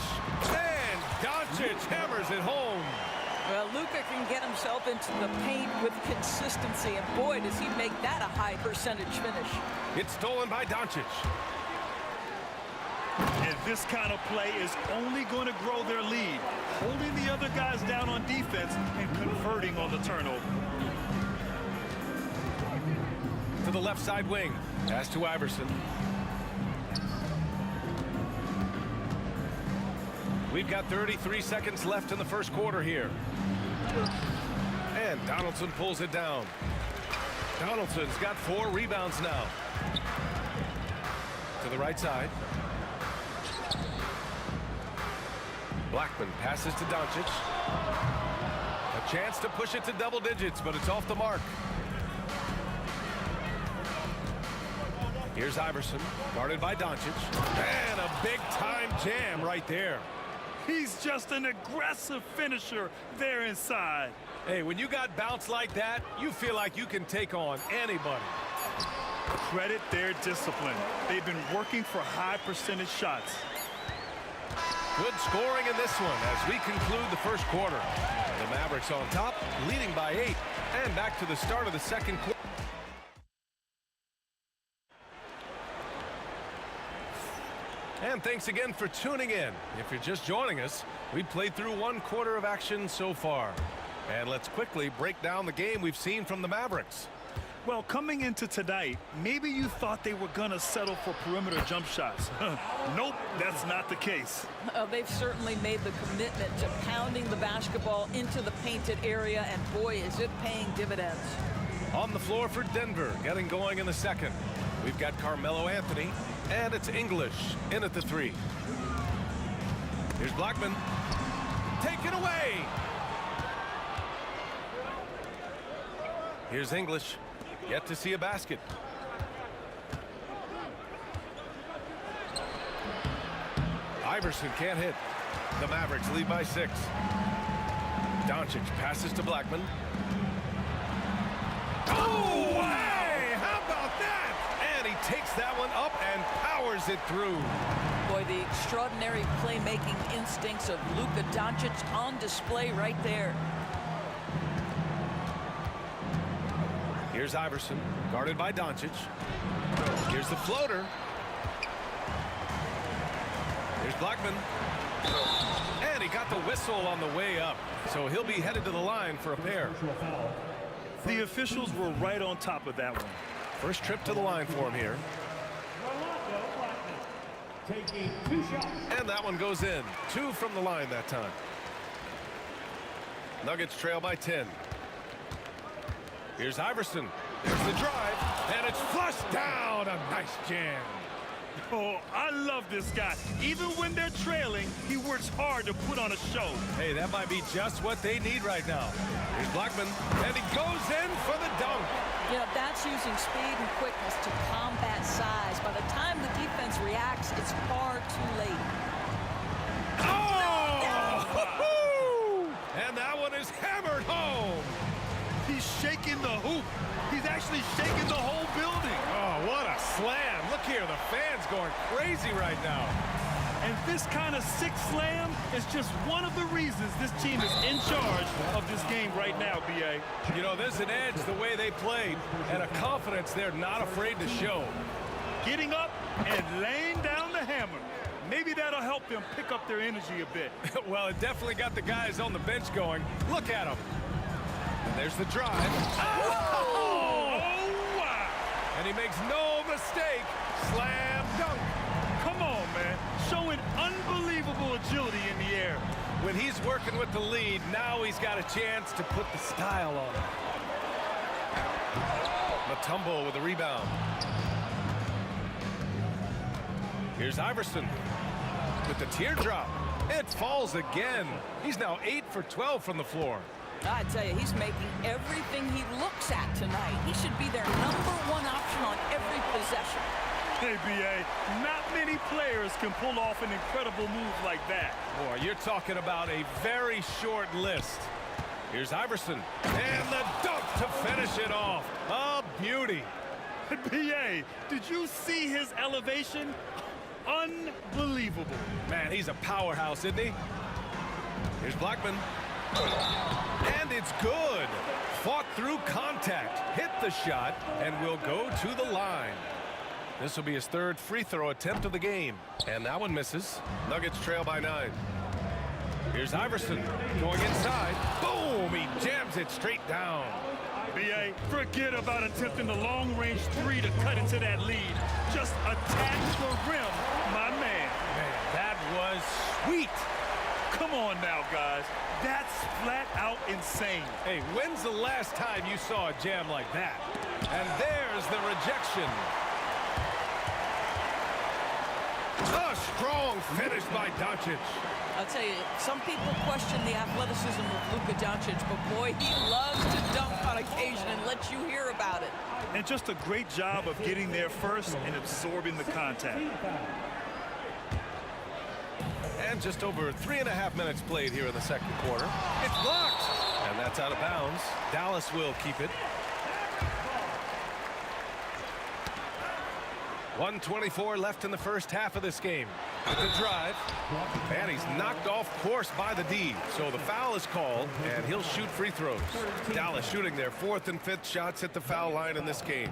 And Doncic hammers it home. Well, Luka can get himself into the paint with consistency, and boy, does he make that a high percentage finish. It's stolen by Doncic. And this kind of play is only going to grow their lead, holding the other guys down on defense and converting on the turnover. To the left side wing. Pass to Iverson. We've got 33 seconds left in the first quarter here. And Donaldson pulls it down. Donaldson's got 4 rebounds now. To the right side. Blackman passes to Doncic. A chance to push it to double digits, but it's off the mark. Here's Iverson, guarded by Doncic. And a big-time jam right there. He's just an aggressive finisher there inside. Hey, when you got bounce like that, you feel like you can take on anybody. Credit their discipline. They've been working for high percentage shots. Good scoring in this one as we conclude the first quarter. The Mavericks on top, leading by 8. And back to the start of the second quarter. And thanks again for tuning in. If you're just joining us, we've played through 1 quarter of action so far. And let's quickly break down the game we've seen from the Mavericks. Well, coming into tonight, maybe you thought they were going to settle for perimeter jump shots. Nope, that's not the case. They've certainly made the commitment to pounding the basketball into the painted area, and boy, is it paying dividends. On the floor for Denver, getting going in the second. We've got Carmelo Anthony, and it's English in at the 3. Here's Blackman. Taken away. Here's English. Yet to see a basket. Iverson can't hit. The Mavericks lead by 6. Doncic passes to Blackman. Oh, hey! How about that? And he takes that one up and powers it through. Boy, the extraordinary playmaking instincts of Luka Doncic on display right there. Here's Iverson, guarded by Doncic. Here's the floater. Here's Blackman. And he got the whistle on the way up. So he'll be headed to the line for a pair. The officials were right on top of that one. First trip to the line for him here. Taking 2 shots. And that one goes in. 2 from the line that time. Nuggets trail by 10. Here's Iverson. There's the drive. And it's flushed down. A nice jam. Oh, I love this guy. Even when they're trailing, he works hard to put on a show. Hey, that might be just what they need right now. Here's Blackman. And he goes in for the dunk. You know, that's using speed and quickness to combat size. By the time the defense reacts, it's far too late. Oh! And that one is hammered home. He's shaking the hoop. He's actually shaking the whole building. Oh, what a slam. Look here, the fans going crazy right now. And this kind of sick slam is just one of the reasons this team is in charge of this game right now, B.A. You know, there's an edge the way they played and a confidence they're not afraid to show. Getting up and laying down the hammer. Maybe that'll help them pick up their energy a bit. Well, it definitely got the guys on the bench going. Look at them. And there's the drive. Oh, wow. And he makes no mistake. Slam dunk. Come on, man. Showing unbelievable agility in the air. When he's working with the lead, now he's got a chance to put the style on it. Mutombo with a rebound. Here's Iverson with the teardrop. It falls again. He's now 8 for 12 from the floor. I tell you, he's making everything he looks at tonight. He should be their #1 option on every possession. Hey, B.A., not many players can pull off an incredible move like that. Boy, you're talking about a very short list. Here's Iverson. And the dunk to finish it off. A beauty. B.A., did you see his elevation? Unbelievable. Man, he's a powerhouse, isn't he? Here's Blackman. And it's good. Fought through contact, hit the shot, and will go to the line. This will be his third free throw attempt of the game. And that one misses. Nuggets trail by 9. Here's Iverson going inside. Boom! He jams it straight down. B.A., forget about attempting the long-range three to cut into that lead. Just attack the rim, my man. That was sweet. Come on now, guys. That's flat out insane. Hey, when's the last time you saw a jam like that? And there's the rejection. A strong finish by Doncic. I'll tell you, some people question the athleticism of Luka Doncic, but boy, he loves to dunk on occasion and let you hear about it. And just a great job of getting there first and absorbing the contact. And just over 3.5 minutes played here in the second quarter. It's blocked. And that's out of bounds. Dallas will keep it. 1:24 left in the first half of this game. With the drive. And he's knocked off course by the D. So the foul is called, and he'll shoot free throws. Dallas shooting their 4th and 5th shots at the foul line in this game.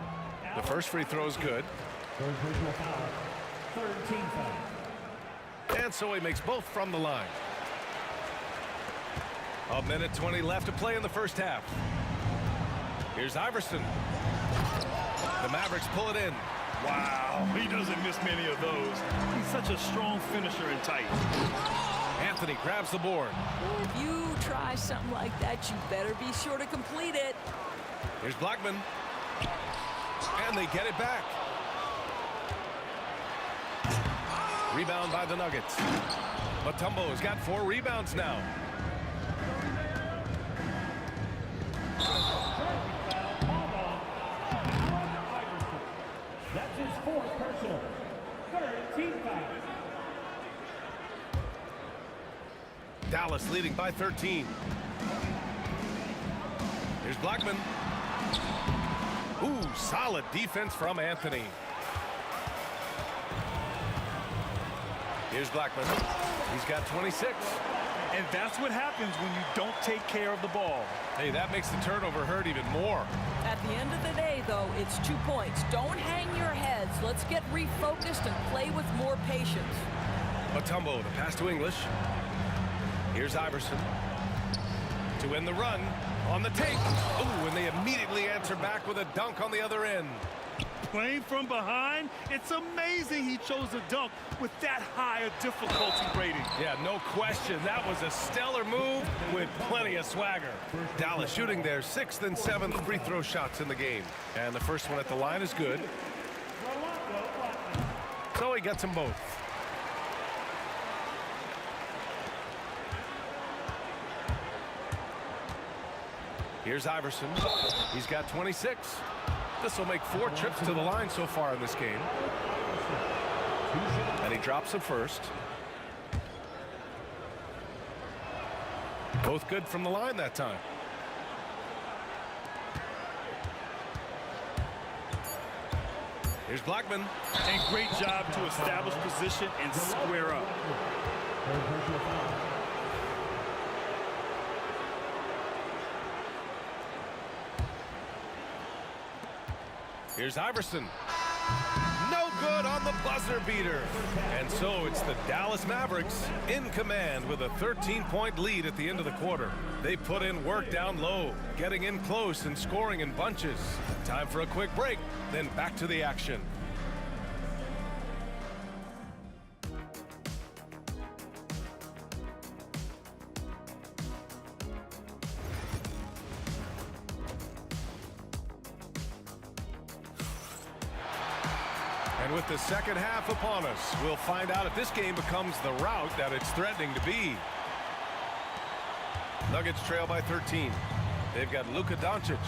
The first free throw is good. And so he makes both from the line. 1:20 left to play in the first half. Here's Iverson. The Mavericks pull it in. Wow, he doesn't miss many of those. He's such a strong finisher and tight. Anthony grabs the board. If you try something like that, you better be sure to complete it. Here's Blackman. And they get it back. Rebound by the Nuggets. Mutombo's got 4 rebounds now. That's his 4th personal. 3rd team foul. Dallas leading by 13. Here's Blackman. Ooh, solid defense from Anthony. Here's Blackman. He's got 26. And that's what happens when you don't take care of the ball. Hey, that makes the turnover hurt even more. At the end of the day, though, it's 2 points. Don't hang your heads. Let's get refocused and play with more patience. Mutombo, the pass to English. Here's Iverson. To win the run on the take. Ooh, and they immediately answer back with a dunk on the other end. Playing from behind, it's amazing he chose a dunk with that high a difficulty rating. Yeah, no question. That was a stellar move with plenty of swagger. Dallas shooting their 6th and 7th free throw shots in the game. And the first one at the line is good. So he gets them both. Here's Iverson. He's got 26. This will make 4 trips to the line so far in this game. And he drops the first. Both good from the line that time. Here's Blackman. And great job to establish position and square up. Here's Iverson. No good on the buzzer beater. And so it's the Dallas Mavericks in command with a 13-point lead at the end of the quarter. They put in work down low, getting in close and scoring in bunches. Time for a quick break, then back to the action. And with the second half upon us, we'll find out if this game becomes the rout that it's threatening to be. Nuggets trail by 13. They've got Luka Doncic,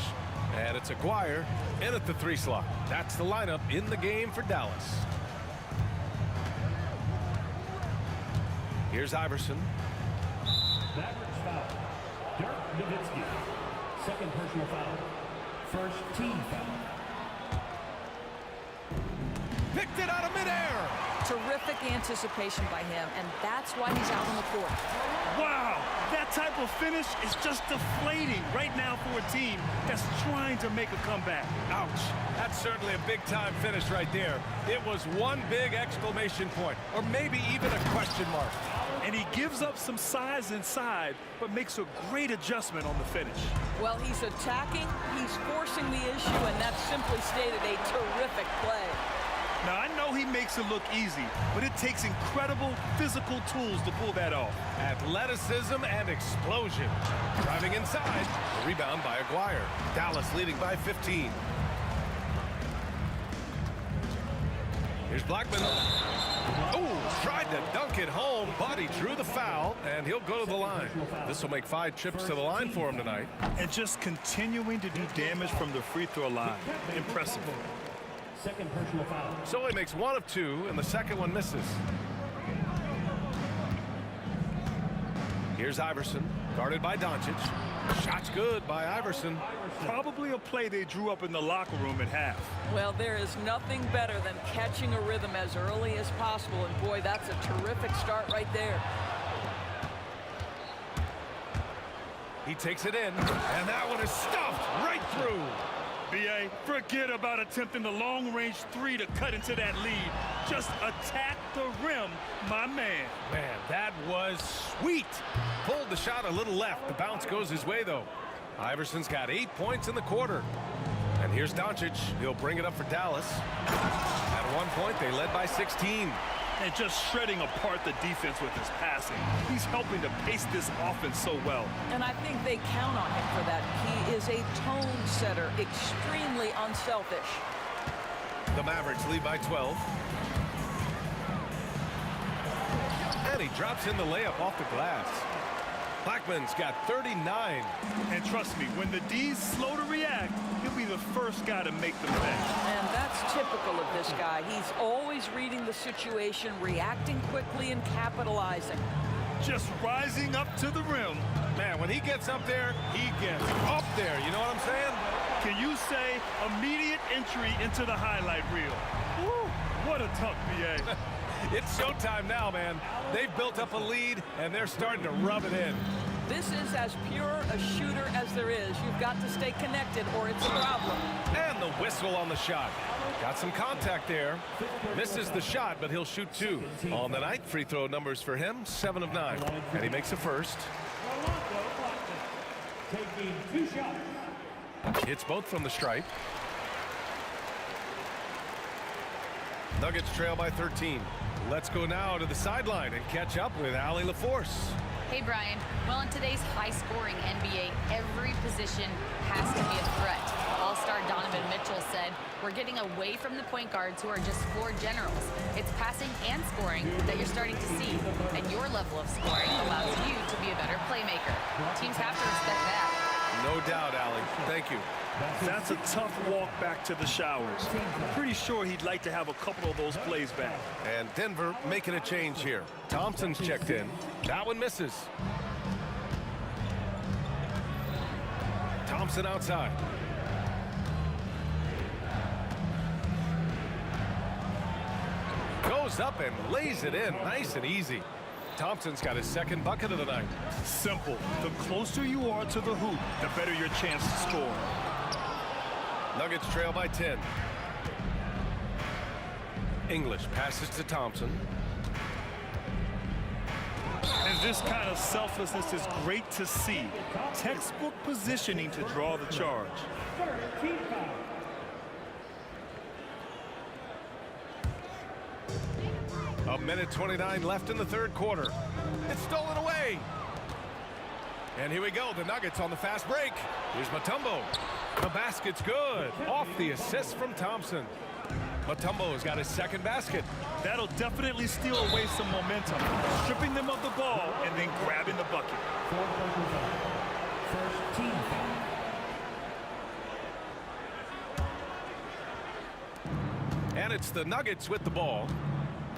and it's Aguirre in at the 3 slot. That's the lineup in the game for Dallas. Here's Iverson. Mavericks foul. Dirk Nowitzki. 2nd personal foul. 1st team foul. Picked it out of midair. Terrific anticipation by him, and that's why he's out on the court. Wow, that type of finish is just deflating right now for a team that's trying to make a comeback. Ouch. That's certainly a big-time finish right there. It was one big exclamation point, or maybe even a question mark. And he gives up some size inside, but makes a great adjustment on the finish. Well, he's attacking, he's forcing the issue, and that's simply stated a terrific play. Now, I know he makes it look easy, but it takes incredible physical tools to pull that off. Athleticism and explosion. Driving inside, the rebound by Aguirre. Dallas leading by 15. Here's Blackman. Oh, tried to dunk it home, but he drew the foul, and he'll go to the line. This will make 5 trips to the line for him tonight. And just continuing to do damage from the free throw line. Impressive. Second personal foul. So he makes 1 of 2, and the second one misses. Here's Iverson, guarded by Doncic. Shot's good by Iverson. Probably a play they drew up in the locker room at half. Well, there is nothing better than catching a rhythm as early as possible, and boy, that's a terrific start right there. He takes it in, and that one is stuffed right through. B.A., forget about attempting the long-range 3 to cut into that lead. Just attack the rim, my man. Man, that was sweet. Pulled the shot a little left. The bounce goes his way, though. Iverson's got 8 points in the quarter. And here's Doncic. He'll bring it up for Dallas. At one point, they led by 16. And just shredding apart the defense with his passing. He's helping to pace this offense so well. And I think they count on him for that. He is a tone setter, extremely unselfish. The Mavericks lead by 12. And he drops in the layup off the glass. Blackman's got 39. And trust me, when the D's slow to react, he'll be the first guy to make them pay. And that's typical of this guy. He's always reading the situation, reacting quickly, and capitalizing. Just rising up to the rim. Man, when he gets up there, he gets up there. You know what I'm saying? Can you say immediate entry into the highlight reel? Woo, what a tuck, B.A. It's showtime now, man. They've built up a lead, and they're starting to rub it in. This is as pure a shooter as there is. You've got to stay connected, or it's a problem. And the whistle on the shot. Got some contact there. Misses the shot, but he'll shoot 2. On the night, free throw numbers for him, 7 of 9. And he makes the first. Taking 2 shots. Hits both from the stripe. Nuggets trail by 13. Let's go now to the sideline and catch up with Allie LaForce. Hey, Brian. Well, in today's high-scoring NBA, every position has to be a threat. All-star Donovan Mitchell said, "We're getting away from the point guards who are just floor generals. It's passing and scoring that you're starting to see, and your level of scoring allows you to be a better playmaker. Teams have to respect that." No doubt, Allie. Thank you. That's a tough walk back to the showers. I'm pretty sure he'd like to have a couple of those plays back. And Denver making a change here. Thompson's checked in. That one misses. Thompson outside. Goes up and lays it in nice and easy. Thompson's got his second bucket of the night. Simple. The closer you are to the hoop, the better your chance to score. Nuggets trail by 10. English passes to Thompson. And this kind of selflessness is great to see. Textbook positioning to draw the charge. A minute 29 left in the third quarter. It's stolen away. And here we go, the Nuggets on the fast break. Here's Mutombo. The basket's good. Off the assist from Thompson. Mutombo's got his second basket. That'll definitely steal away some momentum, stripping them of the ball and then grabbing the bucket. First team foul. And it's the Nuggets with the ball.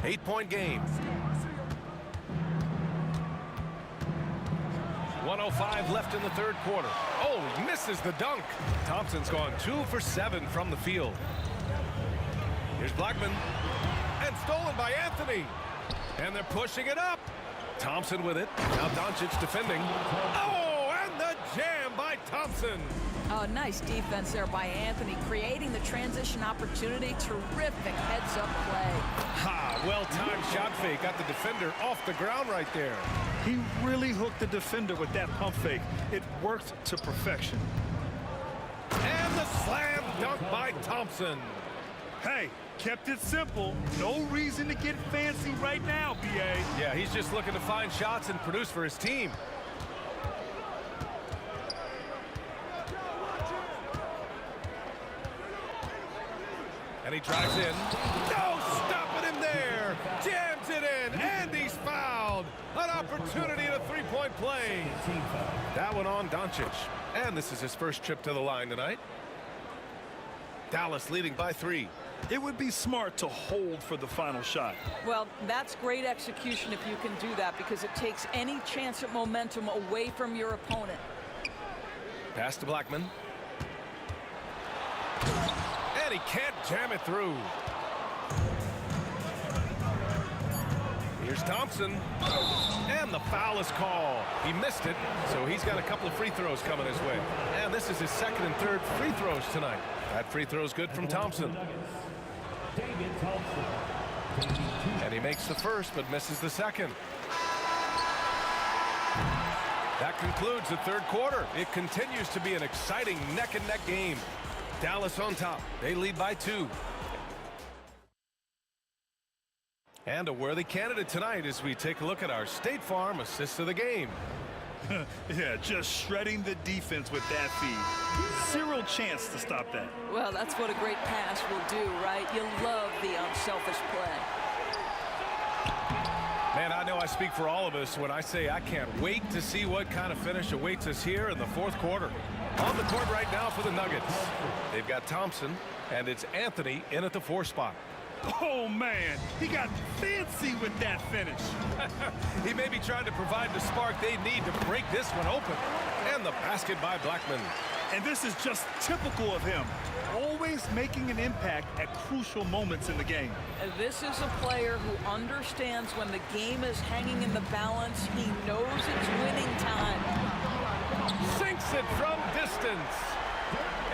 8-point game. 1:05 left in the third quarter. Oh, he misses the dunk. Thompson's gone 2 for 7 from the field. Here's Blackman. And stolen by Anthony. And they're pushing it up. Thompson with it. Now Doncic defending. Oh, and the jam by Thompson. Oh, nice defense there by Anthony, creating the transition opportunity. Terrific heads-up play. Ha, well-timed shot fake. Got the defender off the ground right there. He really hooked the defender with that pump fake. It worked to perfection. And the slam dunk by Thompson. Hey, kept it simple. No reason to get fancy right now, B.A. Yeah, he's just looking to find shots and produce for his team. And he drives in. No stopping him there. Jams it in, and he's fouled. An opportunity at a three-point play. That one on Doncic. And this is his first trip to the line tonight. Dallas leading by 3. It would be smart to hold for the final shot. Well, that's great execution if you can do that, because it takes any chance at momentum away from your opponent. Pass to Blackman. And he can't jam it through. Here's Thompson. And the foul is called. He missed it, so he's got a couple of free throws coming his way. And this is his second and third free throws tonight. That free throw is good from Thompson. And he makes the first, but misses the second. That concludes the third quarter. It continues to be an exciting neck-and-neck game. Dallas on top. They lead by 2. And a worthy candidate tonight as we take a look at our State Farm assist of the game. Yeah, just shredding the defense with that feed. Zero chance to stop that. Well, that's what a great pass will do, right? You love the unselfish play. Man, I know I speak for all of us when I say I can't wait to see what kind of finish awaits us here in the fourth quarter. On the court right now for the Nuggets. They've got Thompson, and it's Anthony in at the 4 spot. Oh, man, he got fancy with that finish. He may be trying to provide the spark they need to break this one open. And the basket by Blackman. And this is just typical of him. Always making an impact at crucial moments in the game. And this is a player who understands when the game is hanging in the balance. He knows it's winning time. Sinks it from distance.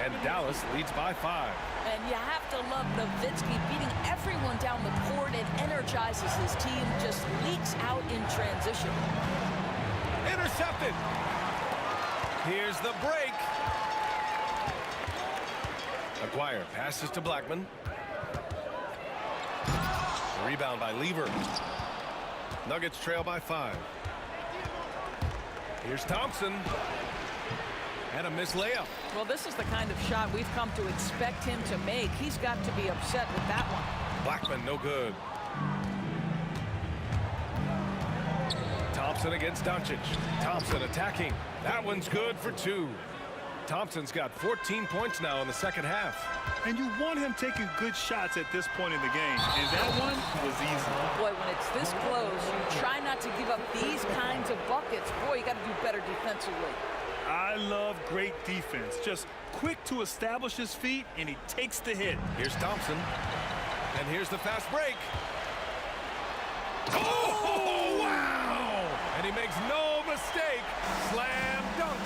And Dallas leads by 5. And you have to love Nowitzki beating everyone down the court. It energizes his team, just leaks out in transition. Intercepted. Here's the break. Aguirre passes to Blackman. Rebound by Lever. Nuggets trail by 5. Here's Thompson. And a missed layup. Well, this is the kind of shot we've come to expect him to make. He's got to be upset with that one. Blackman, no good. Thompson against Doncic. Thompson attacking. That one's good for 2. Thompson's got 14 points now in the second half. And you want him taking good shots at this point in the game. And that one was easy. Boy, when it's this close, you try not to give up these kinds of buckets. Boy, you got to do better defensively. I love great defense. Just quick to establish his feet, and he takes the hit. Here's Thompson. And here's the fast break. Oh, wow! And he makes no mistake. Slam dunk.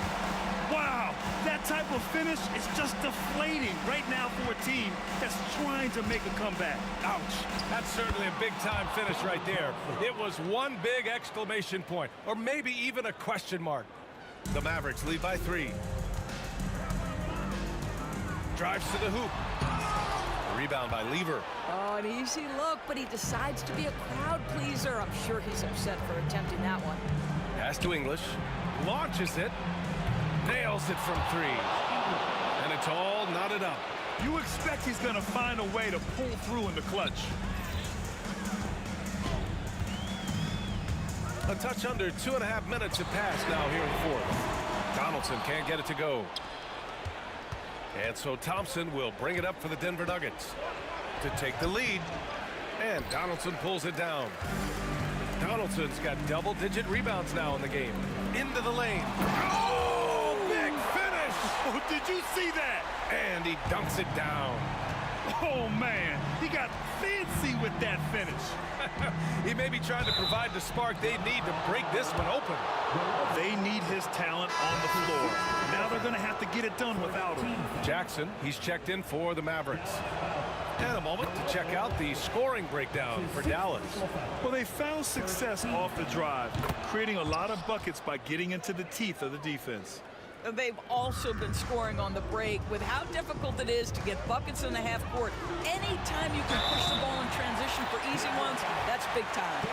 Wow, that type of finish is just deflating right now for a team that's trying to make a comeback. Ouch. That's certainly a big-time finish right there. It was one big exclamation point, or maybe even a question mark. The Mavericks lead by 3. Drives to the hoop. Rebound by Lever. Oh, an easy look, but he decides to be a crowd pleaser. I'm sure he's upset for attempting that one. Pass to English. Launches it. Nails it from 3. And it's all knotted up. You expect he's going to find a way to pull through in the clutch. A touch under 2.5 minutes have passed now here in the fourth. Donaldson can't get it to go. And so Thompson will bring it up for the Denver Nuggets to take the lead. And Donaldson pulls it down. Donaldson's got double-digit rebounds now in the game. Into the lane. Oh, big finish! Oh, did you see that? And he dunks it down. Oh, man, he got fancy with that finish. He may be trying to provide the spark they need to break this one open. They need his talent on the floor. Now they're going to have to get it done without him. Jackson, he's checked in for the Mavericks. And a moment to check out the scoring breakdown for Dallas. Well, they found success off the drive, creating a lot of buckets by getting into the teeth of the defense. They've also been scoring on the break. With how difficult it is to get buckets in the half court, anytime you can push the ball in transition for easy ones, that's big time.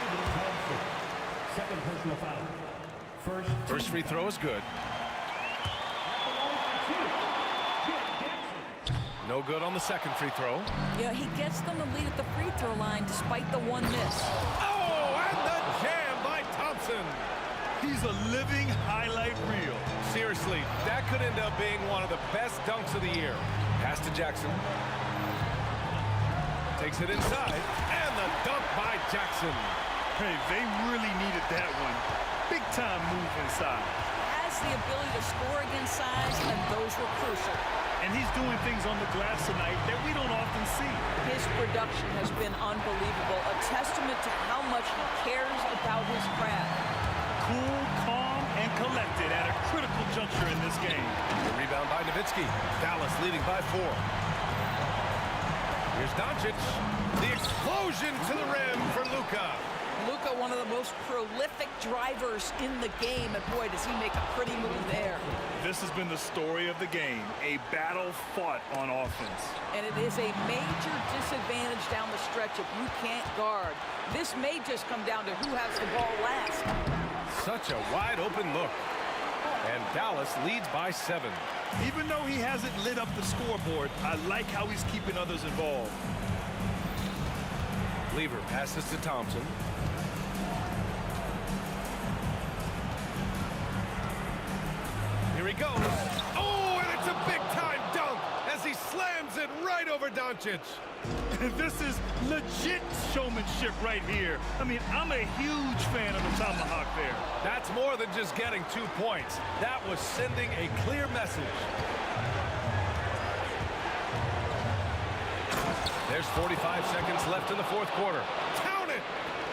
Second personal foul. First free throw is good. No good on the second free throw. Yeah, he gets them the lead at the free throw line despite the one miss. Oh, and the jam by Thompson. He's a living highlight reel. Seriously, that could end up being one of the best dunks of the year. Pass to Jackson. Takes it inside, and the dunk by Jackson. Hey, they really needed that one. Big time move inside. Has the ability to score against size, and those were crucial. And he's doing things on the glass tonight that we don't often see. His production has been unbelievable, a testament to how much he cares about his craft. Cool, calm, and collected at a critical juncture in this game. The rebound by Nowitzki. Dallas leading by 4. Here's Doncic. The explosion to the rim for Luka. Luka, one of the most prolific drivers in the game, and boy, does he make a pretty move there. This has been the story of the game, a battle fought on offense. And it is a major disadvantage down the stretch if you can't guard. This may just come down to who has the ball last. Such a wide open look. And Dallas leads by 7. Even though he hasn't lit up the scoreboard, I like how he's keeping others involved. Lever passes to Thompson. Here he goes. Oh, and it's a big-time dunk as he slams it right over Doncic. This is legit showmanship right here. I mean, I'm a huge fan of the tomahawk there. That's more than just getting 2 points. That was sending a clear message. There's 45 seconds left in the fourth quarter. Count it!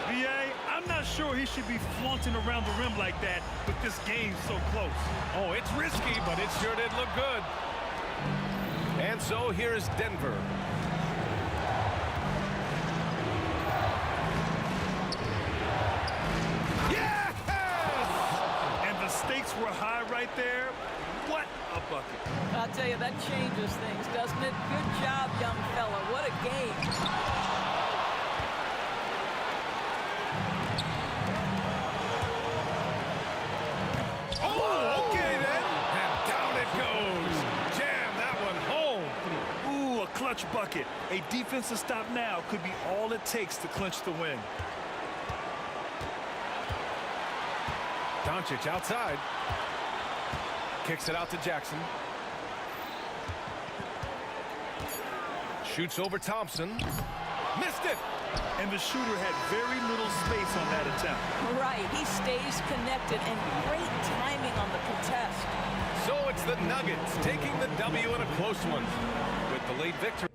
B.A., I'm not sure he should be flaunting around the rim like that with this game so close. Oh, it's risky, but it sure did look good. And so here's Denver. Yes! And the stakes were high right there. What a bucket. I'll tell you, that changes things, doesn't it? Good job, young fella. What a game. Oh, okay then. And down it goes. Jam that one home. Ooh, a clutch bucket. A defensive stop now could be all it takes to clinch the win. Doncic outside. Kicks it out to Jackson. Shoots over Thompson. Missed it. And the shooter had very little space on that attempt. Right, he stays connected, and great timing on the contest. So it's the Nuggets taking the W in a close one with the late victory.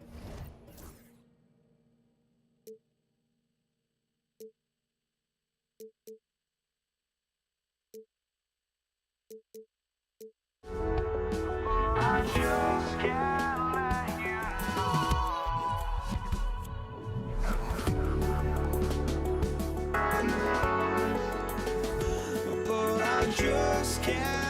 Just can't